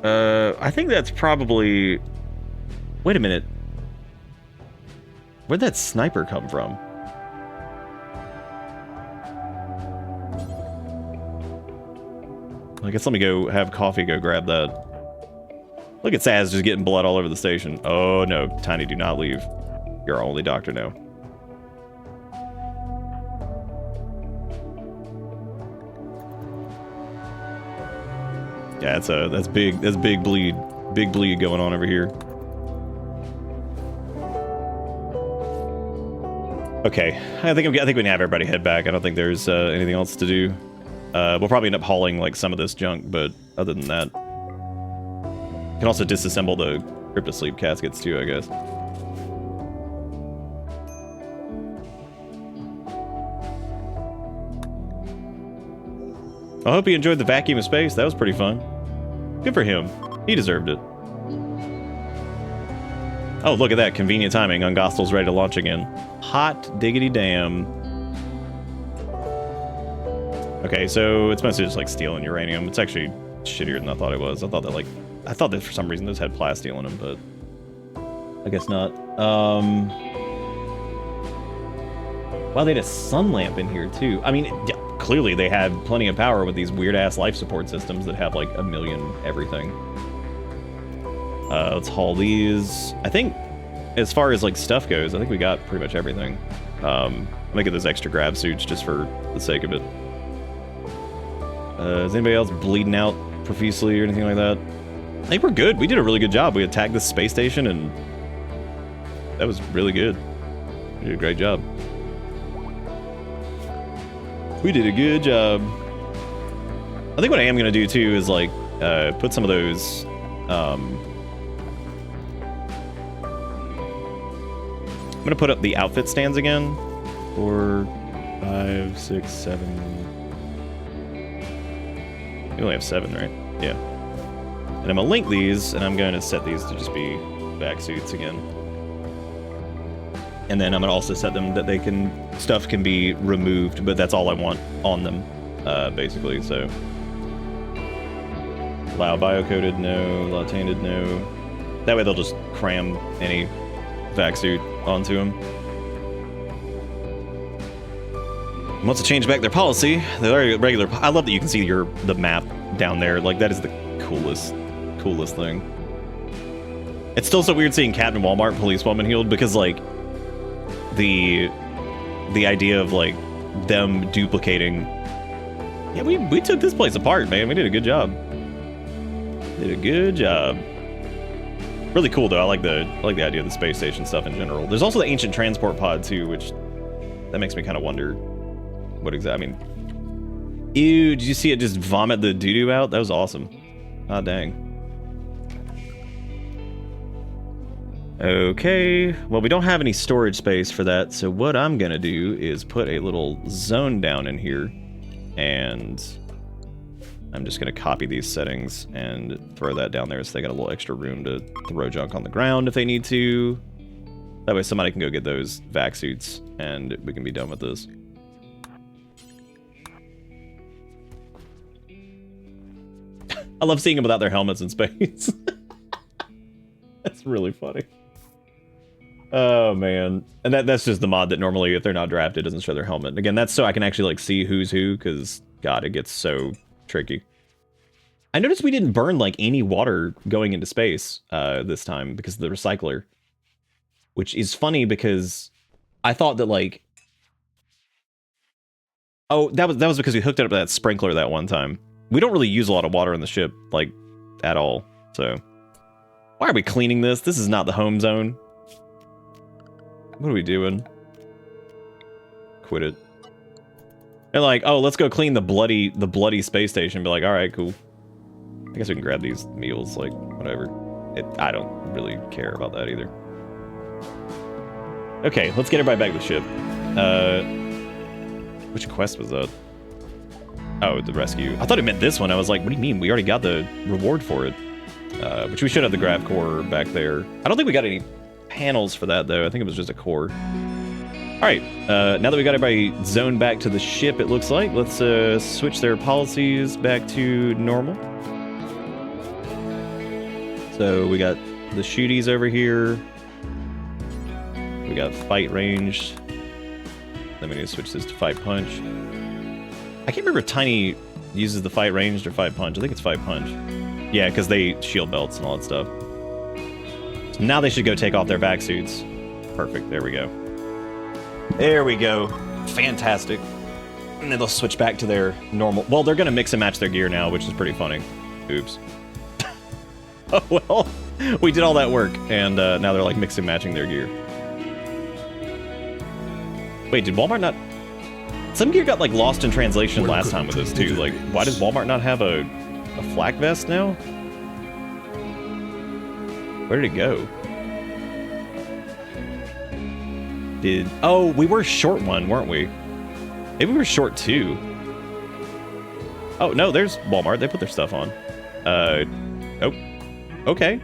S2: I think that's probably... Wait a minute. Where'd that sniper come from? I guess let me go have coffee, go grab that. Look at Saz just getting blood all over the station. Oh no, Tiny, do not leave. You're our only doctor now. Yeah, that's big bleed going on over here. Okay, I think we can have everybody head back. I don't think there's anything else to do. We'll probably end up hauling like some of this junk, but other than that, can also disassemble the cryptosleep caskets too, I guess. I hope he enjoyed the vacuum of space. That was pretty fun. Good for him. He deserved it. Oh, look at that. Convenient timing. Ungostel's ready to launch again. Hot diggity damn. Okay, so it's mostly just like steel and uranium. It's actually shittier than I thought it was. I thought that for some reason those had plasteel in them, but I guess not. Wow, they had a sun lamp in here too. I mean, yeah, clearly they had plenty of power with these weird ass life support systems that have like a million everything. Let's haul these. I think as far as like stuff goes, I think we got pretty much everything. I'm gonna get those extra grab suits just for the sake of it. Is anybody else bleeding out profusely or anything like that? I think we're good. We did a really good job. We attacked this space station and that was really good. We did a great job. We did a good job. I think what I am gonna do too is like put some of those I'm gonna put up the outfit stands again. 4, 5, 6, 7. We only have 7, right? Yeah. And I'm gonna link these, and I'm going to set these to just be back suits again. And then I'm gonna also set them that stuff can be removed, but that's all I want on them, basically. So, allow bio-coded, no. Allow tainted, no. That way they'll just cram any vac suit onto them. Once to change back their policy, the regular. I love that you can see the map down there. Like that is the coolest thing. It's still so weird seeing Captain Walmart police woman healed because like the idea of like them duplicating. Yeah, we took this place apart, man. We did a good job. Did a good job. Really cool though. I like the idea of the space station stuff in general. There's also the ancient transport pod too, which that makes me kind of wonder what exactly. I mean, ew! Did you see it just vomit the doo-doo out? That was awesome. Ah, dang. Okay, well we don't have any storage space for that, so what I'm gonna do is put a little zone down in here, and I'm just gonna copy these settings and throw that down there so they got a little extra room to throw junk on the ground if they need to. That way somebody can go get those vac suits and we can be done with this. I love seeing them without their helmets in space. That's really funny. Oh man, and that's just the mod that normally, if they're not drafted, doesn't show their helmet. Again, that's so I can actually like see who's who, because God, it gets so tricky. I noticed we didn't burn like any water going into space this time because of the recycler, which is funny because I thought that like, oh, that was because we hooked it up to that sprinkler that one time. We don't really use a lot of water on the ship, like, at all, so. Why are we cleaning this? This is not the home zone. What are we doing? Quit it. They're like, oh, let's go clean the bloody space station. Be like, all right, cool. I guess we can grab these meals, like, whatever. I don't really care about that either. Okay, let's get everybody back to the ship. Which quest was that? Oh, the rescue. I thought it meant this one. I was like, what do you mean? We already got the reward for it. Which we should have the grav core back there. I don't think we got any panels for that, though. I think it was just a core. Alright, now that we got everybody zoned back to the ship, it looks like, let's switch their policies back to normal. So we got the shooties over here. We got fight range. Then we need to switch this to fight punch. I can't remember if Tiny uses the fight ranged or fight punch. I think it's fight punch. Yeah, because they shield belts and all that stuff. So now they should go take off their vac suits. Perfect, there we go. There we go. Fantastic. And then they'll switch back to their normal... Well, they're going to mix and match their gear now, which is pretty funny. Oops. Oh, well, we did all that work, and now they're like mixing and matching their gear. Wait, did Walmart not... Some gear got like lost in translation last time with this too. Like, why does Walmart not have a flak vest now? Where did it go? Oh, we were short one, weren't we? Maybe we were short 2. Oh, no, there's Walmart. They put their stuff on. Oh, okay.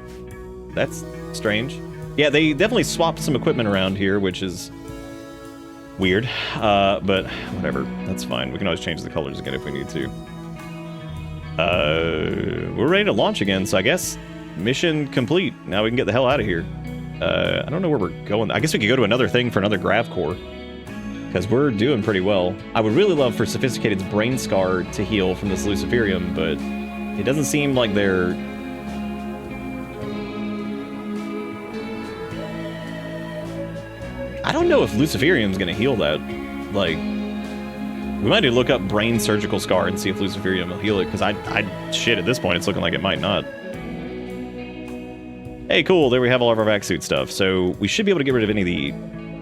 S2: That's strange. Yeah, they definitely swapped some equipment around here, which is weird. But whatever. That's fine. We can always change the colors again if we need to. We're ready to launch again, so I guess mission complete. Now we can get the hell out of here. I don't know where we're going. I guess we could go to another thing for another grav core, because we're doing pretty well. I would really love for Sophisticated's brain scar to heal from this Luciferium, but it doesn't seem like they're... I don't know if Luciferium's gonna heal that. Like, we might need to look up brain surgical scar and see if Luciferium will heal it, because shit, at this point, it's looking like it might not. Hey, cool, there we have all of our vac suit stuff. So we should be able to get rid of any of the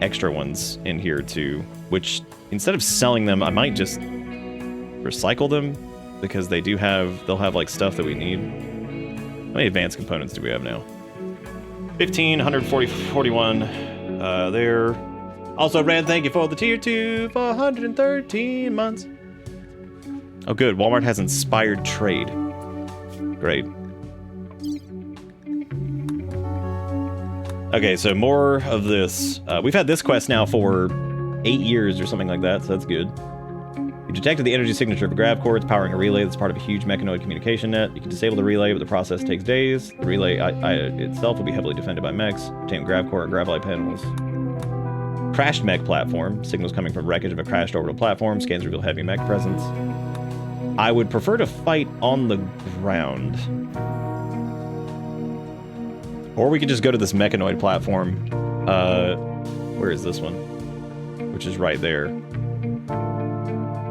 S2: extra ones in here too, which instead of selling them, I might just recycle them, because they'll have like stuff that we need. How many advanced components do we have now? 15, 140, 41, there. Also, Red, thank you for the tier 2 for 113 months. Oh good, Walmart has inspired trade. Great. Okay, so more of this. We've had this quest now for 8 years or something like that, so that's good. You detected the energy signature of a grav core. It's powering a relay that's part of a huge mechanoid communication net. You can disable the relay, but the process takes days. The relay itself will be heavily defended by mechs. Obtain grav core and grav light panels. Crashed mech platform. Signals coming from wreckage of a crashed orbital platform. Scans reveal heavy mech presence. I would prefer to fight on the ground. Or we could just go to this mechanoid platform. Where is this one? Which is right there.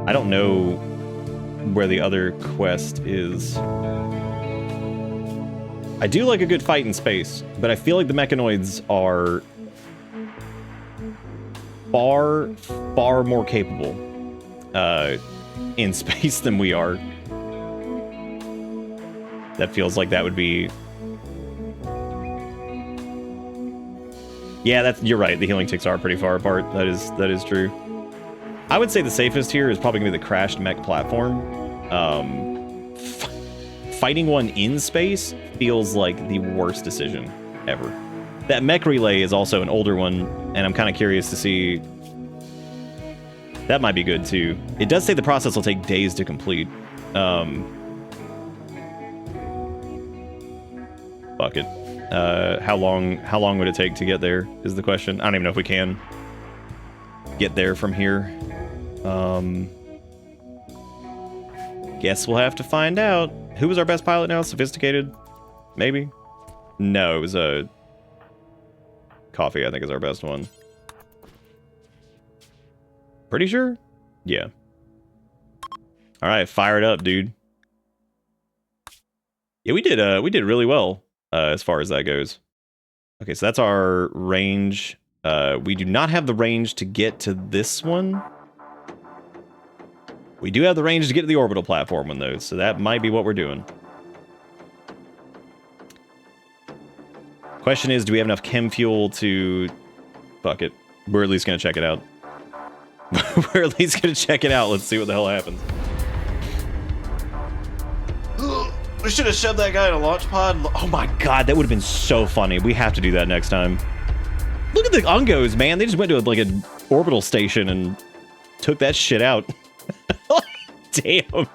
S2: I don't know where the other quest is. I do like a good fight in space, but I feel like the mechanoids are far more capable in space than we are. That feels like that would be... Yeah, you're right. The healing ticks are pretty far apart. That is true. I would say the safest here is probably going to be the crashed mech platform. Fighting one in space feels like the worst decision ever. That mech relay is also an older one, and I'm kind of curious to see... That might be good, too. It does say the process will take days to complete. Fuck it. How long would it take to get there is the question. I don't even know if we can get there from here. Guess we'll have to find out. Who was our best pilot now? Sophisticated? Maybe? No, it was a... Coffee, I think, is our best one. Pretty sure? Yeah. Alright, fire it up, dude. Yeah, we did really well. As far as that goes. Okay, so that's our range. We do not have the range to get to this one. We do have the range to get to the orbital platform one, though, so that might be what we're doing. Question is, do we have enough chem fuel to... Fuck it. We're at least going to check it out. We're at least going to check it out. Let's see what the hell happens. We should have shoved that guy in a launch pod. Oh my god, that would have been so funny. We have to do that next time. Look at the Ungos, man. They just went to like an orbital station and took that shit out. Damn.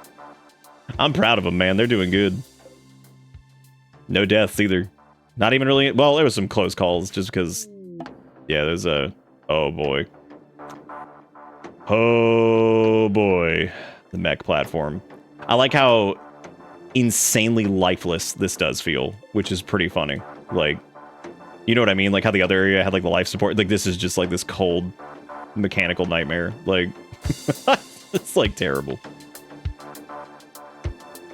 S2: I'm proud of them, man. They're doing good. No deaths either. Not even really... Well, there was some close calls just because... Yeah, there's a... Oh boy. Oh boy. The mech platform. I like how... insanely lifeless this does feel, which is pretty funny. Like, you know what I mean? Like how the other area had like the life support. Like this is just like this cold mechanical nightmare. Like, it's like terrible.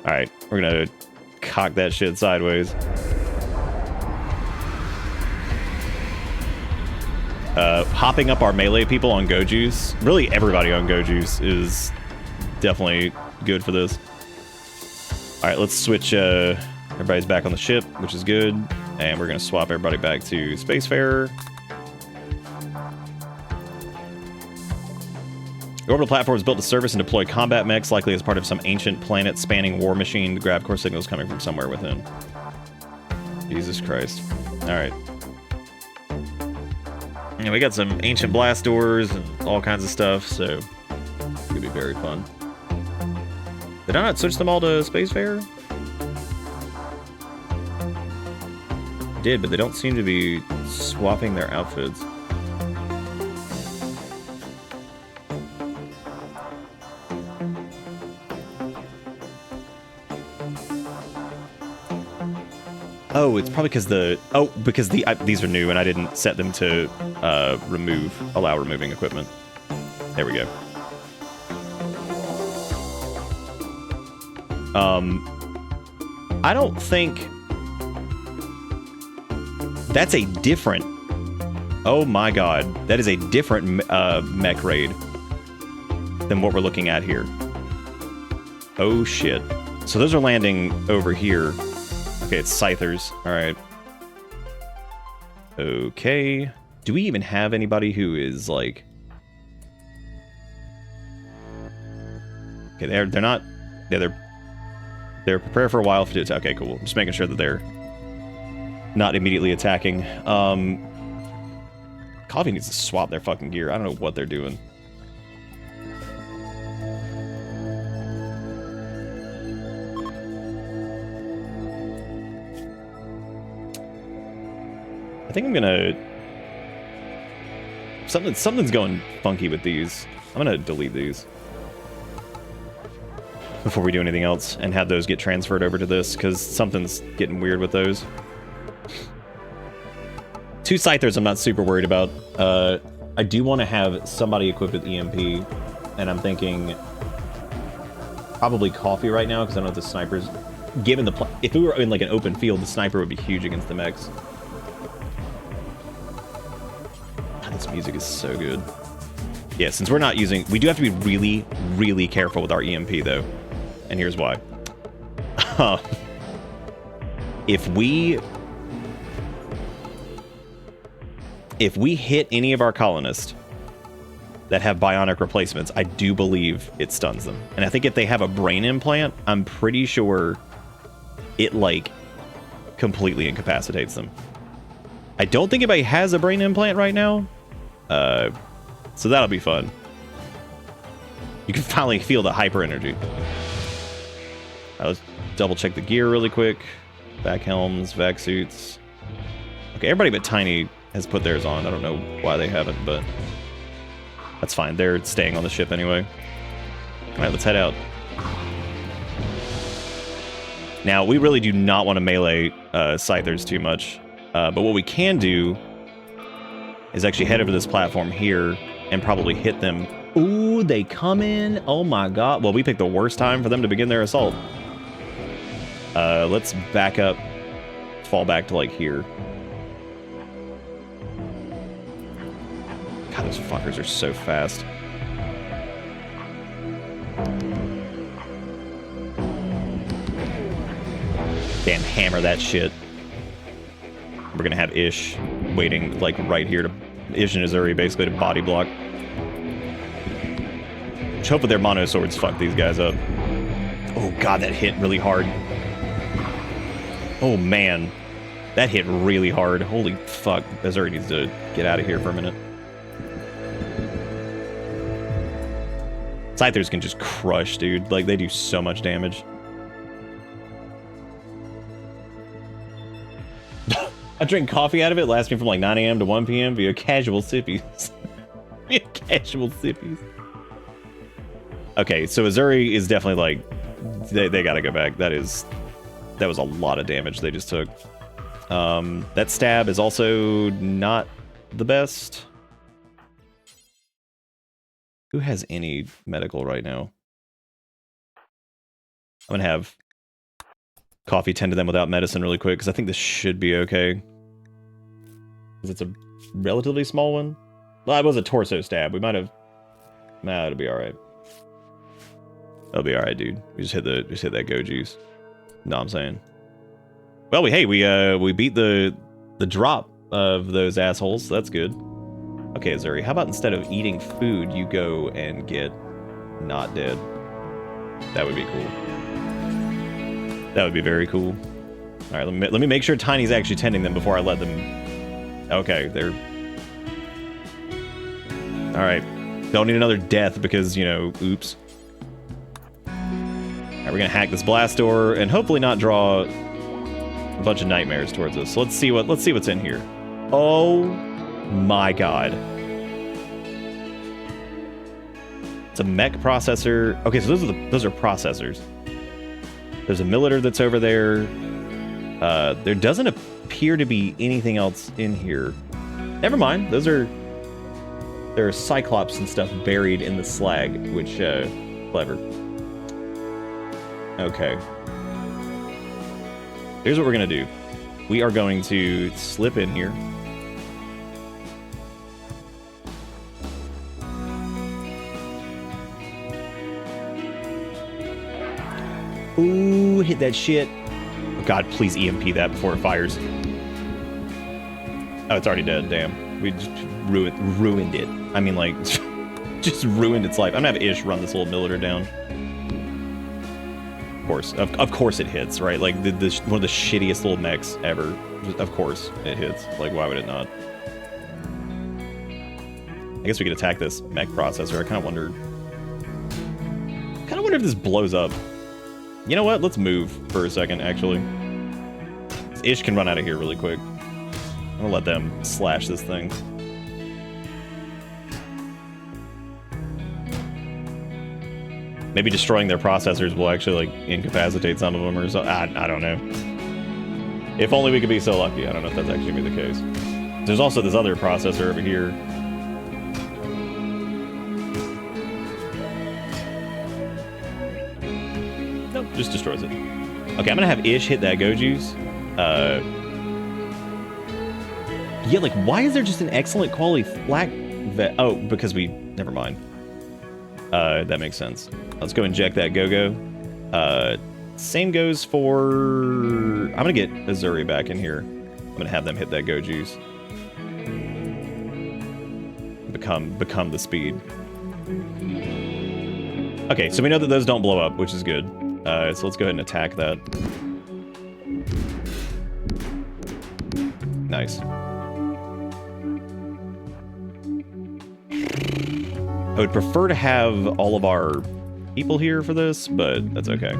S2: All right, we're gonna cock that shit sideways. Hopping up our melee people on Goju's. Really, everybody on Goju's is definitely good for this. All right, let's switch. Everybody's back on the ship, which is good. And we're going to swap everybody back to Spacefarer. The orbital platform is built to service and deploy combat mechs, likely as part of some ancient planet-spanning war machine to grab core signals coming from somewhere within. Jesus Christ. Alright. Yeah, we got some ancient blast doors and all kinds of stuff, so it's gonna be very fun. Did I not switch them all to Spacefarer? I did, but they don't seem to be swapping their outfits. Oh, it's probably because because these are new and I didn't set them to allow removing equipment. There we go. I don't think that's a different. Oh my God, that is a different mech raid than what we're looking at here. Oh shit. So those are landing over here. Okay, it's Scythers. Alright. Okay. Do we even have anybody who is, like... Okay, they're not... Yeah, they're prepared for a while for it. Okay, cool. Just making sure that they're not immediately attacking. Coffee needs to swap their fucking gear. I don't know what they're doing. I think I'm gonna... Something's going funky with these. I'm gonna delete these before we do anything else and have those get transferred over to this, because something's getting weird with those. 2 Scythers I'm not super worried about. I do want to have somebody equipped with EMP, and I'm thinking probably Coffee right now, because I know the snipers... Given the... If we were in like an open field, the sniper would be huge against the mechs. This music is so good. Yeah, since we're not using... We do have to be really, really careful with our EMP, though. And here's why. If we hit any of our colonists that have bionic replacements, I do believe it stuns them. And I think if they have a brain implant, I'm pretty sure it, like, completely incapacitates them. I don't think anybody has a brain implant right now. So that'll be fun. You can finally feel the hyper energy. Let's double check the gear really quick. Back helms, vac suits. Okay, everybody but Tiny has put theirs on. I don't know why they haven't, but that's fine. They're staying on the ship anyway. All right, let's head out. Now, we really do not want to melee Scythers too much, but what we can do is actually head over to this platform here and probably hit them. Ooh, they come in. Oh my God. Well, we picked the worst time for them to begin their assault. Let's back up, fall back to like here. God, those fuckers are so fast. Damn, hammer that shit. We're gonna have Ish waiting like right here to... Ish and Azuri basically to body block. Let's hope with their mono swords fuck these guys up. Oh God, that hit really hard. Oh man, that hit really hard. Holy fuck, Azuri needs to get out of here for a minute. Scythers can just crush, dude. Like, they do so much damage. I drink coffee out of it, lasts me from like 9 a.m. to 1 p.m. via casual sippies. Via casual sippies. Okay, so Azuri is definitely like... They gotta go back. That was a lot of damage they just took. That stab is also not the best. Who has any medical right now? I'm gonna have Coffee tend to them without medicine really quick, because I think this should be okay. Because it's a relatively small one. Well, it was a torso stab. We might have... Nah, it'll be alright. It'll be alright, dude. We just hit that go juice. No, I'm saying. Well, we beat the drop of those assholes, so that's good. Okay, Azuri, how about instead of eating food, you go and get not dead? That would be cool. That would be very cool. All right, let me make sure Tiny's actually tending them before I let them... Okay, they're... All right. Don't need another death because, you know, oops. All right, we're gonna hack this blast door and hopefully not draw a bunch of nightmares towards us. So let's see what's in here. Oh my god. It's a mech processor. Okay, so those are processors. There's a Militer that's over there. There doesn't appear to be anything else in here. Never mind. There are Cyclops and stuff buried in the slag, which, clever. Okay. Here's what we're gonna do. We are going to slip in here. Ooh, hit that shit. Oh god, please EMP that before it fires. Oh, it's already dead, damn. We just ruined it. I mean, like, just ruined its life. I'm gonna have Ish run this little Militer down. Of course it hits, right? Like, one of the shittiest little mechs ever. Of course it hits. Like, why would it not? I guess we could attack this mech processor. I kind of wonder if this blows up. You know what? Let's move for a second, actually. Ish can run out of here really quick. I'm gonna let them slash this thing. Maybe destroying their processors will actually, like, incapacitate some of them or something. I don't know. If only we could be so lucky. I don't know if that's actually gonna be the case. There's also this other processor over here. Nope, just destroys it. Okay, I'm gonna have Ish hit that Go Juice. Yeah, like, why is there just an excellent quality flak vet? Oh, because never mind. That makes sense. Let's go inject that Go-Go. Same goes for... I'm gonna get Azuri back in here. I'm gonna have them hit that Go Juice. Become the speed. Okay, so we know that those don't blow up, which is good. So let's go ahead and attack that. Nice. I would prefer to have all of our people here for this, but that's okay.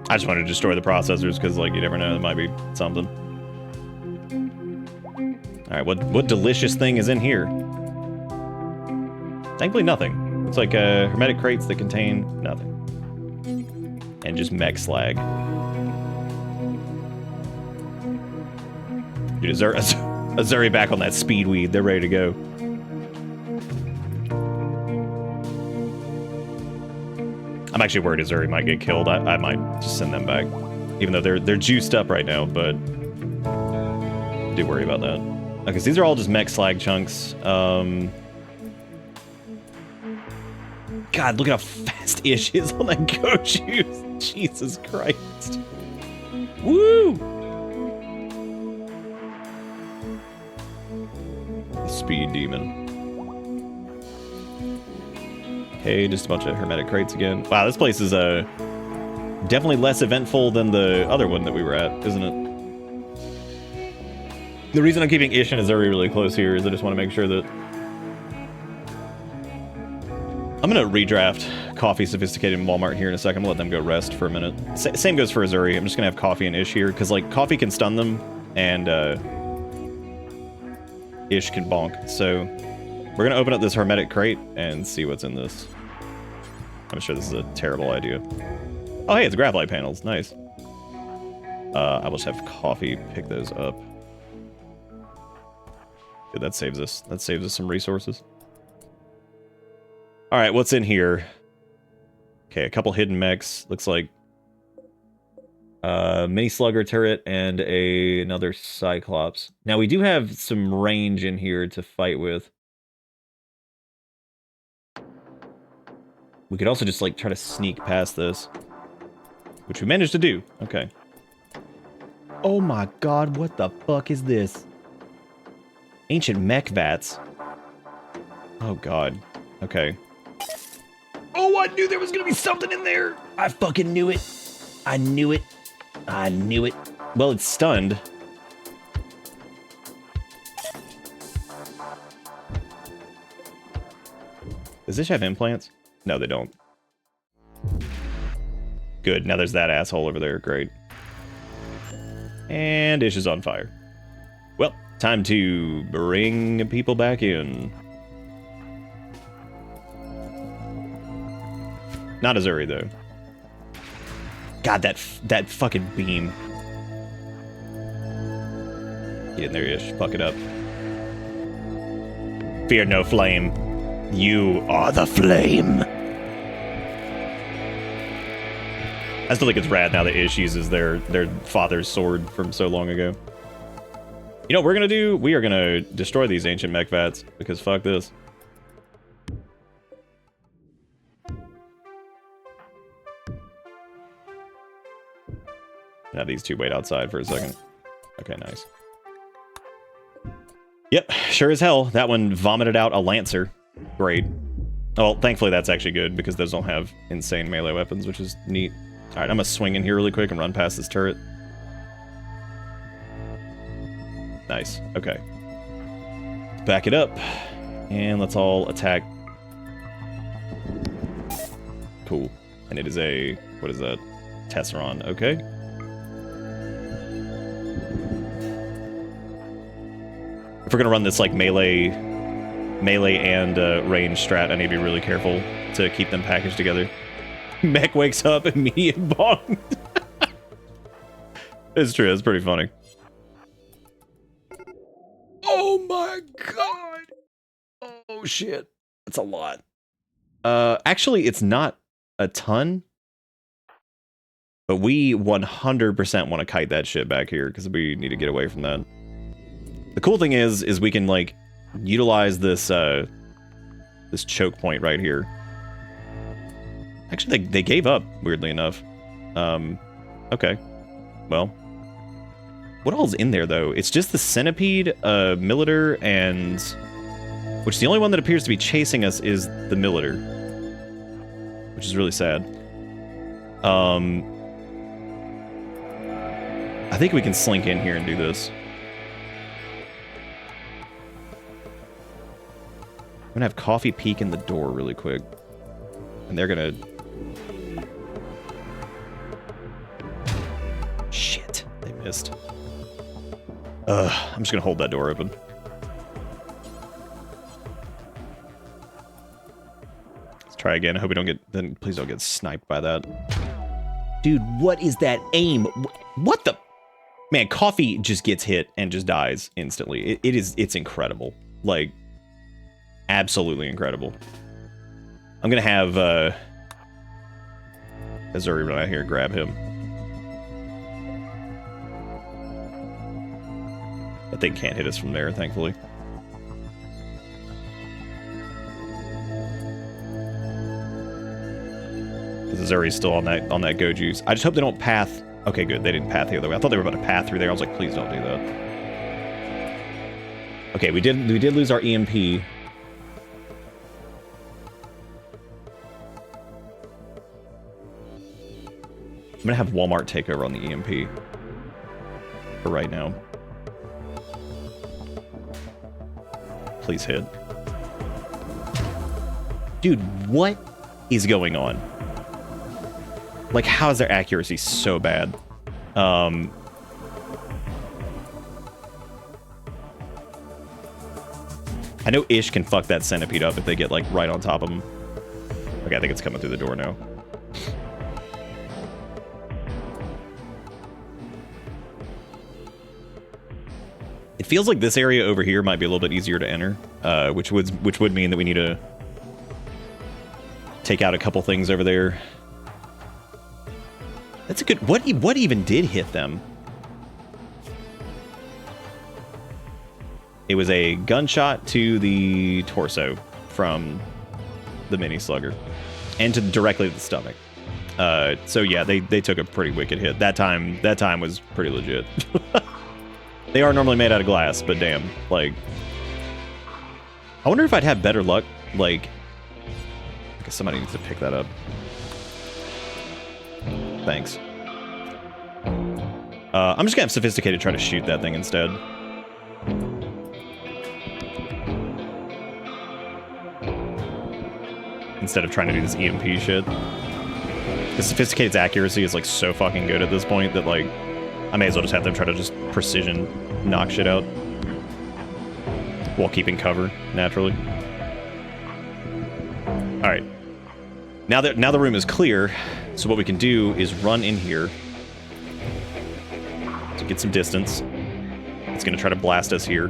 S2: I just wanted to destroy the processors because, like, you never know, there might be something. All right, what delicious thing is in here? Thankfully, nothing. Looks like hermetic crates that contain nothing. And just mech slag. Dude, Azuri back on that speed weed. They're ready to go. I'm actually worried Azuri might get killed. I might just send them back. Even though they're juiced up right now, but... do worry about that. Okay, so these are all just mech slag chunks. God, look at how fast Ish is on that Go Juice. Jesus Christ. Woo! The speed demon. Okay, just a bunch of hermetic crates again. Wow, this place is definitely less eventful than the other one that we were at, isn't it? The reason I'm keeping Ish and Azuri really close here is I just want to make sure that... I'm going to redraft Coffee, Sophisticated, and Walmart here in a second. I'm going to let them go rest for a minute. Same goes for Azuri. I'm just going to have Coffee and Ish here, because, like, Coffee can stun them, and Ish can bonk. So we're going to open up this hermetic crate and see what's in this. I'm sure this is a terrible idea. Oh, hey, it's graphite panels. Nice. I will just have Coffee pick those up. Good, that saves us some resources. All right, what's in here? Okay, a couple hidden mechs. Looks like mini slugger turret and another Cyclops. Now we do have some range in here to fight with. We could also just, like, try to sneak past this, which we managed to do. Okay. Oh my god, what the fuck is this? Ancient mech vats. Oh, God. Okay. Oh, I knew there was gonna be something in there! I fucking knew it. I knew it. I knew it. Well, it's stunned. Does this have implants? No, they don't. Good, now there's that asshole over there. Great. And Ish is on fire. Well, time to bring people back in. Not Azuri, though. God, that fucking beam. Get in there, Ish. Fuck it up. Fear no flame. You are the flame. I still think it's rad now that Ish uses their father's sword from so long ago. You know what we're gonna do? We are gonna destroy these ancient mech vats, because fuck this. Now these two wait outside for a second. Okay, nice. Yep, sure as hell, that one vomited out a Lancer. Great. Oh, well, thankfully that's actually good, because those don't have insane melee weapons, which is neat. Alright, I'm gonna swing in here really quick and run past this turret. Nice, okay. Let's back it up, and let's all attack. Cool. And it is a, what is that? Tesseron, okay. If we're gonna run this like melee and range strat, I need to be really careful to keep them packaged together. Mech wakes up, immediate bong. It's true, it's pretty funny. Oh my god! Oh shit. That's a lot. Actually, it's not a ton. But we 100% want to kite that shit back here, because we need to get away from that. The cool thing is we can, like, utilize this, this choke point right here. Actually, they gave up, weirdly enough. Okay. Well. What all's in there, though? It's just the Centipede, Militor, and... Which the only one that appears to be chasing us is the Militor. Which is really sad. I think we can slink in here and do this. I'm gonna have Coffee peek in the door really quick. And they're gonna... Shit, they missed. I'm just gonna hold that door open. Let's try again. I hope we don't get... Then please don't get sniped by that. Dude, what is that aim? What the... Man, Coffee just gets hit and just dies instantly. It's incredible. Like, absolutely incredible. I'm gonna have, Azuri run out here and grab him. That thing can't hit us from there, thankfully. Because Azuri's still on that go juice. I just hope they don't path. Okay, good. They didn't path the other way. I thought they were about to path through there. I was like, please don't do that. Okay, we did lose our EMP. I'm gonna have Walmart take over on the EMP for right now. Please hit. Dude, what is going on? Like, how is their accuracy so bad? I know Ish can fuck that Centipede up if they get, like, right on top of him. Okay, I think it's coming through the door now. It feels like this area over here might be a little bit easier to enter, which would mean that we need to take out a couple things over there. That's a good... What even did hit them? It was a gunshot to the torso from the mini slugger, and directly to the stomach. So yeah, they took a pretty wicked hit. That time was pretty legit. They are normally made out of glass, but damn, like, I wonder if I'd have better luck, like... I guess somebody needs to pick that up. Thanks. I'm just gonna have Sophisticated try to shoot that thing instead. Instead of trying to do this EMP shit. The Sophisticated's accuracy is like so fucking good at this point that like I may as well just have them try to just precision knock shit out while keeping cover naturally. All right, now the room is clear, so what we can do is run in here to get some distance. It's gonna try to blast us here.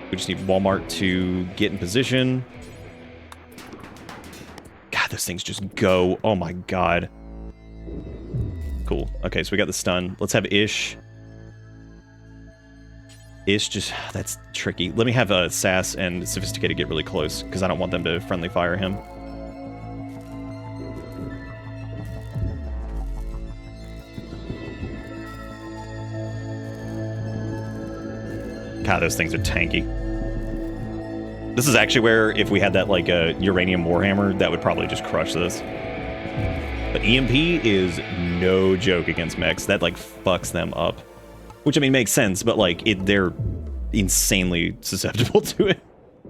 S2: We just need Walmart to get in position. God, those things just go. Oh my god. Cool. Okay, so we got the stun. Let's have Ish. Ish just... That's tricky. Let me have Sass and Sophisticated get really close, because I don't want them to friendly fire him. God, those things are tanky. This is actually where, if we had that, like, uranium warhammer, that would probably just crush this. But EMP is no joke against mechs. That, like, fucks them up. Which, I mean, makes sense, but, like, they're insanely susceptible to it.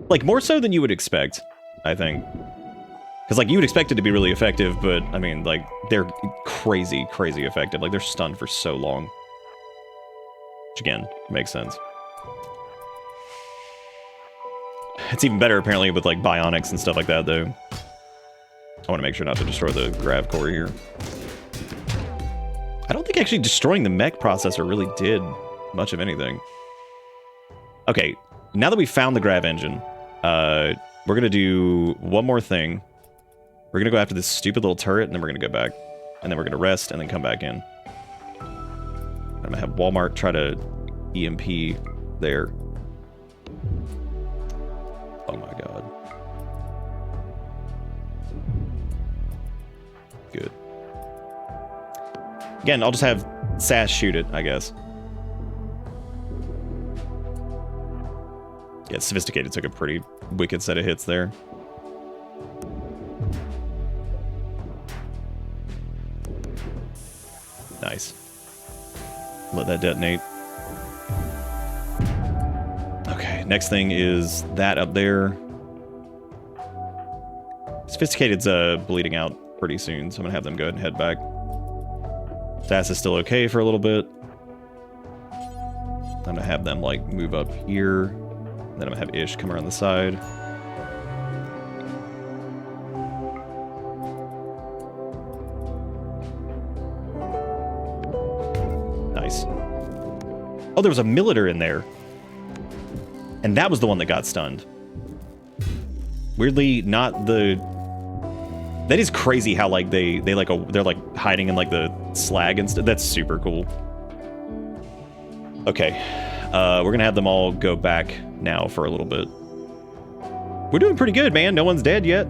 S2: Like, more so than you would expect, I think. Because, like, you would expect it to be really effective, but, I mean, like, they're crazy, crazy effective. Like, they're stunned for so long. Which, again, makes sense. It's even better, apparently, with, like, bionics and stuff like that, though. I want to make sure not to destroy the grav core here. I don't think actually destroying the mech processor really did much of anything. Okay, now that we found the grav engine, we're going to do one more thing. We're going to go after this stupid little turret, and then we're going to go back. And then we're going to rest, and then come back in. I'm going to have Walmart try to EMP there. Oh my god. Good. Again, I'll just have Sass shoot it, I guess. Yeah, Sophisticated took a pretty wicked set of hits there. Nice. Let that detonate. Okay, next thing is that up there. Sophisticated's bleeding out pretty soon, so I'm gonna have them go ahead and head back. Sass is still okay for a little bit. I'm gonna have them like move up here. Then I'm gonna have Ish come around the side. Nice. Oh, there was a Militar in there. And that was the one that got stunned. Weirdly, not the... That is crazy how, like, they're, like, hiding in, like, the slag and stuff. That's super cool. Okay. We're gonna have them all go back now for a little bit. We're doing pretty good, man. No one's dead yet.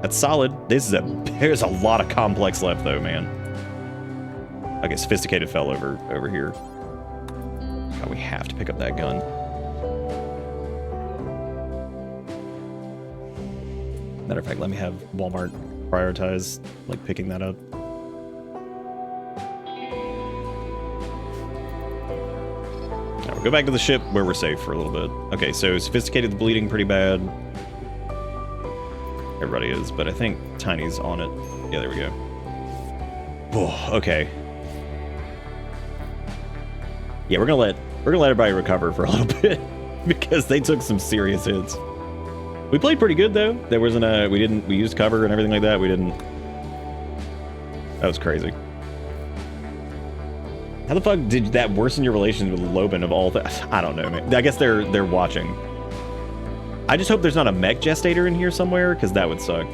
S2: That's solid. There's a lot of complex left, though, man. Okay, Sophisticated fell over here. God, we have to pick up that gun. Matter of fact, let me have Walmart prioritize, like, picking that up. Now we'll go back to the ship where we're safe for a little bit. Okay, so Sophisticated's bleeding pretty bad. Everybody is, but I think Tiny's on it. Yeah, there we go. Oh, okay. Yeah, we're gonna let everybody recover for a little bit because they took some serious hits. We played pretty good though. There wasn't we used cover and everything like that. That was crazy. How the fuck did that worsen your relations with Loban of all that? I don't know, man. I guess they're watching. I just hope there's not a mech gestator in here somewhere, because that would suck.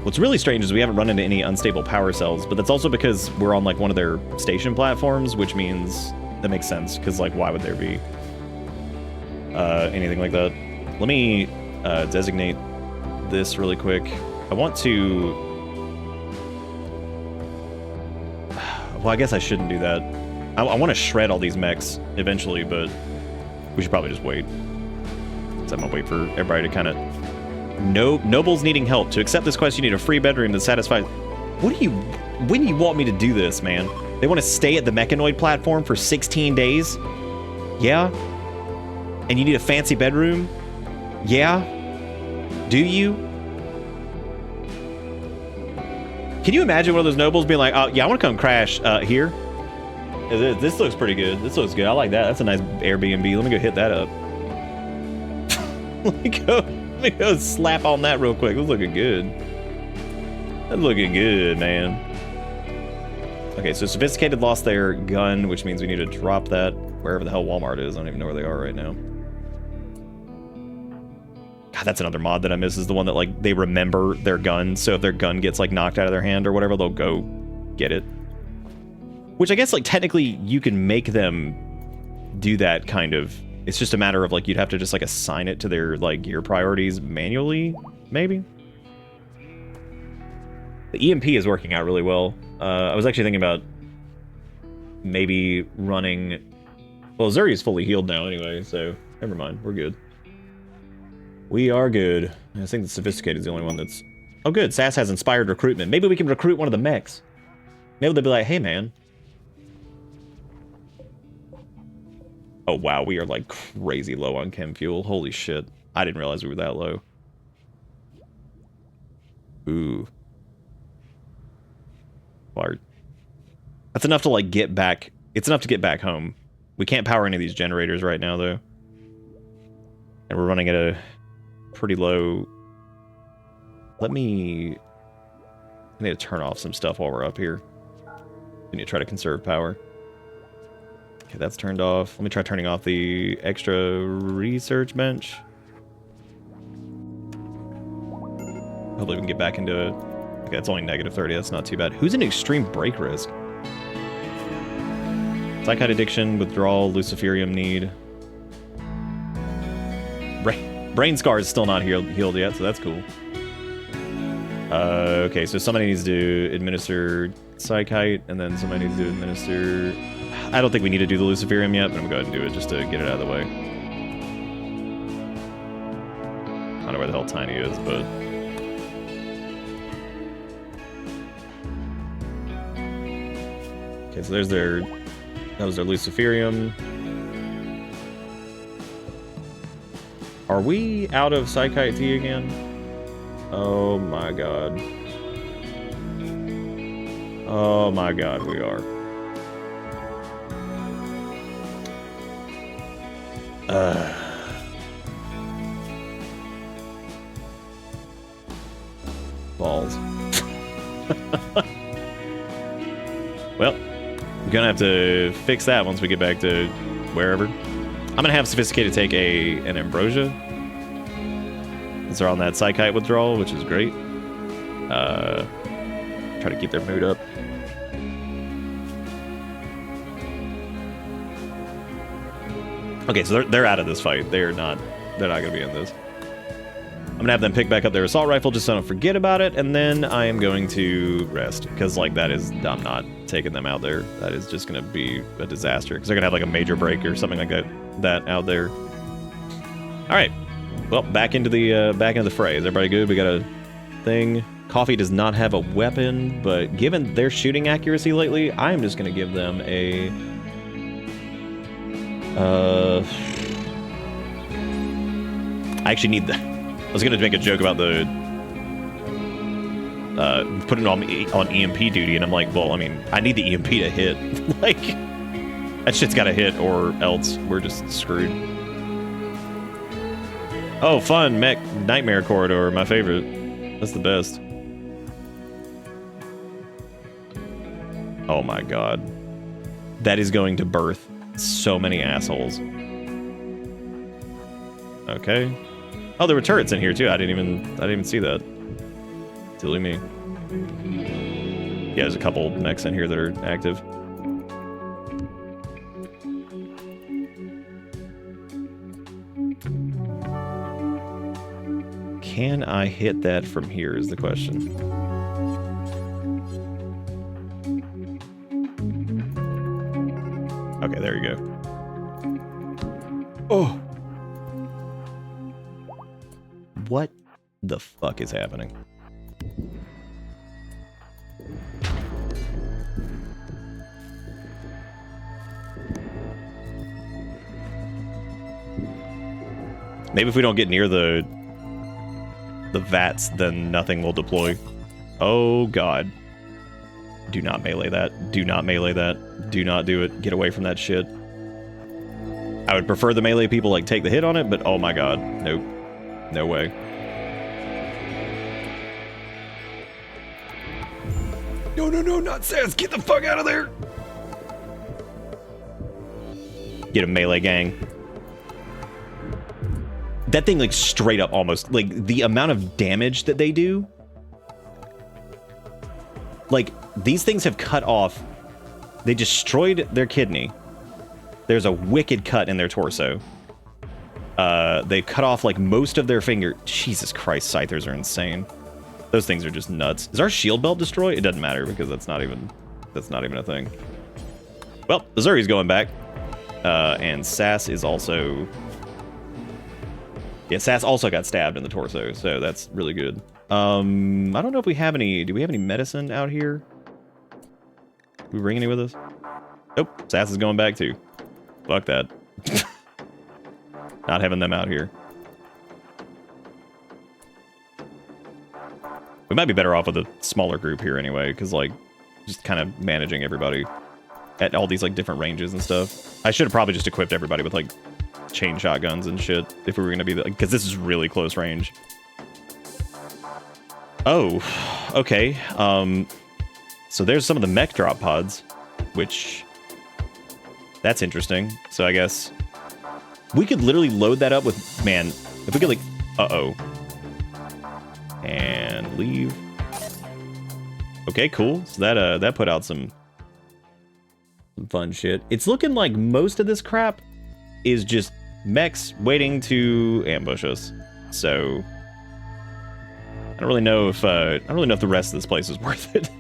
S2: What's really strange is we haven't run into any unstable power cells, but that's also because we're on like one of their station platforms, which means that makes sense, because like why would there be anything like that? Let me designate this really quick. I want to... Well, I guess I shouldn't do that. I want to shred all these mechs eventually, but we should probably just wait. So I'm gonna wait for everybody to kind of... Nobles needing help. To accept this quest, you need a free bedroom that satisfies... When do you want me to do this, man? They want to stay at the mechanoid platform for 16 days? Yeah? And you need a fancy bedroom? Yeah? Do you? Can you imagine one of those nobles being like, oh, yeah, I want to come crash here? This looks pretty good. This looks good. I like that. That's a nice Airbnb. Let me go hit that up. Let me go slap on that real quick. That's looking good. That's looking good, man. Okay, so Sophisticated lost their gun, which means we need to drop that wherever the hell Walmart is. I don't even know where they are right now. God, that's another mod that I miss, is the one that, like, they remember their gun, so if their gun gets, like, knocked out of their hand or whatever, they'll go get it. Which I guess, like, technically you can make them do that, kind of. It's just a matter of, like, you'd have to just, like, assign it to their, like, gear priorities manually, maybe? The EMP is working out really well. I was actually thinking about maybe running... Well, Zuri is fully healed now anyway, so never mind. We're good. We are good. I think the Sophisticated is the only one that's... Oh, good. Sass has inspired recruitment. Maybe we can recruit one of the mechs. Maybe they'll be like, hey, man. Oh, wow. We are, like, crazy low on chem fuel. Holy shit. I didn't realize we were that low. Ooh. Bart. That's enough to, like, get back... It's enough to get back home. We can't power any of these generators right now, though. And we're running at a pretty low... I need to turn off some stuff while we're up here. We need to try to conserve power. Okay, that's turned off. Let me try turning off the extra research bench. Hopefully we can get back into it. Okay, it's only negative 30. That's not too bad. Who's in extreme break risk? Psychite addiction, withdrawal, luciferium need. Brain scar is still not healed yet, so that's cool. Okay, so somebody needs to administer Psychite, and then somebody needs to administer... I don't think we need to do the luciferium yet, but I'm going to go ahead and do it just to get it out of the way. I don't know where the hell Tiny is, but... Okay, so there's their... That was their luciferium. Are we out of Psychite tea again? Oh my god. Oh my god, we are. Balls. Well, we're gonna have to fix that once we get back to wherever. I'm gonna have Sophisticated take an ambrosia. Since they're on that Psychite withdrawal, which is great. Try to keep their mood up. Okay, so they're out of this fight. They're not gonna be in this. I'm gonna have them pick back up their assault rifle just so I don't forget about it, and then I am going to rest, because like I'm not taking them out there. That is just gonna be a disaster, because they're gonna have like a major break or something like that out there. All right, well, back into the fray. Is everybody good? We got a thing. Coffee does not have a weapon, but given their shooting accuracy lately, I'm just gonna give them a I actually need the... I was gonna make a joke about the putting on EMP duty, and I'm like, well, I mean, I need the EMP to hit. Like, that shit's gotta hit, or else we're just screwed. Oh, fun mech nightmare corridor, my favorite. That's the best. Oh my god, that is going to birth so many assholes. Okay. Oh, there were turrets in here too. I didn't even see that. Silly me. Yeah, there's a couple mechs in here that are active. Can I hit that from here is the question. Okay, there you go. Oh. What the fuck is happening? Maybe if we don't get near the vats, then nothing will deploy. Oh god. Do not melee that. Do not melee that. Do not do it. Get away from that shit. I would prefer the melee people like take the hit on it, but oh my god. Nope. No way. No, no, no, not Sass. Get the fuck out of there. Get a melee gang. That thing, like, straight up almost, like, the amount of damage that they do. Like, these things have cut off. They destroyed their kidney. There's a wicked cut in their torso. They cut off, like, most of their finger. Jesus Christ, Scythers are insane. Those things are just nuts. Is our shield belt destroyed? It doesn't matter because that's not even a thing. Well, Zuri's going back. And Sass is also... Yeah, Sass also got stabbed in the torso, so that's really good. I don't know if we have any... Do we have any medicine out here? Do we bring any with us? Nope, Sass is going back too. Fuck that. Not having them out here. We might be better off with a smaller group here anyway, because, like, just kind of managing everybody at all these, like, different ranges and stuff. I should have probably just equipped everybody with, like, chain shotguns and shit if we were gonna be the, because this is really close range. Oh, okay. So there's some of the mech drop pods, which that's interesting. So I guess we could literally load that up with, man, if we could, like, and leave. Okay, cool. So that put out some fun shit. It's looking like most of this crap is just mechs waiting to ambush us. So I don't really know if the rest of this place is worth it.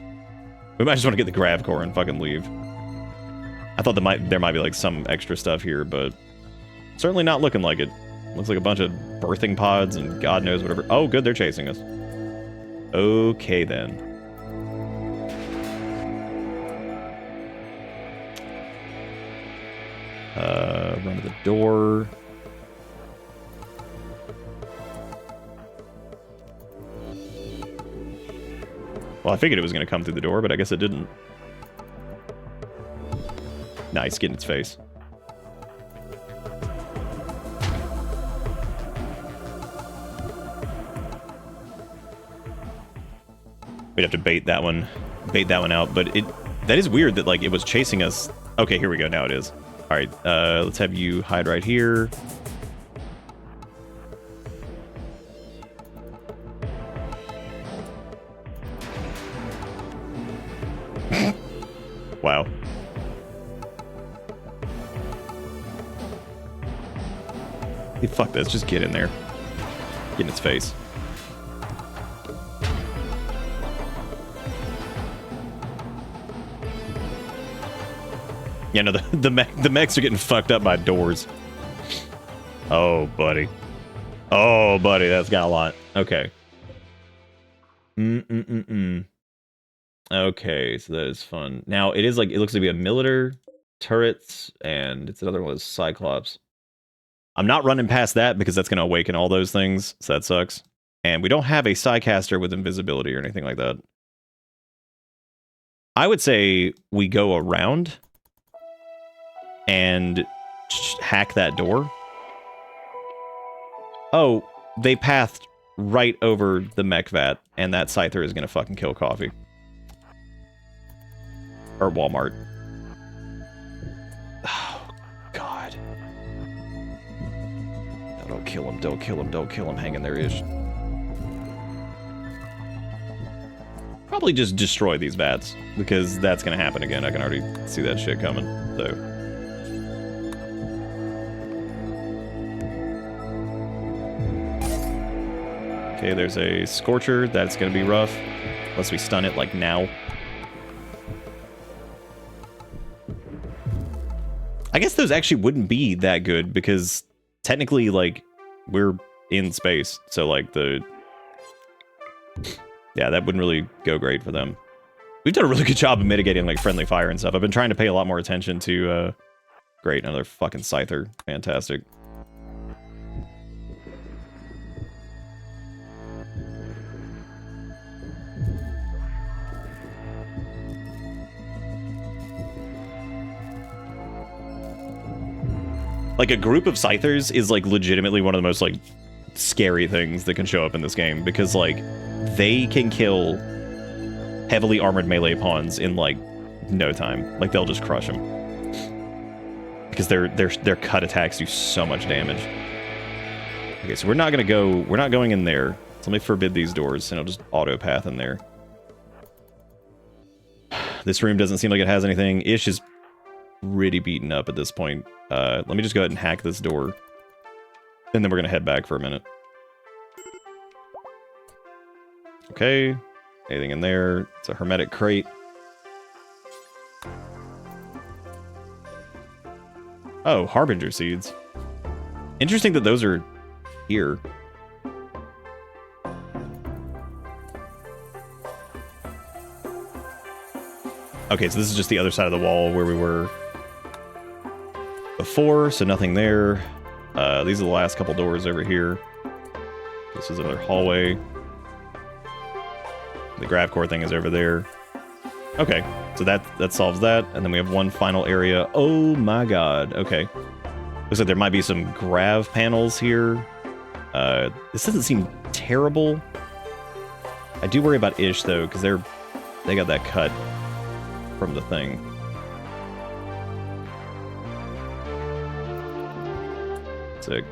S2: We might just want to get the grav core and fucking leave. I thought there might be like some extra stuff here, but certainly not looking like it. Looks like a bunch of birthing pods and God knows whatever. Oh, good, they're chasing us. Okay then. Run to the door. Well, I figured it was going to come through the door, but I guess it didn't. Nice, get in its face. We'd have to bait that one out, but that is weird that, like, it was chasing us. Okay, here we go, now it is. All right, let's have you hide right here. Wow. Hey, fuck this, just get in there. Get in its face. Yeah, no, the mechs are getting fucked up by doors. Oh, buddy. Oh, buddy, that's got a lot. Okay. Okay, so that is fun. Now, it is like, it looks to be a Militar, turrets, and it's another one of Cyclops. I'm not running past that because that's going to awaken all those things, so that sucks. And we don't have a Psycaster with invisibility or anything like that. I would say we go around and hack that door. Oh, they pathed right over the mech vat, and that Scyther is gonna fucking kill Coffee. Or Walmart. Oh, God. No, don't kill him, don't kill him, don't kill him. Hang in there, Ish. Probably just destroy these vats, because that's gonna happen again. I can already see that shit coming, so... Okay, there's a Scorcher. That's going to be rough. Unless we stun it, like, now. I guess those actually wouldn't be that good, because technically, like, we're in space. So, like, yeah, that wouldn't really go great for them. We've done a really good job of mitigating, like, friendly fire and stuff. I've been trying to pay a lot more attention to, great, another fucking Scyther. Fantastic. Like, a group of Scythers is, like, legitimately one of the most, like, scary things that can show up in this game. Because, like, they can kill heavily armored melee pawns in, like, no time. Like, they'll just crush them. Because their cut attacks do so much damage. Okay, so we're not going in there. So let me forbid these doors, and I'll just auto-path in there. This room doesn't seem like it has anything. Ish is pretty beaten up at this point. Let me just go ahead and hack this door. And then we're going to head back for a minute. Okay. Anything in there? It's a hermetic crate. Oh, Harbinger seeds. Interesting that those are here. Okay, so this is just the other side of the wall where we were before, so nothing there. These are the last couple doors over here. This is another hallway. The grav core thing is over there. Okay, so that solves that, and then we have one final area. Oh my god, okay. Looks like there might be some grav panels here. This doesn't seem terrible. I do worry about Ish, though, because they got that cut from the thing. Sick.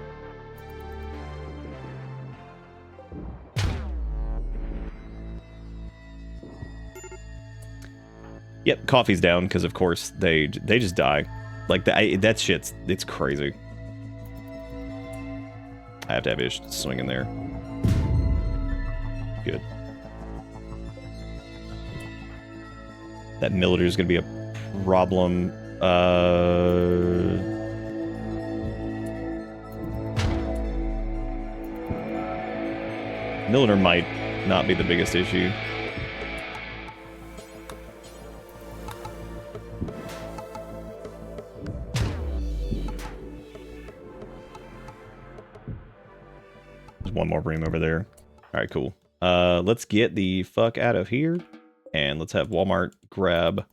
S2: Yep, coffee's down because of course they just die. Like that shit's it's crazy. I have to have Ish swing in there. Good. That Militer is gonna be a problem. Militer might not be the biggest issue. There's one more room over there. All right, cool. Let's get the fuck out of here, and let's have Walmart grab,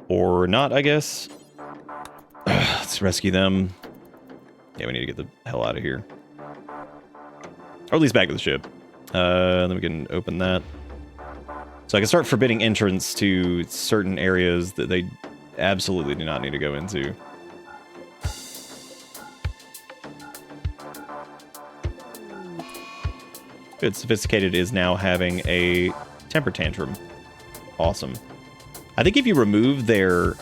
S2: or not, I guess. Let's rescue them. Yeah, we need to get the hell out of here. Or at least back to the ship. Then we can open that. So I can start forbidding entrance to certain areas that they absolutely do not need to go into. Good. Sophisticated is now having a temper tantrum. Awesome. I think if you remove their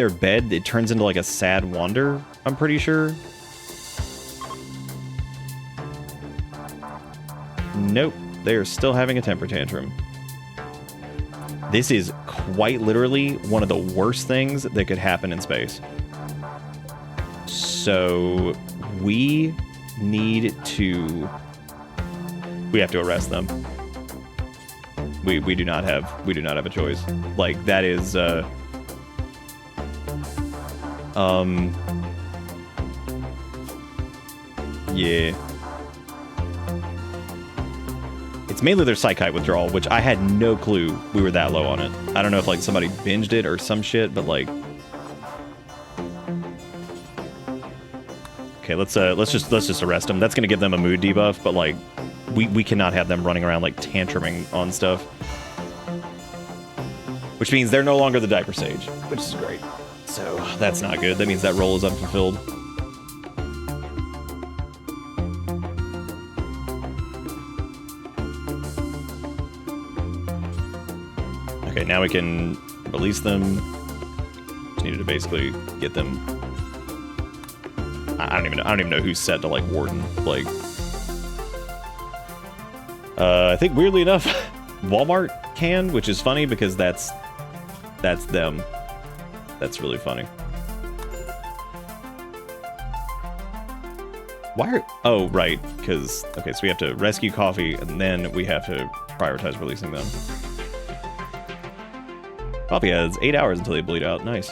S2: bed, it turns into like a sad wander, I'm pretty sure. Nope, they are still having a temper tantrum. This is quite literally one of the worst things that could happen in space. So we have to arrest them. We do not have a choice. Like, that is yeah. It's mainly their Psychite withdrawal, which I had no clue we were that low on it. I don't know if like somebody binged it or some shit, but like, okay, let's just arrest them. That's gonna give them a mood debuff, but like, we cannot have them running around like tantruming on stuff, which means they're no longer the diaper sage, which is great. So that's not good. That means that role is unfulfilled. Okay, now we can release them. Just needed to basically get them. I don't even know who's set to like warden. Like, I think weirdly enough, Walmart can, which is funny because that's them. That's really funny. Why are... Oh, right, because... Okay, so we have to rescue Coffee, and then we have to prioritize releasing them. Coffee has 8 hours until they bleed out. Nice.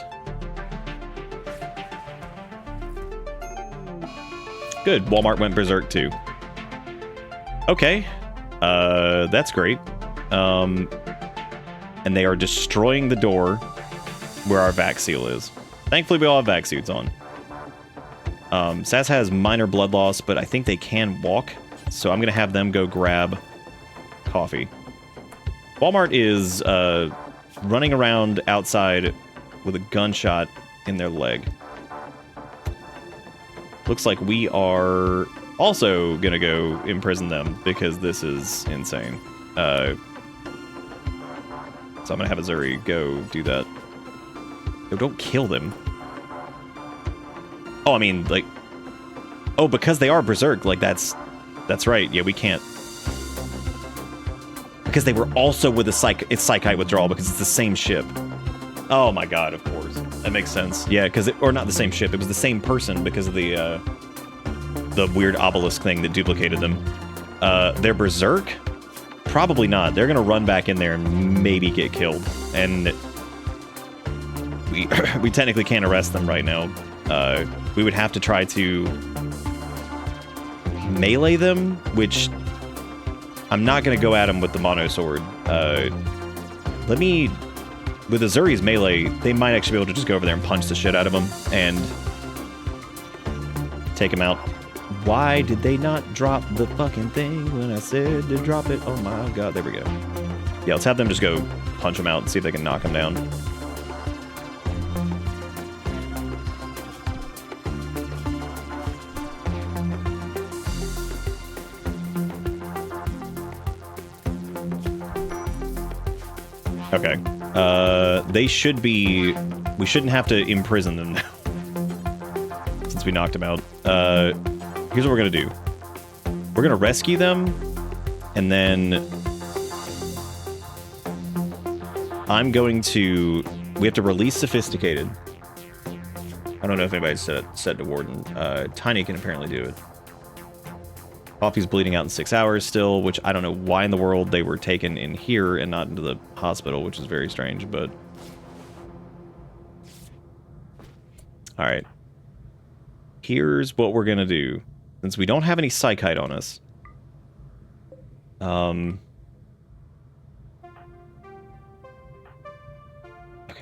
S2: Good. Walmart went berserk, too. Okay. That's great. And they are destroying the door where our vac seal is. Thankfully, we all have vac suits on. Sass has minor blood loss, but I think they can walk, so I'm going to have them go grab Coffee. Walmart is running around outside with a gunshot in their leg. Looks like we are also going to go imprison them because this is insane. So I'm going to have Azuri go do that. No, don't kill them. Oh, I mean, like... Oh, because they are berserk, like, that's right. Yeah, we can't... Because they were also with it's Psychite withdrawal, because it's the same ship. Oh my god, of course. That makes sense. Yeah, because or not the same ship, it was the same person because of the weird obelisk thing that duplicated them. They're berserk? Probably not. They're gonna run back in there and maybe get killed. And... We technically can't arrest them right now. We would have to try to melee them, which I'm not going to go at them with the mono sword. Let me... With Azuri's melee, they might actually be able to just go over there and punch the shit out of them and take him out. Why did they not drop the fucking thing when I said to drop it? Oh my god, there we go. Yeah, let's have them just go punch him out and see if they can knock him down. Okay. They should be... We shouldn't have to imprison them now. Since we knocked them out. Here's what we're gonna do. We're gonna rescue them, and then... I'm going to... We have to release Sophisticated. I don't know if anybody's said to Warden. Tiny can apparently do it. Coffee's bleeding out in 6 hours still, which I don't know why in the world they were taken in here and not into the hospital, which is very strange, but... Alright. Here's what we're gonna do. Since we don't have any Psychite on us... Okay,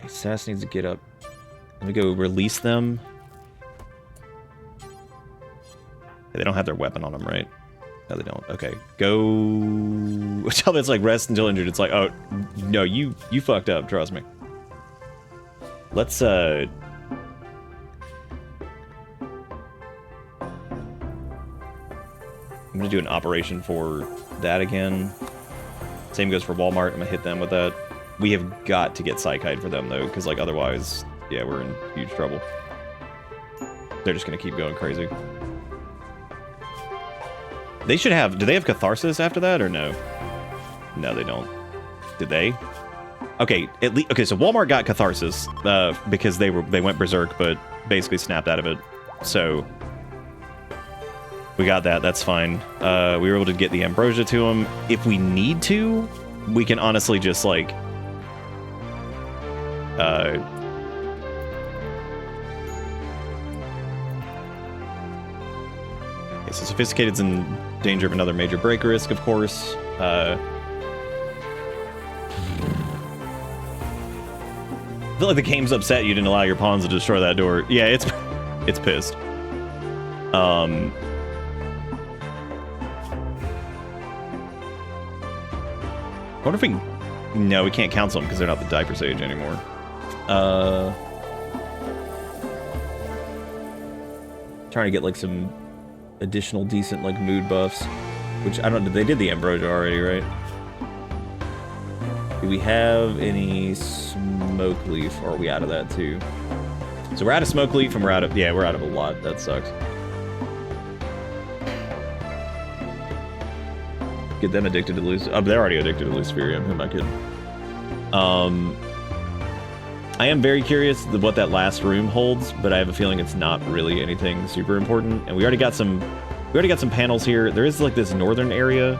S2: Sass needs to get up. Let me go release them. They don't have their weapon on them, right? No, they don't. Okay, go... Tell me it's like rest until injured. It's like, oh, no, you fucked up, trust me. Let's, I'm gonna do an operation for that again. Same goes for Walmart. I'm gonna hit them with that. We have got to get Psychite for them, though, because, like, otherwise, yeah, we're in huge trouble. They're just gonna keep going crazy. They should have... Do they have Catharsis after that, or no? No, they don't. Did they? Okay, at least... Okay, so Walmart got Catharsis, because they went berserk, but basically snapped out of it. So... We got that, that's fine. We were able to get the Ambrosia to them. If we need to, we can honestly just, like... Okay, so Sophisticated's in danger of another major break risk, of course. I feel like the game's upset you didn't allow your pawns to destroy that door. Yeah, it's pissed. I wonder if we can... No, we can't counsel them because they're not the diaper sage anymore. Trying to get like some additional decent like mood buffs, which I don't know. They did the Ambrosia already, right? Do we have any smoke leaf, or are we out of that too? So we're out of smoke leaf, and we're out of... Yeah, we're out of a lot. That sucks. Get them addicted to Lucifer. Oh, they're already addicted to Luciferium. Who am I kidding? I am very curious what that last room holds, but I have a feeling it's not really anything super important. And we already got some We already got some panels here. There is like this northern area,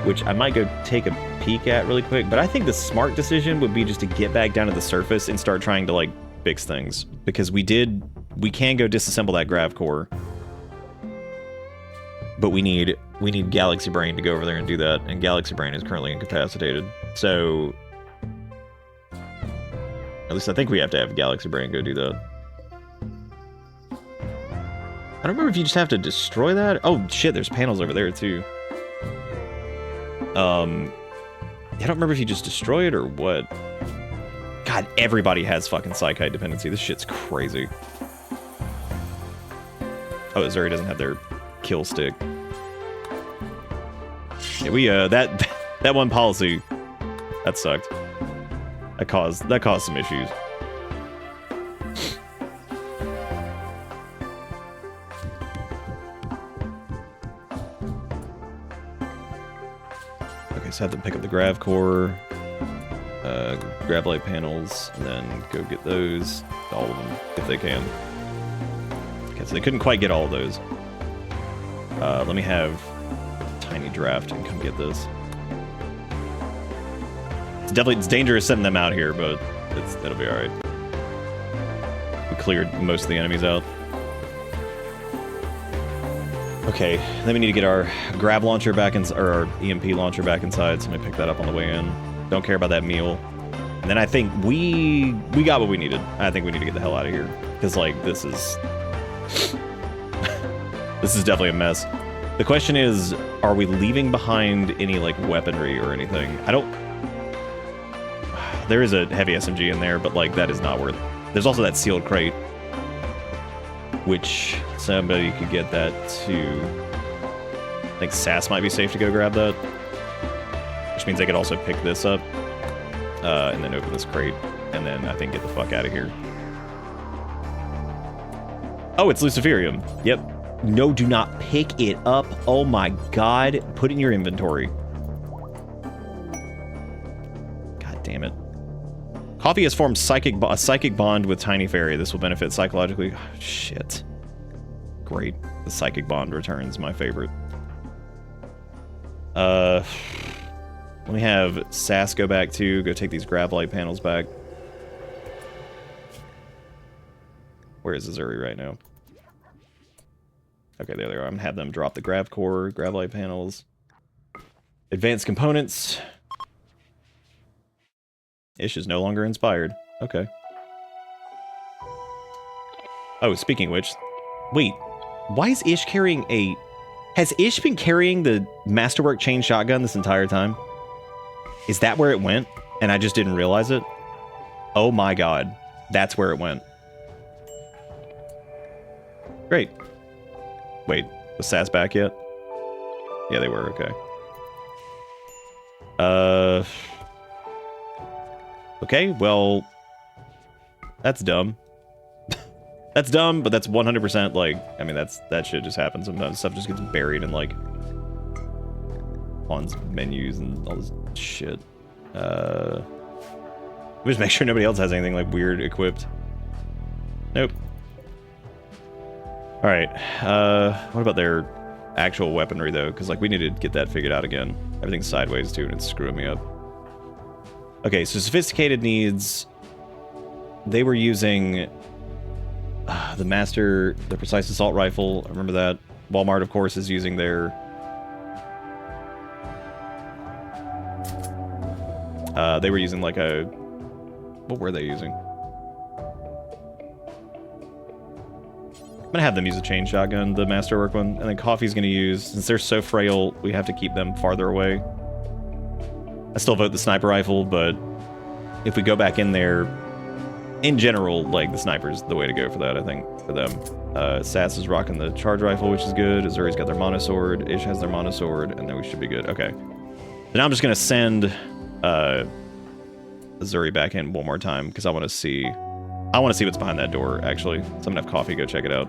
S2: which I might go take a peek at really quick, but I think the smart decision would be just to get back down to the surface and start trying to like fix things, because we can go disassemble that grav core, but we need Galaxy Brain to go over there and do that, and Galaxy Brain is currently incapacitated, so at least I think we have to have Galaxy Brain go do that. I don't remember if you just have to destroy that. Oh shit, there's panels over there too. I don't remember if you just destroy it or what. God, everybody has fucking Psychite dependency. This shit's crazy. Oh, Zuri doesn't have their kill stick. Yeah, we that one policy, that sucked. That caused some issues. Have them pick up the grav core, grav light panels, and then go get those, all of them, if they can. Okay, so they couldn't quite get all of those. Let me have Tiny Draft and come get this. It's dangerous sending them out here, but it'll be alright. We cleared most of the enemies out. Okay, then we need to get our grab launcher back in, or our EMP launcher back inside, so let me pick that up on the way in. Don't care about that meal. And then I think we got what we needed. I think we need to get the hell out of here, because like this is this is definitely a mess. The question is, are we leaving behind any like weaponry or anything? I don't. There is a heavy SMG in there, but like that is not worth it. There's also that sealed crate, which somebody could get that too. I think Sass might be safe to go grab that, which means they could also pick this up and then open this crate, and then I think get the fuck out of here. Oh, it's Luciferium. Yep. No, do not pick it up. Oh my god. Put it in your inventory. God damn it. Coffee has formed a psychic bond with Tiny Fairy. This will benefit psychologically. Oh, shit. Great. The psychic bond returns. My favorite. Let me have Sass go back too. Go take these grab light panels back. Where is Zuri right now? Okay, there they are. I'm gonna have them drop the grav core, grab light panels. Advanced components. Ish is no longer inspired. Okay. Oh, speaking of which, wait, why is Ish carrying a... Has Ish been carrying the Masterwork chain shotgun this entire time? Is that where it went? And I just didn't realize it? Oh my god. That's where it went. Great. Wait, was Sass back yet? Yeah, they were, okay. Okay, well... That's dumb. That's dumb, but that's 100% like... I mean, that shit just happens sometimes. Stuff just gets buried in, like... Pawn's menus and all this shit. Just make sure nobody else has anything, like, weird equipped. Nope. Alright, what about their actual weaponry, though? Because, like, we need to get that figured out again. Everything's sideways, too, and it's screwing me up. Okay, so Sophisticated needs... They were using... the Precise Assault Rifle, I remember that. Walmart, of course, is using their... they were using, like, a... What were they using? I'm gonna have them use a chain shotgun, the Masterwork one, and then Coffee's gonna use... Since they're so frail, we have to keep them farther away. I still vote the sniper rifle, but if we go back in there, in general, like, the sniper's the way to go for that, I think, for them. Sass is rocking the charge rifle, which is good. Azuri's got their monosword. Ish has their monosword, and then we should be good. Okay. So now I'm just gonna send Azuri back in one more time, because I want to see what's behind that door, actually. So I'm gonna have Coffee go check it out.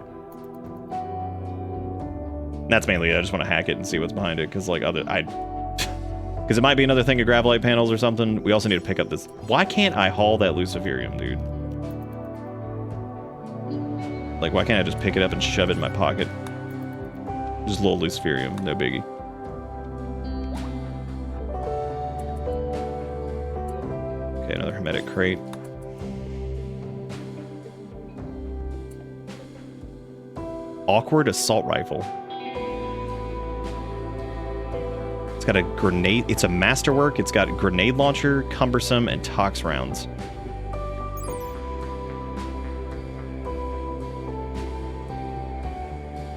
S2: And that's mainly it. I just want to hack it and see what's behind it, because, like, because it might be another thing of grab light panels or something. We also need to pick up this... Why can't I haul that Luciferium, dude? Like, why can't I just pick it up and shove it in my pocket? Just a little Luciferium, no biggie. Okay, another Hermetic Crate. Awkward Assault Rifle. It's got a grenade. It's a masterwork. It's got a grenade launcher, cumbersome, and tox rounds.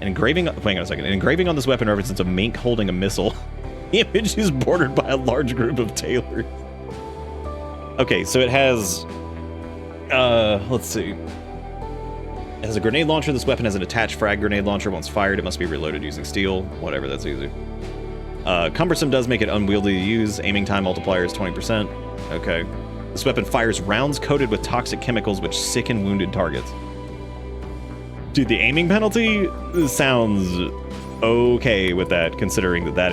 S2: An engraving. Hang on a second. An engraving on this weapon represents a mink holding a missile. The image is bordered by a large group of tailors. Okay, so it has. Let's see. It has a grenade launcher. This weapon has an attached frag grenade launcher. Once fired, it must be reloaded using steel. Whatever, that's easy. Cumbersome does make it unwieldy to use. Aiming time multiplier is 20%. Okay. This weapon fires rounds coated with toxic chemicals which sicken wounded targets. Dude, the aiming penalty sounds okay with that, considering that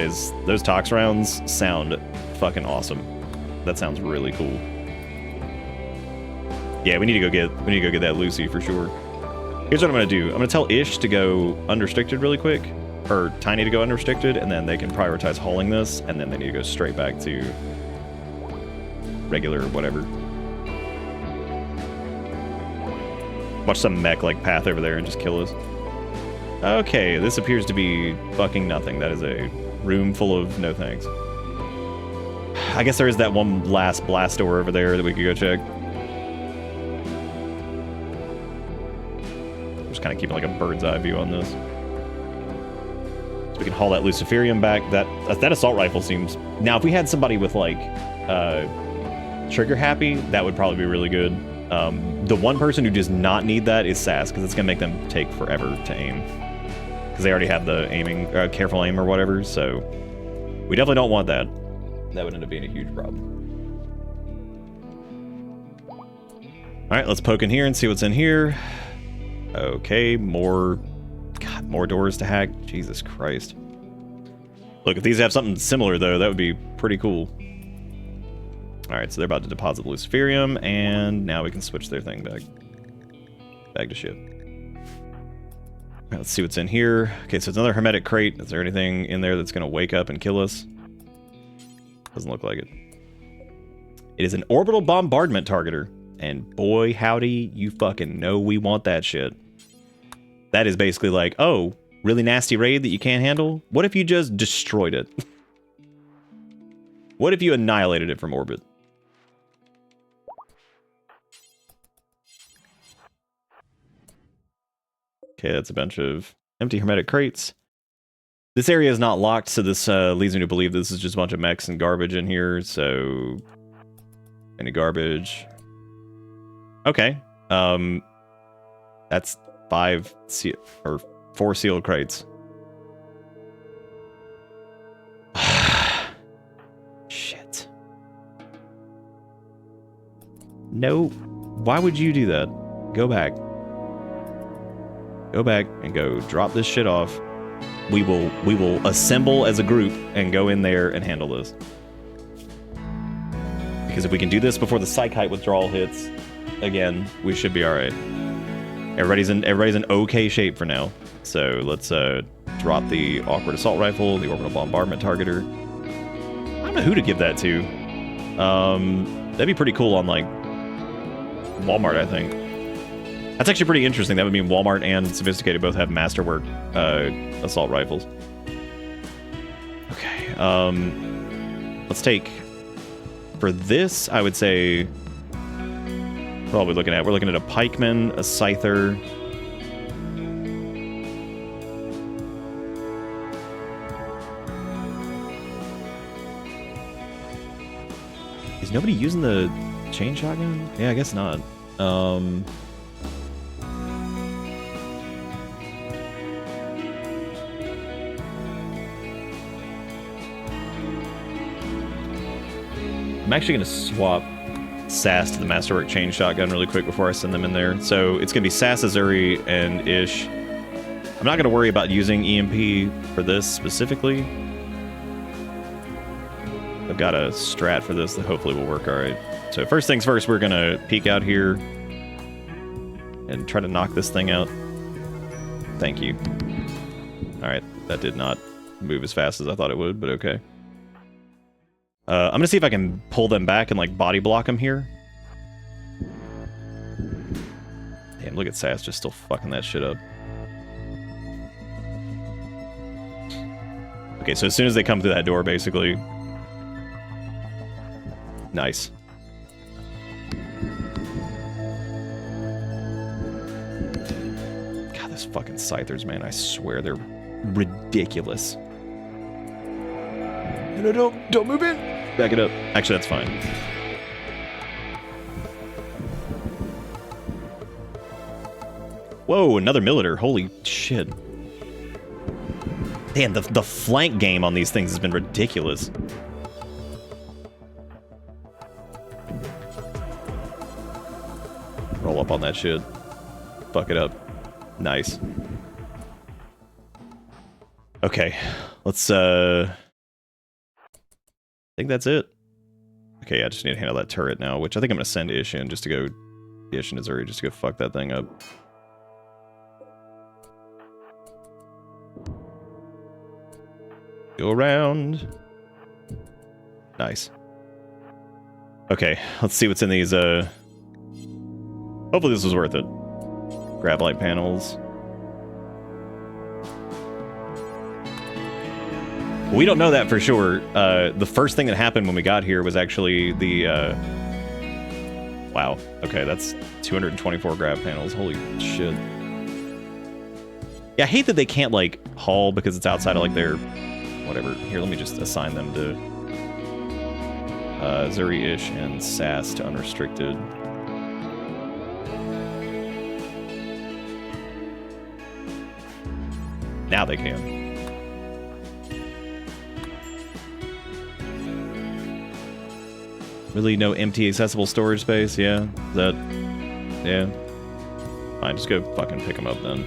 S2: those tox rounds sound fucking awesome. That sounds really cool. Yeah, we need to go get that Lucy for sure. Here's what I'm gonna do. I'm gonna tell Ish to go unrestricted really quick, or Tiny to go unrestricted, and then they can prioritize hauling this, and then they need to go straight back to regular whatever. Watch some mech like path over there and just kill us. Okay, this appears to be fucking nothing. That is a room full of no thanks. I guess there is that one last blast door over there that we could go check. Just kind of keeping like a bird's eye view on this. So we can haul that Luciferium back. That assault rifle seems... Now, if we had somebody with like trigger happy, that would probably be really good. The one person who does not need that is Sass, because it's going to make them take forever to aim. Because they already have the aiming, careful aim or whatever, so we definitely don't want that. That would end up being a huge problem. Alright, let's poke in here and see what's in here. Okay, more doors to hack. Jesus Christ. Look, if these have something similar, though, that would be pretty cool. Alright, so they're about to deposit Luciferium, and now we can switch their thing back to ship. Alright, let's see what's in here. Okay, so it's another Hermetic Crate. Is there anything in there that's going to wake up and kill us? Doesn't look like it. It is an orbital bombardment targeter. And boy, howdy, you fucking know we want that shit. That is basically like, oh, really nasty raid that you can't handle? What if you just destroyed it? What if you annihilated it from orbit? Okay, that's a bunch of empty Hermetic Crates. This area is not locked, so this leads me to believe this is just a bunch of mechs and garbage in here, so... Any garbage. Okay. That's 4 sealed crates. Shit. No. Why would you do that? Go back. Go back and go drop this shit off. We will assemble as a group and go in there and handle this. Because if we can do this before the Psychite withdrawal hits, again, we should be alright. Everybody's in okay shape for now. So let's drop the Awkward Assault Rifle, the Orbital Bombardment Targeter. I don't know who to give that to. That'd be pretty cool on, like, Walmart, I think. That's actually pretty interesting. That would mean Walmart and Sophisticated both have Masterwork assault rifles. Okay, let's take... For this, I would say... What are we looking at? We're looking at a pikeman, a scyther. Is nobody using the chain shotgun? Yeah, I guess not. I'm actually going to swap Sass to the Masterwork chain shotgun really quick before I send them in there. So it's going to be Sass, Azuri, and Ish. I'm not going to worry about using EMP for this specifically. I've got a strat for this that hopefully will work alright. So first things first, we're going to peek out here and try to knock this thing out. Thank you. Alright. That did not move as fast as I thought it would, but okay. I'm gonna see if I can pull them back and like body block them here. Damn, look at Sass just still fucking that shit up. Okay, so as soon as they come through that door, basically. Nice. God, those fucking Scythers, man, I swear they're ridiculous. No, don't move in! Back it up. Actually, that's fine. Whoa, another Militar. Holy shit. Damn, the flank game on these things has been ridiculous. Roll up on that shit. Fuck it up. Nice. Okay, let's, I think that's it. Okay, I just need to handle that turret now, which I think I'm gonna send Ish in just to go... Ish and Azuri just to go fuck that thing up. Go around. Nice. Okay, let's see what's in these, hopefully this was worth it. Grab light panels. We don't know that for sure. The first thing that happened when we got here was actually the, wow. Okay, that's 224 grab panels. Holy shit. Yeah, I hate that they can't, like, haul because it's outside of, like, their... Whatever. Here, let me just assign them to... Zuri, Ish, and Sass to unrestricted. Now they can. Really no empty accessible storage space? Yeah. Is that... Yeah. Fine, just go fucking pick them up then.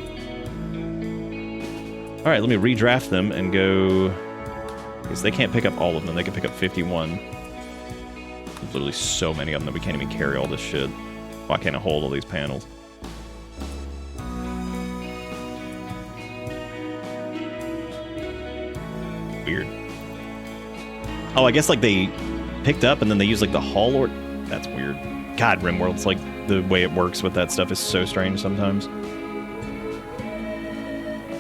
S2: Alright, let me redraft them and go... Because they can't pick up all of them, they can pick up 51. There's literally so many of them that we can't even carry all this shit. Why can't I hold all these panels? Weird. Oh, I guess like they picked up and then they use like the haul or... That's weird. God, Rimworld's like the way it works with that stuff is so strange sometimes.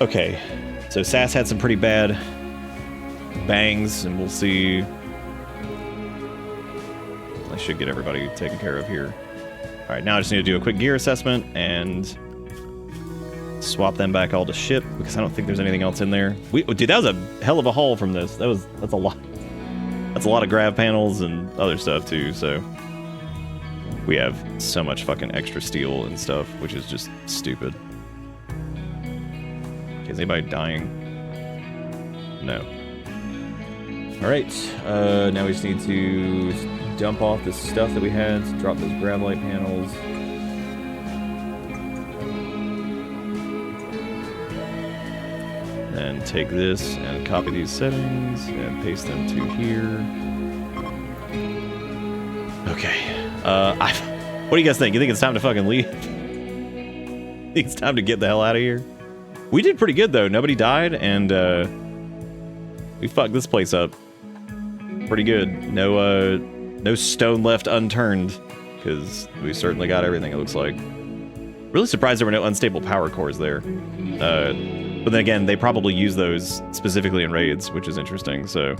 S2: Okay, so Sass had some pretty bad bangs, and we'll see. I should get everybody taken care of here. All right, now I just need to do a quick gear assessment and swap them back all to ship because I don't think there's anything else in there. Dude, that was a hell of a haul from this. That's a lot. That's a lot of grav panels and other stuff too. So we have so much fucking extra steel and stuff, which is just stupid. Okay, is anybody dying? No. All right, now we just need to dump off the stuff that we had, drop those grab light panels. And take this and copy these settings and paste them to here. Okay, what do you guys think? You think it's time to fucking leave? Think it's time to get the hell out of here? We did pretty good though, nobody died, and we fucked this place up pretty good. No stone left unturned, because we certainly got everything, it looks like. Really surprised there were no unstable power cores there. But then again, they probably use those specifically in raids, which is interesting, so...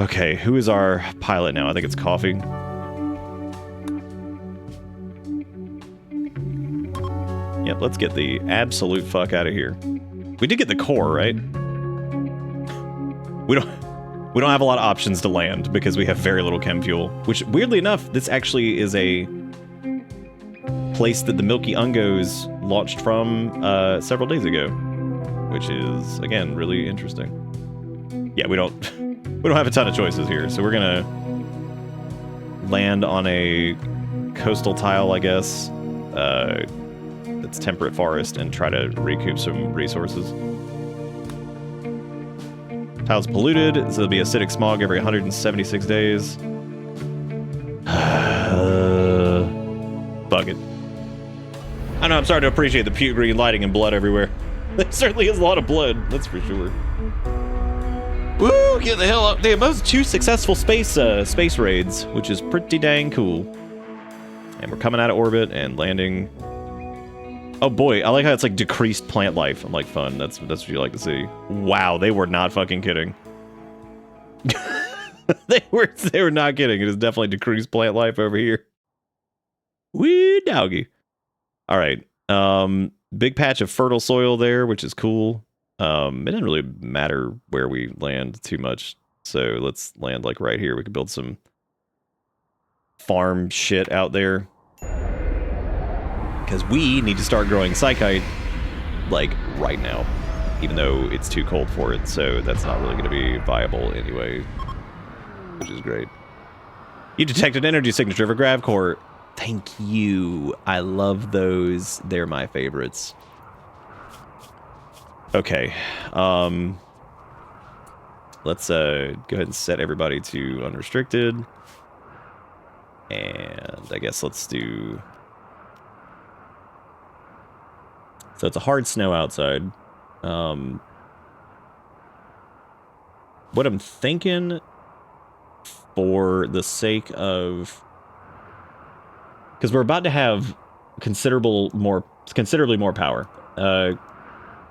S2: Okay, who is our pilot now? I think it's Coffee. Yep, let's get the absolute fuck out of here. We did get the core, right? We don't have a lot of options to land because we have very little chem fuel, which weirdly enough, this actually is a place that the Milky Ungos launched from several days ago, which is again really interesting. Yeah, we don't have a ton of choices here, so we're gonna land on a coastal tile, I guess. That's temperate forest and try to recoup some resources. Tile's polluted, so there'll be acidic smog every 176 days. Fuck it. I know, I'm starting to appreciate the puke green lighting and blood everywhere. There certainly is a lot of blood, that's for sure. Woo! Get the hell up! They have both 2 successful space raids, which is pretty dang cool. And we're coming out of orbit and landing. Oh boy, I like how it's like decreased plant life. I'm like, fun. That's what you like to see. Wow, they were not fucking kidding. they were not kidding. It is definitely decreased plant life over here. Wee doggy. All right. Big patch of fertile soil there, which is cool. It didn't really matter where we land too much. So let's land like right here. We could build some farm shit out there. Because we need to start growing Psychite, like, right now. Even though it's too cold for it, so that's not really going to be viable anyway. Which is great. You detected energy signature for GravCore. Thank you. I love those. They're my favorites. Okay. Let's go ahead and set everybody to unrestricted. And I guess let's do... So it's a hard snow outside. What I'm thinking, for the sake of... Because we're about to have considerably more power.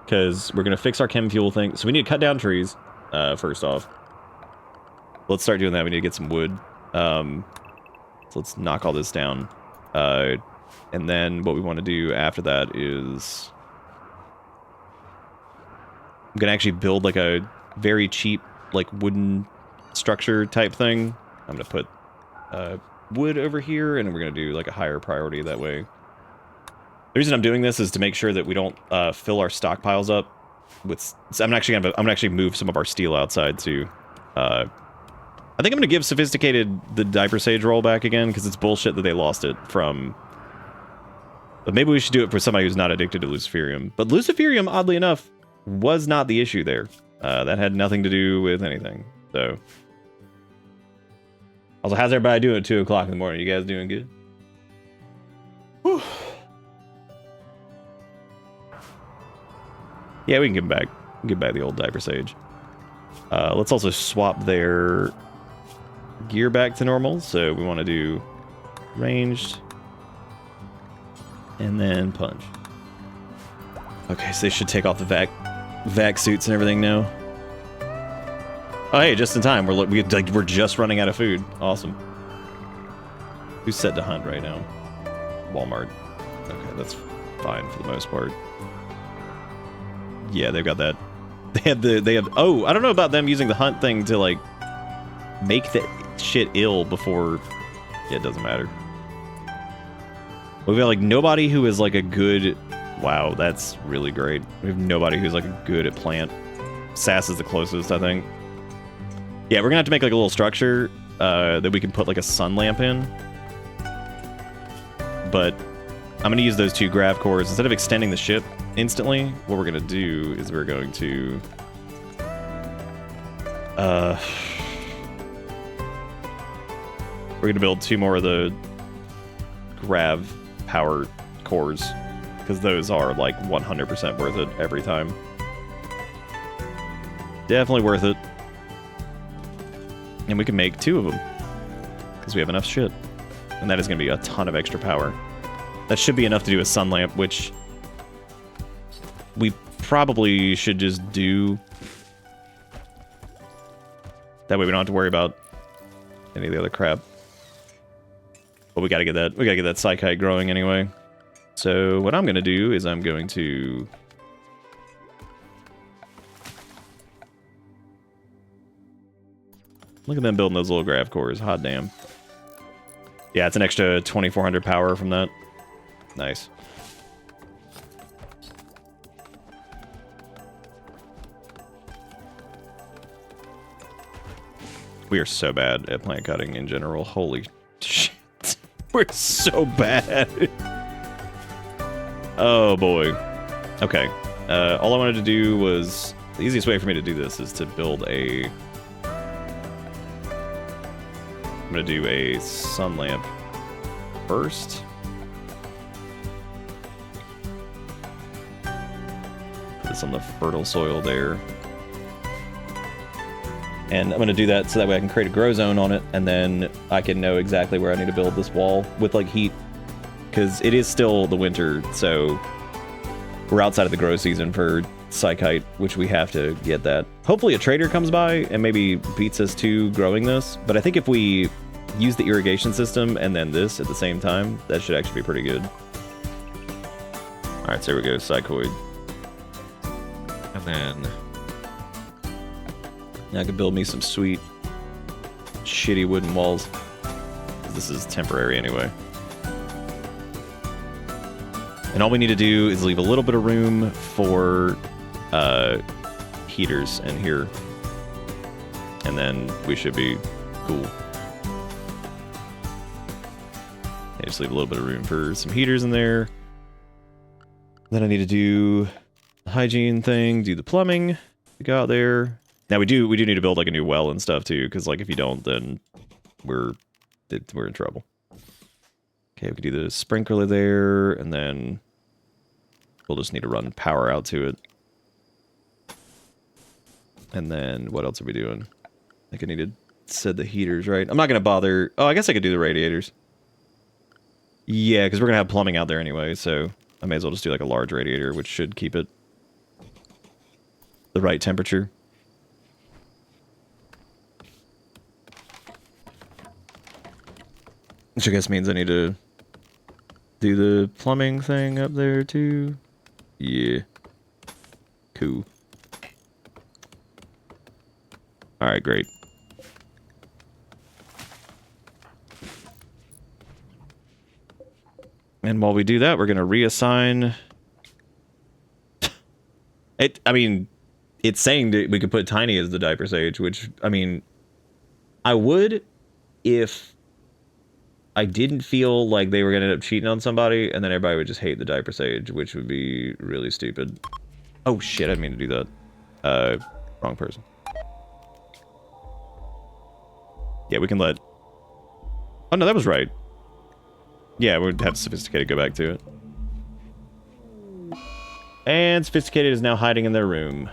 S2: Because we're going to fix our chem fuel thing. So we need to cut down trees, first off. Let's start doing that. We need to get some wood. So let's knock all this down. And then what we want to do after that is... I'm going to actually build like a very cheap, like wooden structure type thing. I'm going to put wood over here, and we're going to do like a higher priority that way. The reason I'm doing this is to make sure that we don't fill our stockpiles up with... So I'm actually move some of our steel outside too. I think I'm going to give Sophisticated the Diaper Sage roll back again, because it's bullshit that they lost it from... But maybe we should do it for somebody who's not addicted to Luciferium. But Luciferium, oddly enough, was not the issue there. That had nothing to do with anything. So... Also, how's everybody doing at 2 o'clock in the morning? You guys doing good? Whew. Yeah, we can get back. Get back the old Diaper Sage. Let's also swap their gear back to normal. So we want to do ranged and then punch. Okay, so they should take off the vac suits and everything now. Oh, hey, just in time. We're just running out of food. Awesome. Who's set to hunt right now? Walmart. Okay, that's fine for the most part. Yeah, they've got that. They have. Oh, I don't know about them using the hunt thing to like make that shit ill before. Yeah, it doesn't matter. We've got like nobody who is like a good. Wow, that's really great. We have nobody who's like good at plant. Sass is the closest, I think. Yeah, we're gonna have to make like a little structure that we can put like a sun lamp in. But I'm gonna use those 2 grav cores instead of extending the ship instantly. What we're gonna do is we're going to we're gonna build 2 more of the grav power cores, because those are like 100% worth it every time. Definitely worth it. And we can make 2 of them, because we have enough shit. And that is going to be a ton of extra power. That should be enough to do a sun lamp, which we probably should just do. That way we don't have to worry about any of the other crap. But we gotta get that Psychite growing anyway. So what I'm going to do is I'm going to... Look at them building those little grav cores. Hot damn. Yeah, it's an extra 2400 power from that. Nice. We are so bad at plant cutting in general. Holy shit. We're so bad. Oh boy. Okay. All I wanted to do was... The easiest way for me to do this is to build a... I'm gonna do a sun lamp first. this on the fertile soil there. And I'm going to do that so that way I can create a grow zone on it, and then I can know exactly where I need to build this wall with, like, heat. Because it is still the winter, so we're outside of the grow season for Sgtstrument, which we have to get that. Hopefully a trader comes by and maybe beats us to growing this, but I think if we use the irrigation system and then this at the same time, that should actually be pretty good. Alright, so here we go, Sgtstrument. And then I can build me some sweet, shitty wooden walls. This is temporary anyway. And all we need to do is leave a little bit of room for heaters in here. And then we should be cool. Yeah, just leave a little bit of room for some heaters in there. Then I need to do the hygiene thing, do the plumbing, go out there. Now we do need to build like a new well and stuff too, because like if you don't, then we're in trouble. Okay, we can do the sprinkler there, and then we'll just need to run power out to it. And then what else are we doing? I think I need to set the heaters, right? I'm not gonna bother. Oh, I guess I could do the radiators. Yeah, because we're gonna have plumbing out there anyway, so I may as well just do like a large radiator, which should keep it the right temperature. Which I guess means I need to do the plumbing thing up there too. Yeah. Cool. Alright, great. And while we do that, we're going to reassign... I mean, it's saying that we could put Tiny as the diaper sage, which, I mean, I would if I didn't feel like they were going to end up cheating on somebody, and then everybody would just hate the diaper sage, which would be really stupid. Oh shit, I didn't mean to do that. Wrong person. Yeah, we can let... Oh no, that was right. Yeah, we'd have Sophisticated go back to it. And Sophisticated is now hiding in their room.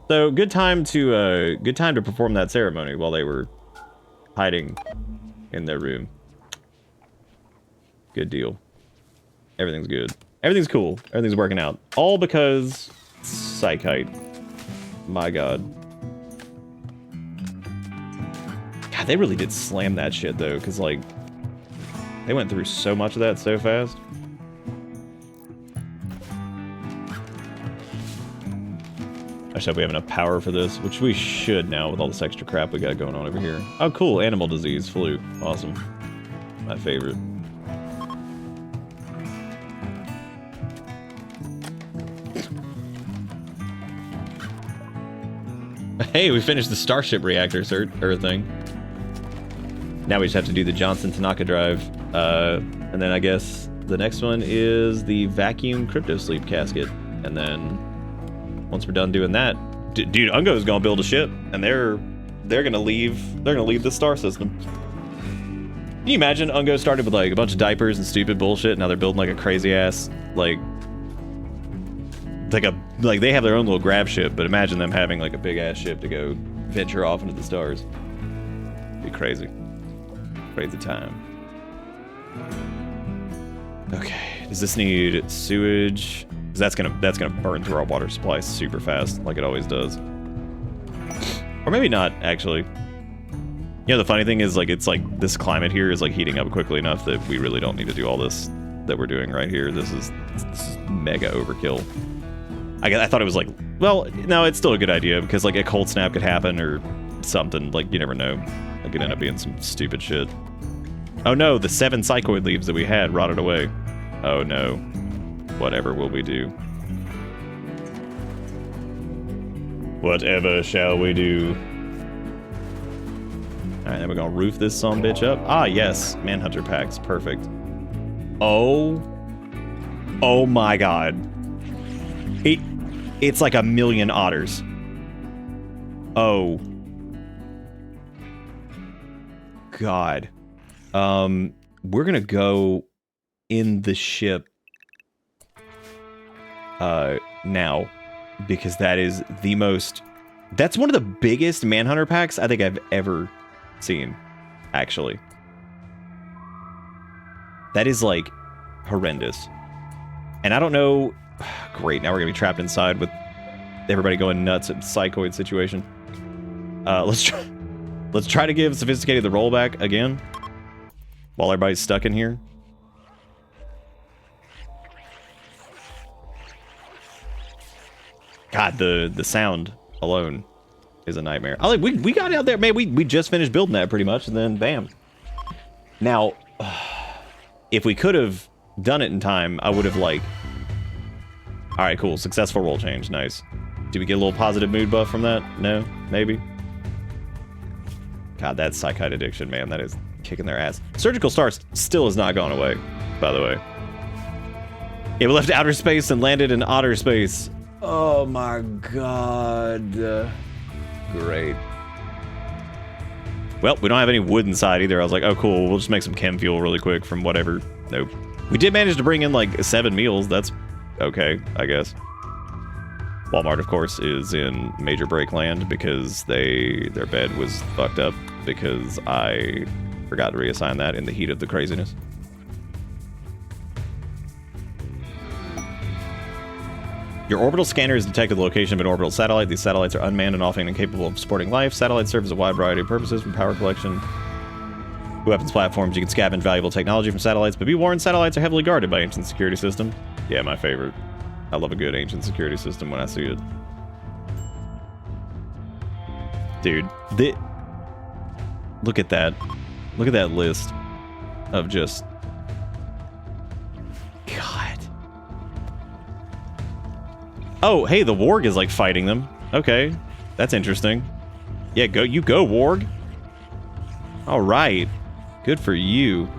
S2: So, good time to perform that ceremony while they were hiding in their room. Good deal. Everything's good. Everything's cool. Everything's working out. All because Sgtstrument. My god. God, they really did slam that shit though, because like they went through so much of that so fast. I just hope we have enough power for this, which we should now with all this extra crap we got going on over here. Oh cool, animal disease, flu. Awesome. My favorite. Hey, we finished the Starship reactor thing. Now we just have to do the Johnson Tanaka drive. And then I guess the next one is the vacuum crypto sleep casket. And then once we're done doing that, dude, Ungos gonna build a ship, and they're gonna leave the star system. Can you imagine Ungos started with like a bunch of diapers and stupid bullshit, and now they're building like a crazy ass like they have their own little grab ship, but imagine them having like a big ass ship to go venture off into the stars. Be crazy. Crazy time. Okay, does this need sewage? Because that's gonna burn through our water supply super fast, like it always does. Or maybe not, actually. You know, the funny thing is, like, it's like this climate here is like heating up quickly enough that we really don't need to do all this that we're doing right here. This is mega overkill. I thought it was like, well, no, it's still a good idea because like a cold snap could happen or something. Like, you never know. It could end up being some stupid shit. Oh no, the 7 psychoid leaves that we had rotted away. Oh no. Whatever will we do? Whatever shall we do? Alright, then we're gonna roof this son bitch up. Ah, yes. Manhunter packs. Perfect. Oh. Oh my god. It's like a million otters. Oh. God. We're gonna go in the ship now. because that is the most... That's one of the biggest Manhunter packs I think I've ever seen, actually. That is, like, horrendous. And I don't know... Great, now we're going to be trapped inside with everybody going nuts at Psychoid situation. Let's try to give Sophisticated the rollback again. While everybody's stuck in here. God, the sound alone is a nightmare. I like we got out there, man. We just finished building that pretty much, and then bam. Now, if we could have done it in time, I would have like. All right, cool. Successful roll change. Nice. Did we get a little positive mood buff from that? No, maybe. God, that Psychite addiction, man. That is kicking their ass. Surgical Stars still has not gone away, by the way. Yeah, we left outer space and landed in otter space. Oh my god. Great. Well, we don't have any wood inside either. I was like, oh cool, we'll just make some chem fuel really quick from whatever. Nope. We did manage to bring in like 7 meals. That's okay, I guess. Walmart, of course, is in major break land because their bed was fucked up because I forgot to reassign that in the heat of the craziness. Your orbital scanner has detected the location of an orbital satellite. These satellites are unmanned and often incapable of supporting life. Satellites serve as a wide variety of purposes, from power collection to weapons platforms. You can scavenge valuable technology from satellites, but be warned, satellites are heavily guarded by ancient security system. Yeah, my favorite. I love a good ancient security system when I see it. Dude, look at that. Look at that list of just... God. Oh, hey, the Warg is like fighting them. Okay, that's interesting. Yeah, you go, Warg. All right, good for you.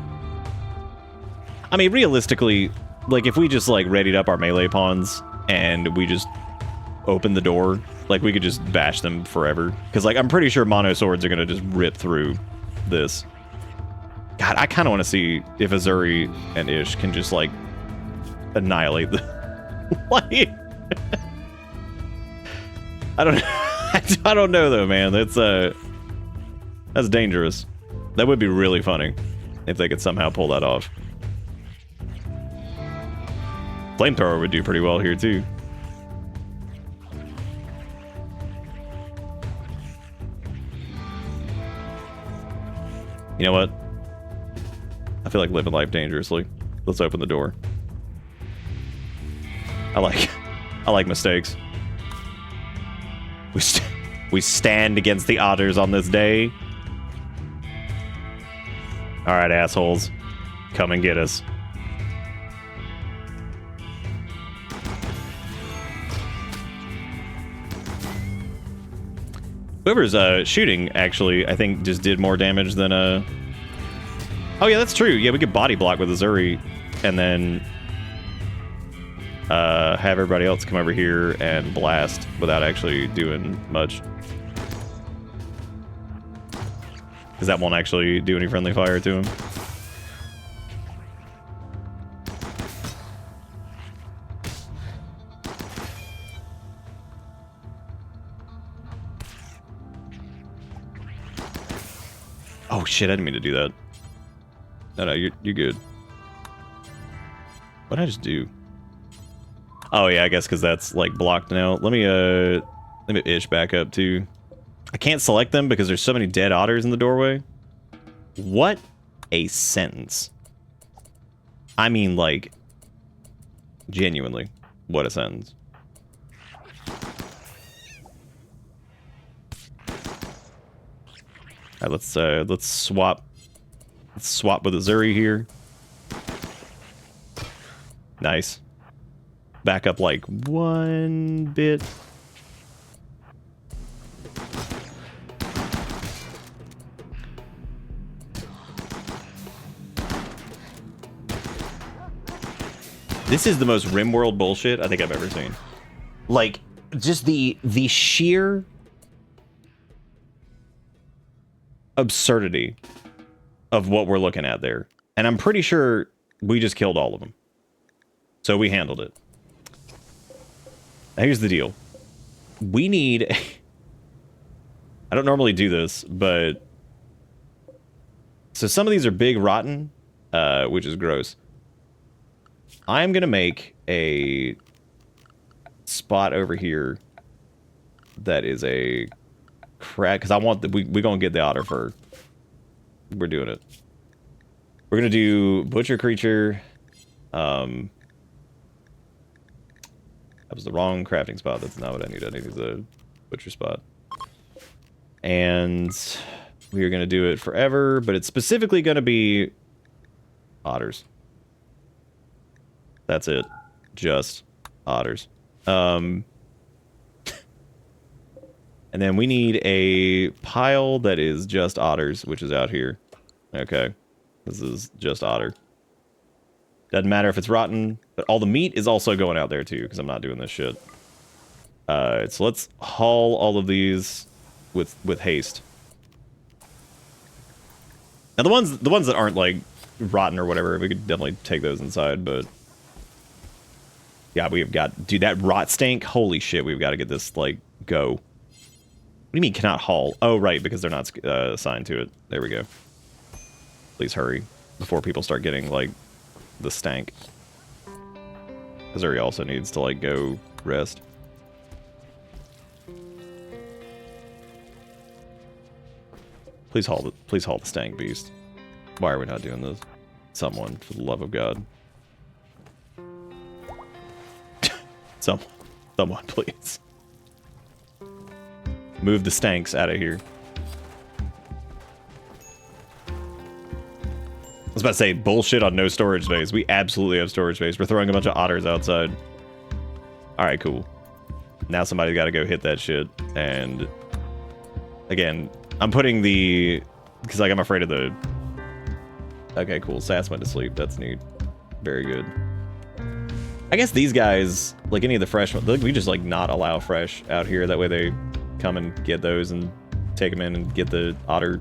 S2: I mean, realistically, like if we just like readied up our melee pawns and we just opened the door, like we could just bash them forever. Because like I'm pretty sure mono swords are gonna just rip through this. God, I kind of want to see if Azuri and Ish can just like annihilate the like. I don't know though, man. That's dangerous. That would be really funny if they could somehow pull that off. Flamethrower would do pretty well here too. You know what? I feel like living life dangerously. Let's open the door. I like mistakes. We stand against the otters on this day. All right, assholes, come and get us. Whoever's shooting, actually, I think just did more damage than Oh yeah, that's true. Yeah, we could body block with Azuri, and then have everybody else come over here and blast without actually doing much. Because that won't actually do any friendly fire to him. Oh shit, I didn't mean to do that. No, you're good. What did I just do? Oh yeah, I guess because that's like blocked now. Let me Ish back up too. I can't select them because there's so many dead otters in the doorway. What a sentence. I mean, like, genuinely, what a sentence. All right, let's swap. Let's swap with Azuri here. Nice. Back up like 1 bit. This is the most Rimworld bullshit I think I've ever seen. Like, just the sheer absurdity of what we're looking at there. And I'm pretty sure we just killed all of them. So we handled it. Now here's the deal. we need... I don't normally do this, but... So some of these are big rotten, which is gross. I'm going to make a spot over here that is a crack, because I want the... We're going to get the otter fur. We're doing it. We're going to do butcher creature. That was the wrong crafting spot. That's not what I need. I need the butcher spot. And we are going to do it forever, but it's specifically going to be otters. That's it. Just otters. And then we need a pile that is just otters, which is out here. Okay. This is just otter. Doesn't matter if it's rotten, but all the meat is also going out there too, because I'm not doing this shit. So let's haul all of these with haste. Now the ones that aren't like rotten or whatever, we could definitely take those inside, but yeah, we've got, dude, that rot stank, holy shit, we've got to get this like go. What do you mean cannot haul? Oh right, because they're not assigned to it. There we go. Please hurry before people start getting like the stank. Missouri also needs to like go rest. Please haul the stank beast. Why are we not doing this? Someone, for the love of God. Someone, please. Move the stanks out of here. I was about to say, bullshit on no storage space. We absolutely have storage space. We're throwing a bunch of otters outside. Alright, cool. Now somebody's got to go hit that shit. And again, I'm putting the... Because like I'm afraid of the... Okay, cool. Sass went to sleep. That's neat. Very good. I guess these guys, like any of the fresh ones, we just like not allow fresh out here. That way they come and get those and take them in and get the otter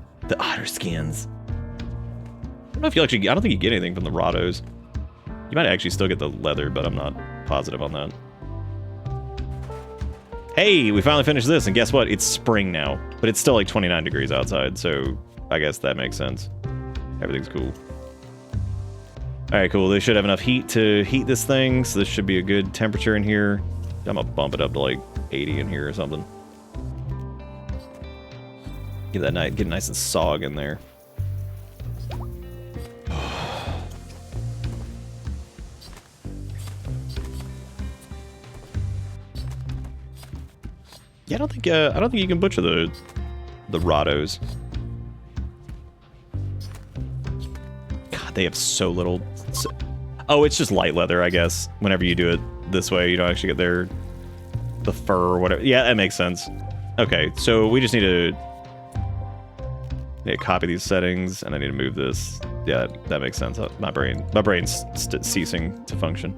S2: skins. I don't know if you actually... I don't think you get anything from the Rottos. You might actually still get the leather, but I'm not positive on that. Hey, we finally finished this, and guess what? It's spring now. But it's still like 29 degrees outside, so I guess that makes sense. Everything's cool. Alright, cool. They should have enough heat to heat this thing, so this should be a good temperature in here. I'm gonna bump it up to like 80 in here or something. Get it nice and sog in there. Yeah, I don't think you can butcher the Rottos. God, they have so little. Oh, it's just light leather, I guess. Whenever you do it this way, you don't actually get the fur or whatever. Yeah, that makes sense. Okay, so we just need to copy these settings, and I need to move this. Yeah, that makes sense. My brain's ceasing to function.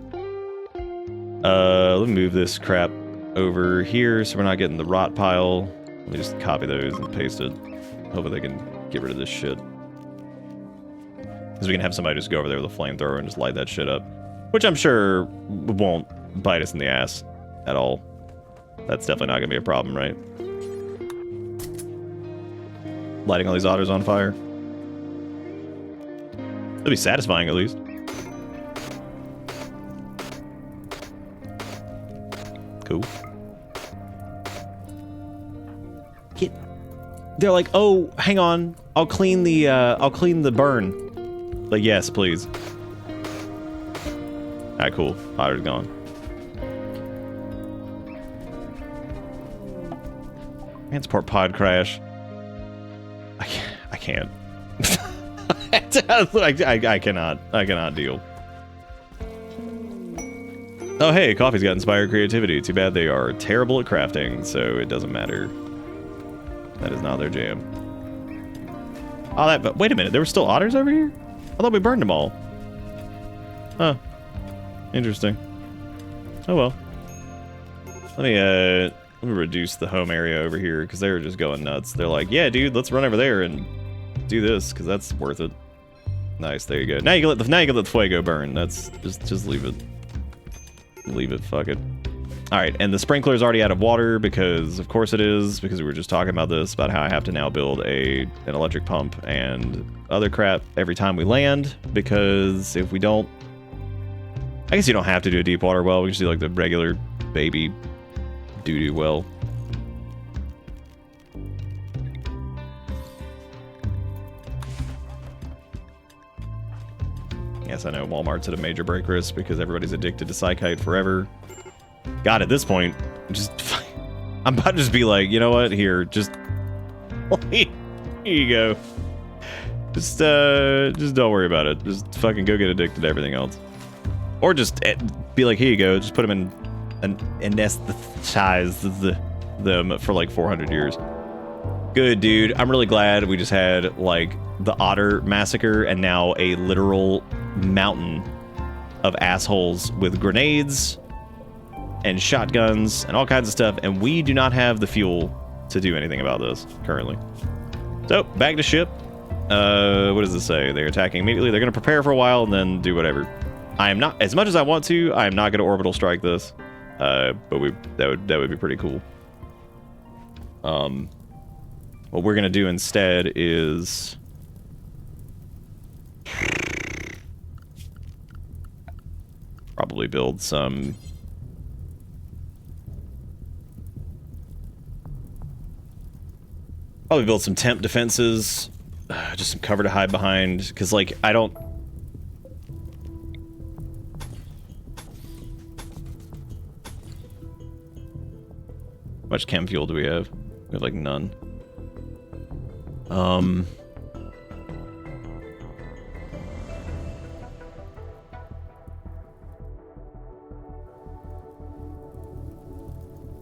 S2: Let me move this crap over here so we're not getting the rot pile. Let me just copy those and paste it. Hopefully they can get rid of this shit. Because we can have somebody just go over there with a flamethrower and just light that shit up. Which I'm sure won't bite us in the ass at all. That's definitely not going to be a problem, right? Lighting all these otters on fire. It'll be satisfying at least. Cool. They're like, oh, hang on, I'll clean the burn. Like, yes, please. Alright, cool. Otter's gone. Transport pod crash. I can't. I cannot deal. Oh hey, coffee's got inspired creativity. Too bad they are terrible at crafting, so it doesn't matter. That is not their jam. Oh, but wait a minute, there were still otters over here? I thought we burned them all. Huh. Interesting. Oh well. Let me reduce the home area over here, because they were just going nuts. They're like, yeah, dude, let's run over there and do this, because that's worth it. Nice, there you go. Now you can let the fuego burn. That's just leave it. Leave it, fuck it. All right, and the sprinkler's already out of water because, of course it is, because we were just talking about this, about how I have to now build an electric pump and other crap every time we land, because if we don't... I guess you don't have to do a deep water well, we can just do like the regular baby doo-doo well. Yes, I know Walmart's at a major break risk because everybody's addicted to Psychite forever. God, at this point, just I'm about to just be like, you know what? Here, just here you go. Just don't worry about it. Just fucking go get addicted to everything else, or just be like, here you go. Just put them in anesthetize them for like 400 years. Good, dude. I'm really glad we just had like the otter massacre and now a literal mountain of assholes with grenades and shotguns and all kinds of stuff, and we do not have the fuel to do anything about this currently. So, back to ship. What does this say? They're attacking immediately. They're going to prepare for a while and then do whatever. I am not, as much as I want to, I am not going to orbital strike this. But that would be pretty cool. What we're going to do instead is... probably build some... Probably build some temp defenses, just some cover to hide behind, because, like, I don't... How much chem fuel do we have? We have, like, none.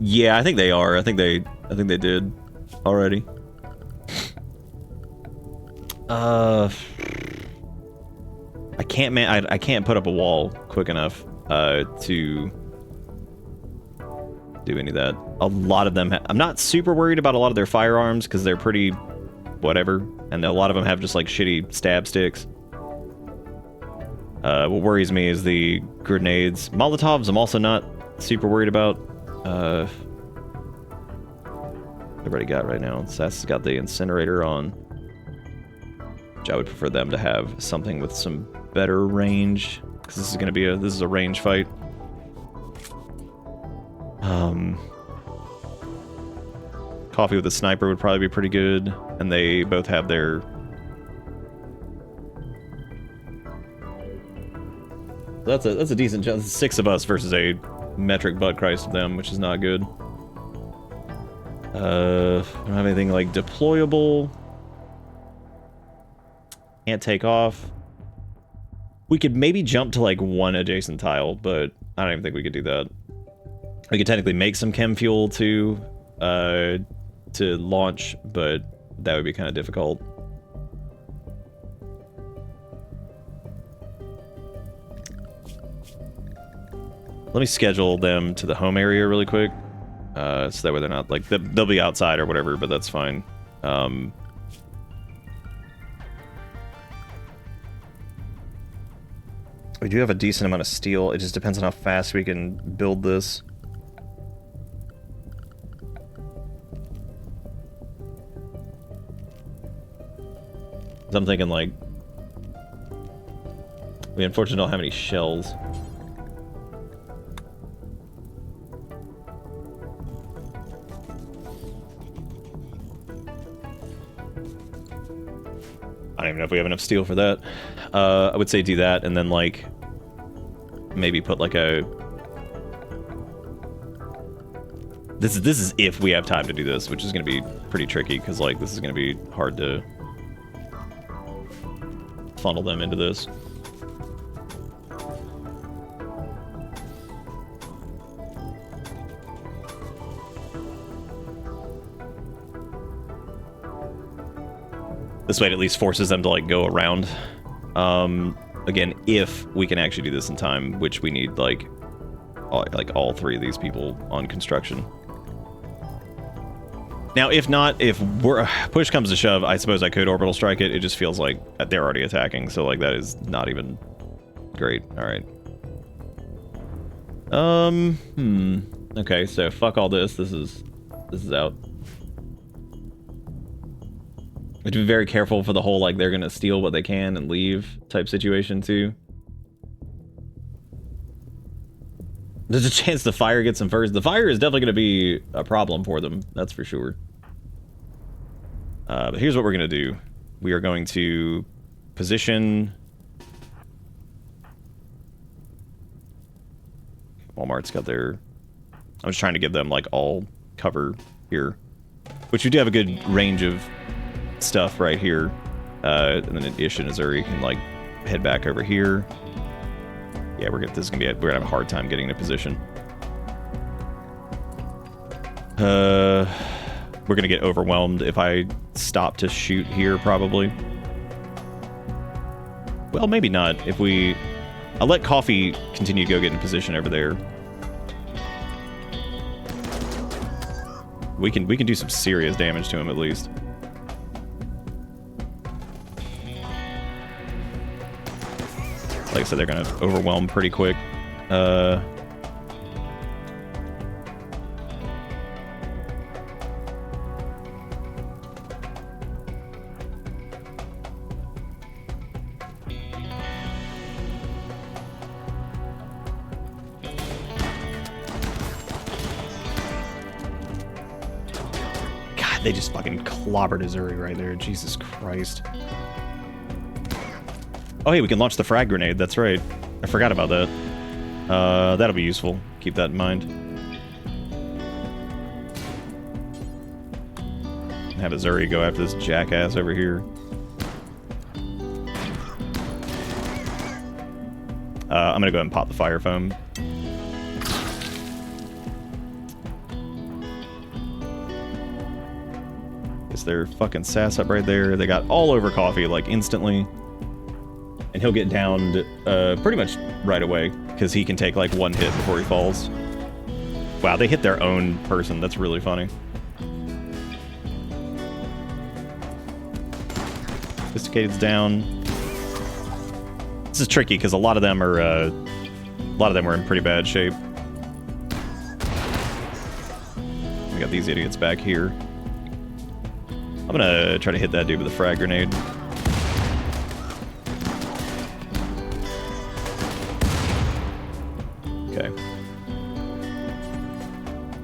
S2: Yeah, I think they are. I think they did already. I can't put up a wall quick enough to do any of that. A lot of them I'm not super worried about a lot of their firearms because they're pretty whatever, and a lot of them have just like shitty stab sticks. What worries me is the grenades. Molotovs I'm also not super worried about. Everybody got right now. Sass has got the incinerator on, which I would prefer them to have something with some better range, because this is going to be a range fight. Coffee with a sniper would probably be pretty good, and they both have their... That's a decent chance. 6 of us versus a metric butt Christ of them, which is not good. Don't have anything like deployable. Can't take off. We could maybe jump to like one adjacent tile, but I don't even think we could do that. We could technically make some chem fuel to launch, but that would be kind of difficult. Let me schedule them to the home area really quick, so that way they're not, like, they'll be outside or whatever, but that's fine. We do have a decent amount of steel. It just depends on how fast we can build this. I'm thinking, like, we unfortunately don't have any shells. I don't even know if we have enough steel for that. I would say do that, and then, like, maybe put, like, a... This is if we have time to do this, which is going to be pretty tricky, because, like, this is going to be hard to funnel them into this. This way it at least forces them to, like, go around. Again, if we can actually do this in time, which we need, like all 3 of these people on construction. Now, if not, if push comes to shove, I suppose I could orbital strike it. It just feels like they're already attacking, so, like, that is not even great. All right. Okay, so fuck all this. This is out. We have to be very careful for the whole, like, they're gonna steal what they can and leave type situation, too. There's a chance the fire gets them first. The fire is definitely gonna be a problem for them, that's for sure. But here's what we're gonna do. We are going to position... Walmart's got their... I'm just trying to give them, like, all cover here. Which we do have a good range of stuff right here. And then Ish and Azuri can, like, head back over here. Yeah, we're gonna have a hard time getting in a position. We're gonna get overwhelmed if I stop to shoot here, probably. Well, maybe not. If we... I'll let Coffee continue to go get in position over there. We can do some serious damage to him, at least. Like I said, they're gonna overwhelm pretty quick. They just fucking clobbered Azuri right there. Jesus Christ. Oh, hey, we can launch the frag grenade. That's right. I forgot about that. That'll be useful. Keep that in mind. Have Azuri go after this jackass over here. I'm gonna go ahead and pop the fire foam. Their fucking sass up right there. They got all over Coffee, like, instantly. And he'll get downed pretty much right away, because he can take, like, one hit before he falls. Wow, they hit their own person. That's really funny. Sophisticated's down. This is tricky, because a lot of them are in pretty bad shape. We got these idiots back here. I'm gonna try to hit that dude with a frag grenade. Okay.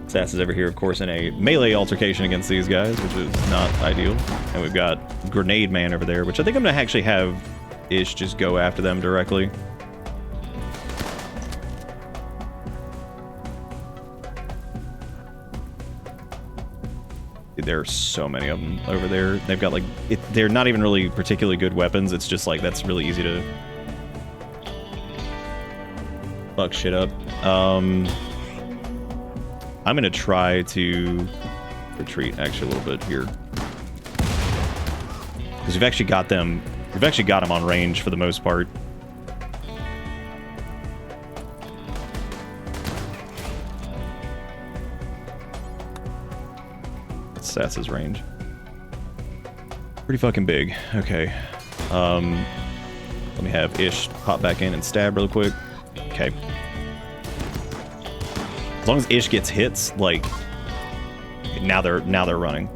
S2: Sass is over here, of course, in a melee altercation against these guys, which is not ideal. And we've got Grenade Man over there, which I think I'm gonna actually have Ish just go after them directly. There are so many of them over there. They've got, like, they're not even really particularly good weapons. It's just, like, that's really easy to fuck shit up. I'm gonna try to retreat, actually, a little bit here. Because we've actually got them on range for the most part. Sass's range. Pretty fucking big. Okay. Let me have Ish pop back in and stab real quick. Okay. As long as Ish gets hits, like, now they're running.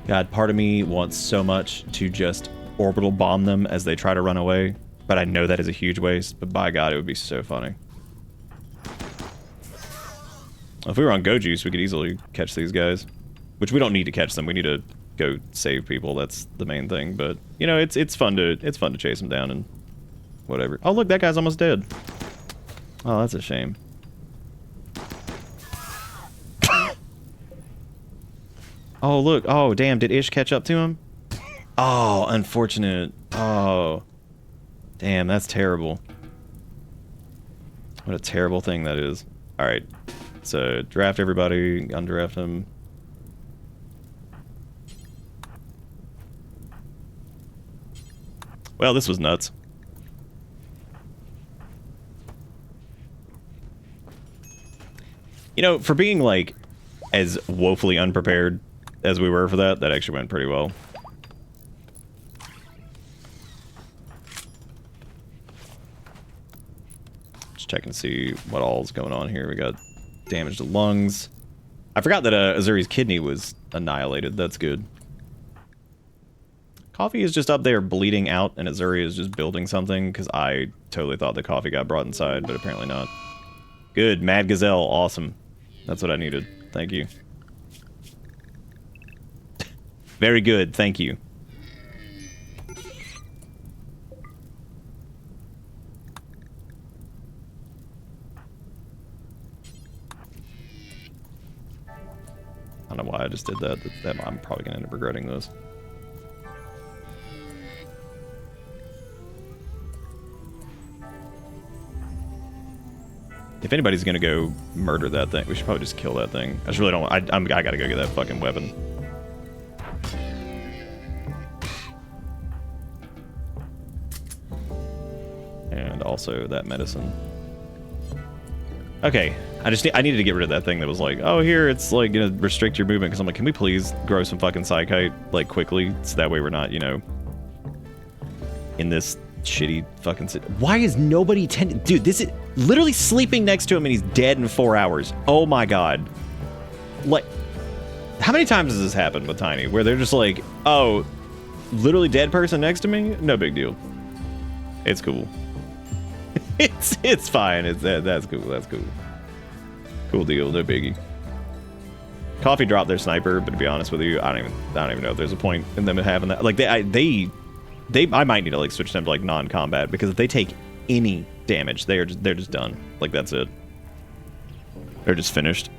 S2: God, part of me wants so much to just orbital bomb them as they try to run away. But I know that is a huge waste, but by God, it would be so funny. If we were on Go Juice, we could easily catch these guys. Which we don't need to catch them, we need to go save people, that's the main thing. But, you know, it's fun to chase them down and whatever. Oh look, that guy's almost dead. Oh, that's a shame. Oh look, oh damn, did Ish catch up to him? Oh, unfortunate. Oh. Damn, that's terrible. What a terrible thing that is. Alright. So, draft everybody, undraft them. Well, this was nuts. You know, for being, like, as woefully unprepared as we were for that, that actually went pretty well. Just checking to see what all's going on here. We got damage to lungs. I forgot that Azuri's kidney was annihilated. That's good. Coffee is just up there bleeding out, and Azuri is just building something, because I totally thought the coffee got brought inside, but apparently not. Good. Mad Gazelle. Awesome. That's what I needed. Thank you. Very good. Thank you. I don't know why I just did that. I'm probably going to end up regretting this. If anybody's gonna go murder that thing, we should probably just kill that thing. I just really don't want... I gotta go get that fucking weapon. And also that medicine. Okay, I needed to get rid of that thing that was like, oh, here, it's like gonna restrict your movement, because I'm like, can we please grow some fucking Psychite, like, quickly, so that way we're not, you know, in this shitty fucking... Why is nobody tending... Dude, this is... Literally sleeping next to him and he's dead in 4 hours. Oh my god. Like, how many times has this happened with Tiny, where they're just like, oh, literally dead person next to me? No big deal. It's cool. It's fine. That's cool. That's cool. Cool deal. No biggie. Coffee dropped their sniper, but to be honest with you, I don't even know if there's a point in them having that. Like I might need to like switch them to like non-combat, because if they take any damage, they're just done. Like, that's it. They're just finished.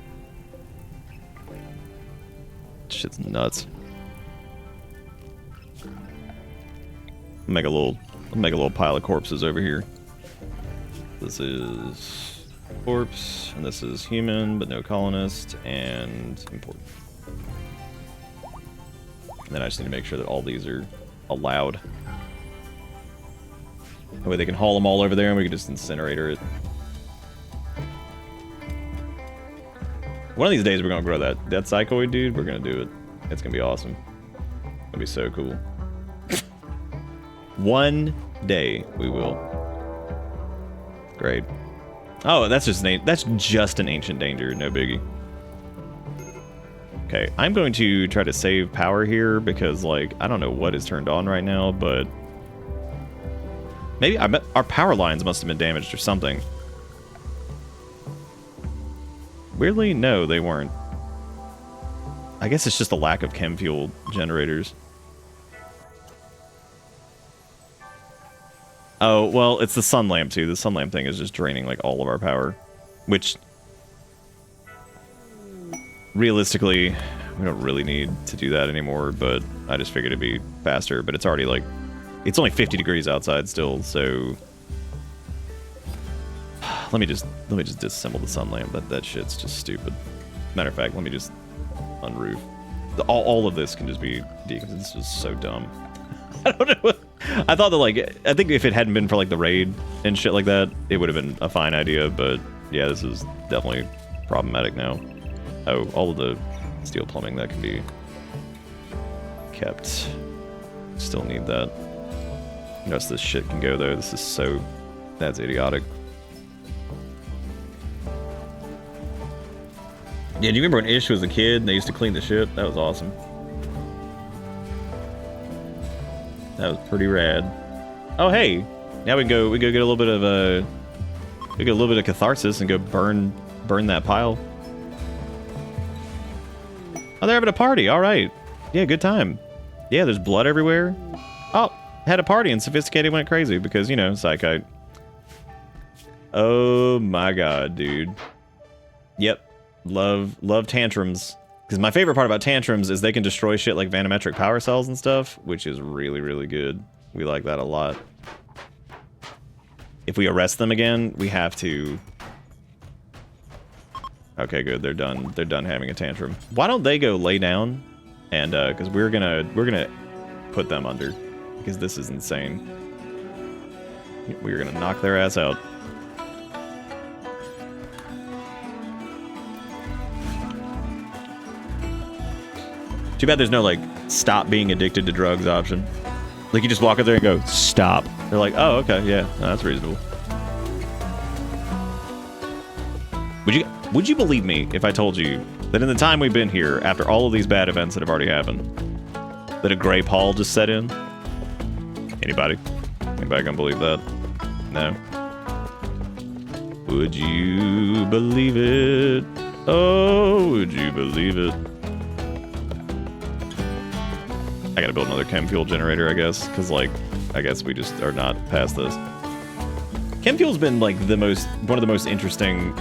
S2: Shit's nuts. I'll make a little pile of corpses over here. This is corpse, and this is human, but no colonist, and important. And then I just need to make sure that all these are allowed. That way they can haul them all over there, and we can just incinerator it. One of these days we're gonna grow that psychoid dude. We're gonna do it. It's gonna be awesome. It's gonna be so cool. One day we will. Great. Oh, that's just an ancient danger. No biggie. Okay, I'm going to try to save power here, because like I don't know what is turned on right now, but maybe I bet our power lines must have been damaged or something. Weirdly, no, they weren't. I guess it's just a lack of chem fuel generators. Oh, well, it's the sun lamp too. The sun lamp thing is just draining like all of our power, which realistically we don't really need to do that anymore, but I just figured it'd be faster. But it's already like, it's only 50 degrees outside still, so let me just disassemble the sun lamp. That shit's just stupid. Matter of fact, let me just unroof. All of this can just be decommissioned. It's just so dumb. I don't know. I thought that, like, I think if it hadn't been for like the raid and shit like that, it would have been a fine idea. But yeah, this is definitely problematic now. Oh, all of the steel plumbing that can be kept. Still need that. The rest of this shit can go though. This is so... That's idiotic. Yeah, do you remember when Ish was a kid and they used to clean the ship? That was awesome. That was pretty rad. Oh hey, now we go get a little bit of we get a little bit of catharsis and go burn that pile. Oh, they're having a party. All right. Yeah, good time. Yeah, there's blood everywhere. Oh, had a party and Sophisticated went crazy because, you know, Psychite. Oh my god, dude. Yep. Love tantrums. Because my favorite part about tantrums is they can destroy shit like vanometric power cells and stuff, which is really, really good. We like that a lot. If we arrest them again, we have to... Okay, good. They're done. They're done having a tantrum. Why don't they go lay down? And because we're gonna put them under, because this is insane. We're gonna knock their ass out. Too bad there's no like stop being addicted to drugs option. Like you just walk up there and go stop. They're like, oh okay, yeah, no, that's reasonable. Would you believe me if I told you that in the time we've been here, after all of these bad events that have already happened, that a gray pall just set in? Anybody? Anybody gonna believe that? No. Would you believe it? Oh, would you believe it? I gotta build another chem fuel generator, I guess, because, like, I guess we just are not past this. Chem fuel's been, like, one of the most interesting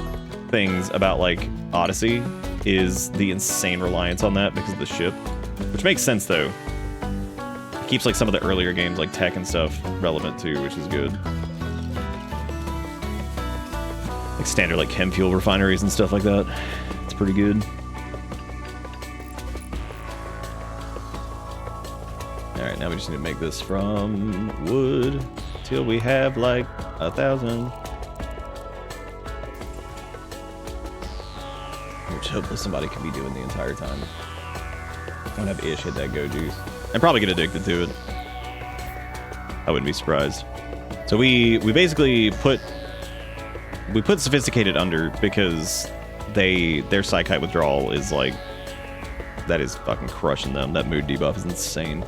S2: things about, like, Odyssey is the insane reliance on that because of the ship. Which makes sense, though. It keeps, like, some of the earlier games, like tech and stuff, relevant, too, which is good. Like, standard, like, chem fuel refineries and stuff like that. It's pretty good. Alright, now we just need to make this from wood till we have, like, 1,000. Which hopefully somebody can be doing the entire time. I'm gonna have Ish hit that go juice. And probably get addicted to it. I wouldn't be surprised. So we basically put Sophisticated under because their Psychite withdrawal is like, that is fucking crushing them. That mood debuff is insane.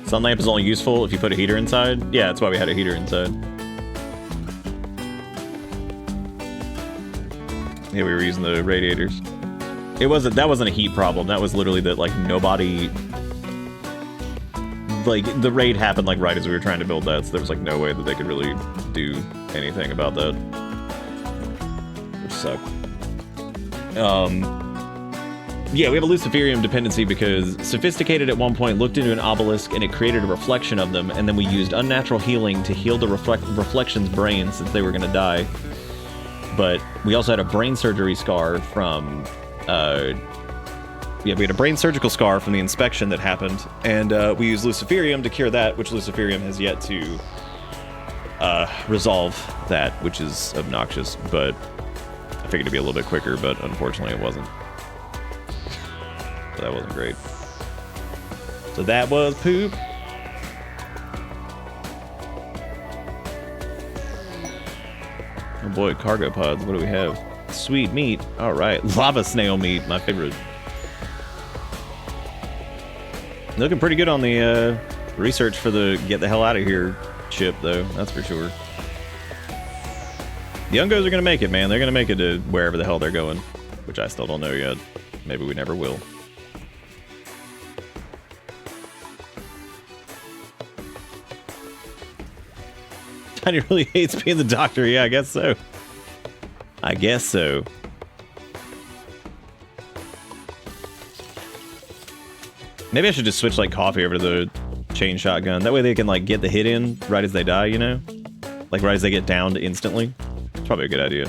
S2: Sun lamp is only useful if you put a heater inside. Yeah, that's why we had a heater inside. Yeah, we were using the radiators. That wasn't a heat problem. That was literally that, like, nobody, like, the raid happened, like, right as we were trying to build that, so there was, like, no way that they could really do anything about that. Which sucked. Yeah, we have a Luciferium dependency because Sophisticated at one point looked into an obelisk and it created a reflection of them, and then we used unnatural healing to heal the reflection's brain since they were going to die. But we also had a brain surgery scar from... yeah, we had a brain surgical scar from the inspection that happened, and we used Luciferium to cure that, which Luciferium has yet to resolve that, which is obnoxious, but I figured it'd be a little bit quicker, but unfortunately it wasn't. So that wasn't great. So that was poop. Oh boy, cargo pods. What do we have? Sweet meat. All right, lava snail meat, my favorite. Looking pretty good on the research for the get the hell out of here chip, though. That's for sure. The Ungos are gonna make it, man. They're gonna make it to wherever the hell they're going, which I still don't know yet. Maybe we never will. Tiny really hates being the doctor. Yeah, I guess so. I guess so. Maybe I should just switch, like, coffee over to the chain shotgun. That way they can, like, get the hit in right as they die, you know? Like, right as they get downed instantly. It's probably a good idea.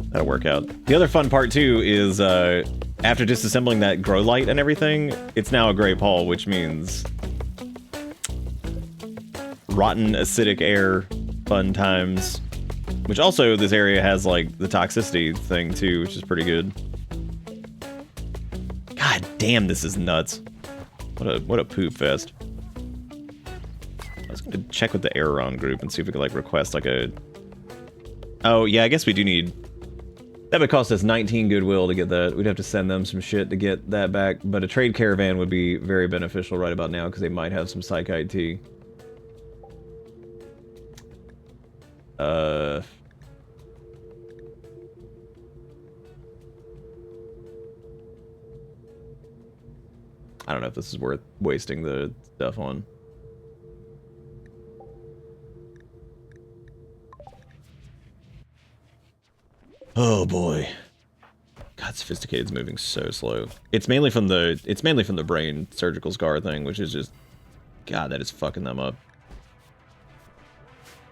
S2: That'll work out. The other fun part, too, is after disassembling that grow light and everything, it's now a gray pall, which means rotten acidic air, fun times. Which also, this area has, like, the toxicity thing, too, which is pretty good. God damn, this is nuts. What a poop fest. I was gonna check with the Aeron group and see if we could, like, request, like, a... Oh, yeah, I guess we do need... That would cost us 19 goodwill to get that. We'd have to send them some shit to get that back, but a trade caravan would be very beneficial right about now, because they might have some Psychite tea. I don't know if this is worth wasting the stuff on. Oh boy. God, Sophisticated's moving so slow. It's mainly from the brain surgical scar thing, which is just, God, that is fucking them up.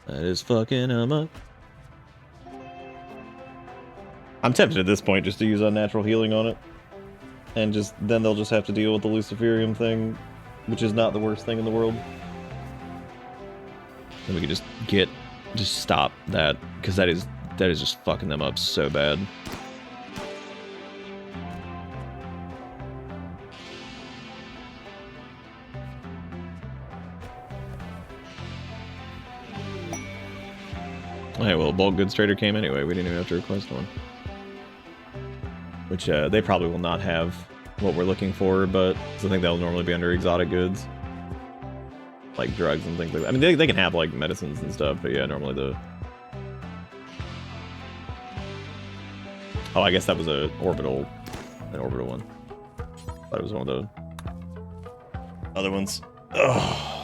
S2: That is fucking them up. I'm tempted at this point just to use unnatural healing on it. And then they'll just have to deal with the Luciferium thing, which is not the worst thing in the world. Then we can just stop that, because that is That is just fucking them up so bad. Okay, well, bulk goods trader came anyway. We didn't even have to request one. Which, they probably will not have what we're looking for, but I think that'll normally be under exotic goods. Like drugs and things like that. I mean, they can have, like, medicines and stuff, but yeah, normally the... Oh, I guess that was an orbital one. Thought it was one of the other ones. Ugh.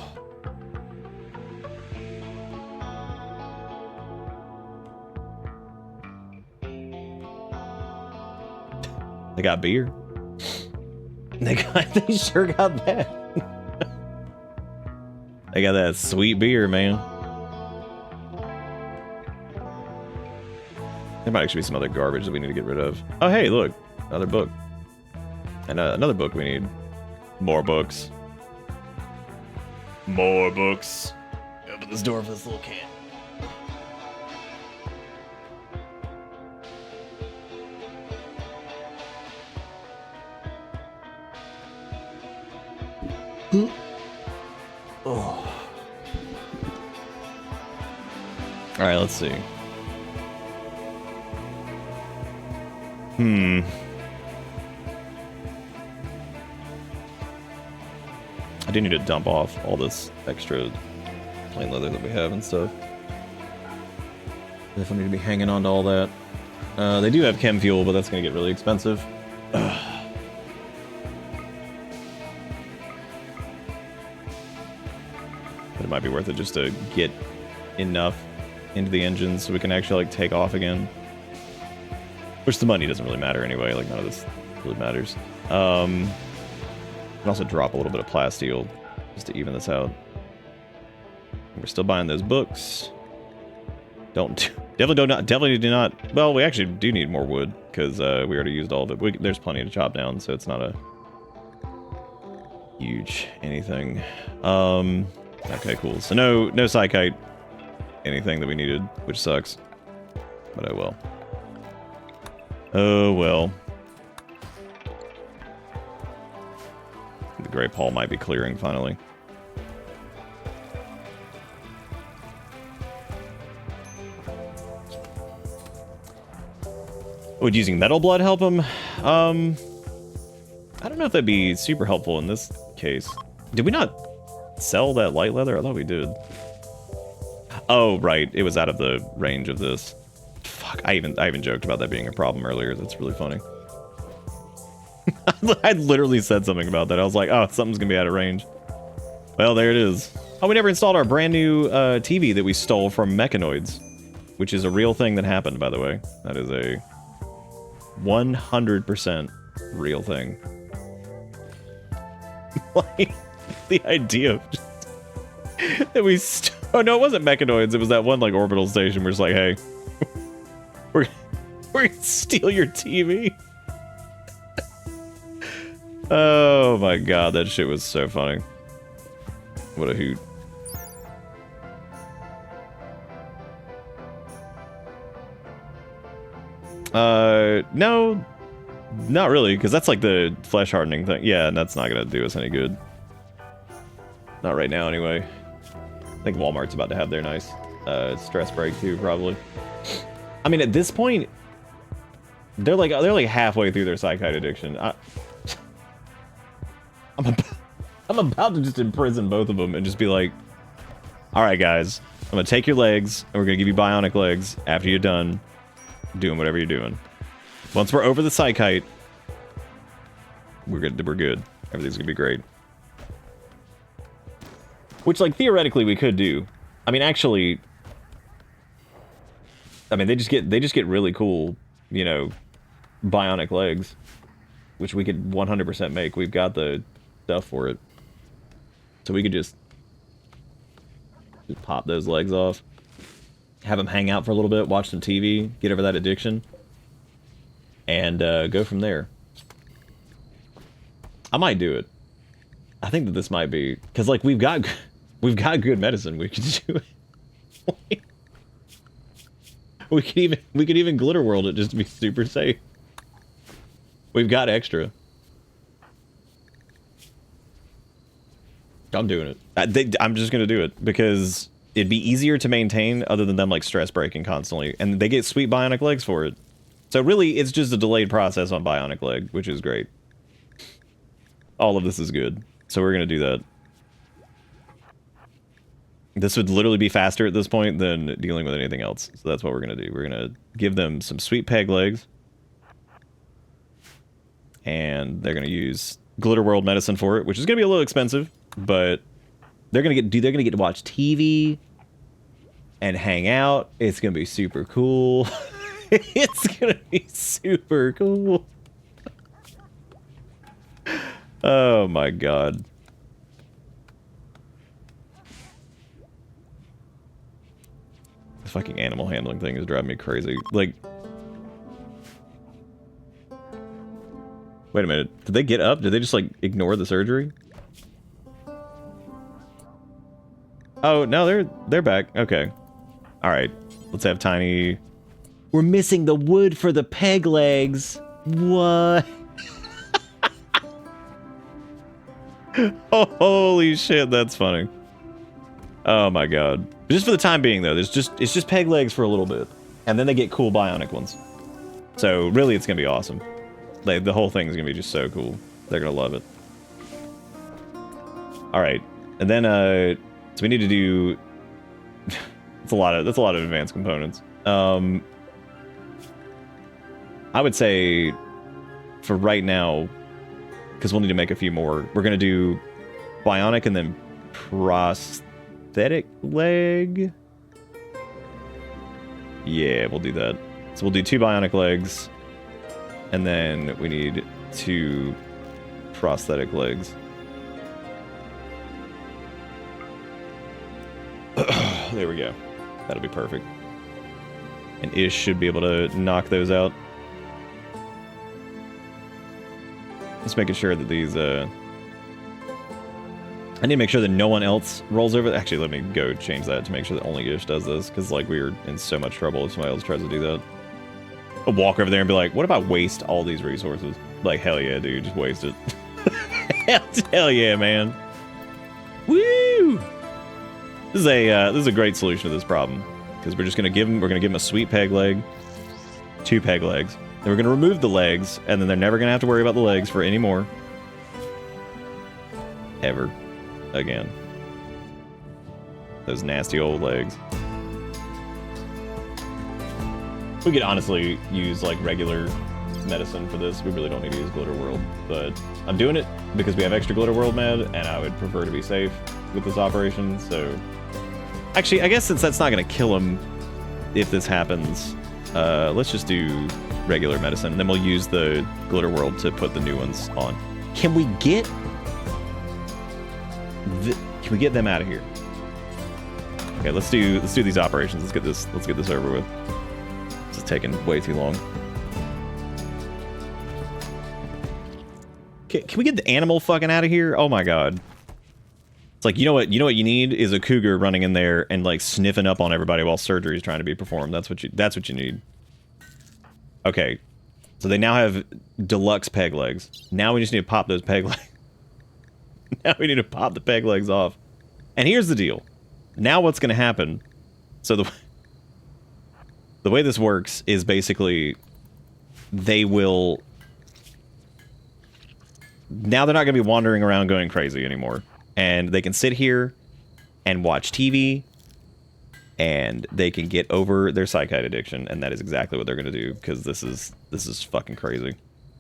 S2: They got beer. They sure got that. They got that sweet beer, man. There might actually be some other garbage that we need to get rid of. Oh, hey, look. Another book. And another book we need. More books. More books. Open this door for this little cat. Oh. All right, let's see. I do need to dump off all this extra plain leather that we have and stuff. Definitely need to be hanging on to all that. They do have chem fuel, but that's going to get really expensive. Ugh. But it might be worth it just to get enough into the engine so we can actually like take off again. Which the money doesn't really matter anyway, like none of this really matters. And also drop a little bit of plasteel just to even this out. We're still buying those books. Definitely do not. Well, we actually do need more wood because we already used all of it. There's plenty to chop down, so it's not a huge anything. Okay, cool. So no Sgtite anything that we needed, which sucks. But oh well. Oh well. The Great Paul might be clearing finally. Would using Metal Blood help him? I don't know if that'd be super helpful in this case. Did we not sell that light leather? I thought we did. Oh, right. It was out of the range of this. Fuck, I even joked about that being a problem earlier. That's really funny. I literally said something about that. I was like, oh, something's gonna be out of range. Well, there it is. Oh, we never installed our brand new TV that we stole from Mechanoids, which is a real thing that happened, by the way. That is a 100% real thing. Like, the idea of just that we oh no, it wasn't Mechanoids. It was that one like orbital station. We're just like, hey, we're gonna steal your TV. Oh my god, that shit was so funny. What a hoot. No, not really, because that's like the flesh hardening thing. Yeah, and that's not gonna do us any good. Not right now, anyway. I think Walmart's about to have their nice stress break too, probably. I mean, at this point, they're like halfway through their Sgtite addiction. I'm about to just imprison both of them and just be like, all right, guys, I'm gonna take your legs and we're gonna give you bionic legs after you're done doing whatever you're doing. Once we're over the Sgtite, we're good. Everything's gonna be great. Which, like, theoretically we could do. I mean, actually, I mean, they just get really cool, you know, bionic legs, which we could 100% make. We've got the stuff for it. So we could just pop those legs off, have them hang out for a little bit, watch some TV, get over that addiction, and go from there. I might do it. I think that this might be, because like we've got good medicine. We can do it. We could even glitter world it just to be super safe. We've got extra. I'm doing it. I'm just gonna do it because it'd be easier to maintain other than them like stress breaking constantly, and they get sweet bionic legs for it. So really, it's just a delayed process on bionic leg, which is great. All of this is good, so we're gonna do that. This would literally be faster at this point than dealing with anything else. So that's what we're gonna do. We're gonna give them some sweet peg legs, and they're gonna use Glitter World medicine for it, which is gonna be a little expensive, but they're gonna get to watch TV and hang out. It's gonna be super cool. It's gonna be super cool. Oh my god. This fucking animal handling thing is driving me crazy. Like, wait a minute. Did they get up? Did they just like ignore the surgery? Oh no, they're back. Okay. All right. Let's have Tiny. We're missing the wood for the peg legs. What? Oh, holy shit, that's funny. Oh my god. Just for the time being though, it's just peg legs for a little bit. And then they get cool bionic ones. So really it's gonna be awesome. Like, the whole thing is gonna be just so cool. They're gonna love it. Alright. And then so we need to do that's a lot of advanced components. I would say for right now, because we'll need to make a few more, we're going to do bionic and then prosthetic leg. Yeah, we'll do that. So we'll do 2 bionic legs, and then we need 2 prosthetic legs. There we go. That'll be perfect. And Ish should be able to knock those out. Just making sure that these, I need to make sure that no one else rolls over. Actually, let me go change that to make sure that only Ish does this, because, like, we were in so much trouble if somebody else tries to do that. I'll walk over there and be like, what if I waste all these resources? Like, hell yeah, dude, just waste it. Hell yeah, man. Woo! This is a great solution to this problem, because we're gonna give them a sweet peg leg, 2 peg legs. Then we're gonna remove the legs, and then they're never gonna have to worry about the legs for any more. Ever. Again. Those nasty old legs. We could honestly use, like, regular medicine for this. We really don't need to use Glitter World, but I'm doing it because we have extra Glitter World med, and I would prefer to be safe with this operation, so... Actually, I guess since that's not gonna kill him if this happens, let's just do regular medicine, and then we'll use the Glitter World to put the new ones on. Can we get them out of here? Okay, let's do these operations. Let's get this over with. This is taking way too long. Can we get the animal fucking out of here? Oh my god. It's like, you know what you need is a cougar running in there and, like, sniffing up on everybody while surgery is trying to be performed. That's what you need. Okay. So they now have deluxe peg legs. Now we just need to pop those peg legs. Now we need to pop the peg legs off. And here's the deal. Now what's going to happen... So the way this works is basically they will... Now they're not going to be wandering around going crazy anymore. And they can sit here and watch TV, and they can get over their psychite addiction, and that is exactly what they're going to do, because this is fucking crazy.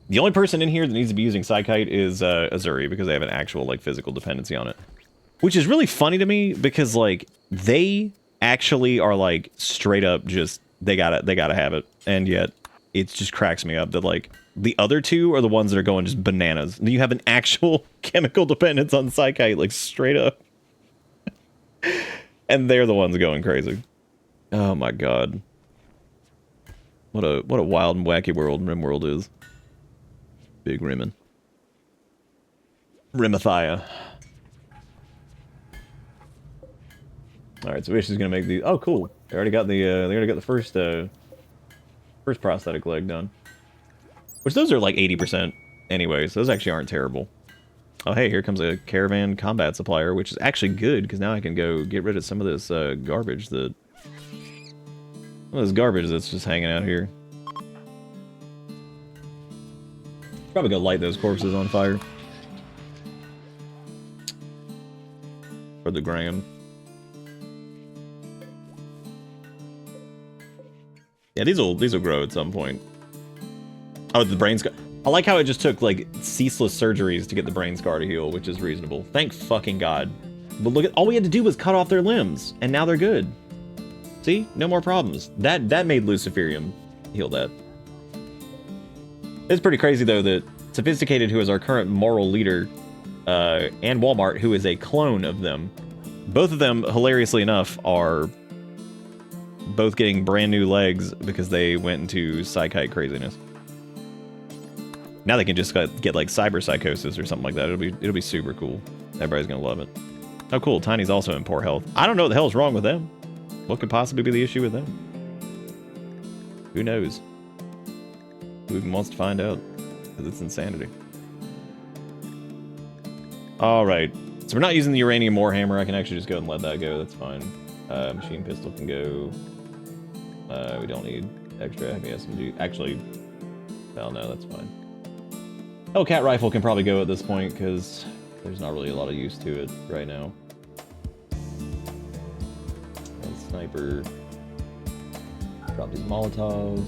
S2: The only person in here that needs to be using psychite is Azuri, because they have an actual, like, physical dependency on it. Which is really funny to me, because, like, they actually are, like, straight up just, they gotta have it, and yet it just cracks me up that, like, the other 2 are the ones that are going just bananas. You have an actual chemical dependence on psychite, like, straight up. And they're the ones going crazy. Oh my god. What a wild and wacky world Rimworld is. Big Rimmin. Rimathia. Alright, so Ish is gonna make these. Oh cool. They already got the first First prosthetic leg done. Which those are like 80% anyway, so those actually aren't terrible. Oh hey, here comes a caravan combat supplier, which is actually good, because now I can go get rid of some of this garbage that... Some of this garbage that's just hanging out here. Probably go light those corpses on fire. For the gram. Yeah, these will grow at some point. Oh, the brain scar. I like how it just took like ceaseless surgeries to get the brain scar to heal, which is reasonable. Thank fucking God. But look at all we had to do was cut off their limbs, and now they're good. See, no more problems. That made Luciferium heal that. It's pretty crazy though that Sophisticated, who is our current moral leader, and Walmart, who is a clone of them, both of them, hilariously enough, are both getting brand new legs because they went into psychite craziness. Now they can just get like cyber psychosis or something like that. It'll be super cool. Everybody's gonna love it. Oh cool, Tiny's also in poor health. I don't know what the hell's wrong with them. What could possibly be the issue with them? Who knows? Who even wants to find out? Because it's insanity. Alright, so we're not using the uranium warhammer. I can actually just go and let that go. That's fine. Machine pistol can go. We don't need extra heavy SMG. Actually, well, no, that's fine. Hellcat rifle can probably go at this point because there's not really a lot of use to it right now. And sniper. Drop these Molotovs.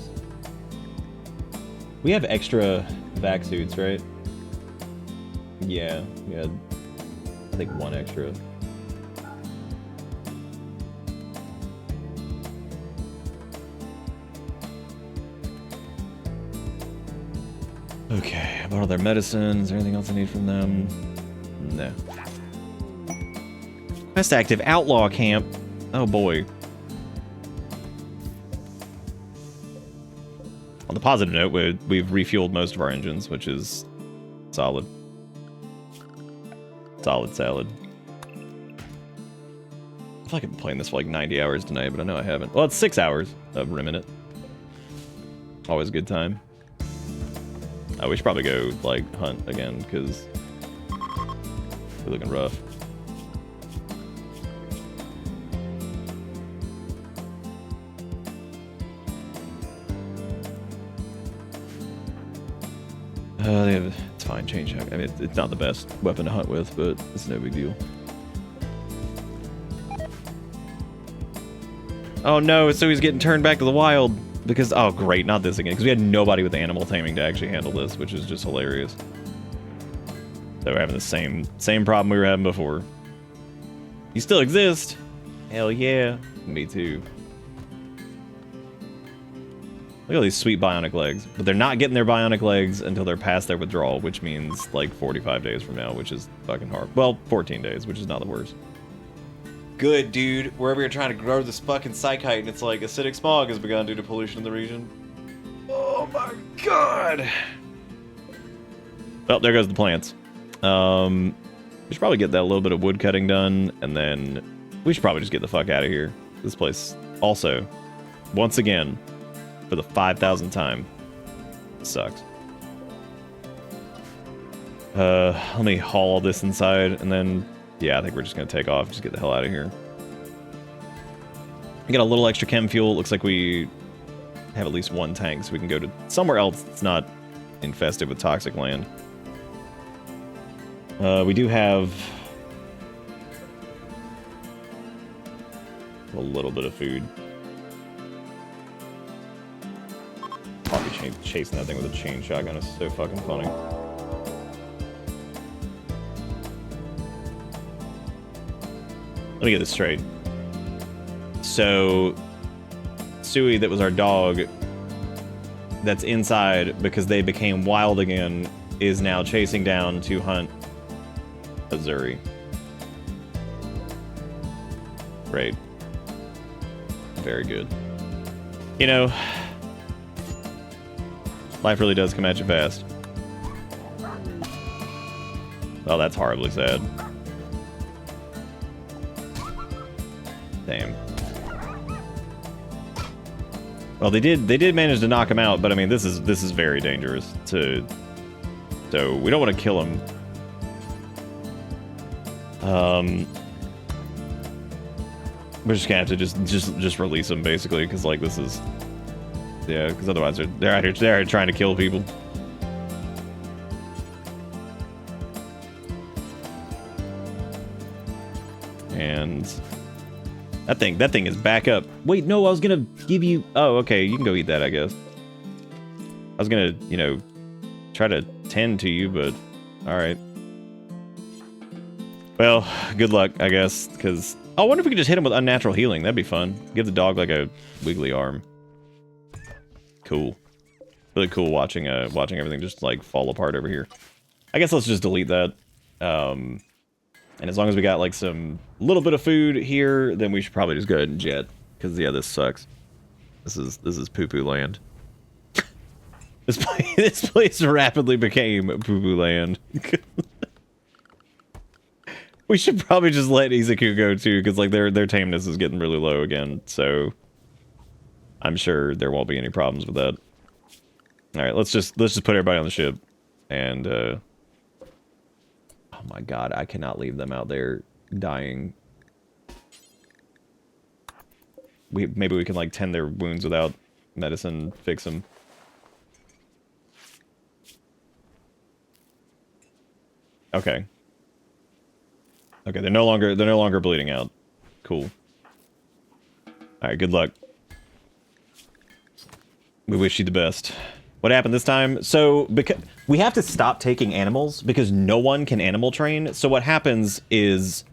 S2: We have extra vac suits, right? Yeah, we had, I think, one extra. Okay, about all their medicines, anything else I need from them? No. Quest active, Outlaw Camp. Oh boy. On the positive note, we've refueled most of our engines, which is solid. Solid salad. I feel like I've been playing this for like 90 hours tonight, but I know I haven't. Well, it's 6 hours of rimming it. Always a good time. We should probably go, like, hunt again, because we're looking rough. It's fine, chain shotgun. I mean, it's not the best weapon to hunt with, but it's no big deal. Oh no, so he's getting turned back to the wild. Because, oh great, not this again, because we had nobody with animal taming to actually handle this, which is just hilarious. So we're having the same problem we were having before. You still exist? Hell yeah. Me too. Look at all these sweet bionic legs. But they're not getting their bionic legs until they're past their withdrawal, which means like 45 days from now, which is fucking hard. Well, 14 days, which is not the worst. Good, dude. Wherever you're trying to grow this fucking psychite, and it's like acidic smog has begun due to pollution in the region. Oh my god! Well, there goes the plants. We should probably get that little bit of wood cutting done, and then we should probably just get the fuck out of here. This place also, once again, for the 5,000th time, sucks. Let me haul all this inside, and then yeah, I think we're just gonna take off, just get the hell out of here. We got a little extra chem fuel. It looks like we have at least one tank, so we can go to somewhere else that's not infested with toxic land. We do have a little bit of food. Probably chasing that thing with a chain shotgun is so fucking funny. Let me get this straight. So, Suey, that was our dog, that's inside because they became wild again, is now chasing down to hunt Azuri. Great. Very good. You know, life really does come at you fast. Oh, that's horribly sad. Damn. Well, they did manage to knock him out, but I mean, this is very dangerous to. So we don't want to kill him. We're just gonna have to just release him basically, because like this is, yeah, because otherwise they're out here trying to kill people. And that thing is back up. Wait, no, I was gonna give you. Oh, okay, you can go eat that, I guess. I was gonna, you know, try to tend to you, but all right. Well, good luck, I guess, because... Oh, I wonder if we could just hit him with unnatural healing. That'd be fun. Give the dog, like, a wiggly arm. Cool. Really cool watching everything just, like, fall apart over here. I guess let's just delete that. And as long as we got, like, some little bit of food here, then we should probably just go ahead and jet. Because, yeah, this sucks. This is poo-poo land. This place rapidly became poo-poo land. We should probably just let Izaku go too, because like their tameness is getting really low again. So I'm sure there won't be any problems with that. All right, let's just put everybody on the ship, and oh my god, I cannot leave them out there dying. Maybe we can like tend their wounds without medicine, fix them. Okay. Okay, they're no longer bleeding out. Cool. Alright, good luck. We wish you the best. What happened this time? So, because we have to stop taking animals because no one can animal train. So what happens is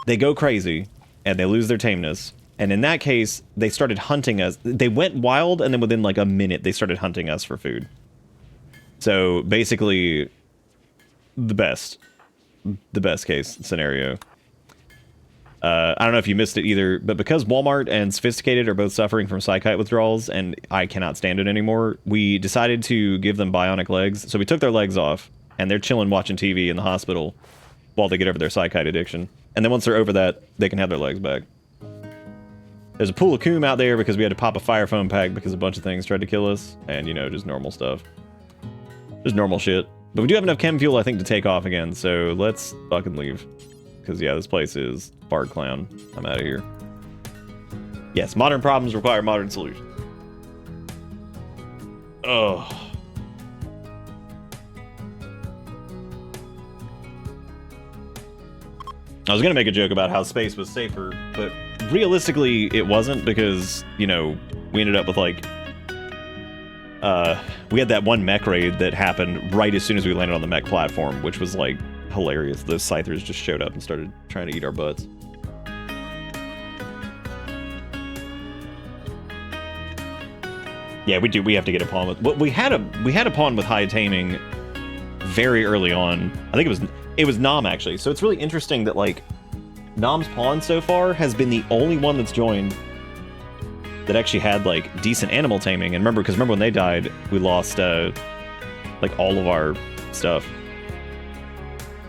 S2: they go crazy and they lose their tameness. And in that case, they started hunting us. They went wild, and then within like a minute, they started hunting us for food. So basically, the best case scenario. I don't know if you missed it either, but because Walmart and Sophisticated are both suffering from psychite withdrawals, and I cannot stand it anymore, we decided to give them bionic legs. So we took their legs off, and they're chilling watching TV in the hospital while they get over their psychite addiction. And then once they're over that, they can have their legs back. There's a pool of coom out there because we had to pop a fire foam pack because a bunch of things tried to kill us, and you know, just normal stuff. Just normal shit. But we do have enough chem fuel, I think, to take off again, so let's fucking leave. Because, yeah, this place is Bard Clown. I'm out of here. Yes, modern problems require modern solutions. Oh. I was going to make a joke about how space was safer, but realistically, it wasn't because, you know, we ended up with, like... we had that one mech raid that happened right as soon as we landed on the mech platform, which was, like, hilarious. Those Scythers just showed up and started trying to eat our butts. Yeah, we have to get a pawn with... Well, we had a pawn with high taming very early on. I think it was Nom, actually. So it's really interesting that, like, Nom's pawn so far has been the only one that's joined that actually had, like, decent animal taming. And remember when they died, we lost, like, all of our stuff.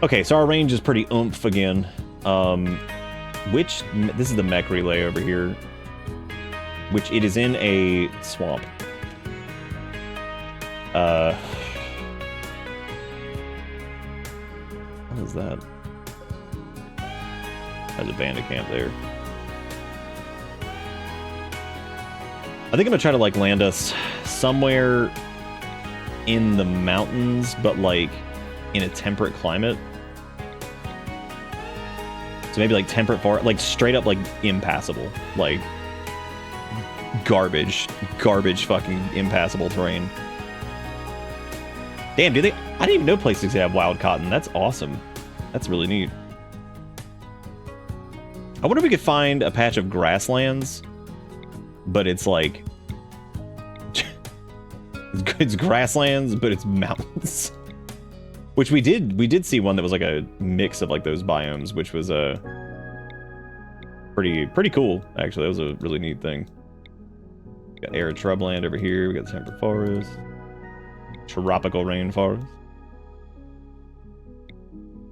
S2: Okay, so our range is pretty oomph again. This is the mech relay over here. Which it is in a swamp. What is that? There's a bandit camp there. I think I'm gonna try to, like, land us somewhere in the mountains, but, like, in a temperate climate. So maybe, like, temperate forest, like, straight up, like, impassable. Like, garbage fucking impassable terrain. Damn, I didn't even know places have wild cotton. That's awesome. That's really neat. I wonder if we could find a patch of grasslands, but it's like... it's grasslands, but it's mountains. Which we did see one that was like a mix of like those biomes, which was pretty cool, actually. That was a really neat thing. We got arid shrubland over here, we got the temperate forest, tropical rainforest.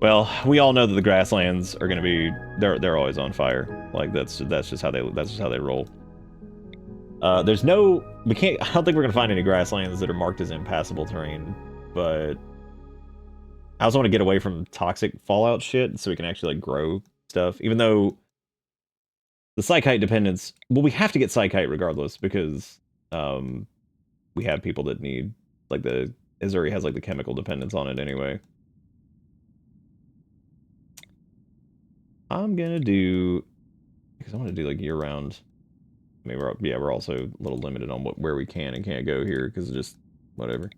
S2: Well, we all know that the grasslands are gonna be they're always on fire. Like that's just how they roll. There's no... We can't... I don't think we're gonna find any grasslands that are marked as impassable terrain, but... I also want to get away from toxic fallout shit so we can actually, like, grow stuff. Even though... The Psychite dependence... Well, we have to get Psychite regardless, because... we have people that need... Like, the... Isuri has, like, the chemical dependence on it anyway. I'm gonna do... Because I want to do, like, year-round... I mean, we're also a little limited on where we can and can't go here, because just... Whatever.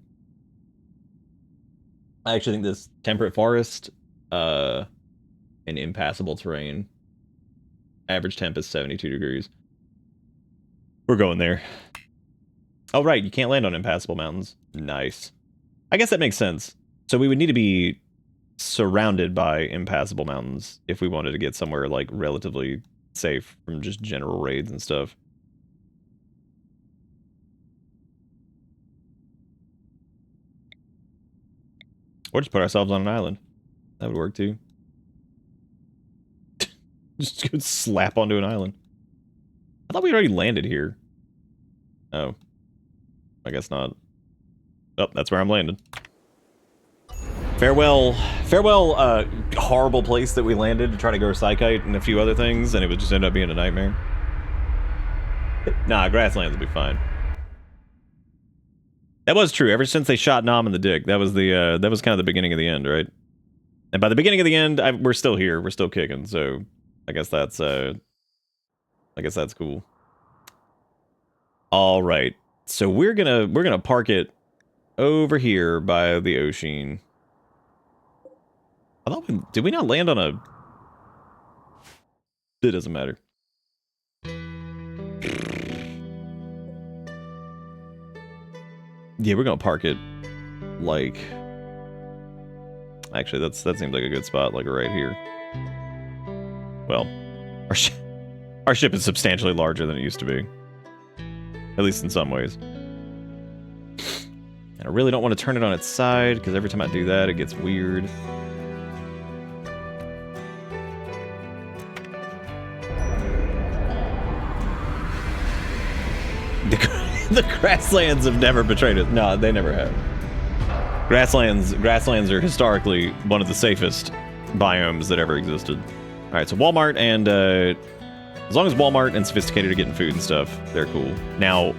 S2: I actually think this temperate forest... an impassable terrain... Average temp is 72 degrees. We're going there. Oh, right, you can't land on impassable mountains. Nice. I guess that makes sense. So we would need to be surrounded by impassable mountains if we wanted to get somewhere, like, relatively safe from just general raids and stuff. Or just put ourselves on an island. That would work, too. Just go slap onto an island. I thought we already landed here. Oh. I guess not. Oh, that's where I'm landing. Farewell, horrible place that we landed to try to grow Psychite and a few other things, and it would just end up being a nightmare. Nah, grasslands would be fine. That was true. Ever since they shot Nom in the dick, that was kind of the beginning of the end, right? And by the beginning of the end, we're still here. We're still kicking, so I guess that's cool. All right. So we're gonna park it over here by the ocean. I thought did we not land on a... It doesn't matter. Yeah, we're gonna park it like... Actually, that seems like a good spot, like right here. Well, our ship is substantially larger than it used to be. At least in some ways. And I really don't want to turn it on its side, because every time I do that, it gets weird. The grasslands have never betrayed us. No, they never have. Grasslands are historically one of the safest biomes that ever existed. All right, so Walmart and as long as Walmart and Sophisticated are getting food and stuff, they're cool. Now,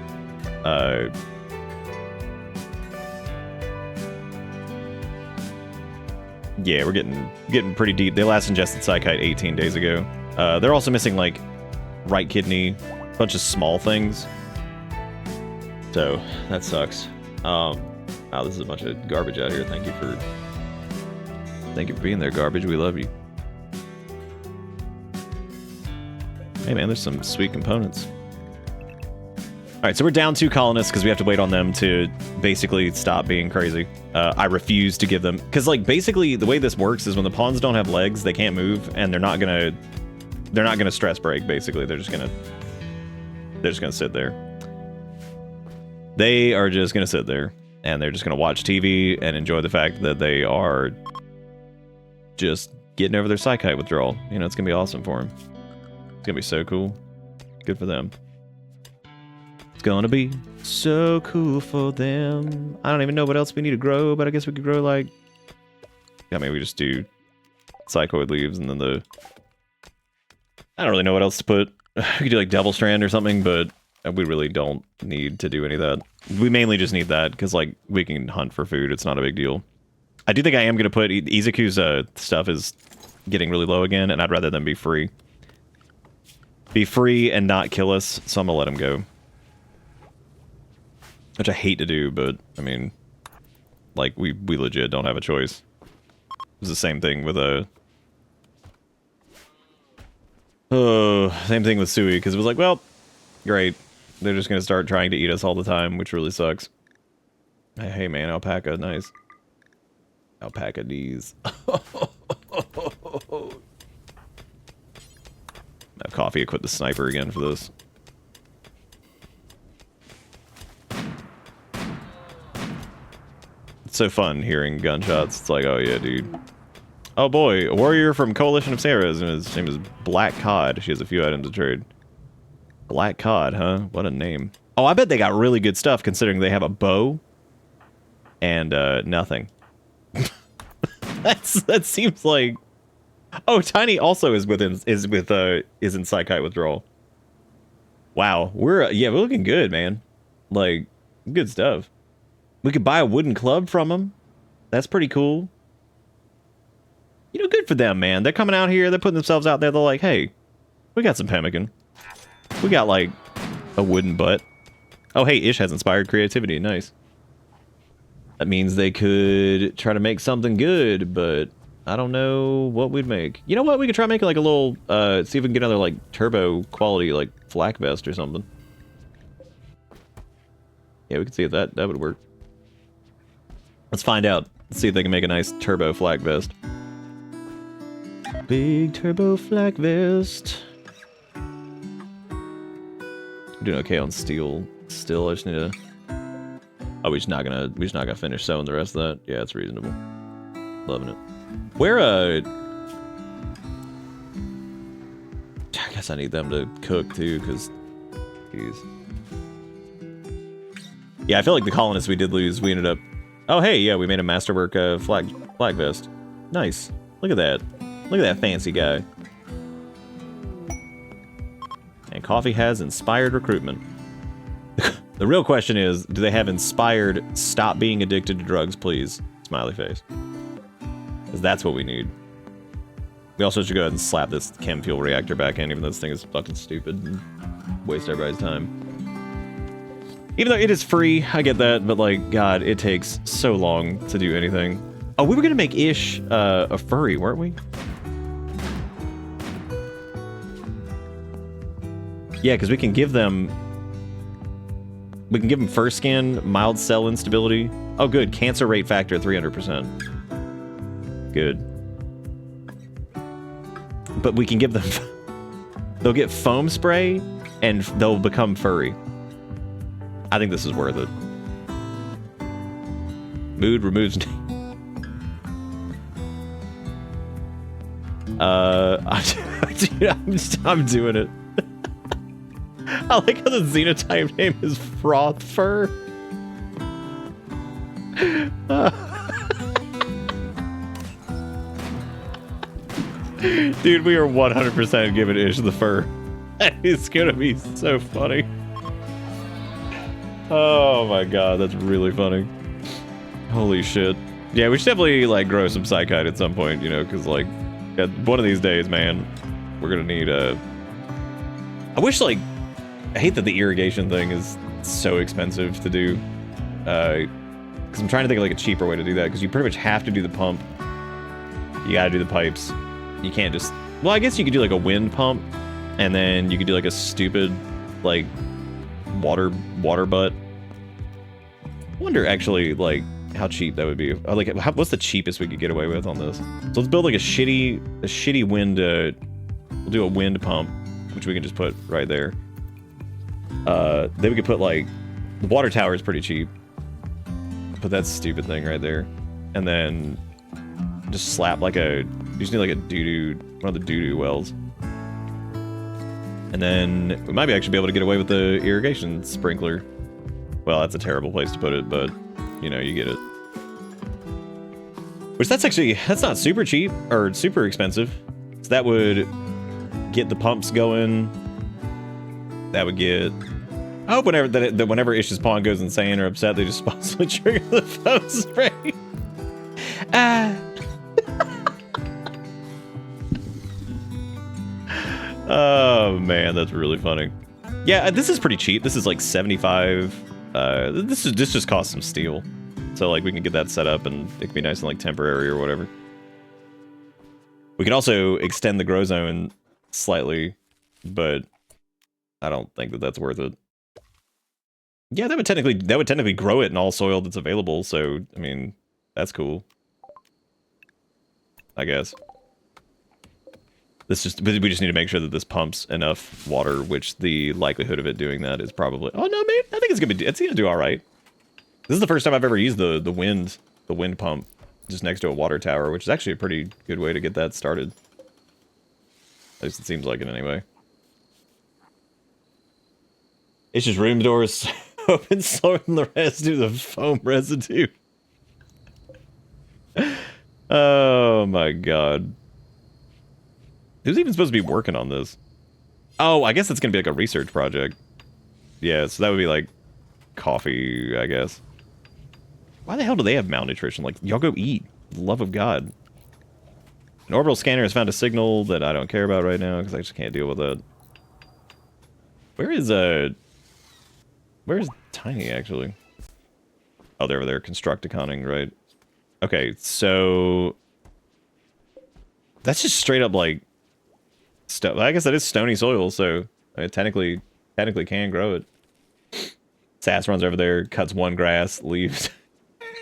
S2: yeah, we're getting pretty deep. They last ingested Psychite 18 days ago. They're also missing like right kidney, a bunch of small things. So that sucks. Wow, this is a bunch of garbage out here. Thank you for being there, garbage. We love you. Hey man, there's some sweet components. Alright, so we're down 2 colonists because we have to wait on them to basically stop being crazy. I refuse to give them... Because, like, basically the way this works is when the pawns don't have legs, they can't move, and they're not gonna stress break, basically. They're just gonna sit there. They are just gonna sit there, and they're just gonna watch TV and enjoy the fact that they are just getting over their Psychite withdrawal. You know, it's gonna be awesome for them. It's gonna be so cool. Good for them. It's gonna be so cool for them. I don't even know what else we need to grow, but I guess we could grow like... Yeah, maybe we just do psychoid leaves and then the... I don't really know what else to put. We could do like Devil Strand or something, but we really don't need to do any of that. We mainly just need that because like we can hunt for food. It's not a big deal. I do think I am gonna put... Izuku's stuff is getting really low again, and I'd rather them be free. Be free and not kill us, so I'm gonna let him go. Which I hate to do, but, I mean, like, we legit don't have a choice. It's the same thing with same thing with Sui, because it was like, well, great. They're just gonna start trying to eat us all the time, which really sucks. Hey man, alpaca, nice. Alpaca D's. I have coffee, equip the sniper again for this. It's so fun hearing gunshots. It's like, oh yeah, dude. Oh boy, a warrior from Coalition of Sarahs, and his name is Black Cod. She has a few items to trade. Black Cod, huh? What a name. Oh, I bet they got really good stuff considering they have a bow and nothing. That seems like. Oh, Tiny also is in Psychite Withdrawal. Wow, we're looking good, man. Like, good stuff. We could buy a wooden club from them. That's pretty cool. You know, good for them, man. They're coming out here. They're putting themselves out there. They're like, hey, we got some pemmican. We got, like, a wooden butt. Oh, hey, Ish has inspired creativity. Nice. That means they could try to make something good, but I don't know what we'd make. You know what? We could try making, like, a little, see if we can get another, like, turbo quality, like, flak vest or something. Yeah, we can see if that would work. Let's find out. Let's see if they can make a nice turbo flak vest. Big turbo flak vest. I'm doing okay on steel. Still, I just need to. Oh, we're just not gonna finish sewing the rest of that. Yeah, it's reasonable. Loving it. Where I guess I need them to cook too, cause, jeez. Yeah, I feel like the colonists we did lose, we ended up. Oh, hey, yeah, we made a masterwork flag vest. Nice. Look at that. Look at that fancy guy. And coffee has inspired recruitment. The real question is, do they have inspired stop being addicted to drugs, please? Smiley face. Because that's what we need. We also should go ahead and slap this chem fuel reactor back in, even though this thing is fucking stupid and waste everybody's time. Even though it is free, I get that, but like, God, it takes so long to do anything. Oh, we were gonna make Ish a furry, weren't we? Yeah, because we can give them fur skin, mild cell instability. Oh, good, cancer rate factor 300%. Good. But we can give them. They'll get foam spray, and they'll become furry. I think this is worth it. Mood removes. I'm doing it. I like how the xenotype name is Froth Fur. Dude, we are 100% giving Ish the fur. It's gonna be so funny. Oh my god, that's really funny. Holy shit. Yeah, we should definitely, like, grow some Psychite at some point, you know, because, like, one of these days, man, we're gonna need a... I wish, like... I hate that the irrigation thing is so expensive to do. Because I'm trying to think of, like, a cheaper way to do that, because you pretty much have to do the pump. You gotta do the pipes. You can't just... Well, I guess you could do, like, a wind pump, and then you could do, like, a stupid, like... water butt. I wonder actually like how cheap that would be. Like what's the cheapest we could get away with on this? So let's build like a shitty wind. We'll do a wind pump, which we can just put right there. Then we could put like the water tower is pretty cheap. Put that stupid thing right there, and then just slap like you just need like a one of the doo-doo wells. And then we might actually be able to get away with the irrigation sprinkler. Well, that's a terrible place to put it, but, you know, you get it. Which that's not super cheap, or super expensive. So that would get the pumps going. That would get... I hope whenever Ish's pawn goes insane or upset, they just spontaneously trigger the foam spray. Oh man, that's really funny. Yeah, this is pretty cheap. This is like 75. This just costs some steel, so like we can get that set up and it can be nice and like temporary or whatever. We can also extend the grow zone slightly, but I don't think that that's worth it. Yeah, that would technically grow it in all soil that's available. So I mean, that's cool, I guess. We just need to make sure that this pumps enough water, which the likelihood of it doing that is probably... Oh, no, man. I think it's gonna do all right. This is the first time I've ever used the wind pump just next to a water tower, which is actually a pretty good way to get that started. At least it seems like it anyway. It's just room doors open slower than the rest due to the foam residue. Oh my god. Who's even supposed to be working on this? Oh, I guess it's gonna be like a research project. Yeah, so that would be like coffee, I guess. Why the hell do they have malnutrition? Like, y'all go eat. Love of God. An orbital scanner has found a signal that I don't care about right now because I just can't deal with it. Where's Tiny, actually? Oh, they're over there. Constructiconing, right? Okay, so... That's just straight up, like... I guess that is stony soil, so... I mean, technically can grow it. Sass runs over there, cuts one grass, leaves.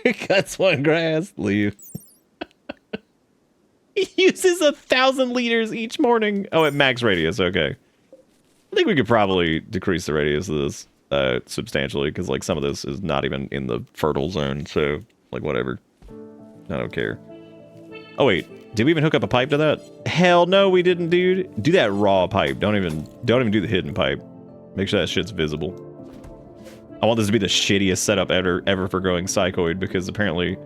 S2: Cuts one grass, leaves. He uses 1,000 liters each morning. Oh, at max radius, okay. I think we could probably decrease the radius of this substantially, because like some of this is not even in the fertile zone, so like whatever. I don't care. Oh wait, did we even hook up a pipe to that? Hell no, we didn't, dude. Do that raw pipe. Don't even do the hidden pipe. Make sure that shit's visible. I want this to be the shittiest setup ever for growing psychoid, because apparently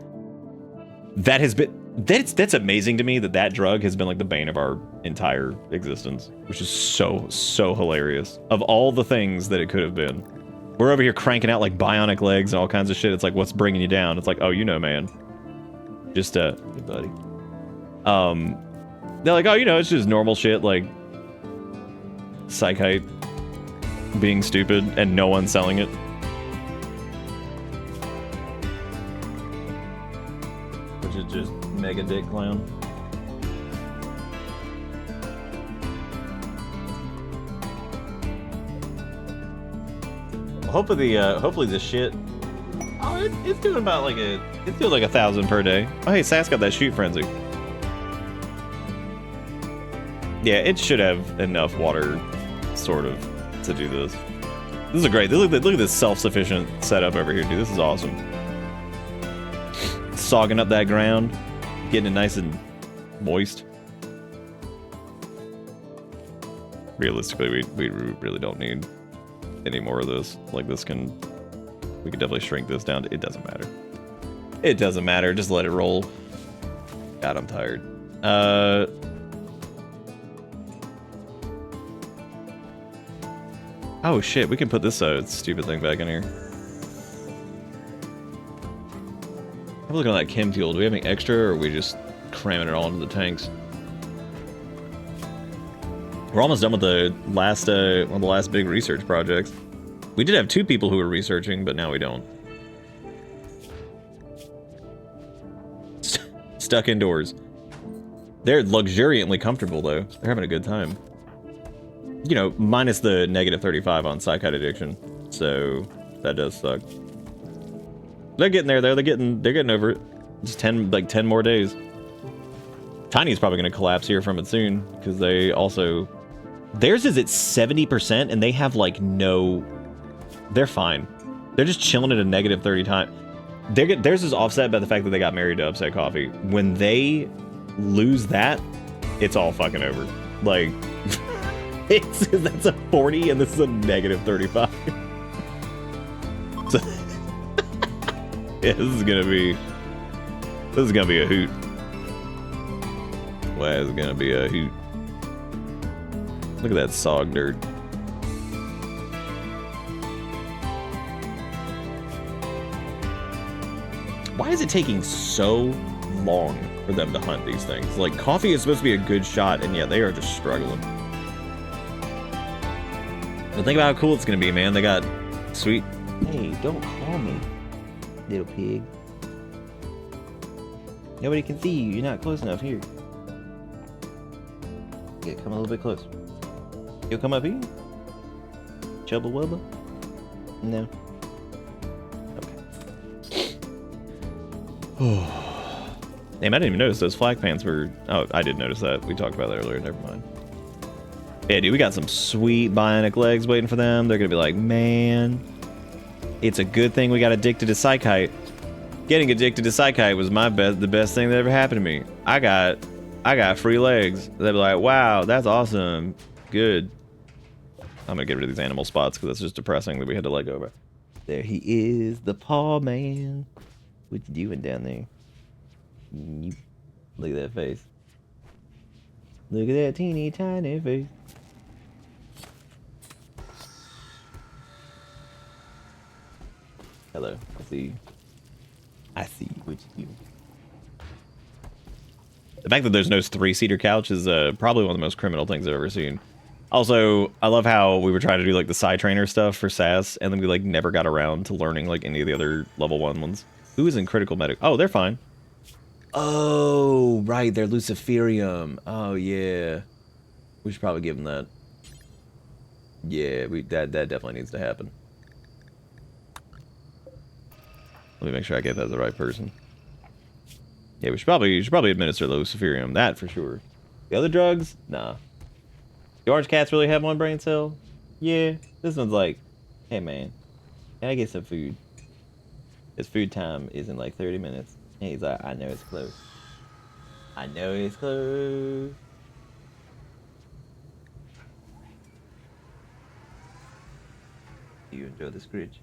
S2: that has been... That's amazing to me that drug has been like the bane of our entire existence, which is so hilarious. Of all the things that it could have been, we're over here cranking out like bionic legs and all kinds of shit. It's like, what's bringing you down? It's like, oh, you know, man. Just hey, buddy. They're like, oh, you know, it's just normal shit, like psychite being stupid and no one selling it. Which is just mega dick clown. Hopefully the shit. Oh, it's doing about like it feels like 1,000 per day. Oh hey, Sass got that shoot frenzy. Yeah, it should have enough water, sort of, to do this. This is a great. Look at this self-sufficient setup over here, dude. This is awesome. Sogging up that ground, getting it nice and moist. Realistically, we really don't need any more of this. Like this we could definitely shrink this down. It doesn't matter. It doesn't matter. Just let it roll. God, I'm tired. Oh shit, we can put this stupid thing back in here. I'm looking at that chem fuel. Do we have any extra, or are we just cramming it all into the tanks? We're almost done with the last one of the last big research projects. We did have 2 people who were researching, but now we don't. Stuck indoors. They're luxuriantly comfortable, though. They're having a good time. You know, minus the -35 on psychite addiction. So that does suck. They're getting there, though. They're getting over it. Just 10 more days. Tiny's probably going to collapse here from it soon, because they also... Theirs is at 70%, and they have, like, no... They're fine. They're just chilling at a -30 time. Theirs is offset by the fact that they got married to Upset Coffee. When they lose that, it's all fucking over. Like, that's a 40, and this is a -35. So, yeah, this is gonna be a hoot. Well, it's gonna be a hoot. Look at that sog dirt. Why is it taking so long for them to hunt these things? Like, coffee is supposed to be a good shot, and yet they are just struggling. But think about how cool it's gonna be, man. They got sweet... Hey, don't call me, little pig. Nobody can see you. You're not close enough. Here. Yeah, come a little bit closer. You'll come up here? Chubba wubba? No. Damn, I didn't even notice those flag pants were... Oh, I did notice that. We talked about that earlier. Never mind. Yeah, dude, we got some sweet bionic legs waiting for them. They're gonna be like, man, it's a good thing we got addicted to psychite. Getting addicted to psychite was the best thing that ever happened to me. I got free legs. They'd be like, wow, that's awesome. Good. I'm gonna get rid of these animal spots because that's just depressing that we had to let go of it. There he is, the paw man. What you doing down there? Look at that face. Look at that teeny tiny face. Hello, I see you. I see what you do. The fact that there's no three-seater couch is probably one of the most criminal things I've ever seen. Also, I love how we were trying to do like the side trainer stuff for Sass, and then we like never got around to learning like any of the other level 1 ones. Who is in critical medic? Oh, they're fine. Oh, right, they're Luciferium. Oh yeah, we should probably give them that. Yeah, that definitely needs to happen. Let me make sure I get that to the right person. Yeah, you should probably administer the Luciferium. That for sure. The other drugs, nah. The orange cats really have one brain cell? Yeah. This one's like, hey man, can I get some food? His food time is in like 30 minutes. And he's like, I know it's close. I know it's close. Do you enjoy the scritch?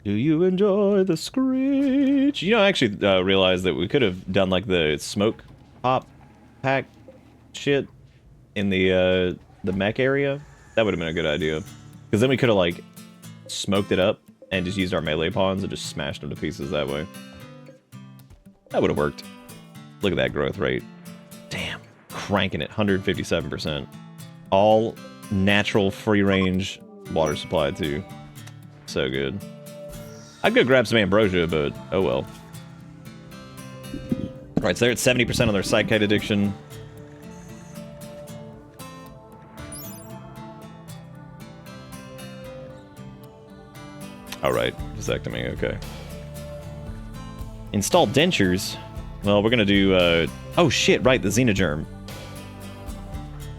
S2: Do you enjoy the screech? You know, I actually realized that we could have done like the smoke pop pack shit in the mech area. That would have been a good idea. Because then we could have like smoked it up and just used our melee pawns and just smashed them to pieces that way. That would have worked. Look at that growth rate. Damn. Cranking it. 157%. All natural free range water supply too. So good. I'd go grab some ambrosia, but oh well. Alright, so they're at 70% on their psychite addiction. Alright, vasectomy, okay. Install dentures. Well, we're gonna do, oh shit, right, the Xenogerm.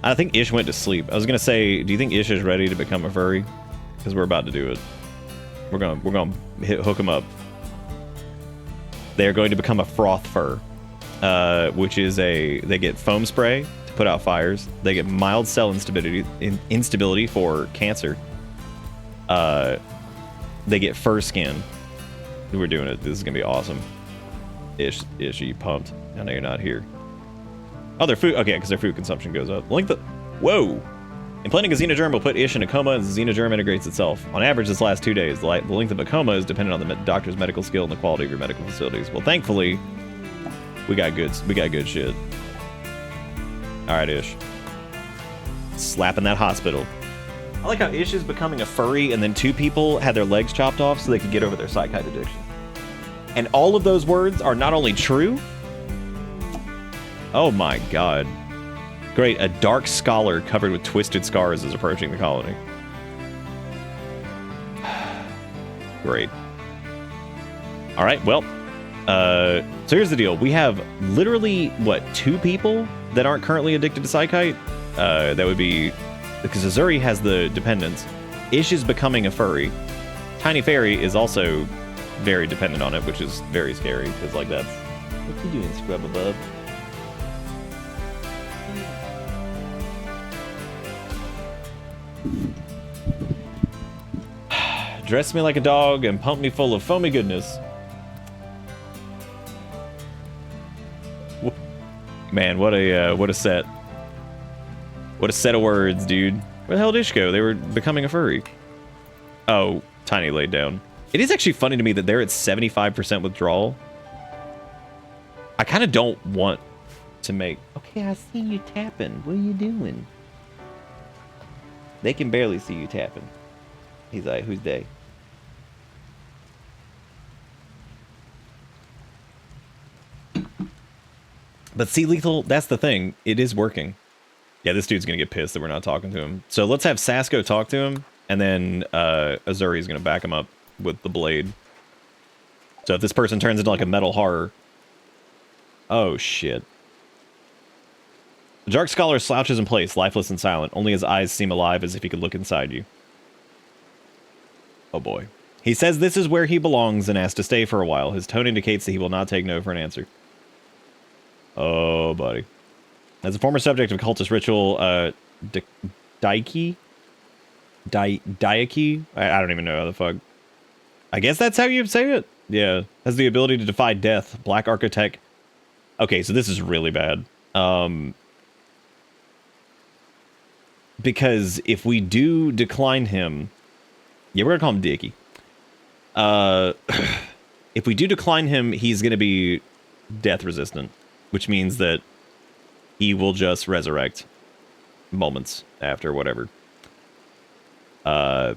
S2: I think Ish went to sleep. I was gonna say, do you think Ish is ready to become a furry? Because we're about to do it. We're gonna hook them up. They're going to become a froth fur, which is they get foam spray to put out fires. They get mild cell instability for cancer. They get fur skin. We're doing it. This is gonna be awesome. Ish, you pumped? I know you're not here. Oh, their food. Okay, because their food consumption goes up. Whoa. Implanting a Xenogerm will put Ish in a coma as the Xenogerm integrates itself. On average, this lasts 2 days. The length of a coma is dependent on the doctor's medical skill and the quality of your medical facilities. Well, thankfully, we got good shit. All right, Ish. Slapping that hospital. I like how Ish is becoming a furry, and then 2 people had their legs chopped off so they could get over their psychite addiction. And all of those words are not only true. Oh my god. Great, a dark scholar covered with twisted scars is approaching the colony. Great. Alright, well, so here's the deal. We have literally, what, 2 people that aren't currently addicted to psychite? That would be, because Azuri has the dependence. Ish is becoming a furry. Tiny Fairy is also very dependent on it, which is very scary, because like that's... What you doing, Scrub-a-Bub? Dress me like a dog and pump me full of foamy goodness. Man, what a set. What a set of words, dude. Where the hell did Ish go? They were becoming a furry. Oh, Tiny laid down. It is actually funny to me that they're at 75% withdrawal. I kind of don't want to make... Okay, I see you tapping. What are you doing? They can barely see you tapping. He's like, who's they? But see, Lethal, that's the thing. It is working. Yeah, this dude's going to get pissed that we're not talking to him. So let's have Sasko talk to him, and then Azuri's going to back him up with the blade. So if this person turns into like a metal horror... Oh, shit. The Dark Scholar slouches in place, lifeless and silent. Only his eyes seem alive as if he could look inside you. Oh boy. He says this is where he belongs and asks to stay for a while. His tone indicates that he will not take no for an answer. Oh, buddy. As a former subject of cultist ritual, Daiki? Daiki? I don't even know how the fuck. I guess that's how you say it. Yeah. Has the ability to defy death. Black Architect. Okay, so this is really bad. Because if we do decline him... Yeah, we're gonna call him Dicky. If we do decline him, he's gonna be death resistant. Which means that he will just resurrect moments after whatever. I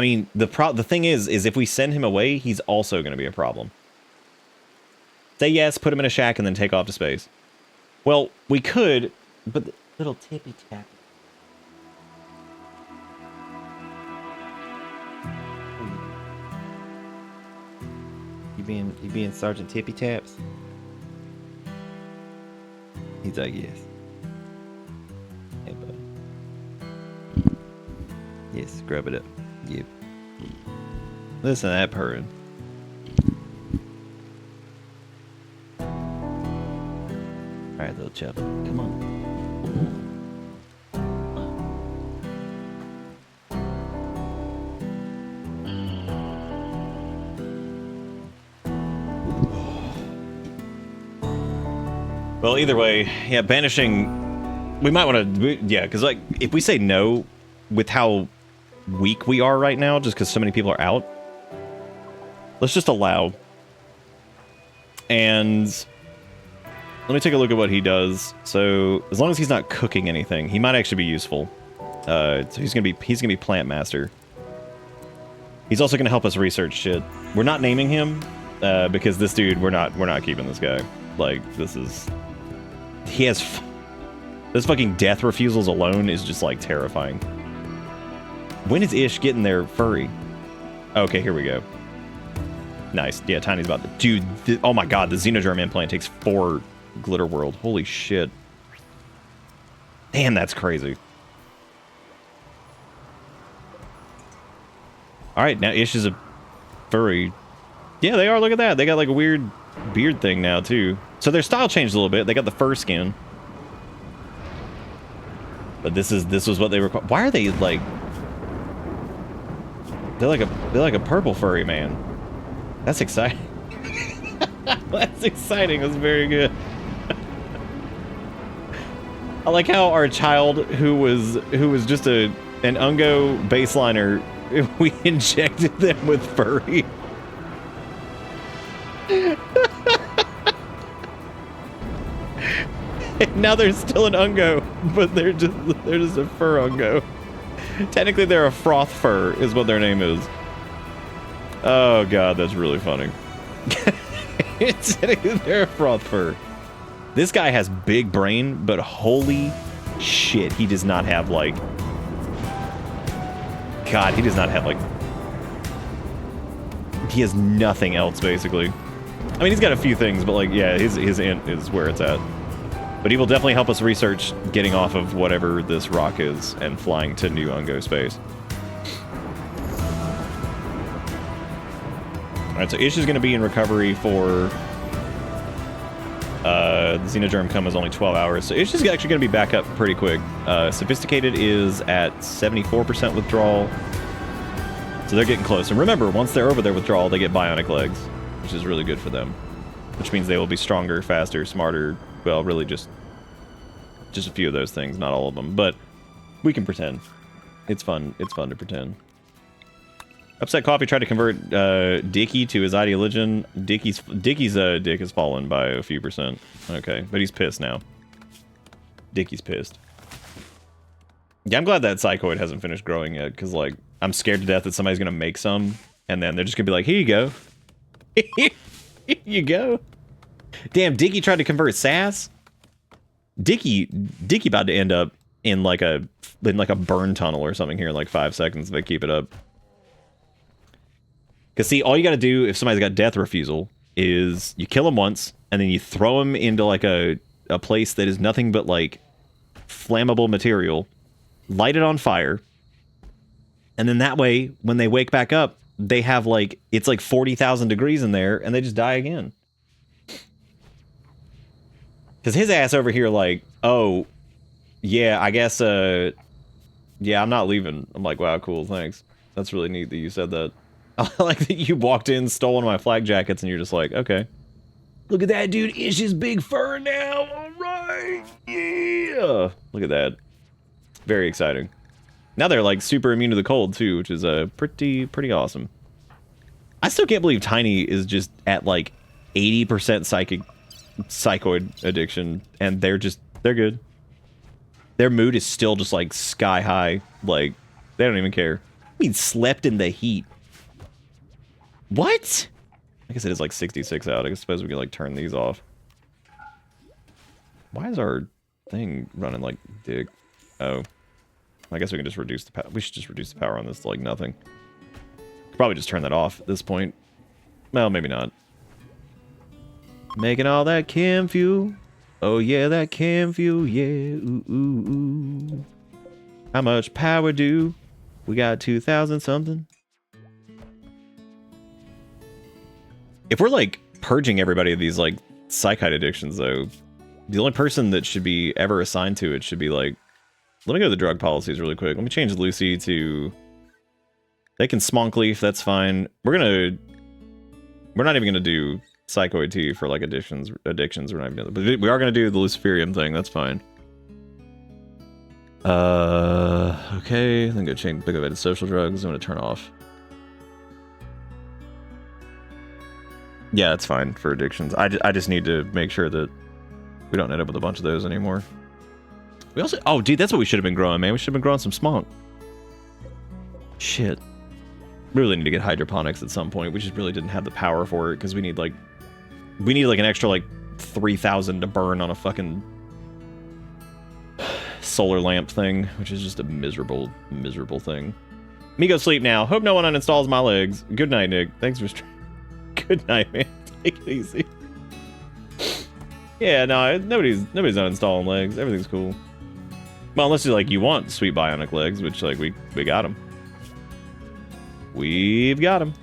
S2: mean, the thing is if we send him away, he's also going to be a problem. Say yes, put him in a shack, and then take off to space. Well, we could, but the little tippy tap. You being Sergeant Tippy Taps? He's like, yes. Hey, buddy. Yes, scrub it up. Yep. Listen to that purring. Alright, little chub. Come on. Well, either way, yeah, banishing... We might want to... Yeah, because, like, if we say no with how weak we are right now, just because so many people are out, let's just allow. And let me take a look at what he does. So, as long as he's not cooking anything, he might actually be useful. So he's gonna be plant master. He's also gonna help us research shit. We're not naming him because this dude, we're not keeping this guy. Like, this is... He has... Those fucking death refusals alone is just, like, terrifying. When is Ish getting their furry? Okay, here we go. Nice. Yeah, Tiny's about to... Dude, oh my god, the Xenogerm implant takes 4 Glitter World. Holy shit. Damn, that's crazy. Alright, now Ish is a furry. Yeah, they are. Look at that. They got, like, a weird beard thing now, too. So their style changed a little bit. They got the fur skin. But this was what they require. Why are they, like... They're like a purple furry man. That's exciting. That's exciting. That's very good. I like how our child who was just an Ungo baseliner, we injected them with furry. And now they're still an Ungo, but they're just a fur Ungo. Technically, they're a froth fur, is what their name is. Oh god, that's really funny. Technically, they're a froth fur. This guy has big brain, but holy shit, he does not have, like... God, he does not have, like... He has nothing else, basically. I mean, he's got a few things, but, like, yeah, his int is where it's at. But he will definitely help us research getting off of whatever this rock is and flying to new Ungo space. Alright, so Ish is going to be in recovery for... the Xenogerm come is only 12 hours, so Ish is actually going to be back up pretty quick. Sophisticated is at 74% withdrawal. So they're getting close. And remember, once they're over their withdrawal, they get bionic legs, which is really good for them. Which means they will be stronger, faster, smarter. Well, really just a few of those things, not all of them. But we can pretend. It's fun. It's fun to pretend. Upset Coffee tried to convert Dicky to his ideologian. Dicky's dick has fallen by a few %. Okay, but he's pissed now. Dicky's pissed. Yeah, I'm glad that Psychoid hasn't finished growing yet, because, like, I'm scared to death that somebody's going to make some, and then they're just going to be like, here you go. Here you go. Damn, Dicky tried to convert Sass? Dicky about to end up in like a burn tunnel or something here in like 5 seconds if they keep it up. Because see, all you gotta do if somebody's got death refusal is you kill them once, and then you throw them into like a place that is nothing but like flammable material, light it on fire, And then that way, when they wake back up, they have like, it's like 40,000 degrees in there and they just die again. Because his ass over here like, oh, yeah, I guess, yeah, I'm not leaving. I'm like, wow, cool, thanks. That's really neat that you said that. I like that you walked in, stole one of my flak jackets, and you're just like, okay. Look at that, dude. Ish's big fur now. All right. Yeah. Look at that. Very exciting. Now they're like super immune to the cold too, which is pretty awesome. I still can't believe Tiny is just at like 80% psychoid addiction, and they're good. Their mood is still just like sky high. Like they don't even care. I mean, slept in the heat. What? I guess it is like 66 out. I suppose we can like turn these off. Why is our thing running like dick? Oh. I guess we can just reduce the power. We should just reduce the power on this to like nothing. Could probably just turn that off at this point. Well, maybe not. Making all that chem fuel. Oh yeah, that chem fuel. Yeah. Ooh, ooh, ooh. How much power do? We got 2,000 something. If we're like purging everybody of these like psychite addictions though, the only person that should be ever assigned to it should be like, let me go to the drug policies really quick. Let me change Lucy to, they can smonk leaf, that's fine. We're not even gonna do psychoid tea for like addictions. We're not even, but we are gonna do the luciferium thing, that's fine. Okay, then go change big event social drugs. I'm gonna turn off. Yeah, that's fine for addictions. I just need to make sure that we don't end up with a bunch of those anymore. We also, oh dude, that's what we should have been growing, man. We should have been growing some smonk. Shit. We really need to get hydroponics at some point. We just really didn't have the power for it because we need like an extra like 3,000 to burn on a fucking solar lamp thing, which is just a miserable thing. Me go sleep now. Hope no one uninstalls my legs. Good night, Nick. Thanks for good night, man. Take it easy. Yeah, no, nobody's uninstalling legs. Everything's cool. Well, unless you want sweet bionic legs, which like we got them. We've got them.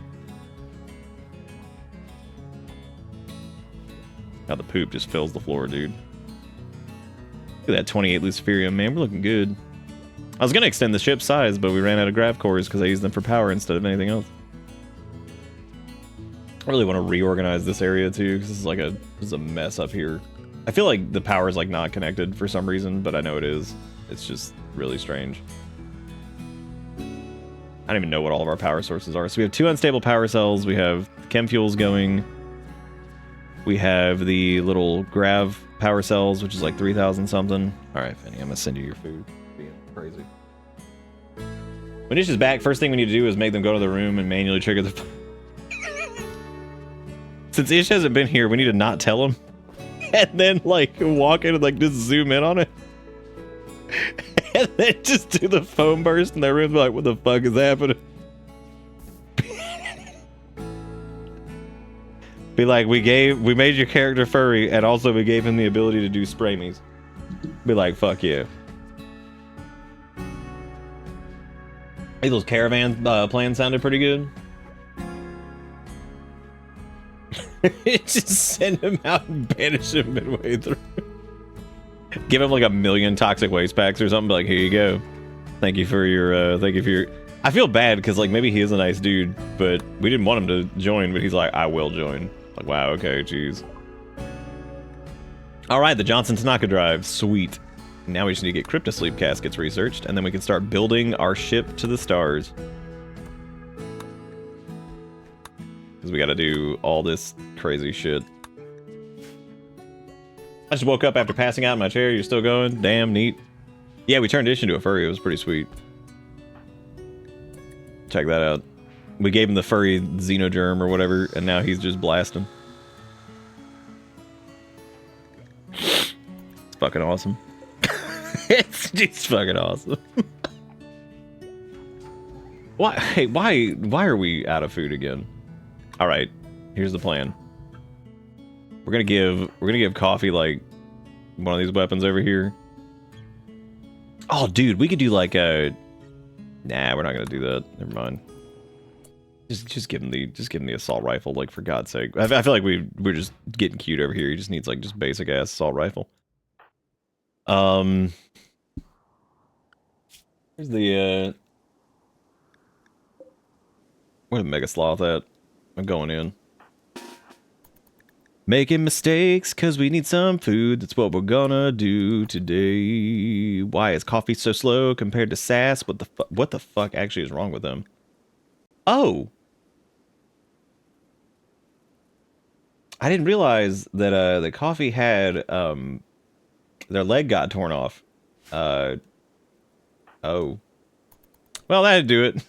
S2: Now the poop just fills the floor, dude. Look at that 28 Luciferium, man. We're looking good. I was gonna extend the ship's size, but we ran out of grav cores because I used them for power instead of anything else. I really want to reorganize this area too, because this is a mess up here. I feel like the power is like not connected for some reason, but I know it is. It's just really strange. I don't even know what all of our power sources are. So we have 2 unstable power cells. We have chem fuels going. We have the little grav power cells, which is like 3,000 something. All right, Fanny, I'm gonna send you your food. Being crazy. When Ish is back, first thing we need to do is make them go to the room and manually trigger the. Since Ish hasn't been here, we need to not tell him, and then like walk in and like just zoom in on it, and then just do the foam burst in their room. Like, what the fuck is happening? Be like, we made your character furry, and also we gave him the ability to do spray me's. Be like, fuck yeah. Hey, those caravan plans sounded pretty good. Just send him out and banish him midway through. Give him like 1 million toxic waste packs or something. Be like, here you go. Thank you for your. I feel bad because like maybe he is a nice dude, but we didn't want him to join. But he's like, I will join. Like, wow, okay, jeez. All right, the Johnson Tanaka drive, sweet. Now we just need to get cryptosleep caskets researched, and then we can start building our ship to the stars. Because we got to do all this crazy shit. I just woke up after passing out in my chair. You're still going? Damn, neat. Yeah, we turned Ish into a furry. It was pretty sweet. Check that out. We gave him the furry xenogerm or whatever, and now he's just blasting. It's fucking awesome. It's just fucking awesome. Why? Hey, why are we out of food again? All right, here's the plan. We're gonna give Coffee like one of these weapons over here. Oh, dude, we could do like a Nah, we're not gonna do that. Never mind. Just give him the assault rifle, like, for God's sake. I feel like we're just getting cute over here. He just needs, like, just basic ass assault rifle. Here's the where's the Mega Sloth at? I'm going in. Making mistakes because we need some food. That's what we're gonna do today. Why is coffee so slow compared to Sass? What the fuck actually is wrong with them? Oh, I didn't realize that the coffee had their leg got torn off. Oh, well, that'd do it.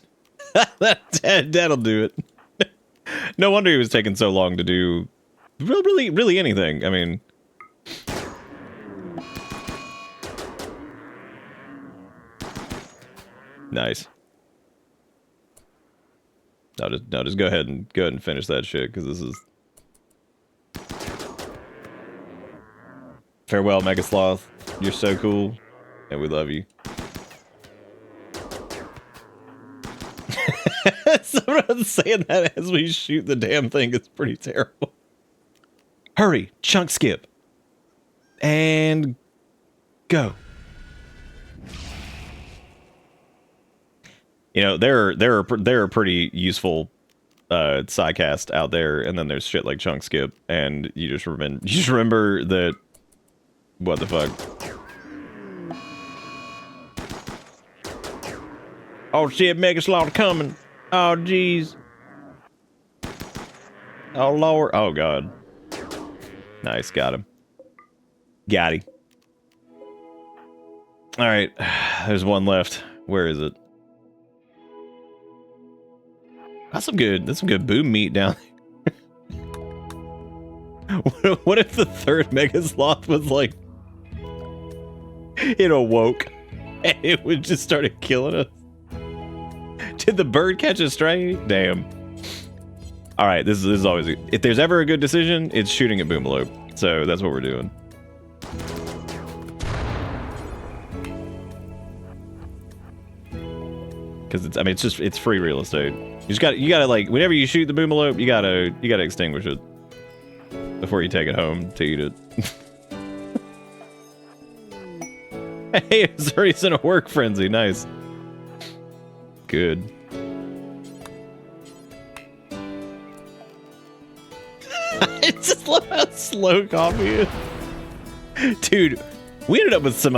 S2: That'll do it. No wonder he was taking so long to do really anything. I mean, nice. No, just go ahead and finish that shit, because this is farewell, Mega Sloth. You're so cool, and we love you. Someone saying that as we shoot the damn thing is pretty terrible. Hurry, chunk skip, and go. You know, there are pretty useful sidecast out there, and then there's shit like chunk skip, and you just remember that. What the fuck? Oh shit, Mega Sloth coming. Oh jeez. Oh lord. Oh god. Nice, got him. Got him. Alright, there's one left. Where is it? That's some good boom meat down there. What if the third Mega Sloth was like, it awoke and it would just started killing us? Did the bird catch a stray? Damn. All right, this is always, if there's ever a good decision, it's shooting at Boomalope. So that's what we're doing. Because it's free real estate. You gotta like, whenever you shoot the Boomalope, you gotta extinguish it before you take it home to eat it. Hey, it's already in a work frenzy. Nice. Good. I just love how slow coffee is. Dude, we ended up with some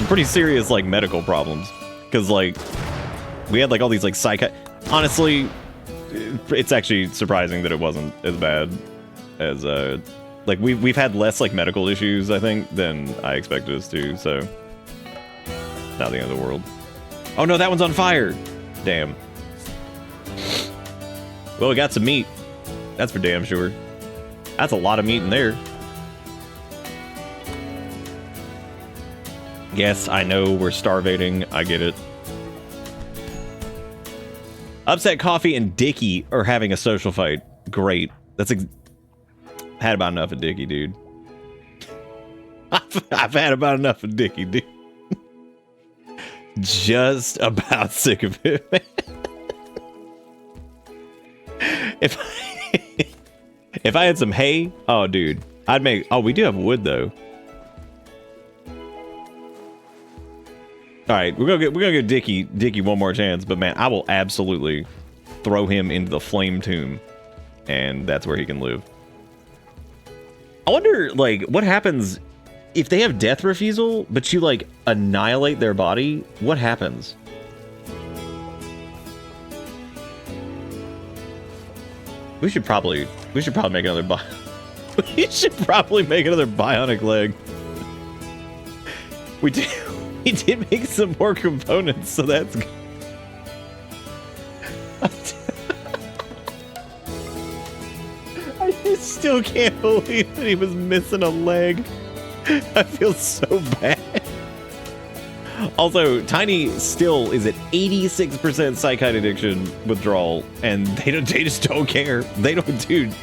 S2: pretty serious, like, medical problems. Because, like, we had, like, all these, like, honestly, it's actually surprising that it wasn't as bad as, like, we've had less, like, medical issues, I think, than I expected us to, so. Not the end of the world. Oh no, that one's on fire! Damn. Well, we got some meat. That's for damn sure. That's a lot of meat in there. Yes, I know we're starvating. I get it. Upset Coffee and Dickie are having a social fight. Great. That's had about enough of Dickie, dude. I've had about enough of Dickie, dude. Just about sick of it, man. If I had some hay, oh dude, I'd make. Oh, we do have wood though. All right, we're gonna give Dickie one more chance, but man, I will absolutely throw him into the flame tomb, and that's where he can live. I wonder, like, what happens if they have death refusal, but you, like, annihilate their body? What happens? We should probably make another we should probably make another bionic leg. We did make some more components, so that's good. I just still can't believe that he was missing a leg. I feel so bad. Also, Tiny still is at 86% psychite addiction withdrawal, and they just don't care. They don't, dude.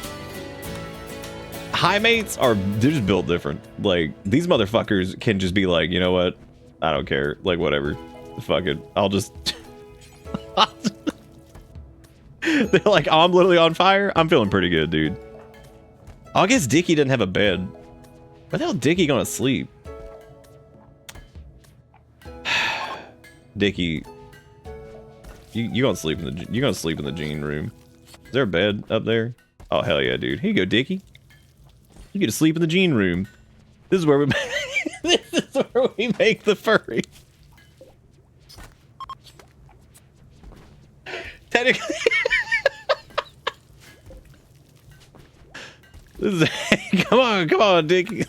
S2: High mates they're just built different. Like, these motherfuckers can just be like, you know what? I don't care. Like, whatever. Fuck it. I'll just They're like, oh, I'm literally on fire. I'm feeling pretty good, dude. Oh, I guess Dickie doesn't have a bed. Where the hell Dickie gonna sleep? Dickie, you gonna sleep in the Gene room? Is there a bed up there? Oh hell yeah, dude. Here you go, Dickie. You get to sleep in the Gene room. This is where we this is where we make the furry. Technically, this is, come on, Dickie.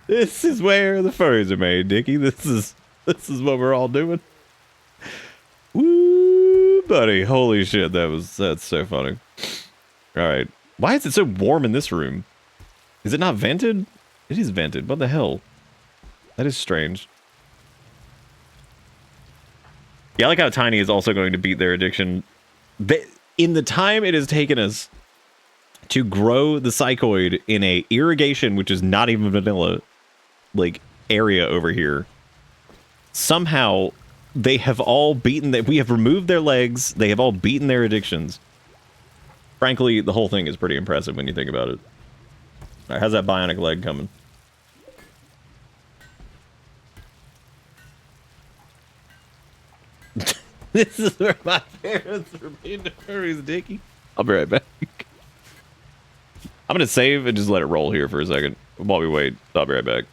S2: This is where the furries are made, Dickie. This is what we're all doing. Woo, buddy! Holy shit, that's so funny. All right, why is it so warm in this room? Is it not vented? It is vented. What the hell? That is strange. Yeah, I like how Tiny is also going to beat their addiction. In the time it has taken us to grow the psychoid in a irrigation, which is not even vanilla, like, area over here, somehow they have all beaten that. We have removed their legs. They have all beaten their addictions. Frankly, the whole thing is pretty impressive when you think about it. All right, how's that bionic leg coming? This is where my parents were being the furries, Dickie. I'll be right back. I'm gonna save and just let it roll here for a second while we wait. I'll be right back.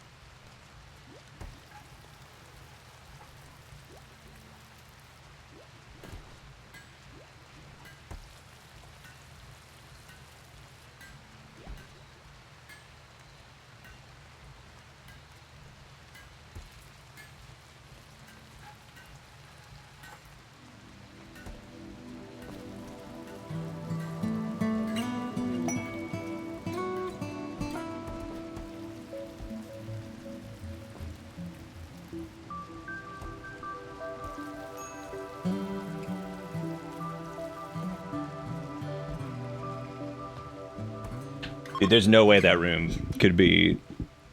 S2: Dude, there's no way that room could be...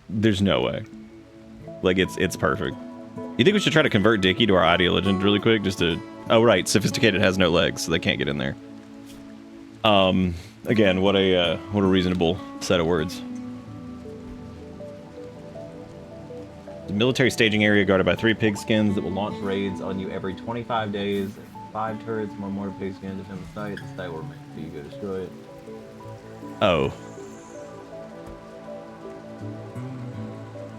S2: There's no way. Like, it's perfect. You think we should try to convert Dickie to our Audio Legend really quick? Just to... Oh, right. Sophisticated has no legs, so they can't get in there. Again, what a reasonable set of words. The military staging area guarded by 3 pigskins that will launch raids on you every 25 days. 5 turrets, 1 more pigskin to defend the site. The site will remain until you go destroy it. Oh.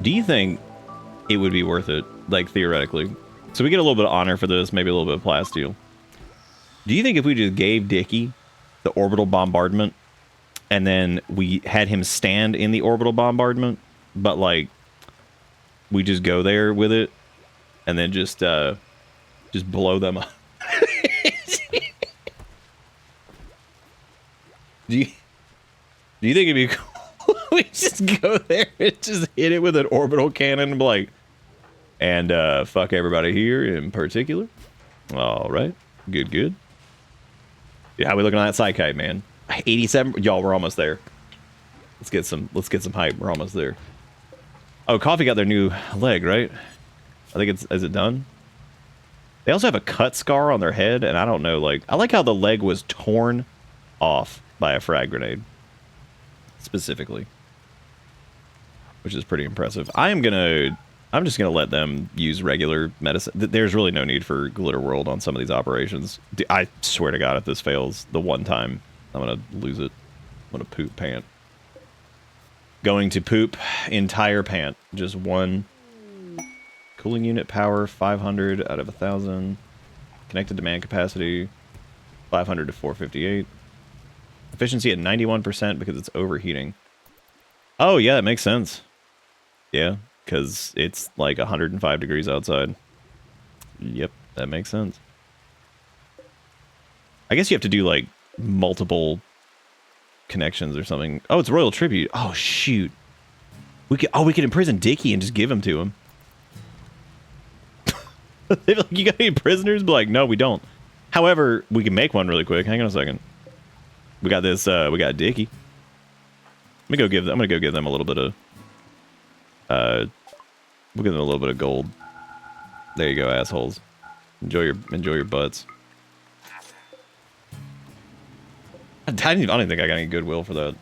S2: Do you think it would be worth it, like, theoretically? So we get a little bit of honor for this, maybe a little bit of plasteel. Do you think if we just gave Dickie the orbital bombardment, and then we had him stand in the orbital bombardment, but, like, we just go there with it, and then just blow them up? Do you think it'd be cool? We just go there and just hit it with an orbital cannon and be like, and fuck everybody here in particular. All right, good. Yeah, how we looking on that Psychite, man? 87. Y'all, we're almost there. Let's get some hype. We're almost there. Oh, Coffee got their new leg, right? I think is it done? They also have a cut scar on their head, and I don't know, like, I like how the leg was torn off by a frag grenade. Specifically. Which is pretty impressive. I'm just gonna let them use regular medicine. There's really no need for Glitter World on some of these operations. I swear to God, if this fails the one time, I'm gonna lose it. I'm gonna poop pant. Going to poop entire pant. Just one. Cooling unit power 500 out of 1,000. Connected demand capacity 500 to 458. Efficiency at 91% because it's overheating. Oh yeah, that makes sense. Yeah, because it's like 105 degrees outside. Yep, that makes sense. I guess you have to do like multiple connections or something. Oh, it's Royal Tribute. Oh shoot. We could imprison Dickie and just give him to him. They're like, you got any prisoners? But like, no, we don't. However, we can make one really quick. Hang on a second. We got this. We got Dickie. I'm gonna go give them a little bit of. We'll give them a little bit of gold. There you go, assholes. Enjoy your butts. I don't even think I got any goodwill for that.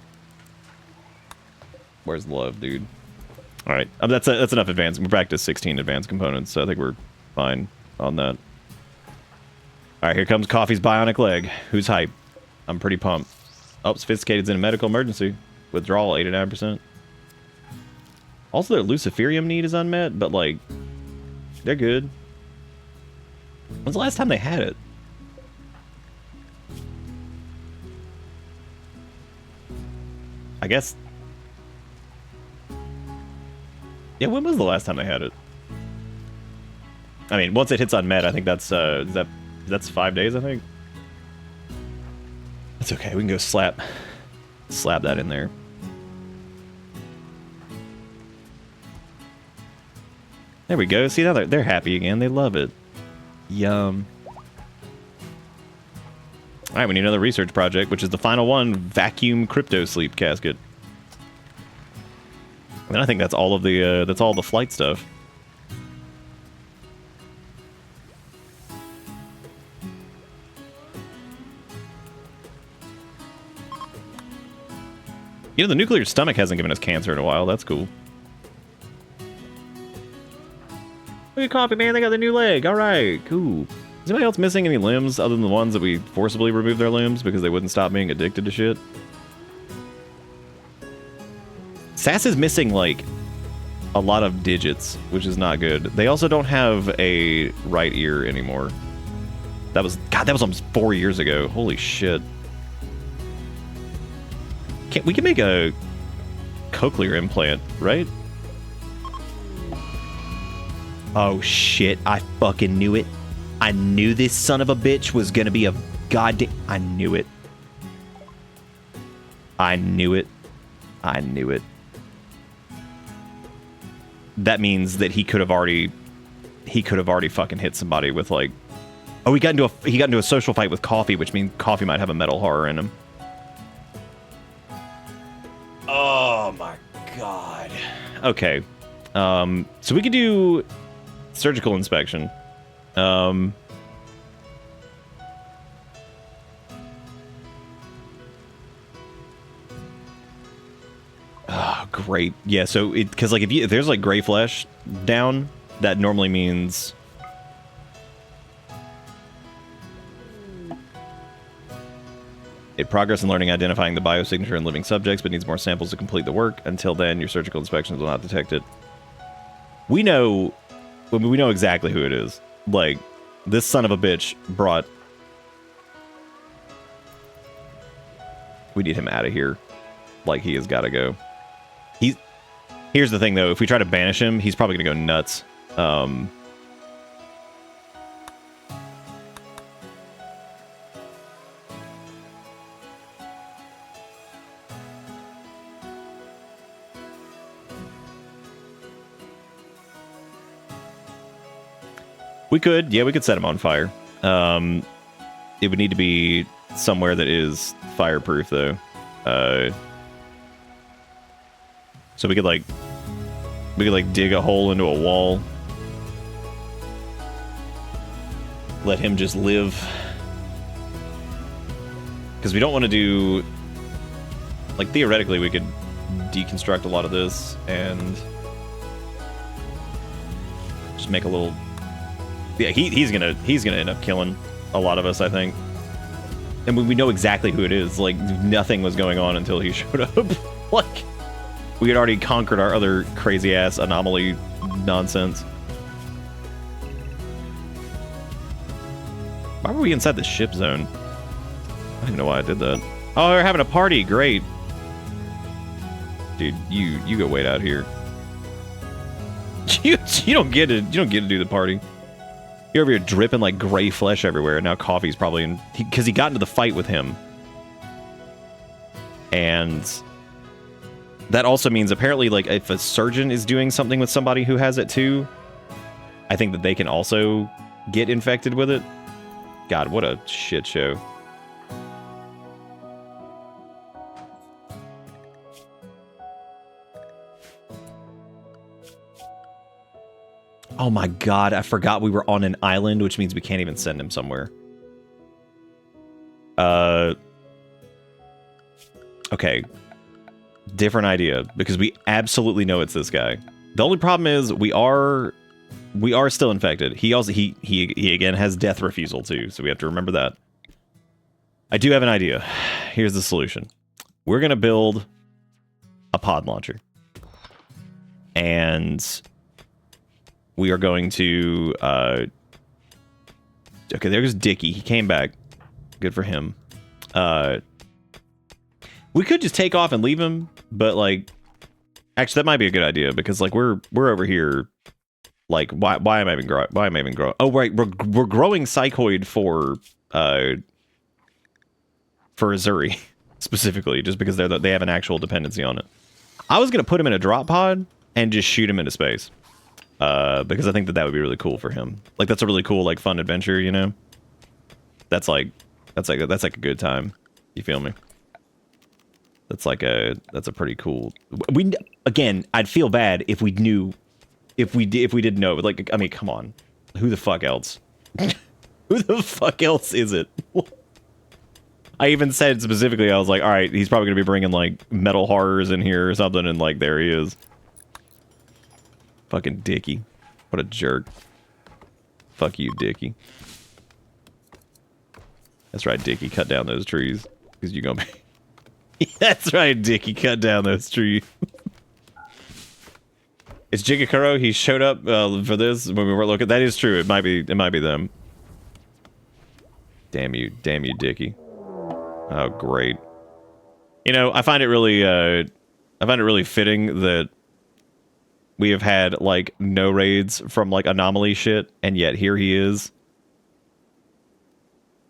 S2: Where's love, dude? All right, that's enough advanced. We're back to 16 advanced components, so I think we're fine on that. All right, here comes Coffee's bionic leg. Who's hype? I'm pretty pumped. Oh, Sophisticated's in a medical emergency. Withdrawal 89%. Also, their Luciferium need is unmet, but like, they're good. When's the last time they had it? I guess. Yeah, when was the last time they had it? I mean, once it hits unmet, I think that's that's 5 days, I think. That's okay. We can go slap that in there. There we go. See, now they're happy again. They love it. Yum. All right, we need another research project, which is the final one: vacuum crypto sleep casket. And I think that's all of the that's all the flight stuff. You know, the nuclear stomach hasn't given us cancer in a while. That's cool. Look at Coffee, man. They got the new leg. All right, cool. Is anybody else missing any limbs other than the ones that we forcibly removed their limbs because they wouldn't stop being addicted to shit? Sass is missing, like, a lot of digits, which is not good. They also don't have a right ear anymore. That was almost 4 years ago. Holy shit. We can make a cochlear implant, right? Oh shit, I fucking knew it. I knew this son of a bitch was gonna be a goddamn... I knew it. I knew it. I knew it. That means that he could have already fucking hit somebody with, like... Oh, he got into a social fight with Coffee, which means Coffee might have a metal horror in him. Oh my god. Okay. So we could do surgical inspection. Oh, great. Yeah, so because like if there's like gray flesh down, that normally means progress in learning identifying the biosignature in living subjects, but needs more samples to complete the work. Until then, your surgical inspections will not detect it. We know exactly who it is. Like, this son of a bitch brought... We need him out of here. Like, he has got to go. Here's the thing, though. If we try to banish him, he's probably going to go nuts. We could set him on fire. It would need to be somewhere that is fireproof, though. So we could dig a hole into a wall. Let him just live. Because we don't want to do... Like, theoretically, we could deconstruct a lot of this and just make a little... Yeah, he's gonna end up killing a lot of us, I think. And we know exactly who it is. Like, nothing was going on until he showed up. Like, we had already conquered our other crazy-ass anomaly nonsense. Why were we inside the ship zone? I don't even know why I did that. Oh, they're having a party. Great. Dude, you go wait out here. You don't get to do the party. You're over here dripping like gray flesh everywhere, and now Coffee's probably in... Because he got into the fight with him. And that also means, apparently, like, if a surgeon is doing something with somebody who has it too, I think that they can also get infected with it. God, what a shit show. Oh my god, I forgot we were on an island, which means we can't even send him somewhere. Okay. Different idea, because we absolutely know it's this guy. The only problem is we are still infected. He also he again has death refusal too, so we have to remember that. I do have an idea. Here's the solution. We're gonna build a pod launcher. And we are going to okay, there's Dickie. He came back. Good for him. We could just take off and leave him, but like, actually, that might be a good idea because like we're over here. Like, why am I even growing? Why am I even growing? Oh, right, we're growing Psychoid for Azuri specifically, just because they have an actual dependency on it. I was gonna put him in a drop pod and just shoot him into space, because I think that would be really cool for him. Like, that's a really cool, like, fun adventure, you know. That's like a good time. You feel me? That's a pretty cool. Again, I'd feel bad if we knew, if we didn't know. But like, I mean, come on, who the fuck else? Who the fuck else is it? I even said specifically, I was like, all right, he's probably gonna be bringing like metal horrors in here or something, and like there he is. Fucking Dickie, what a jerk. Fuck you, Dickie. That's right, Dickie, cut down those trees, because you're gonna be. That's right, Dickie, cut down those trees. It's Jigakuro. He showed up for this when we were looking. That is true. It might be them. Damn you, Dickie. Oh, great. You know, I find it really fitting that we have had like no raids from like anomaly shit, and yet here he is.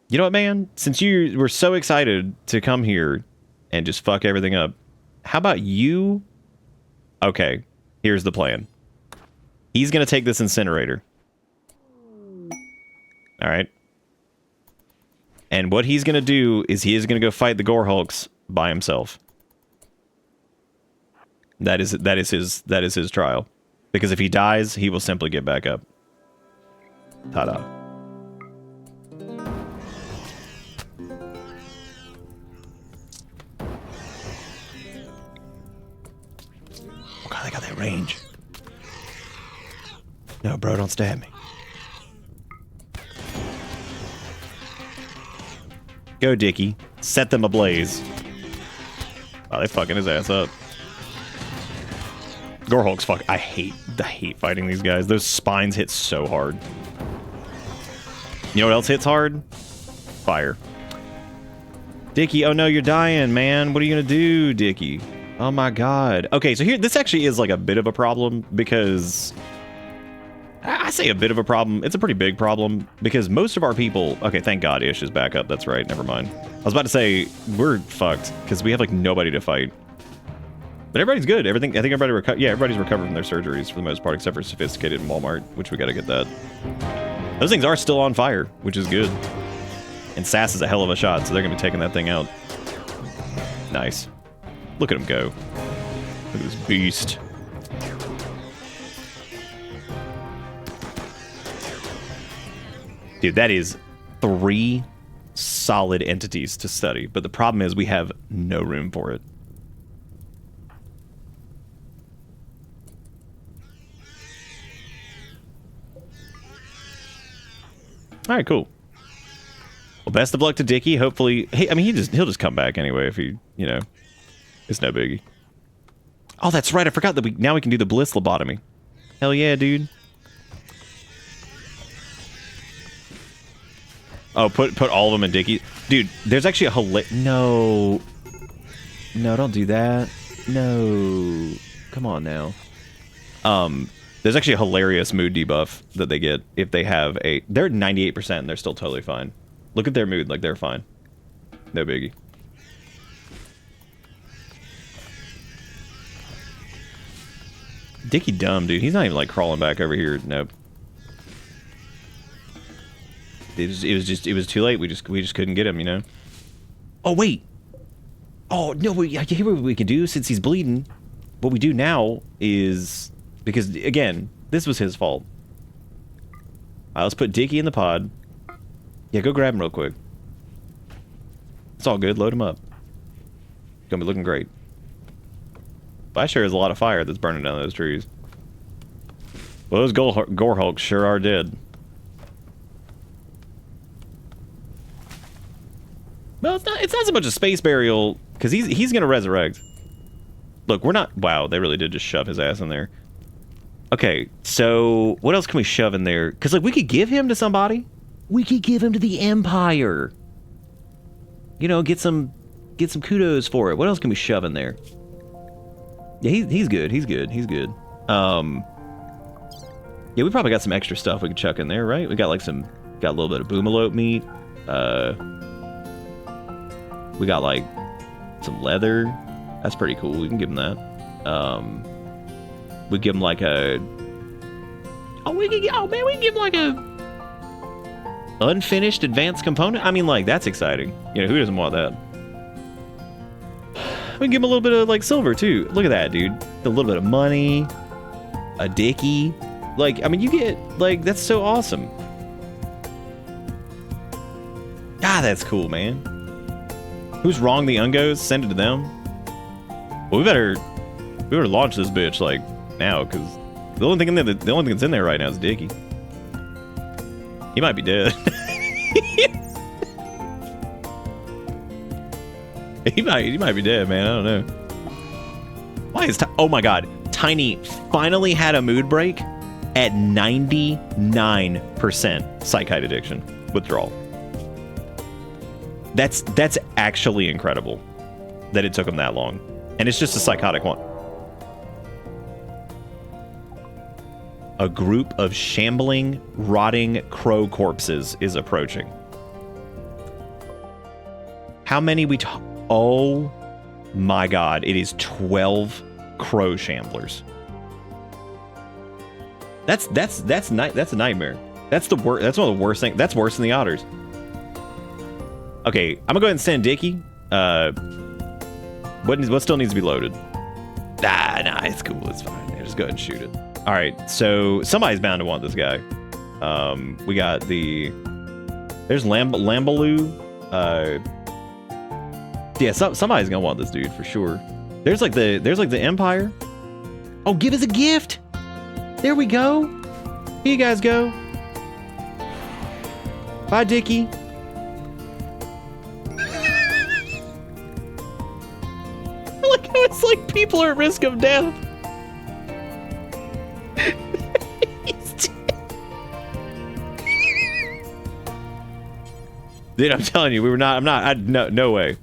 S2: You know what, man? Since you were so excited to come here and just fuck everything up, how about you? Okay, here's the plan. He's gonna take this incinerator. All right. And what he's gonna do is he is gonna go fight the Gore Hulks by himself. That is his trial. Because if he dies, he will simply get back up. Ta-da. Oh god, they got that range. No, bro, don't stab me. Go, Dickie. Set them ablaze. Oh, they fucking his ass up. Gore Hulks, fuck. I hate fighting these guys. Those spines hit so hard. You know what else hits hard? Fire. Dickie, oh no, you're dying, man. What are you gonna do, Dickie? Oh my god. Okay, so here, this actually is like a bit of a problem because... I say a bit of a problem. It's a pretty big problem because most of our people... Okay, thank God Ish is back up. That's right. Never mind. I was about to say, we're fucked because we have like nobody to fight. But everybody's good. I think everybody everybody's recovered from their surgeries for the most part, except for Sophisticated and Walmart, which we gotta get that. Those things are still on fire, which is good. And Sass is a hell of a shot, so they're gonna be taking that thing out. Nice. Look at him go. Look at this beast. Dude, that is 3 solid entities to study, but the problem is we have no room for it. All right, cool. Well, best of luck to Dickie. Hopefully, I mean, he'll just come back anyway if he, you know, it's no biggie. Oh, that's right. I forgot that now we can do the bliss lobotomy. Hell yeah, dude. Oh, put all of them in Dickie. Dude, there's actually a No, don't do that. No. Come on now. There's actually a hilarious mood debuff that they get if they have a... They're at 98% and they're still totally fine. Look at their mood, like they're fine. No biggie. Dickie dumb, dude. He's not even like crawling back over here. Nope. It was too late. We just couldn't get him, you know. Oh wait. Oh no, here's what we can do since he's bleeding. What we do now is, because again, this was his fault. Alright, let's put Dicky in the pod. Yeah, go grab him real quick. It's all good. Load him up. Gonna be looking great. But I sure there's a lot of fire that's burning down those trees. Well, those gore hulks sure are dead. Well, it's not so much a space burial, because he's gonna resurrect. Look, we're not... Wow, they really did just shove his ass in there. Okay, so what else can we shove in there? Because, like, we could give him to somebody. We could give him to the Empire. You know, get some kudos for it. What else can we shove in there? Yeah, he's good. He's good. He's good. Yeah, we probably got some extra stuff we could chuck in there, right? We got like got a little bit of boomalope meat. We got like some leather. That's pretty cool. We can give him that. We give him like a... we can give him like a unfinished advanced component. I mean, like, that's exciting. You know, who doesn't want that? We can give him a little bit of like silver too. Look at that, dude. A little bit of money, a dicky. Like, I mean, you get like, that's so awesome. God, that's cool, man. Who's wrong? The Ungos? Send it to them. Well, we better launch this bitch like now, because the only thing that's in there right now is Dicky. He might be dead. He might be dead, man. I don't know. Why is oh my god, Tiny finally had a mood break at 99% psychite addiction withdrawal. That's actually incredible that it took him that long. And it's just a psychotic one. A group of shambling, rotting crow corpses is approaching. How many we talk? Oh my god, it is 12 crow shamblers. That's a nightmare. That's the worst. That's one of the worst things. That's worse than the otters. Okay, I'm gonna go ahead and send Dicky. What still needs to be loaded? Nah, it's cool. It's fine. Yeah, just go ahead and shoot it. All right, so somebody's bound to want this guy. We got there's Lambaloo. Yeah, somebody's gonna want this dude for sure. There's like the Empire. Oh, give us a gift. There we go. Here you guys go. Bye, Dicky. Look how it's like people are at risk of death. Dude, I'm telling you, no way.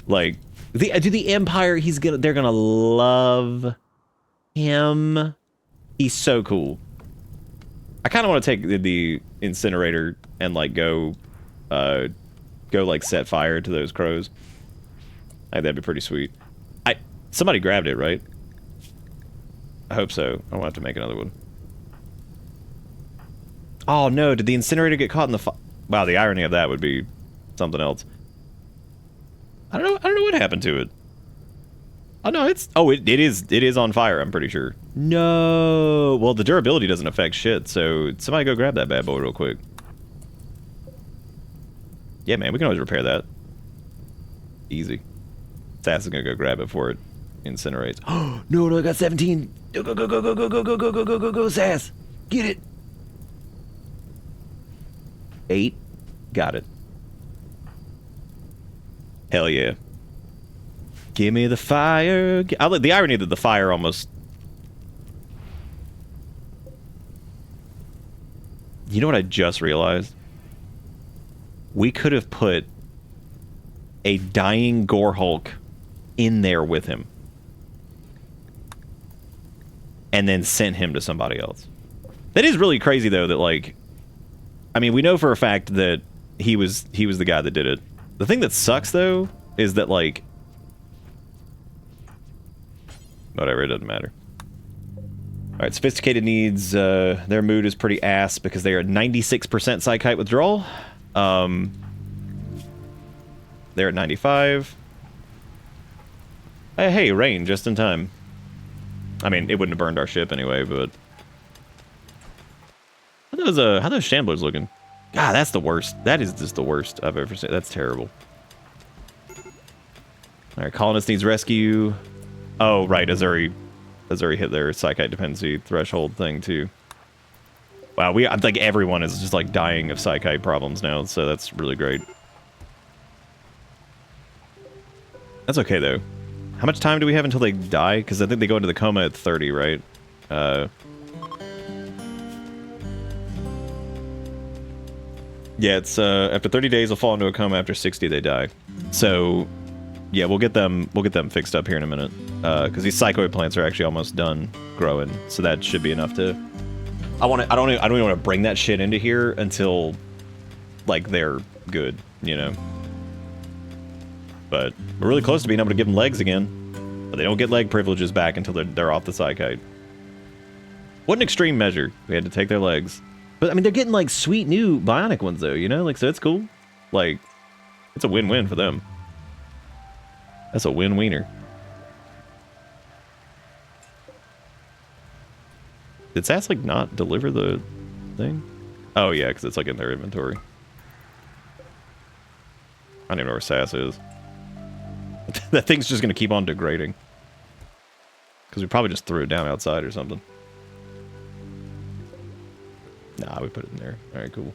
S2: Like, the Empire, they're gonna love him. He's so cool. I kind of want to take the incinerator and like go like set fire to those crows. I think that'd be pretty sweet. Somebody grabbed it, right? I hope so. I won't have to make another one. Oh no, did the incinerator get caught in the fire? Wow, the irony of that would be something else. I don't know what happened to it. Oh no, it is on fire, I'm pretty sure. No. Well, the durability doesn't affect shit, so somebody go grab that bad boy real quick. Yeah, man, we can always repair that. Easy. Sass is gonna go grab it before it incinerates. Oh no, I got 17. Go, Sass. Get it. 8. Got it. Hell yeah. Give me the fire. The irony that the fire almost... You know what I just realized? We could have put a dying Gore Hulk in there with him. And then sent him to somebody else. That is really crazy, though, that, like... I mean, we know for a fact that he was the guy that did it. The thing that sucks, though, is that, like... Whatever, it doesn't matter. Alright, Sophisticated needs, their mood is pretty ass because they are at 96% psychite withdrawal. They're at 95. Hey, rain, just in time. I mean, it wouldn't have burned our ship anyway, but... How those shamblers looking? God, that's the worst. That is just the worst I've ever seen. That's terrible. All right, Colonist needs rescue. Oh, right, Azuri hit their Psychite dependency threshold thing too. Wow, I think everyone is just like dying of Psychite problems now, so that's really great. That's okay though. How much time do we have until they die? Because I think they go into the coma at 30, right? Yeah, it's after 30 days they'll fall into a coma. After 60 they die. So yeah, we'll get them fixed up here in a minute. Because these psychoid plants are actually almost done growing, so that should be enough to. I don't even want to bring that shit into here until like they're good, you know. But we're really close to being able to give them legs again, but they don't get leg privileges back until they're off the Psychite. What an extreme measure! We had to take their legs. But I mean, they're getting like sweet new bionic ones though, you know, like so it's cool. Like, it's a win-win for them. That's a win-wiener. Did Sass like not deliver the thing? Oh yeah, because it's like in their inventory. I don't even know where Sass is. That thing's just gonna keep on degrading. Because we probably just threw it down outside or something. Nah, we put it in there. Alright, cool.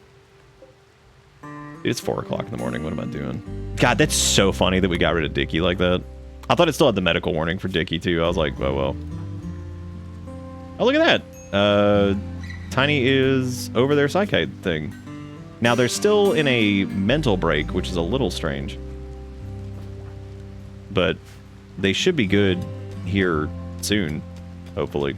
S2: Dude, it's 4 o'clock in the morning. What am I doing? God, that's so funny that we got rid of Dicky like that. I thought it still had the medical warning for Dicky, too. I was like, oh, well. Oh, look at that. Tiny is over their Psychite thing. Now, they're still in a mental break, which is a little strange. But they should be good here soon, hopefully.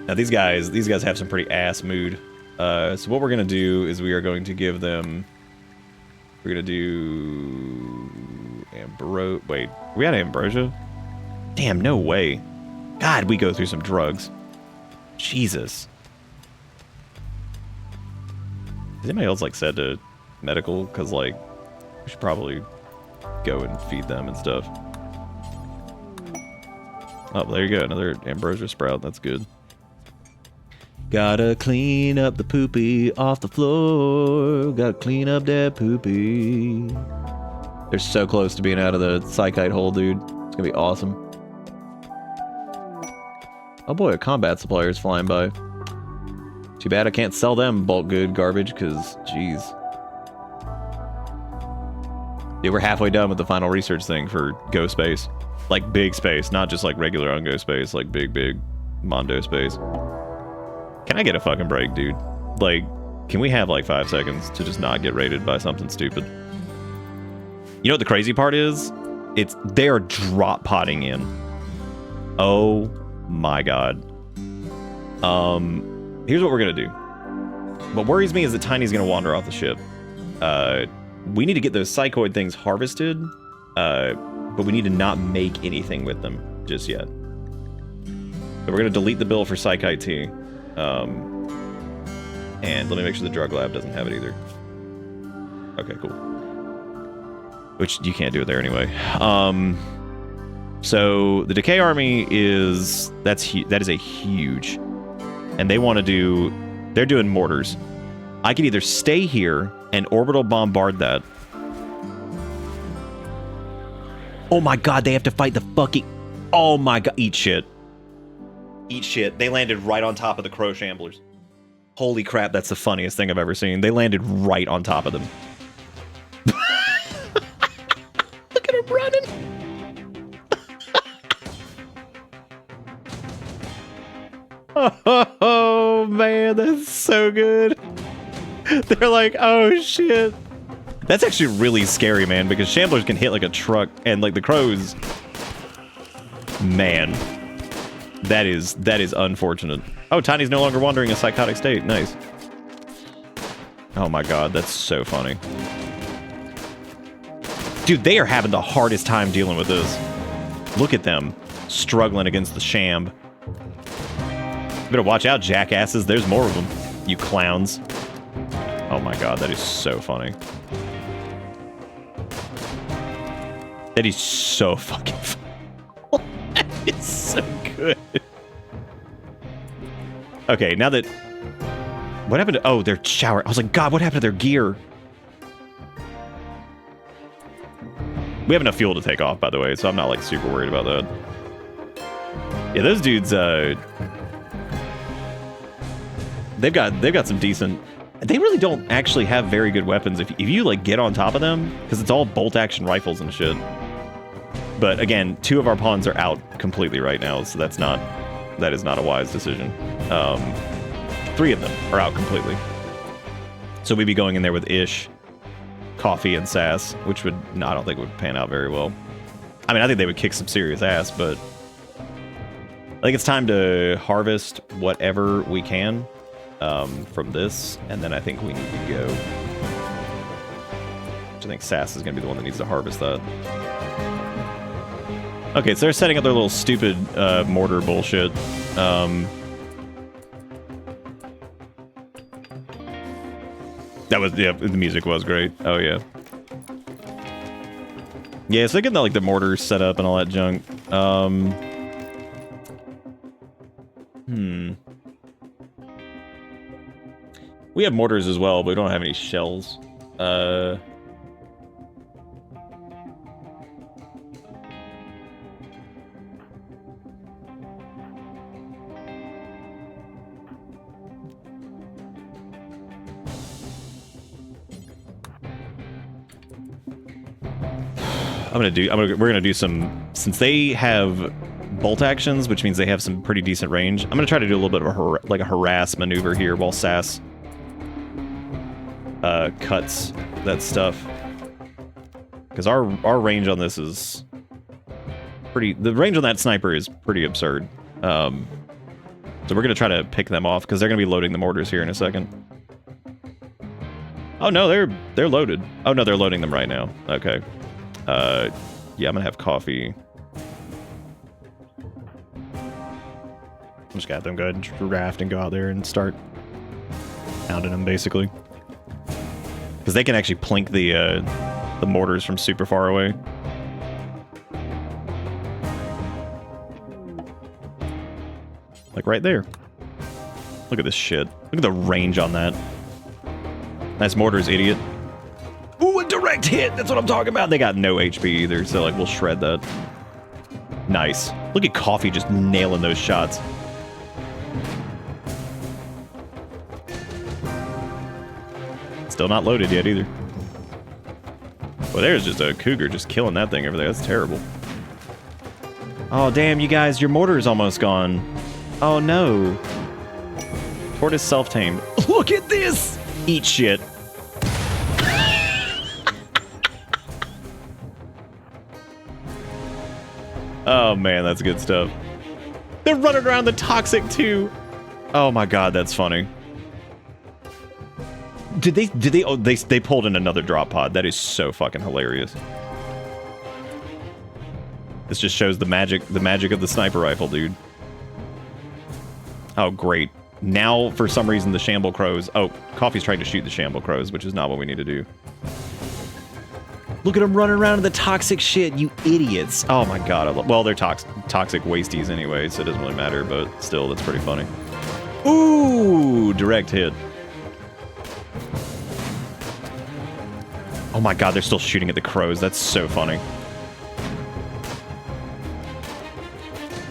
S2: Now these guys have some pretty ass mood. So what we're gonna do is we are going to give them. We're gonna do wait, are we out of ambrosia? Damn, no way. God, we go through some drugs. Jesus. Is anybody else like said to medical? Because like we should probably go and feed them and stuff. Oh, there you go, another ambrosia sprout. That's good. Gotta clean up the poopy off the floor. Gotta clean up that poopy. They're so close to being out of the Psychite hole, dude. It's gonna be awesome. Oh boy, a combat supplier is flying by. Too bad I can't sell them bulk good garbage, because, jeez. Yeah, we're halfway done with the final research thing for Go Space. Like, big space, not just like regular Ungo space, like big Mondo space. Can I get a fucking break, dude? Like, can we have like 5 seconds to just not get raided by something stupid? You know what the crazy part is? They're drop potting in. Oh my god. Here's what we're gonna do. What worries me is that Tiny's gonna wander off the ship. We need to get those psychoid things harvested, but we need to not make anything with them just yet. So we're gonna delete the bill for Psychite T. And let me make sure the drug lab doesn't have it either. Okay, cool. Which you can't do it there anyway. So the Decay Army that is a huge, and they want to do, they're doing mortars. I could either stay here and orbital bombard that. Oh my god, they have to fight the fucking, oh my god, eat shit. Eat shit. They landed right on top of the Crow Shamblers. Holy crap, that's the funniest thing I've ever seen. They landed right on top of them. Look at him running. Oh, man, that's so good. They're like, oh, shit. That's actually really scary, man, because Shamblers can hit like a truck, and like the Crows... Man. That is unfortunate. Oh, Tiny's no longer wandering a psychotic state. Nice. Oh my god, that's so funny. Dude, they are having the hardest time dealing with this. Look at them, struggling against the Sham. You better watch out, jackasses. There's more of them, you clowns. Oh my god, that is so funny. That is so fucking funny. That is so good. Okay, now that... What happened to... Oh, their shower. I was like, God, what happened to their gear? We have enough fuel to take off, by the way, so I'm not, like, super worried about that. Yeah, those dudes, they've got some decent... They really don't actually have very good weapons if you, like, get on top of them, because it's all bolt-action rifles and shit. But, again, 2 of our pawns are out completely right now, so that is not a wise decision. 3 of them are out completely. So we'd be going in there with Ish, Coffee, and Sass, which I don't think would pan out very well. I mean, I think they would kick some serious ass, but I think it's time to harvest whatever we can from this, and then I think we need to go. Which I think Sass is going to be the one that needs to harvest that. Okay, so they're setting up their little stupid mortar bullshit. That was, yeah, the music was great. Oh, yeah. Yeah, so they get like the mortars set up and all that junk. We have mortars as well, but we don't have any shells. We're gonna do some, since they have bolt actions, which means they have some pretty decent range. I'm gonna try to do a little bit of a harass maneuver here while Sass cuts that stuff, because our range on this is pretty. The range on that sniper is pretty absurd. So we're gonna try to pick them off because they're gonna be loading the mortars here in a second. Oh no, they're loaded. Oh no, they're loading them right now. Okay. Yeah, I'm gonna have Coffee. I'm just gonna have them go ahead and draft and go out there and start pounding them, basically. Because they can actually plink the mortars from super far away. Like right there. Look at this shit. Look at the range on that. Nice mortars, idiot. Ooh, a direct hit! That's what I'm talking about! They got no HP either, so like we'll shred that. Nice. Look at Coffee just nailing those shots. Still not loaded yet either. Well, there's just a cougar just killing that thing over there. That's terrible. Oh, damn, you guys, your mortar is almost gone. Oh, no. Tortoise self-tamed. Look at this! Eat shit. Oh, man, that's good stuff. They're running around the toxic, too. Oh, my God, that's funny. Oh, they pulled in another drop pod. That is so fucking hilarious. This just shows the magic of the sniper rifle, dude. Oh, great. Now, for some reason, the Shamble Crows... Oh, Coffee's trying to shoot the Shamble Crows, which is not what we need to do. Look at them running around in the toxic shit, you idiots. Oh my God. Well, they're toxic wasties anyway, so it doesn't really matter, but still, that's pretty funny. Ooh, direct hit. Oh my God, they're still shooting at the crows. That's so funny.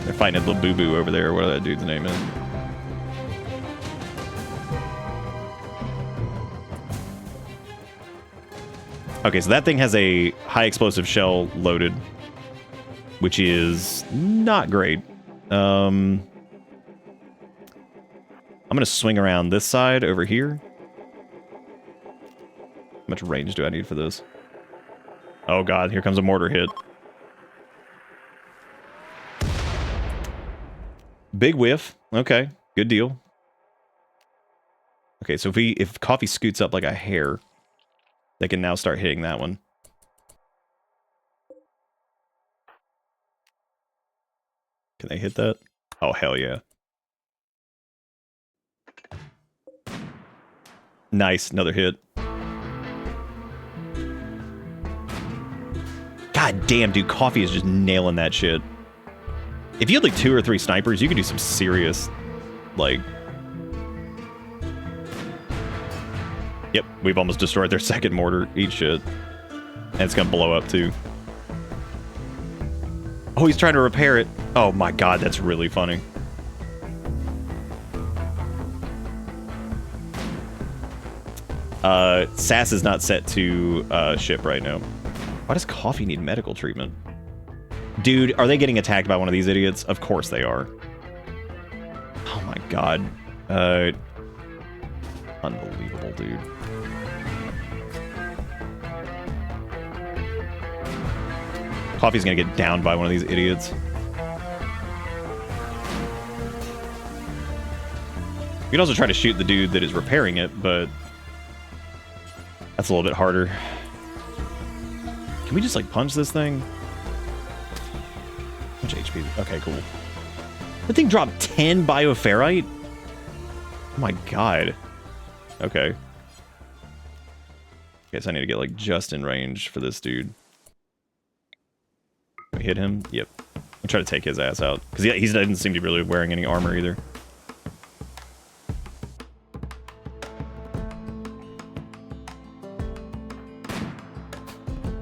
S2: They're fighting at little boo-boo over there, whatever that dude's name is. Okay, so that thing has a high explosive shell loaded, which is not great. I'm gonna swing around this side over here. How much range do I need for this? Oh God, here comes a mortar hit. Big whiff. Okay, good deal. Okay, so if Coffee scoots up like a hair, they can now start hitting that one. Can they hit that? Oh, hell yeah. Nice, another hit. God damn, dude, Coffee is just nailing that shit. If you had like 2 or 3 snipers, you could do some serious, like, Yep, we've almost destroyed their second mortar. Eat shit. And it's gonna blow up too. Oh, he's trying to repair it. Oh my god, that's really funny. Sass is not set to ship right now. Why does Coffee need medical treatment? Dude, are they getting attacked by one of these idiots? Of course they are. Oh my god. Unbelievable, dude. Coffee's gonna get downed by one of these idiots. You can also try to shoot the dude that is repairing it, but that's a little bit harder. Can we just, like, punch this thing? How much HP? Okay, cool. That thing dropped 10 bioferrite? Oh my god. Okay. Guess I need to get, like, just in range for this dude. Can we hit him? Yep. I'll try to take his ass out. Because he doesn't seem to be really wearing any armor either.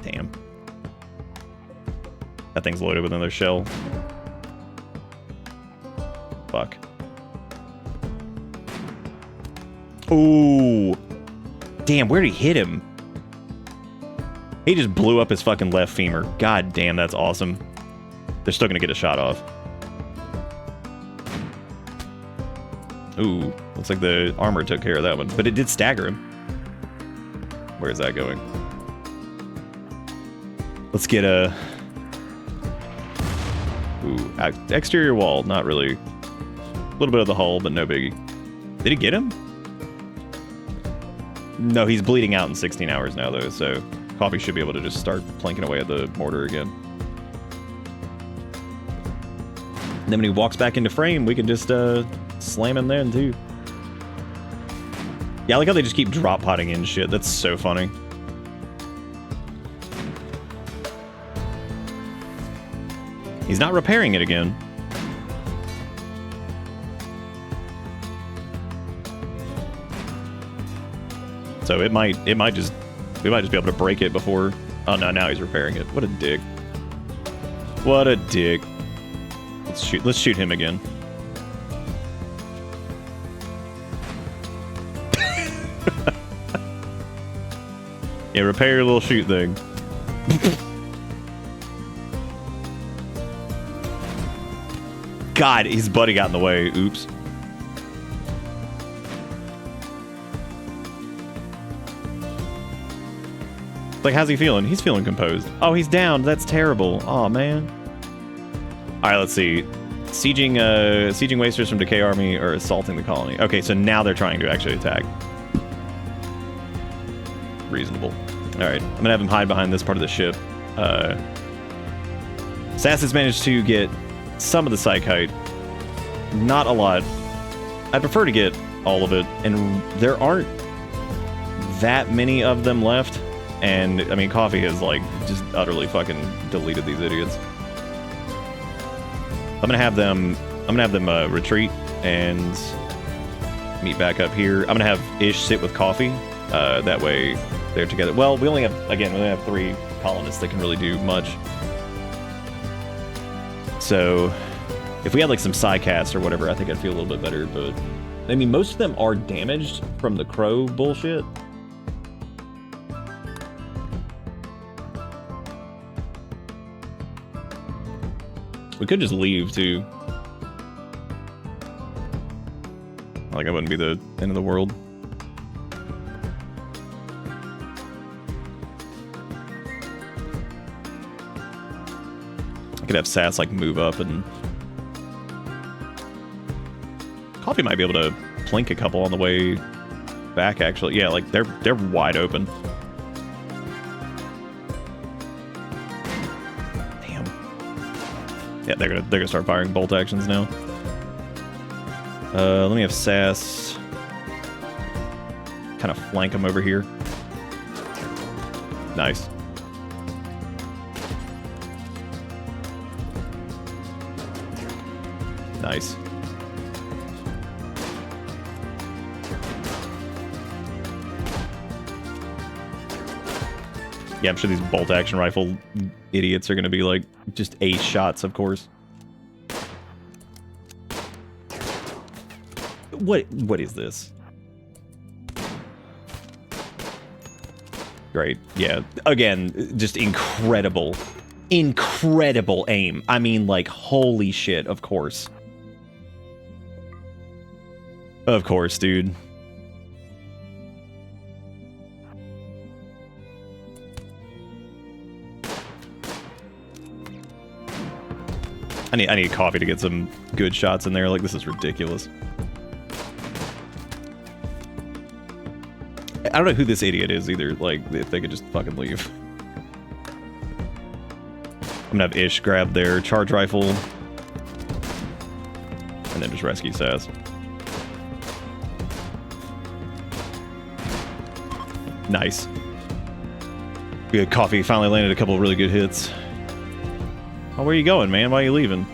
S2: Damn. That thing's loaded with another shell. Fuck. Ooh. Damn, where'd he hit him? He just blew up his fucking left femur. God damn, that's awesome. They're still gonna get a shot off. Ooh, looks like the armor took care of that one. But it did stagger him. Where is that going? Let's get a... Ooh, exterior wall, not really. A little bit of the hull, but no biggie. Did he get him? No, he's bleeding out in 16 hours now, though, so Coffee should be able to just start planking away at the mortar again. And then when he walks back into frame, we can just slam him then, too. Yeah, I like how they just keep drop-potting in shit. That's so funny. He's not repairing it again. So we might just be able to break it before... Oh no, now he's repairing it. What a dick. What a dick. Let's shoot him again. Yeah, repair your little shoot thing. God, his buddy got in the way. Oops. Like, how's he feeling? He's feeling composed. Oh, he's down. That's terrible. Oh, man. All right, let's see. Sieging wasters from Decay Army or assaulting the colony. Okay, so now they're trying to actually attack. Reasonable. All right, I'm gonna have him hide behind this part of the ship. Sass has managed to get some of the Psychite. Not a lot. I'd prefer to get all of it, and there aren't that many of them left. And, I mean, Coffee has, like, just utterly fucking deleted these idiots. I'm gonna have them retreat and meet back up here. I'm gonna have Ish sit with Coffee. That way they're together. Well, we only have 3 colonists that can really do much. So if we had like some Psycast or whatever, I think I'd feel a little bit better. But I mean, most of them are damaged from the crow bullshit. We could just leave, too. Like, I wouldn't be the end of the world. I could have Sass, like, move up and... Coffee might be able to plink a couple on the way back, actually. Yeah, like, they're wide open. Yeah, they're gonna start firing bolt actions now. Let me have Sass kind of flank him over here. Nice. Nice. Yeah, I'm sure these bolt-action rifle idiots are gonna be like, just ace shots, of course. What is this? Great. Yeah. Again, just incredible. Incredible aim. I mean, like, holy shit, of course. Of course, dude. I need coffee to get some good shots in there. Like, this is ridiculous. I don't know who this idiot is either. Like, if they could just fucking leave. I'm gonna have Ish grab their charge rifle. And then just rescue Sass. Nice. Good coffee. Finally landed a couple of really good hits. Oh, where are you going, man? Why are you leaving?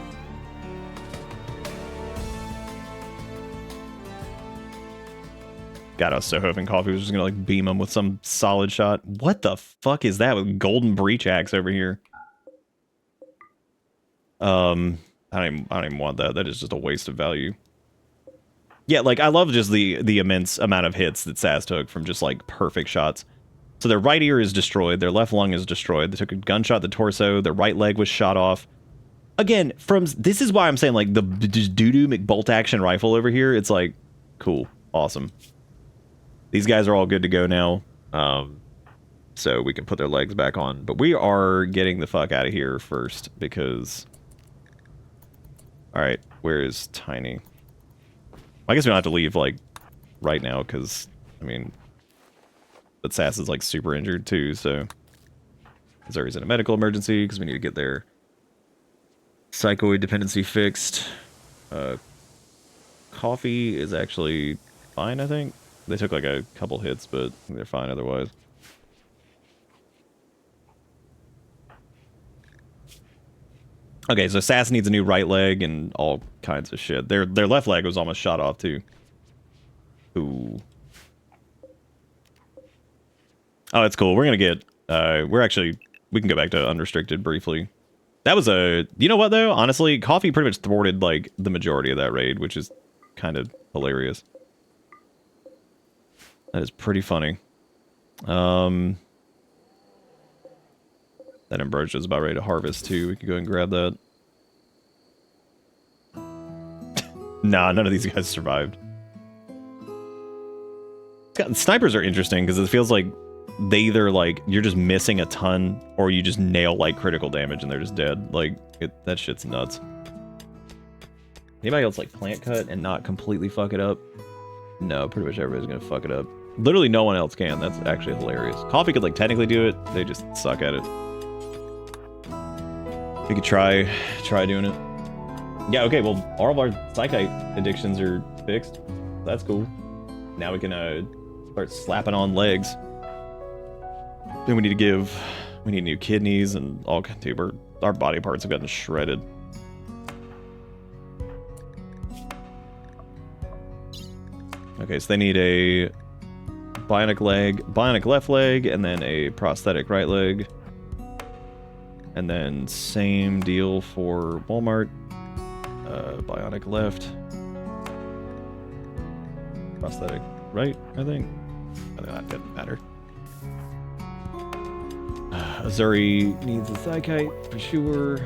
S2: God, I was so hoping Coffee was just gonna like beam him with some solid shot. What the fuck is that with Golden Breach Axe over here? I don't even want that. That is just a waste of value. Yeah, like I love just the immense amount of hits that Sass took from just like perfect shots. So their right ear is destroyed, their left lung is destroyed. They took a gunshot at the torso, their right leg was shot off. Again, this is why I'm saying like the just doo-doo McBolt action rifle over here. It's like cool, awesome. These guys are all good to go now, so we can put their legs back on. But we are getting the fuck out of here first because... Alright, where is Tiny? I guess we don't have to leave, like, right now, because, I mean... But Sass is, like, super injured, too, so... Zuri's in a medical emergency, because we need to get their... psychoid dependency fixed. Coffee is actually fine, I think. They took like a couple hits, but they're fine otherwise. Okay, so Sass needs a new right leg and all kinds of shit. Their left leg was almost shot off too. Ooh. Oh, that's cool. We're gonna get. We can go back to unrestricted briefly. That was a. You know what though? Honestly, Coffee pretty much thwarted like the majority of that raid, which is kind of hilarious. That is pretty funny. That ambrosia is about ready to harvest too. We can go and grab that. Nah, none of these guys survived. Snipers are interesting because it feels like they either like you're just missing a ton or you just nail like critical damage and they're just dead. Like that shit's nuts. Anybody else like plant cut and not completely fuck it up? No, pretty much everybody's gonna fuck it up. Literally no one else can. That's actually hilarious. Coffee could like technically do it. They just suck at it. We could try doing it. Yeah, okay, well, all of our psychite addictions are fixed. That's cool. Now we can start slapping on legs. Then we need new kidneys and all kinds of, our body parts have gotten shredded. Okay, so they need a bionic leg, bionic left leg, and then a prosthetic right leg. And then same deal for Walmart. Bionic left. Prosthetic right, I think. I think that didn't matter. Zuri needs a psychite for sure.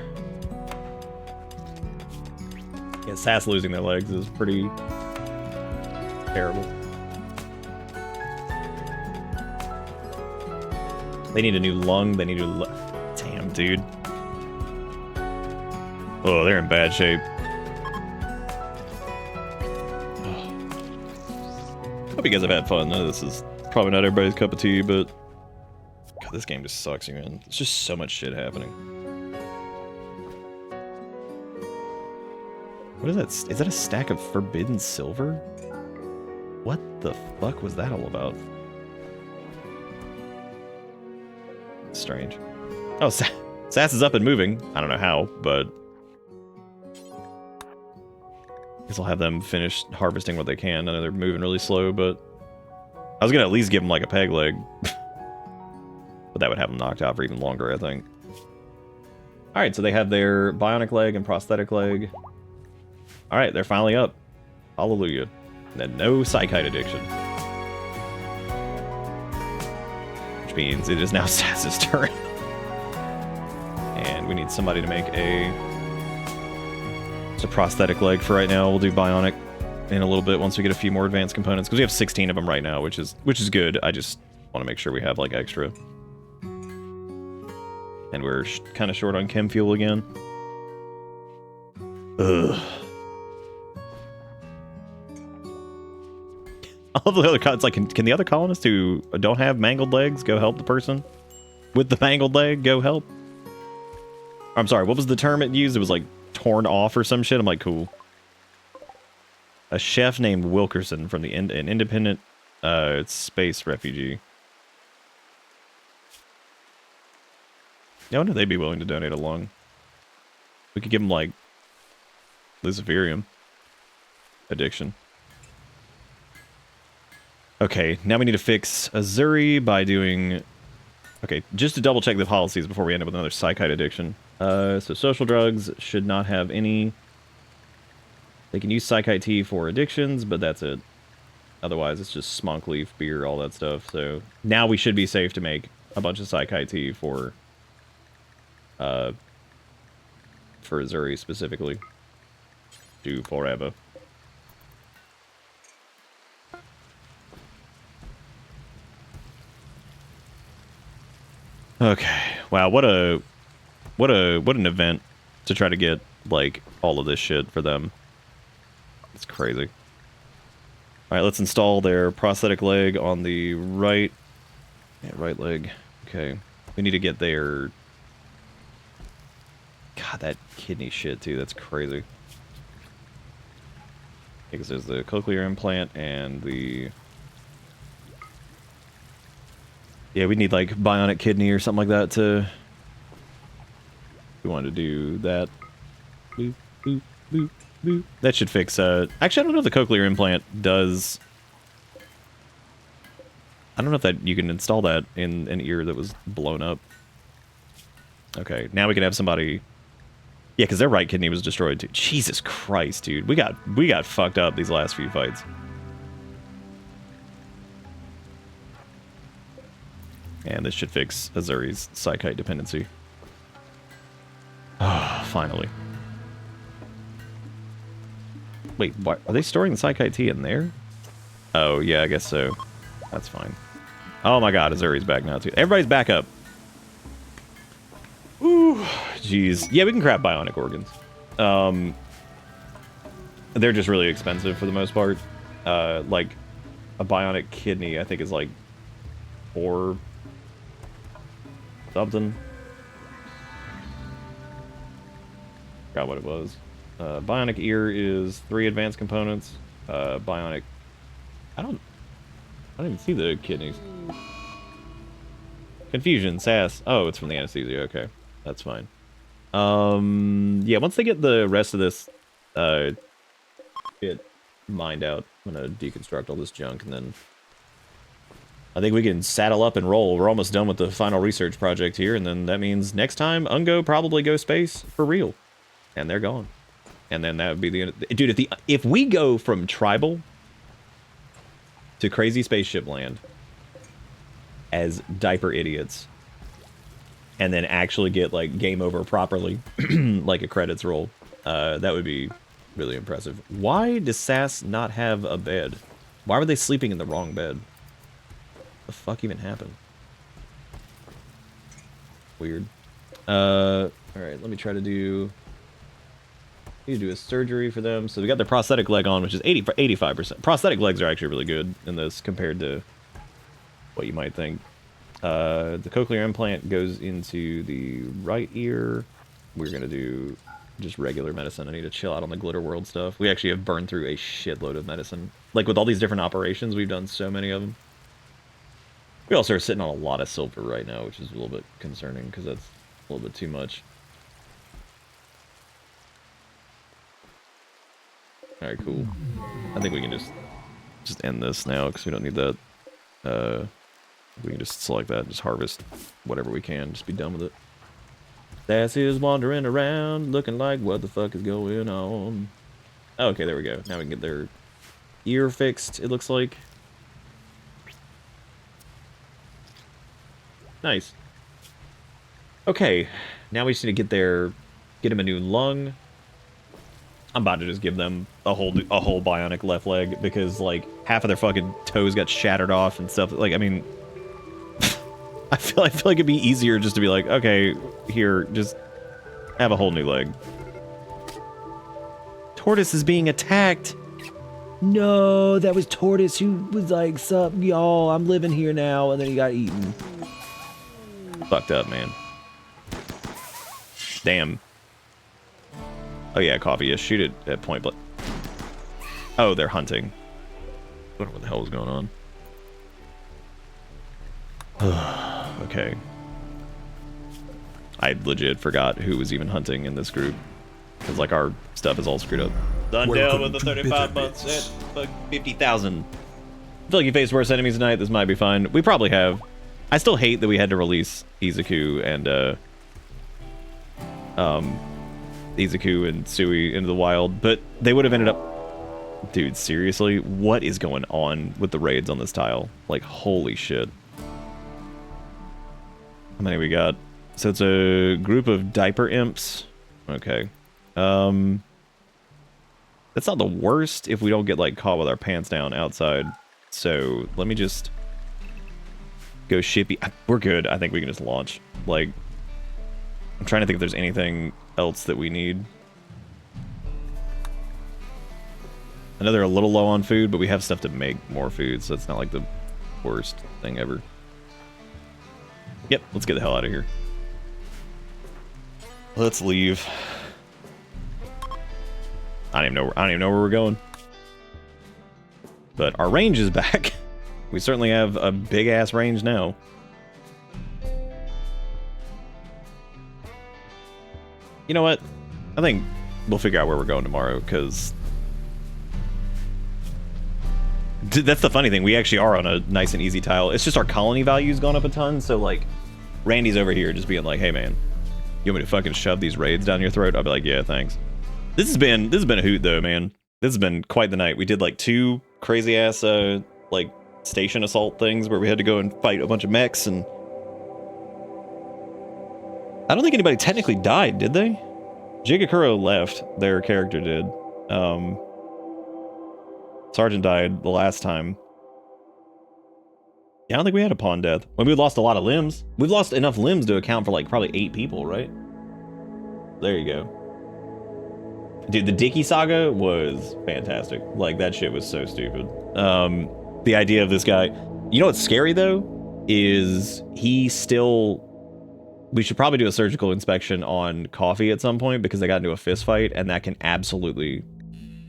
S2: Yeah, Sass losing their legs is pretty terrible. They need a new lung. They need a damn, dude. Oh, they're in bad shape. Hope you guys have had fun. This is probably not everybody's cup of tea, but God, this game just sucks, man. There's just so much shit happening. What is that? Is that a stack of forbidden silver? What the fuck was that all about? Strange. Oh, Sass is up and moving. I don't know how, but I guess I'll have them finish harvesting what they can. I know they're moving really slow, but I was gonna at least give them like a peg leg. But that would have them knocked out for even longer, I think. Alright, so they have their bionic leg and prosthetic leg. Alright, they're finally up. Hallelujah. And then no Psychite addiction. Which means it is now Sass's turn. And we need somebody to make just a prosthetic leg for right now. We'll do bionic in a little bit once we get a few more advanced components, because we have 16 of them right now, which is good. I just want to make sure we have like extra. And we're kind of short on chem fuel again. Ugh. All of the other it's like, can the other colonists who don't have mangled legs go help the person with the mangled leg go help? I'm sorry, what was the term it used? It was like torn off or some shit. I'm like, cool. A chef named Wilkerson from an independent space refugee. I wonder if they'd be willing to donate a lung. We could give them like Luciferium addiction. Okay, now we need to fix Azuri by doing... Okay, just to double check the policies before we end up with another Psychite addiction. So social drugs should not have any... They can use Psychite tea for addictions, but that's it. Otherwise, it's just Smonk Leaf, beer, all that stuff. So now we should be safe to make a bunch of Psychite tea for Azuri specifically. Do forever. Okay. Wow, what an event to try to get like all of this shit for them. It's crazy. All right, let's install their prosthetic leg on the right. Yeah, right leg. Okay. We need to get their... God, that kidney shit too. That's crazy. Because there's the cochlear implant and the... Yeah, we need like bionic kidney or something like that to... We want to do that. Boop, boop, boop, boop. That should fix... Actually, I don't know if the cochlear implant does... I don't know if that you can install that in an ear that was blown up. Okay, now we can have somebody... Yeah, because their right kidney was destroyed too. Jesus Christ, dude. We got fucked up these last few fights. And this should fix Azuri's Psychite dependency. Oh, finally. Wait, what? Are they storing the Psychite tea in there? Oh, yeah, I guess so. That's fine. Oh my god, Azuri's back now too. Everybody's back up. Ooh, jeez. Yeah, we can crap bionic organs. They're just really expensive for the most part. Like, a bionic kidney, I think, is like 4 something. Forgot what it was. Bionic ear is 3 advanced components. Bionic... I don't even see the kidneys. Confusion, sass. Oh, it's from the anesthesia. Okay, that's fine. Yeah, once they get the rest of this shit mined out, I'm gonna deconstruct all this junk, and then I think we can saddle up and roll. We're almost done with the final research project here, and then that means next time Ungo probably go space for real, and they're gone. And then that would be the end. Dude, if we go from tribal to crazy spaceship land as diaper idiots, and then actually get like game over properly, like a credits roll, that would be really impressive. Why does Sass not have a bed? Why were they sleeping in the wrong bed? What the fuck even happened? Weird. All right, let me try to do... Need to do a surgery for them. So we got their prosthetic leg on, which is 85%. Prosthetic legs are actually really good in this compared to what you might think. The cochlear implant goes into the right ear. We're going to do just regular medicine. I need to chill out on the Glitter World stuff. We actually have burned through a shitload of medicine. Like, with all these different operations, we've done so many of them. We also are sitting on a lot of silver right now, which is a little bit concerning, because that's a little bit too much. Alright, cool. I think we can just end this now, because we don't need that We can just select that, just harvest whatever we can, just be done with it. Sassy's wandering around, looking like what the fuck is going on. Okay, there we go. Now we can get their ear fixed, it looks like. Nice. Okay, now we just need to get him a new lung. I'm about to just give them a whole bionic left leg because like half of their fucking toes got shattered off and stuff. Like, I mean, I feel like it'd be easier just to be like, okay, here, just have a whole new leg. Tortoise is being attacked. No, that was Tortoise who was like, sup, y'all, I'm living here now, and then he got eaten. Fucked up, man. Damn. Oh yeah, coffee. Yeah, shoot it at point blank. Oh, they're hunting. I don't know what the hell is going on. Okay. I legit forgot who was even hunting in this group. Because, like, our stuff is all screwed up. Dundale with the 35 months at 50,000. I feel like you faced worse enemies tonight. This might be fine. We probably have. I still hate that we had to release Izuku and Sui into the wild, but they would have ended up... Dude, seriously? What is going on with the raids on this tile? Like, holy shit. How many we got? So it's a group of diaper imps. Okay. That's not the worst if we don't get, like, caught with our pants down outside. So, let me just go shippy. We're good. I think we can just launch. Like, I'm trying to think if there's anything else that we need. I know they're a little low on food, but we have stuff to make more food, so it's not like the worst thing ever. Yep, let's get the hell out of here. Let's leave. I don't even know where we're going. But our range is back. We certainly have a big ass range now. You know what? I think we'll figure out where we're going tomorrow, because that's the funny thing. We actually are on a nice and easy tile. It's just our colony value's gone up a ton, so like Randy's over here just being like, hey man, you want me to fucking shove these raids down your throat? I'll be like, yeah, thanks. This has been a hoot though, man. This has been quite the night. We did like 2 crazy ass like station assault things where we had to go and fight a bunch of mechs, and I don't think anybody technically died, did they? Jigakuro left. Their character did. Sergeant died the last time. Yeah, I don't think we had a pawn death. Well, we lost a lot of limbs. We've lost enough limbs to account for like probably 8 people, right? There you go. Dude, the Dicky saga was fantastic. Like, that shit was so stupid. The idea of this guy... You know what's scary, though? Is he still... We should probably do a surgical inspection on Coffee at some point, because they got into a fist fight, and that can absolutely,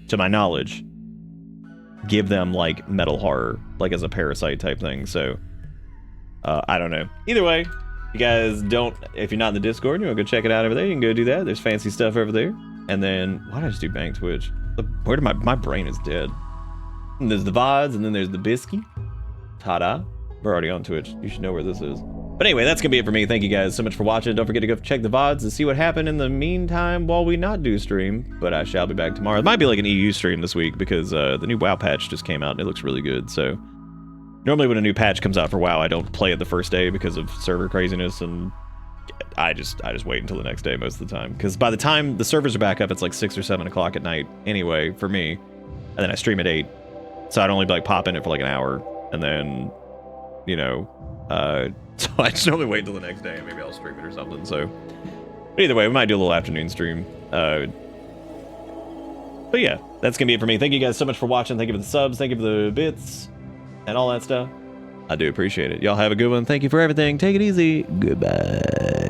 S2: to my knowledge, give them, like, metal horror, like as a parasite type thing. So, I don't know. Either way, you guys don't... If you're not in the Discord, you want to go check it out over there, you can go do that. There's fancy stuff over there. And then, why did I just do Bang Twitch? Where did my brain is dead. And there's the VODs, and then there's the Bisky. Ta-da. We're already on Twitch. You should know where this is. But anyway, that's going to be it for me. Thank you guys so much for watching. Don't forget to go check the VODs and see what happened in the meantime while we not do stream. But I shall be back tomorrow. It might be like an EU stream this week because the new WoW patch just came out and it looks really good. So normally when a new patch comes out for WoW, I don't play it the first day because of server craziness, and I just wait until the next day most of the time. Because by the time the servers are back up, it's like 6 or 7 o'clock at night anyway for me. And then I stream at 8. So I'd only like pop in it for like an hour. And then, you know, so I just normally wait until the next day and maybe I'll stream it or something. So but either way, we might do a little afternoon stream. But yeah, that's going to be it for me. Thank you guys so much for watching. Thank you for the subs. Thank you for the bits and all that stuff. I do appreciate it. Y'all have a good one. Thank you for everything. Take it easy. Goodbye.